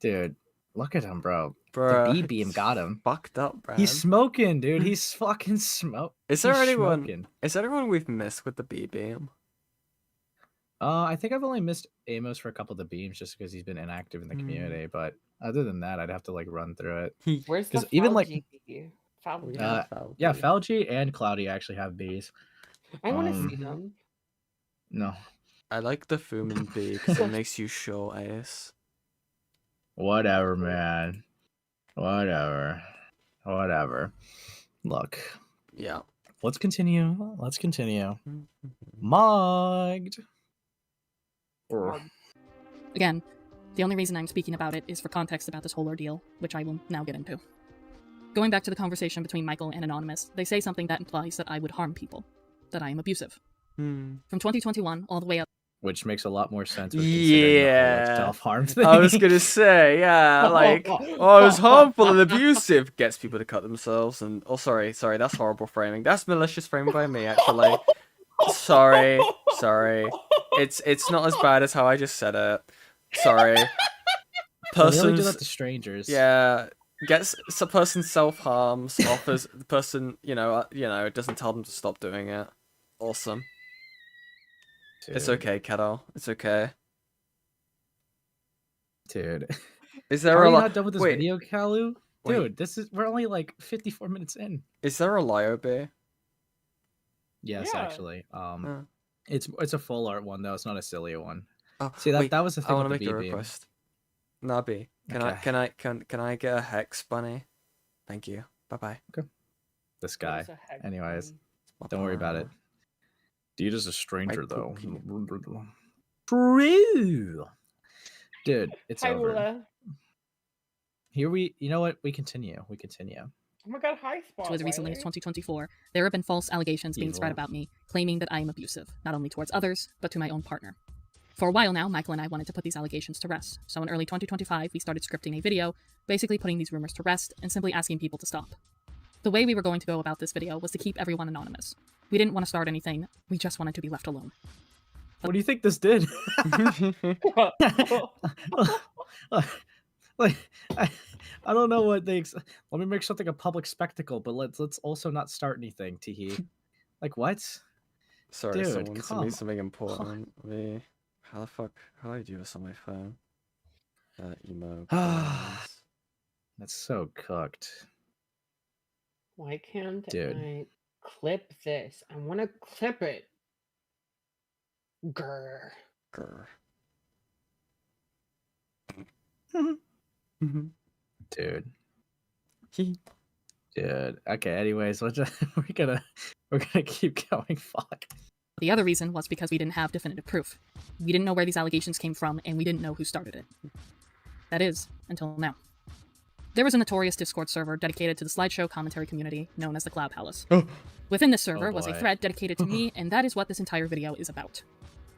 Dude, look at him, bro. Bruh, The B-beam got him. Fucked up, bro. He's smoking, dude. He's fucking smoke. Is there He's anyone? smoking. Is there anyone we've missed with the B-beam? I think I've only missed Amos for a couple of the beams just because he's been inactive in the community. But other than that, I'd have to like run through it. Where's the even like Falgi? yeah, Falgi and Cloudy actually have bees. I want to see them. No. I like the Fumin bee because it makes you short, Ace. Whatever, man. Whatever. Look. Yeah. Let's continue. Mugged. Again, the only reason I'm speaking about it is for context about this whole ordeal, which I will now get into. Going back to the conversation between Michael and Anonymous, they say something that implies that I would harm people, that I am abusive. From 2021 all the way up. Which makes a lot more sense with considering the whole, like, self-harm thing. I was gonna say, yeah, like, oh, it's harmful and abusive. Gets people to cut themselves and... Oh, sorry, that's horrible framing. That's malicious framing by me, actually. Sorry. It's not as bad as how I just said it. Sorry. Well, they only do that to strangers. Yeah, gets a person self-harms, offers the person, it doesn't tell them to stop doing it. Awesome. Dude. It's okay, Kettle. It's okay. Dude. Is there Are a you lot? not done with this Wait. video, Callout? Wait. Dude, we're only like 54 minutes in. Is there a Liobe? Yes, Yeah. actually. It's a full art one though. It's not a silly one. Oh, See that wait, that was the thing I want to with make the a B-beam. request. Nabi, can I get a hex bunny? Thank you. Bye bye. Okay. This guy. is a hex Anyways, don't worry about it. Dude is a stranger My though. cookie. True. Dude, it's Hi, over. Lula. You know what? We continue. Oh my god, hi, Spawn. So as recently as 2024, there have been false allegations being spread Evil. about me, claiming that I am abusive, not only towards others, but to my own partner. For a while now, Michael and I wanted to put these allegations to rest, so in early 2025, we started scripting a video, basically putting these rumors to rest and simply asking people to stop. The way we were going to go about this video was to keep everyone anonymous. We didn't want to start anything, we just wanted to be left alone. What do you think this did? Like, I don't know what they. Let me make something a public spectacle, but let's also not start anything. Teehee. Like what? Sorry, Dude, someone sent me come something important. How the fuck? How do I do this on my phone? Emo. Plans. That's so cooked. Why can't Dude. I clip this? I want to clip it. Grr. Dude. Dude. Okay. Anyways, we're gonna keep going. Fuck. The other reason was because we didn't have definitive proof. We didn't know where these allegations came from, and we didn't know who started it. That is, until now. There was a notorious Discord server dedicated to the slideshow commentary community known as the Cloud Palace. Within this server was a boy. thread dedicated to me, and that is what this entire video is about.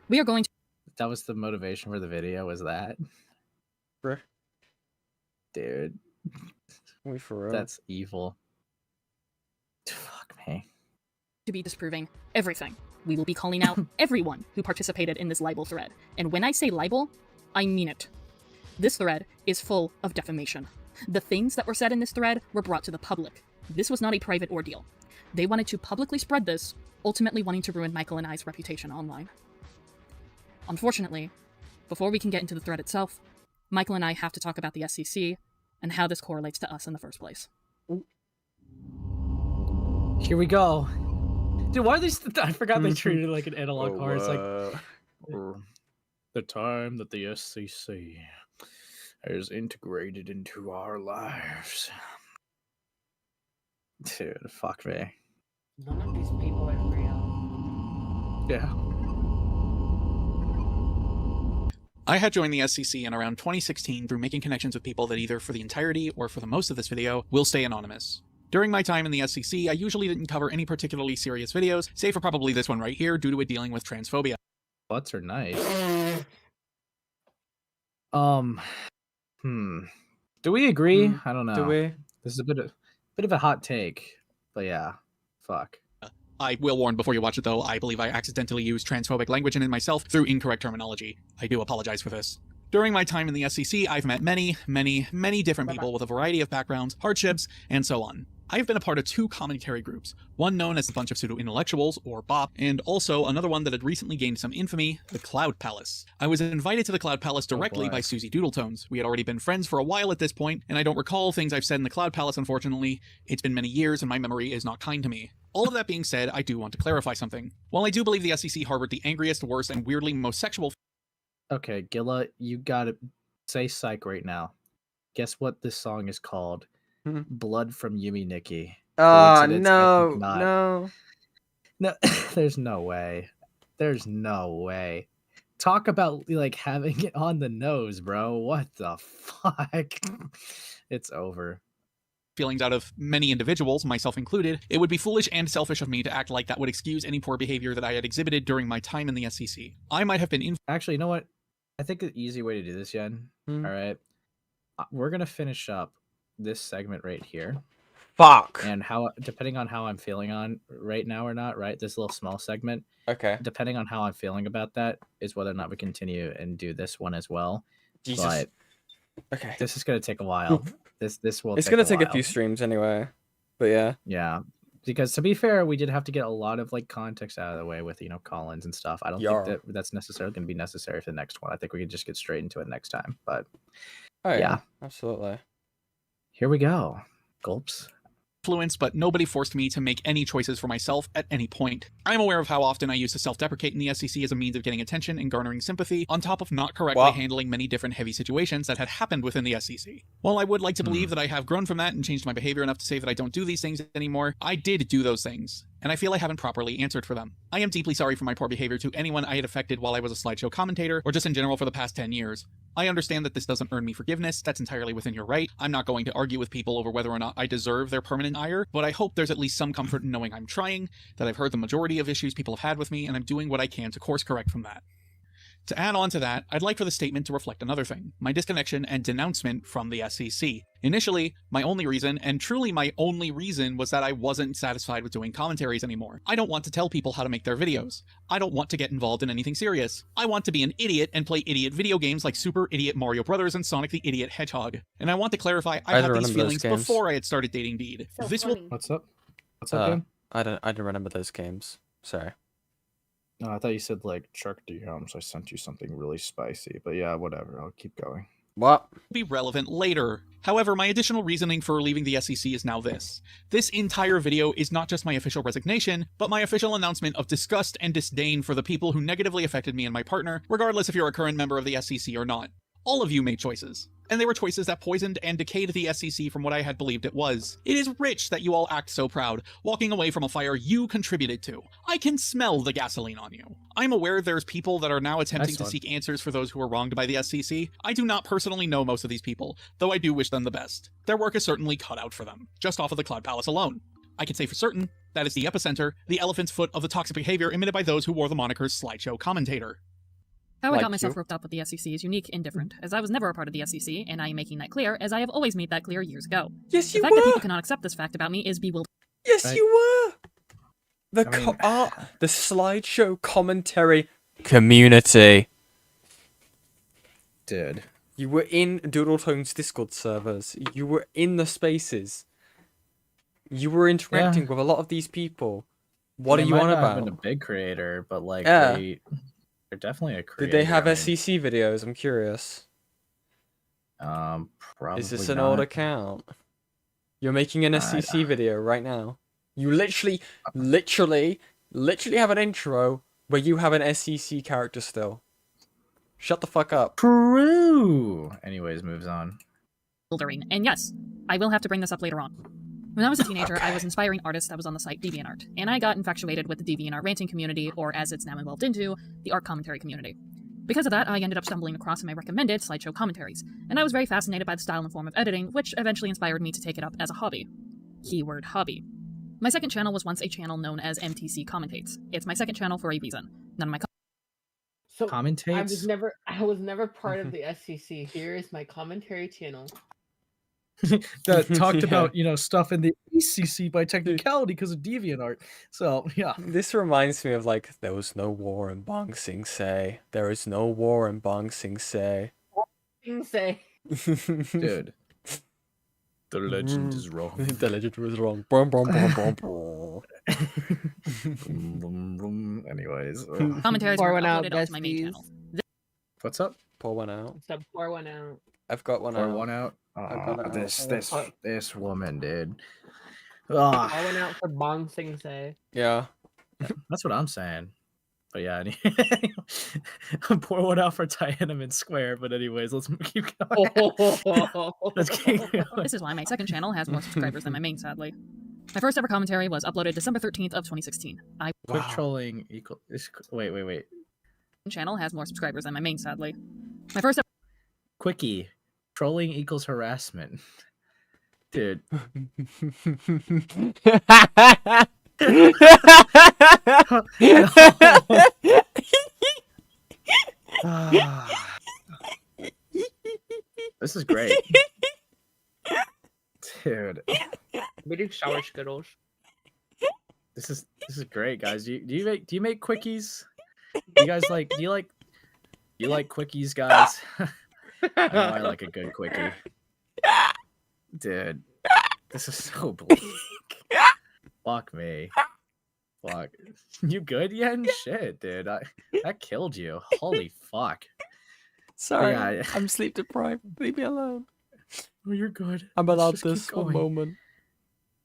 We are going to... That was the motivation for the video, was that? Bruh. Dude. Wait for real. That's evil. Fuck me. To be disproving everything. We will be calling out everyone who participated in this libel thread. And when I say libel, I mean it. This thread is full of defamation. The things that were said in this thread were brought to the public. This was not a private ordeal. They wanted to publicly spread this, ultimately wanting to ruin Michael and I's reputation online. Unfortunately, before we can get into the thread itself, Michael and I have to talk about the SCC and how this correlates to us in the first place. Here we go. Dude, why are these... I forgot they treated it like an analog car. It's like... the time that the SCC has integrated into our lives. Dude, fuck me. None of these people are real. Yeah. I had joined the SCC in around 2016 through making connections with people that either for the entirety or for the most of this video will stay anonymous. During my time in the SCC, I usually didn't cover any particularly serious videos, save for probably this one right here due to it dealing with transphobia. Butts are nice. Do we agree? I don't know. Do we? This is a bit of a hot take, but yeah, fuck. I will warn before you watch it though, I believe I accidentally used transphobic language in it myself through incorrect terminology. I do apologize for this. During my time in the SCC, I've met many, many, many different people with a variety of backgrounds, hardships, and so on. I've been a part of two commentary groups, one known as the Bunch of Pseudo-Intellectuals, or BOP, and also another one that had recently gained some infamy, the Cloud Palace. I was invited to the Cloud Palace directly by Susie Doodletones. We had already been friends for a while at this point, and I don't recall things I've said in the Cloud Palace, unfortunately. It's been many years, and my memory is not kind to me. All of that being said, I do want to clarify something. While I do believe the SCC harbored the angriest, worst, and weirdly most sexual... Okay, Gilla, you gotta say psych right now. Guess what this song is called? Blood from Yumi Nikki. Oh, no. No, there's no way. There's no way. Talk about like having it on the nose, bro. What the fuck? It's over. Feelings out of many individuals, myself included, it would be foolish and selfish of me to act like that would excuse any poor behavior that I had exhibited during my time in the SCC. I might have been Actually, you know what? I think the easy way to do this, Yen. All right. We're going to finish up this segment right here. Fuck. And how, depending on how I'm feeling on right now or not, right? This little small segment. Okay. Depending on how I'm feeling about that is whether or not we continue and do this one as well. Jesus. But okay. This is going to take a while. This will. It's going to take a few streams anyway. But yeah. Yeah. Because to be fair, we did have to get a lot of like context out of the way with, you know, call-ins and stuff. I don't think that's necessarily going to be necessary for the next one. I think we could just get straight into it next time. But yeah, absolutely. Here we go. Gulps. Influence, but nobody forced me to make any choices for myself at any point. I'm aware of how often I used to self-deprecate in the SCC as a means of getting attention and garnering sympathy, on top of not correctly handling many different heavy situations that had happened within the SCC. While I would like to believe that I have grown from that and changed my behavior enough to say that I don't do these things anymore, I did do those things, and I feel I haven't properly answered for them. I am deeply sorry for my poor behavior to anyone I had affected while I was a slideshow commentator, or just in general for the past 10 years. I understand that this doesn't earn me forgiveness, that's entirely within your right. I'm not going to argue with people over whether or not I deserve their permanent ire, but I hope there's at least some comfort in knowing I'm trying, that I've heard the majority of issues people have had with me, and I'm doing what I can to course correct from that. To add on to that, I'd like for the statement to reflect another thing, my disconnection and denouncement from the SCC. Initially, my only reason, and truly my only reason, was that I wasn't satisfied with doing commentaries anymore. I don't want to tell people how to make their videos. I don't want to get involved in anything serious. I want to be an idiot and play idiot video games like Super Idiot Mario Brothers and Sonic the Idiot Hedgehog. And I want to clarify, I had these feelings before I had started dating Deed. What's up? What's up, man? I don't remember those games. Sorry. No, I thought you said like Chuck DMs. I sent you something really spicy, but yeah, whatever. I'll keep going. What? Be relevant later. However, my additional reasoning for leaving the SCC is now this. This entire video is not just my official resignation, but my official announcement of disgust and disdain for the people who negatively affected me and my partner, regardless if you're a current member of the SCC or not. All of you made choices. And they were choices that poisoned and decayed the SCC from what I had believed it was. It is rich that you all act so proud, walking away from a fire you contributed to. I can smell the gasoline on you. I'm aware there's people that are now attempting to seek answers for those who were wronged by the SCC. I do not personally know most of these people, though I do wish them the best. Their work is certainly cut out for them, just off of the Cloud Palace alone. I can say for certain, that is the epicenter, the elephant's foot of the toxic behavior emitted by those who wore the monikers slideshow commentator. How I Like got myself you. roped up with the SCC is unique and different, as I was never a part of the SCC, and I am making that clear, as I have always made that clear years ago. Yes, the you fact that were! people cannot accept this fact about me is bewildering. Yes, you were! The I mean, the slideshow commentary community. Dude. You were in Doodletone's Discord servers. You were in the spaces. You were interacting with a lot of these people. What They are you might on not have about? been a big creator, but like Yeah. they're definitely a creator. Did they have I mean, SCC videos? I'm curious. Probably Is this an not. old account? You're making an SCC video right now. You literally have an intro where you have an SCC character still. Shut the fuck up. True. Anyways, moves on. And yes, I will have to bring this up later on. When I was a teenager, I was an inspiring artist that was on the site DeviantArt, and I got infatuated with the DeviantArt ranting community, or as it's now evolved into, the art commentary community. Because of that, I ended up stumbling across my recommended slideshow commentaries, and I was very fascinated by the style and form of editing, which eventually inspired me to take it up as a hobby. Keyword hobby. My second channel was once a channel known as MTC Commentates. It's my second channel for a reason. None of my So Commentates? I was never part of the SCC. Here is my commentary channel. That talked about, stuff in the SCC by technicality because of DeviantArt. So, yeah. This reminds me of like, there was no war in Bong Sing Se. There is no war in Bong Sing Se. Say. Dude. The legend is wrong. The legend was wrong. Brum, brum, brum, brum, brum. Anyways. commentaries Pour were one out, uploaded onto my main besties. channel. What's up? Pour one out. So pour one out. I've got one Pour out. one out. I've got it out. This woman, dude. Pour one out for Bong Sing Se. Yeah. That's what I'm saying. But yeah, pour one out for Tiananmen Square. But anyways, let's keep going. Let's keep going. This is why my second channel has more subscribers than my main, sadly. My first ever commentary was uploaded December 13th of 2016. Quick trolling equal. Wait. Channel has more subscribers than my main, sadly. My first Quickie. Trolling equals harassment. Dude. This is great. Dude. We do shower skittles. This is great, guys. Do you make quickies? You guys like do you like quickies, guys? I know I like a good quickie. Dude. This is so bleak. Fuck me. Fuck. You good, Yen? Shit, dude. That killed you. Holy fuck. Sorry, Yeah. I'm sleep deprived. Leave me alone. Oh, you're good. I'm Let's allowed just keep this one going. moment.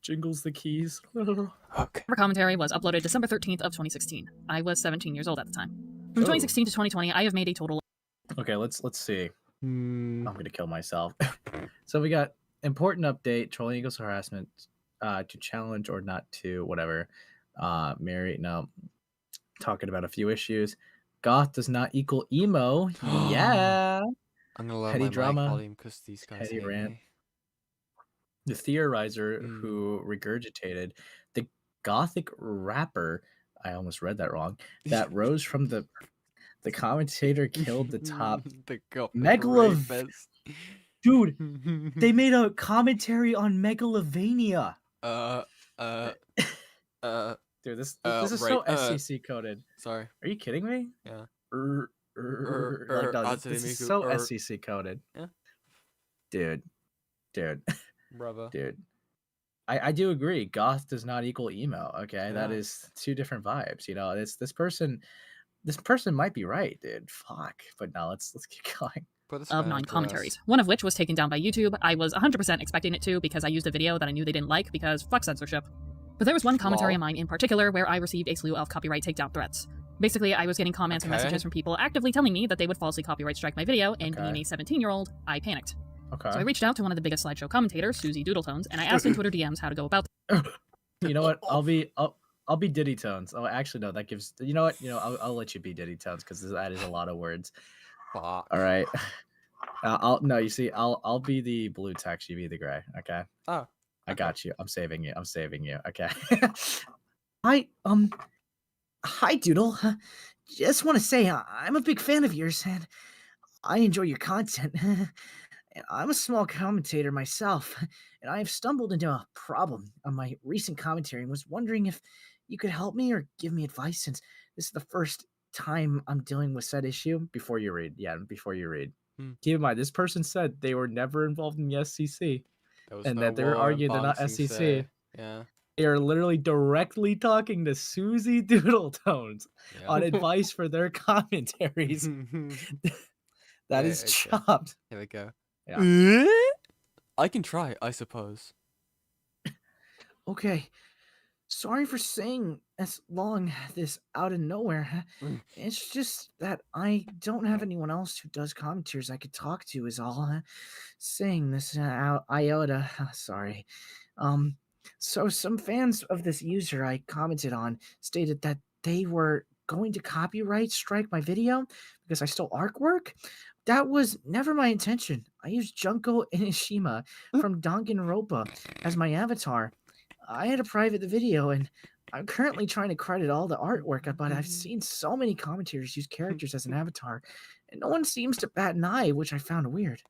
Jingles the keys. Okay. ever commentary was uploaded December 13th of 2016. I was 17 years old at the time. From 2016 to 2020, I have made a total Okay, let's see. I'm gonna kill myself. So we got important update: trolling equals harassment. To challenge or not to whatever. Mary, no. Talking about a few issues. Goth does not equal emo. Yeah. I'm gonna lower Petty my drama. mic volume because these guys Petty hate rant. me. The theorizer who regurgitated the gothic rapper. I almost read that wrong. That rose from the commentator killed the top The Megalav. Dude, they made a commentary on Megalovania. Dude, this is so right, SCC coded. Sorry. Are you kidding me? Yeah. Like, no, this is so SCC coded. Yeah. Dude. Brother. Dude. I do agree. Goth does not equal emo. Okay, that Yeah. is two different vibes. This person might be right, dude. Fuck. But no, let's keep going. of 9 commentaries, one of which was taken down by YouTube. I was 100% expecting it to because I used a video that I knew they didn't like because fuck censorship. But there was one commentary of mine in particular where I received a slew of copyright takedown threats. Basically, I was getting comments and messages from people actively telling me that they would falsely copyright strike my video, and being a 17-year-old, I panicked. Okay. So I reached out to one of the biggest slideshow commentators, Susie Doodletones, and I asked in Twitter DMs how to go about You know what? I'll be Diddy Tones. Oh, actually, no. That gives. You know what? I'll let you be Diddy Tones because that is a lot of words. Fuck. All right. You see, I'll be the blue text. You be the gray. Okay. Oh. I got you. I'm saving you. Okay. Hi Doodle. just want to say I'm a big fan of yours, and I enjoy your content. I'm a small commentator myself, and I have stumbled into a problem on my recent commentary and was wondering if you could help me or give me advice since this is the first time I'm dealing with said issue. Before you read, before you read. Keep in mind, this person said they were never involved in the SCC, and that they're arguing they're not SCC. Yeah. They are literally directly talking to Susie Doodle Tones on advice for their commentaries. That is chopped. Here we go. Yeah. I can try, I suppose. Okay. Sorry for saying as long this out of nowhere. It's just that I don't have anyone else who does commentaries I could talk to is all. Saying this iota. Sorry. So some fans of this user I commented on stated that they were going to copyright strike my video because I stole artwork. That was never my intention. I used Junko Inishima from Danganronpa as my avatar. I had to private the video, and I'm currently trying to credit all the artwork, but I've seen so many commentators use characters as an avatar, and no one seems to bat an eye, which I found weird.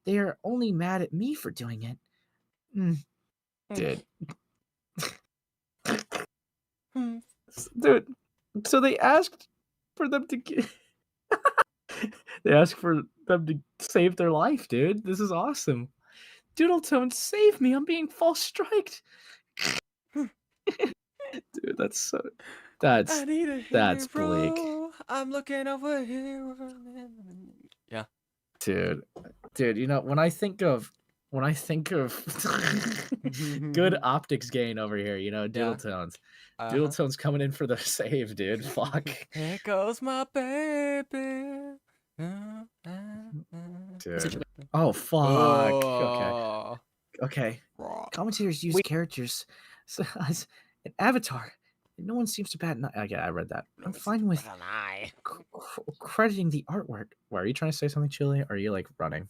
They are only mad at me for doing it. Dude. Dude, so they asked for them to they asked for them to save their life, dude. This is awesome. Doodletone, save me. I'm being false striked. Dude, that's bleak. I'm looking over here. Yeah. Dude, you know, when I think of good optics gain over here, you know, Doodletones. Doodletone's coming in for the save, dude. Fuck. Here goes my baby. Dude. Oh, fuck. Okay. Commentators use characters as an avatar. No one seems to bat an eye. Okay, I read that. I'm fine with crediting the artwork. Why, are you trying to say something, Chili? Or are you, like, running?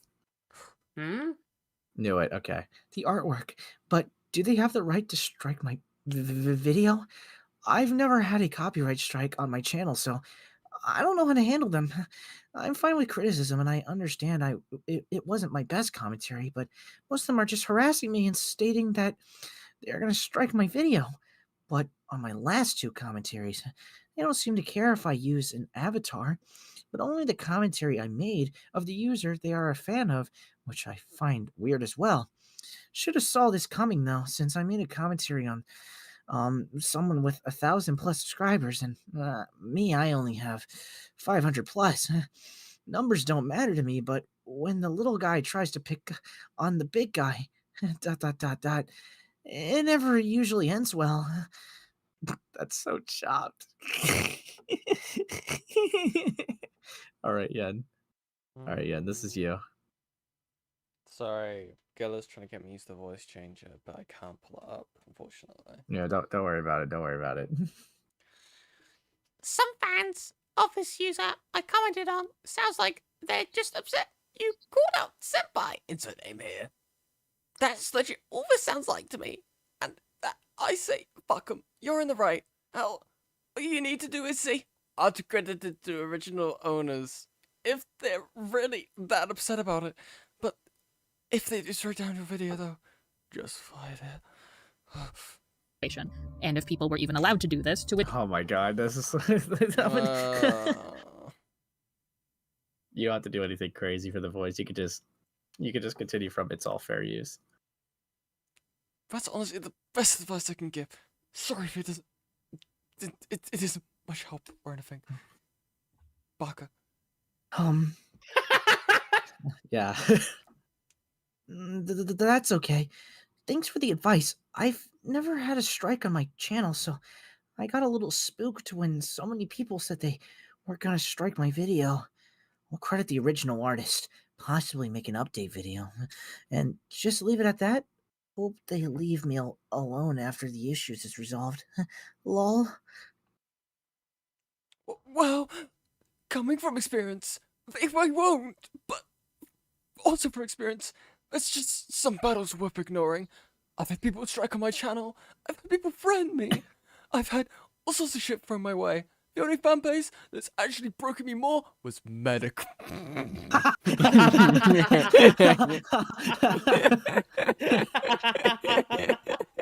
Knew it. Okay. The artwork. But do they have the right to strike my video? I've never had a copyright strike on my channel, so I don't know how to handle them. I'm fine with criticism, and I understand it wasn't my best commentary, but most of them are just harassing me and stating that they're going to strike my video. But on my last two commentaries, they don't seem to care if I use an avatar, but only the commentary I made of the user they are a fan of, which I find weird as well. Should have saw this coming, though, since I made a commentary on someone with 1,000+ subscribers, and me, I only have 500+. Numbers don't matter to me, but when the little guy tries to pick on the big guy, ... it never usually ends well. That's so chopped. All right, Yen. This is you. Sorry, Gilla's trying to get me used to the voice changer, but I can't pull it up, unfortunately. Yeah, don't worry about it. Don't worry about it. Some fans of this user I commented on sounds like they're just upset you called out Senpai. Insert name here. That's legit all this sounds like to me. And I say, fuck 'em. You're in the right. Hell, all you need to do is say, aren't credited to original owners. If they're really that upset about it. But if they do strike down your video, though, just fight it. And if people were even allowed to do this, to which Oh my god, this is you don't have to do anything crazy for the voice. You could just continue from it's all fair use. That's honestly the best advice I can give. Sorry if it doesn't. It isn't much help or anything. Baka. Yeah. That's okay. Thanks for the advice. I've never had a strike on my channel, so I got a little spooked when so many people said they were gonna strike my video. I'll credit the original artist, possibly make an update video, and just leave it at that. Hope they leave me alone after the issues is resolved. Lol. Well, coming from experience, they won't, but also from experience, it's just some battles worth ignoring. I've had people strike on my channel, I've had people friend me, I've had all sorts of shit thrown my way, The only fan base that's actually broken me more was medical.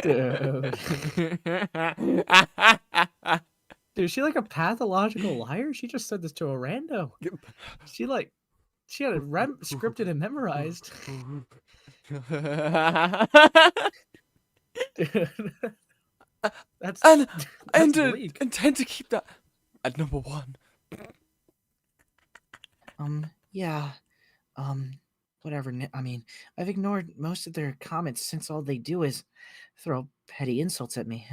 Dude. Dude, is she like a pathological liar? She just said this to a rando. She had it scripted and memorized. Dude. That's and I bleak. intend to keep that at number 1. Yeah. Whatever. I mean, I've ignored most of their comments since all they do is throw petty insults at me.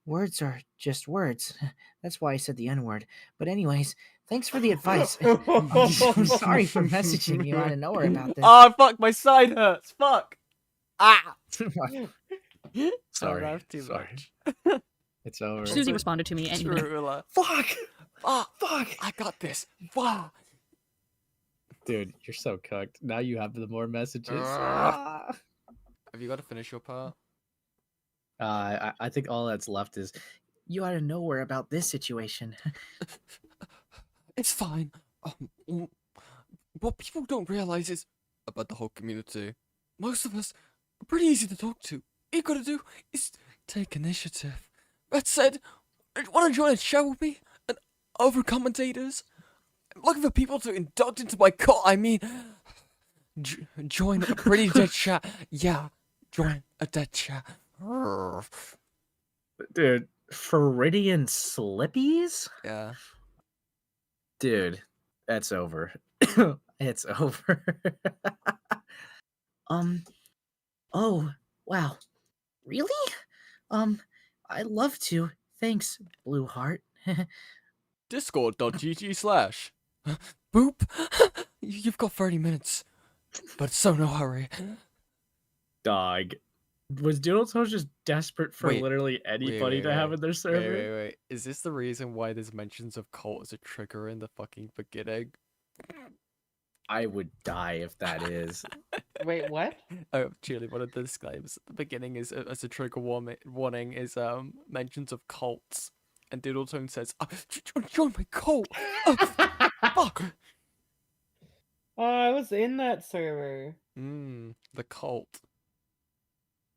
Words are just words. That's why I said the N-word. But anyways, thanks for the advice. I'm sorry for messaging you out of nowhere about this. Oh, fuck, my side hurts. Fuck. Ah. Sorry. Laughed too Sorry. much. It's over. Susie responded to me and Fuck. Oh, fuck. I got this. Wow. Dude, you're so cooked. Now you have the more messages. Have you got to finish your part? I think all that's left is you out of nowhere about this situation. It's fine. What people don't realize is about the whole community. Most of us are pretty easy to talk to. All you gotta do is take initiative. That said, want to join a show with me? And other commentators? I'm looking for people to induct into my cult. I mean, join a pretty dead chat. Yeah, join a dead chat. Dude, Floridian Slippies? Yeah. Dude, that's over. It's over. Oh, wow. Really? I'd love to. Thanks, Blue Heart. Discord.gg/ Boop. You've got 30 minutes. But so no hurry. Dog. Was Doodletoes just desperate for literally anybody to have in their server? Wait. Is this the reason why there's mentions of cult as a trigger in the fucking beginning? I would die if that is. Wait, what? Oh, Julie, one of the disclaimers at the beginning is as a trigger warning is mentions of cults, and Doodletone says, oh, "Join my cult." Oh, fuck. Oh, I was in that server. The cult.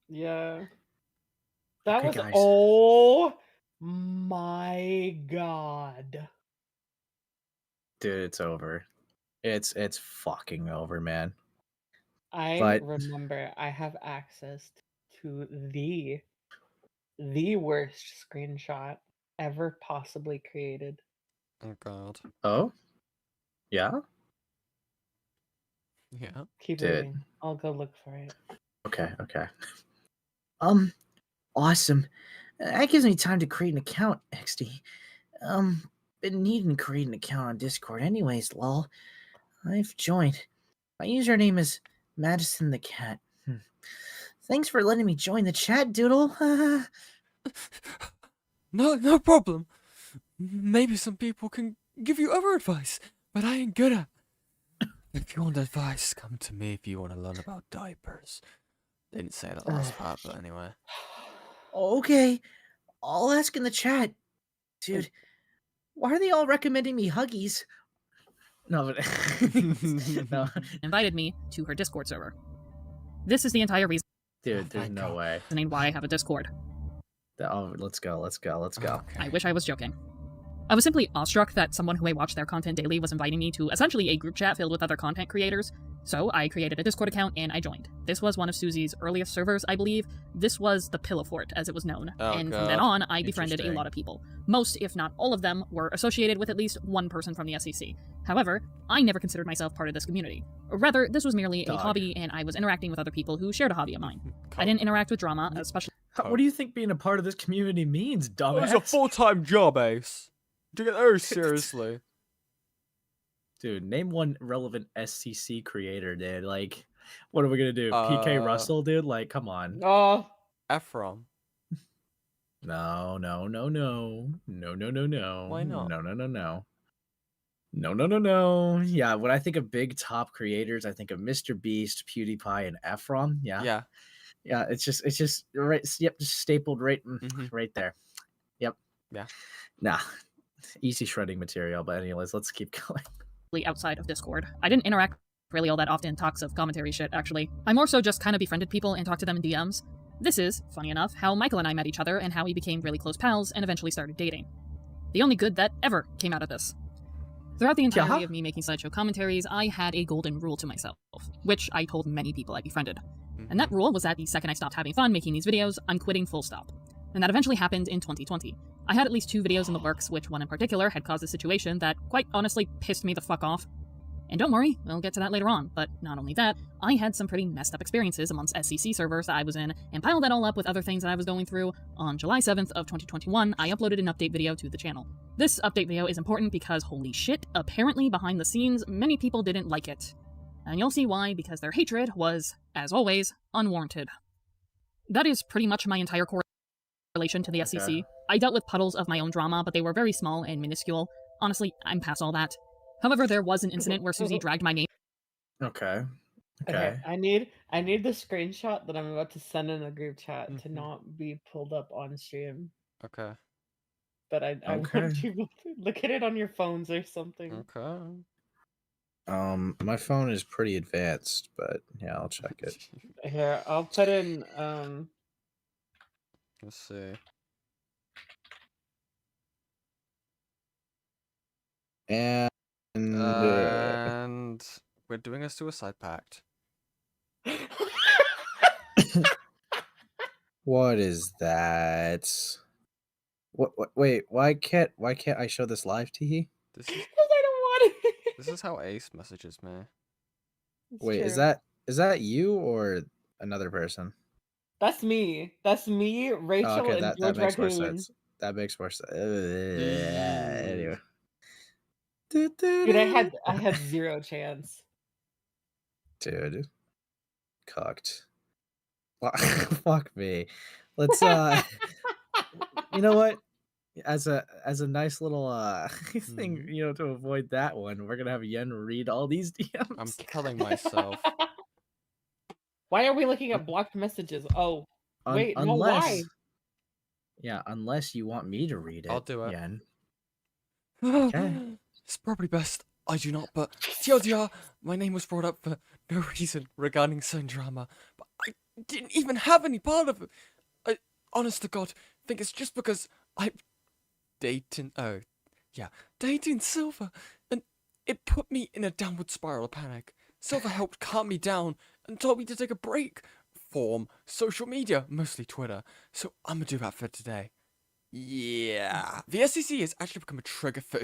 Yeah. That Okay, was guys. oh my god. Dude, it's over. It's fucking over, man. I remember I have access to the worst screenshot ever possibly created. Oh god. Oh? Yeah? Yeah. Keep Dude. moving. I'll go look for it. Okay. Awesome. That gives me time to create an account, XD. Been needing to create an account on Discord anyways, lol. I've joined. My username is Madison the Cat. Thanks for letting me join the chat, Doodle. No problem. Maybe some people can give you other advice, but I ain't good at. If you want advice, come to me if you want to learn about diapers. They didn't say that last part, but anyway. Okay, I'll ask in the chat. Dude, why are they all recommending me Huggies? No, but no. Invited me to her Discord server. This is the entire reason. Dude, there's no way. Why I have a Discord. Oh, let's go. I wish I was joking. I was simply awestruck that someone who I watch their content daily was inviting me to essentially a group chat filled with other content creators, so I created a Discord account and I joined. This was one of Susie's earliest servers, I believe. This was the Pillow Fort, as it was known, and from then on, I befriended a lot of people. Most, if not all of them, were associated with at least one person from the SCC. However, I never considered myself part of this community. Rather, this was merely a hobby, and I was interacting with other people who shared a hobby of mine. I didn't interact with drama, especially... What do you think being a part of this community means, dumbass? It's a full-time job, Ace. Take it very seriously. Dude, name one relevant SCC creator, dude. Like, what are we gonna do? PK Russell, dude? Like, come on. Oh. Ephraim. No. Why not? No. Yeah, when I think of big top creators, I think of Mr. Beast, PewDiePie, and Ephraim. Yeah. Yeah, it's just right. Yep, just stapled right there. Yep. Yeah. Nah. easy shredding material. But anyways, let's keep going. Outside of Discord. I didn't interact really all that often in talks of commentary shit, actually. I more so just kind of befriended people and talked to them in DMs. This is, funny enough, how Michael and I met each other and how we became really close pals and eventually started dating. The only good that ever came out of this. Throughout the entirety of me making slideshow commentaries, I had a golden rule to myself, which I told many people I befriended. And that rule was that the second I stopped having fun making these videos, I'm quitting full stop. And that eventually happened in 2020. I had at least 2 videos in the works, which one in particular had caused a situation that quite honestly pissed me the fuck off. And don't worry, we'll get to that later on, but not only that, I had some pretty messed up experiences amongst SCC servers that I was in, and piled that all up with other things that I was going through. On July 7th of 2021, I uploaded an update video to the channel. This update video is important because, holy shit, apparently behind the scenes, many people didn't like it. And you'll see why, because their hatred was, as always, unwarranted. That is pretty much my entire correlation to the SCC. I dealt with puddles of my own drama, but they were very small and minuscule. Honestly, I'm past all that. However, there was an incident where Susie dragged my name. Okay. I need the screenshot that I'm about to send in a group chat to not be pulled up on stream. Okay. But I want you to look at it on your phones or something. Okay. My phone is pretty advanced, but yeah, I'll check it. Here, I'll put in Let's see. And we're doing a suicide pact. What is that? What? Wait, why can't I show this live to you? This is I don't want it. this is how Ace messages me. Wait, is that you or another person? That's me. That's me, Rachel, Oh, okay, and that George makes more Raccoon. sense. That makes more sense. Anyway. Dude, I had 0 chance. Dude, cooked. Fuck me. Let's you know what? As a nice little thing, to avoid that one, we're gonna have Yen read all these DMs. I'm killing myself. Why are we looking at blocked messages? Oh, wait, no, why? Yeah, unless you want me to read it. I'll do it. Yen. Okay. It's probably best I do not, but TLDR, my name was brought up for no reason regarding some drama, but I didn't even have any part of it. I, honest to God, think it's just because I'm dating Silver, and it put me in a downward spiral of panic. Silver helped calm me down and told me to take a break from social media, mostly Twitter, so I'm gonna do that for today. Yeah, the SCC has actually become a trigger for...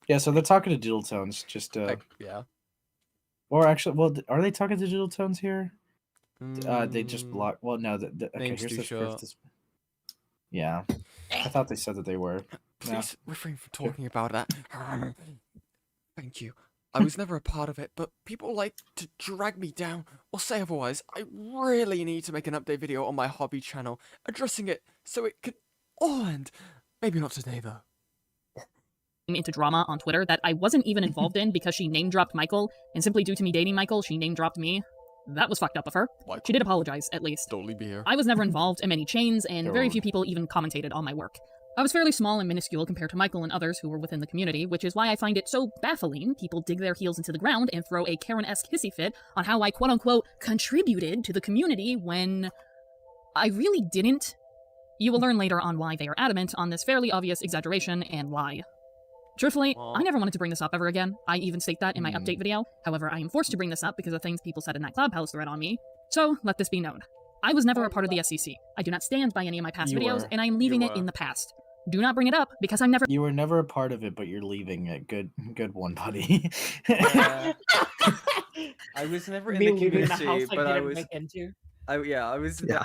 Yeah, so they're talking to Diddle Tones, just yeah. Or actually, well, are they talking to Diddle Tones here? They just block. Well, no. Okay, Name's here's too the short. first. Yeah, I thought they said that they were. Please refrain from talking about that. Thank you. I was never a part of it, but people like to drag me down or say otherwise. I really need to make an update video on my hobby channel, addressing it so it could all end. Maybe not today, though. Into drama on Twitter that I wasn't even involved in because she name-dropped Michael, and simply due to me dating Michael, she name-dropped me. That was fucked up of her. Michael. She did apologize, at least. Don't leave me here. I was never involved in many chains, and very few people even commentated on my work. I was fairly small and minuscule compared to Michael and others who were within the community, which is why I find it so baffling people dig their heels into the ground and throw a Karen-esque hissy fit on how I quote-unquote contributed to the community when I really didn't. You will learn later on why they are adamant on this fairly obvious exaggeration and lie. Truthfully, I never wanted to bring this up ever again. I even state that in my update video. However, I am forced to bring this up because of things people said in that Cloud Palace thread on me. So, let this be known. I was never a part of the SCC. I do not stand by any of my past videos, and I am leaving it in the past. Do not bring it up, because I'm never- You were never a part of it, but you're leaving it. Good one, buddy. I was never in the community, but I was... I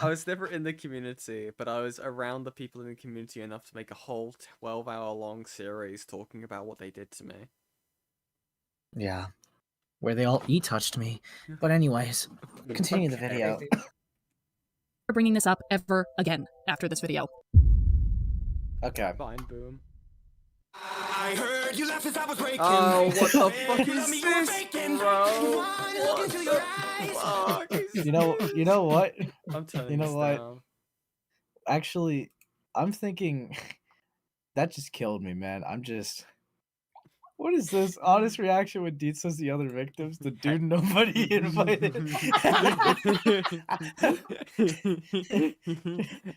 was never in the community, but I was around the people in the community enough to make a whole 12-hour-long series talking about what they did to me. Yeah. Where they all e-touched me. But anyways, continue the video. Bringing this up ever again after this video. Okay. Fine, boom. I heard you laugh as I was breaking. Oh, what the fuck is this, bro? What the fuck? You know what? I'm telling you know this what? down. Actually, I'm thinking that just killed me, man. I'm just. What is this? Honest reaction when Deed says the other victims? The dude nobody invited.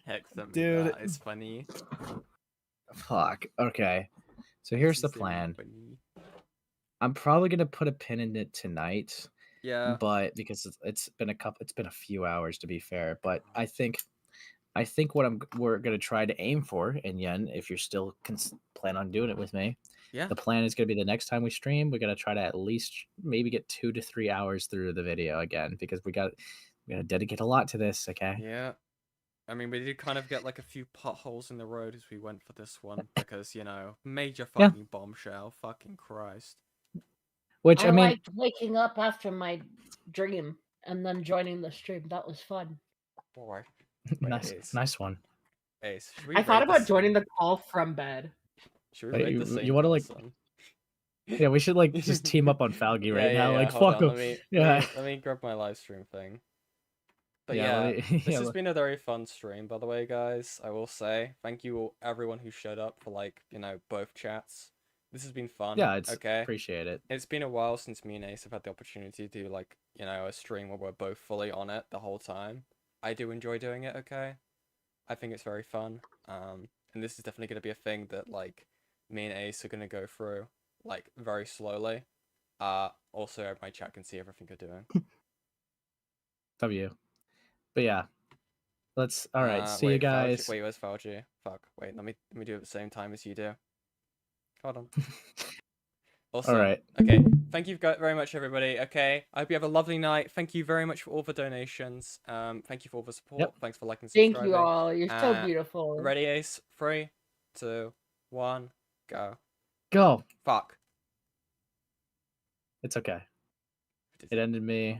Hexam, Dude. that is funny. Fuck. Okay. So here's the plan. I'm probably gonna put a pin in it tonight. Yeah. But because it's been a few hours to be fair. But I think what we're gonna try to aim for, and Yen, if you're still plan on doing it with me, yeah, the plan is gonna be the next time we stream, we're gonna try to at least maybe get 2 to 3 hours through the video again because we gotta dedicate a lot to this. Okay. Yeah. I mean, we did kind of get like a few potholes in the road as we went for this one because, you know, major fucking bombshell. Fucking Christ. Which, I mean, liked waking up after my dream and then joining the stream. That was fun. Boy. nice one. Ace, I thought about joining the call from bed. Should we rate the same you want to like? person? Yeah, we should like just team up on Falgi right now. Like, hold fuck on, him. Let me grab my live stream thing. But Yeah, this has been a very fun stream, by the way, guys. I will say thank you everyone who showed up for like, you know, both chats. This has been fun. Yeah, it's okay. Appreciate it. It's been a while since me and Ace have had the opportunity to do like, you know, a stream where we're both fully on it the whole time. I do enjoy doing it. Okay, I think it's very fun. And this is definitely going to be a thing that like me and Ace are going to go through like very slowly. Also, my chat can see everything you're doing. W. But yeah, let's. All right, see you guys. Fauci, wait, where's Fauci? Fuck. Wait, let me do it at the same time as you do. Hold on. Also, all right. Okay. Thank you very much, everybody. Okay. I hope you have a lovely night. Thank you very much for all the donations. Thank you for all the support. Yep. Thanks for liking and subscribing. Thank you all. You're so beautiful. Ready, Ace? 3, 2, 1, go. Go. Fuck. It's okay. It ended me.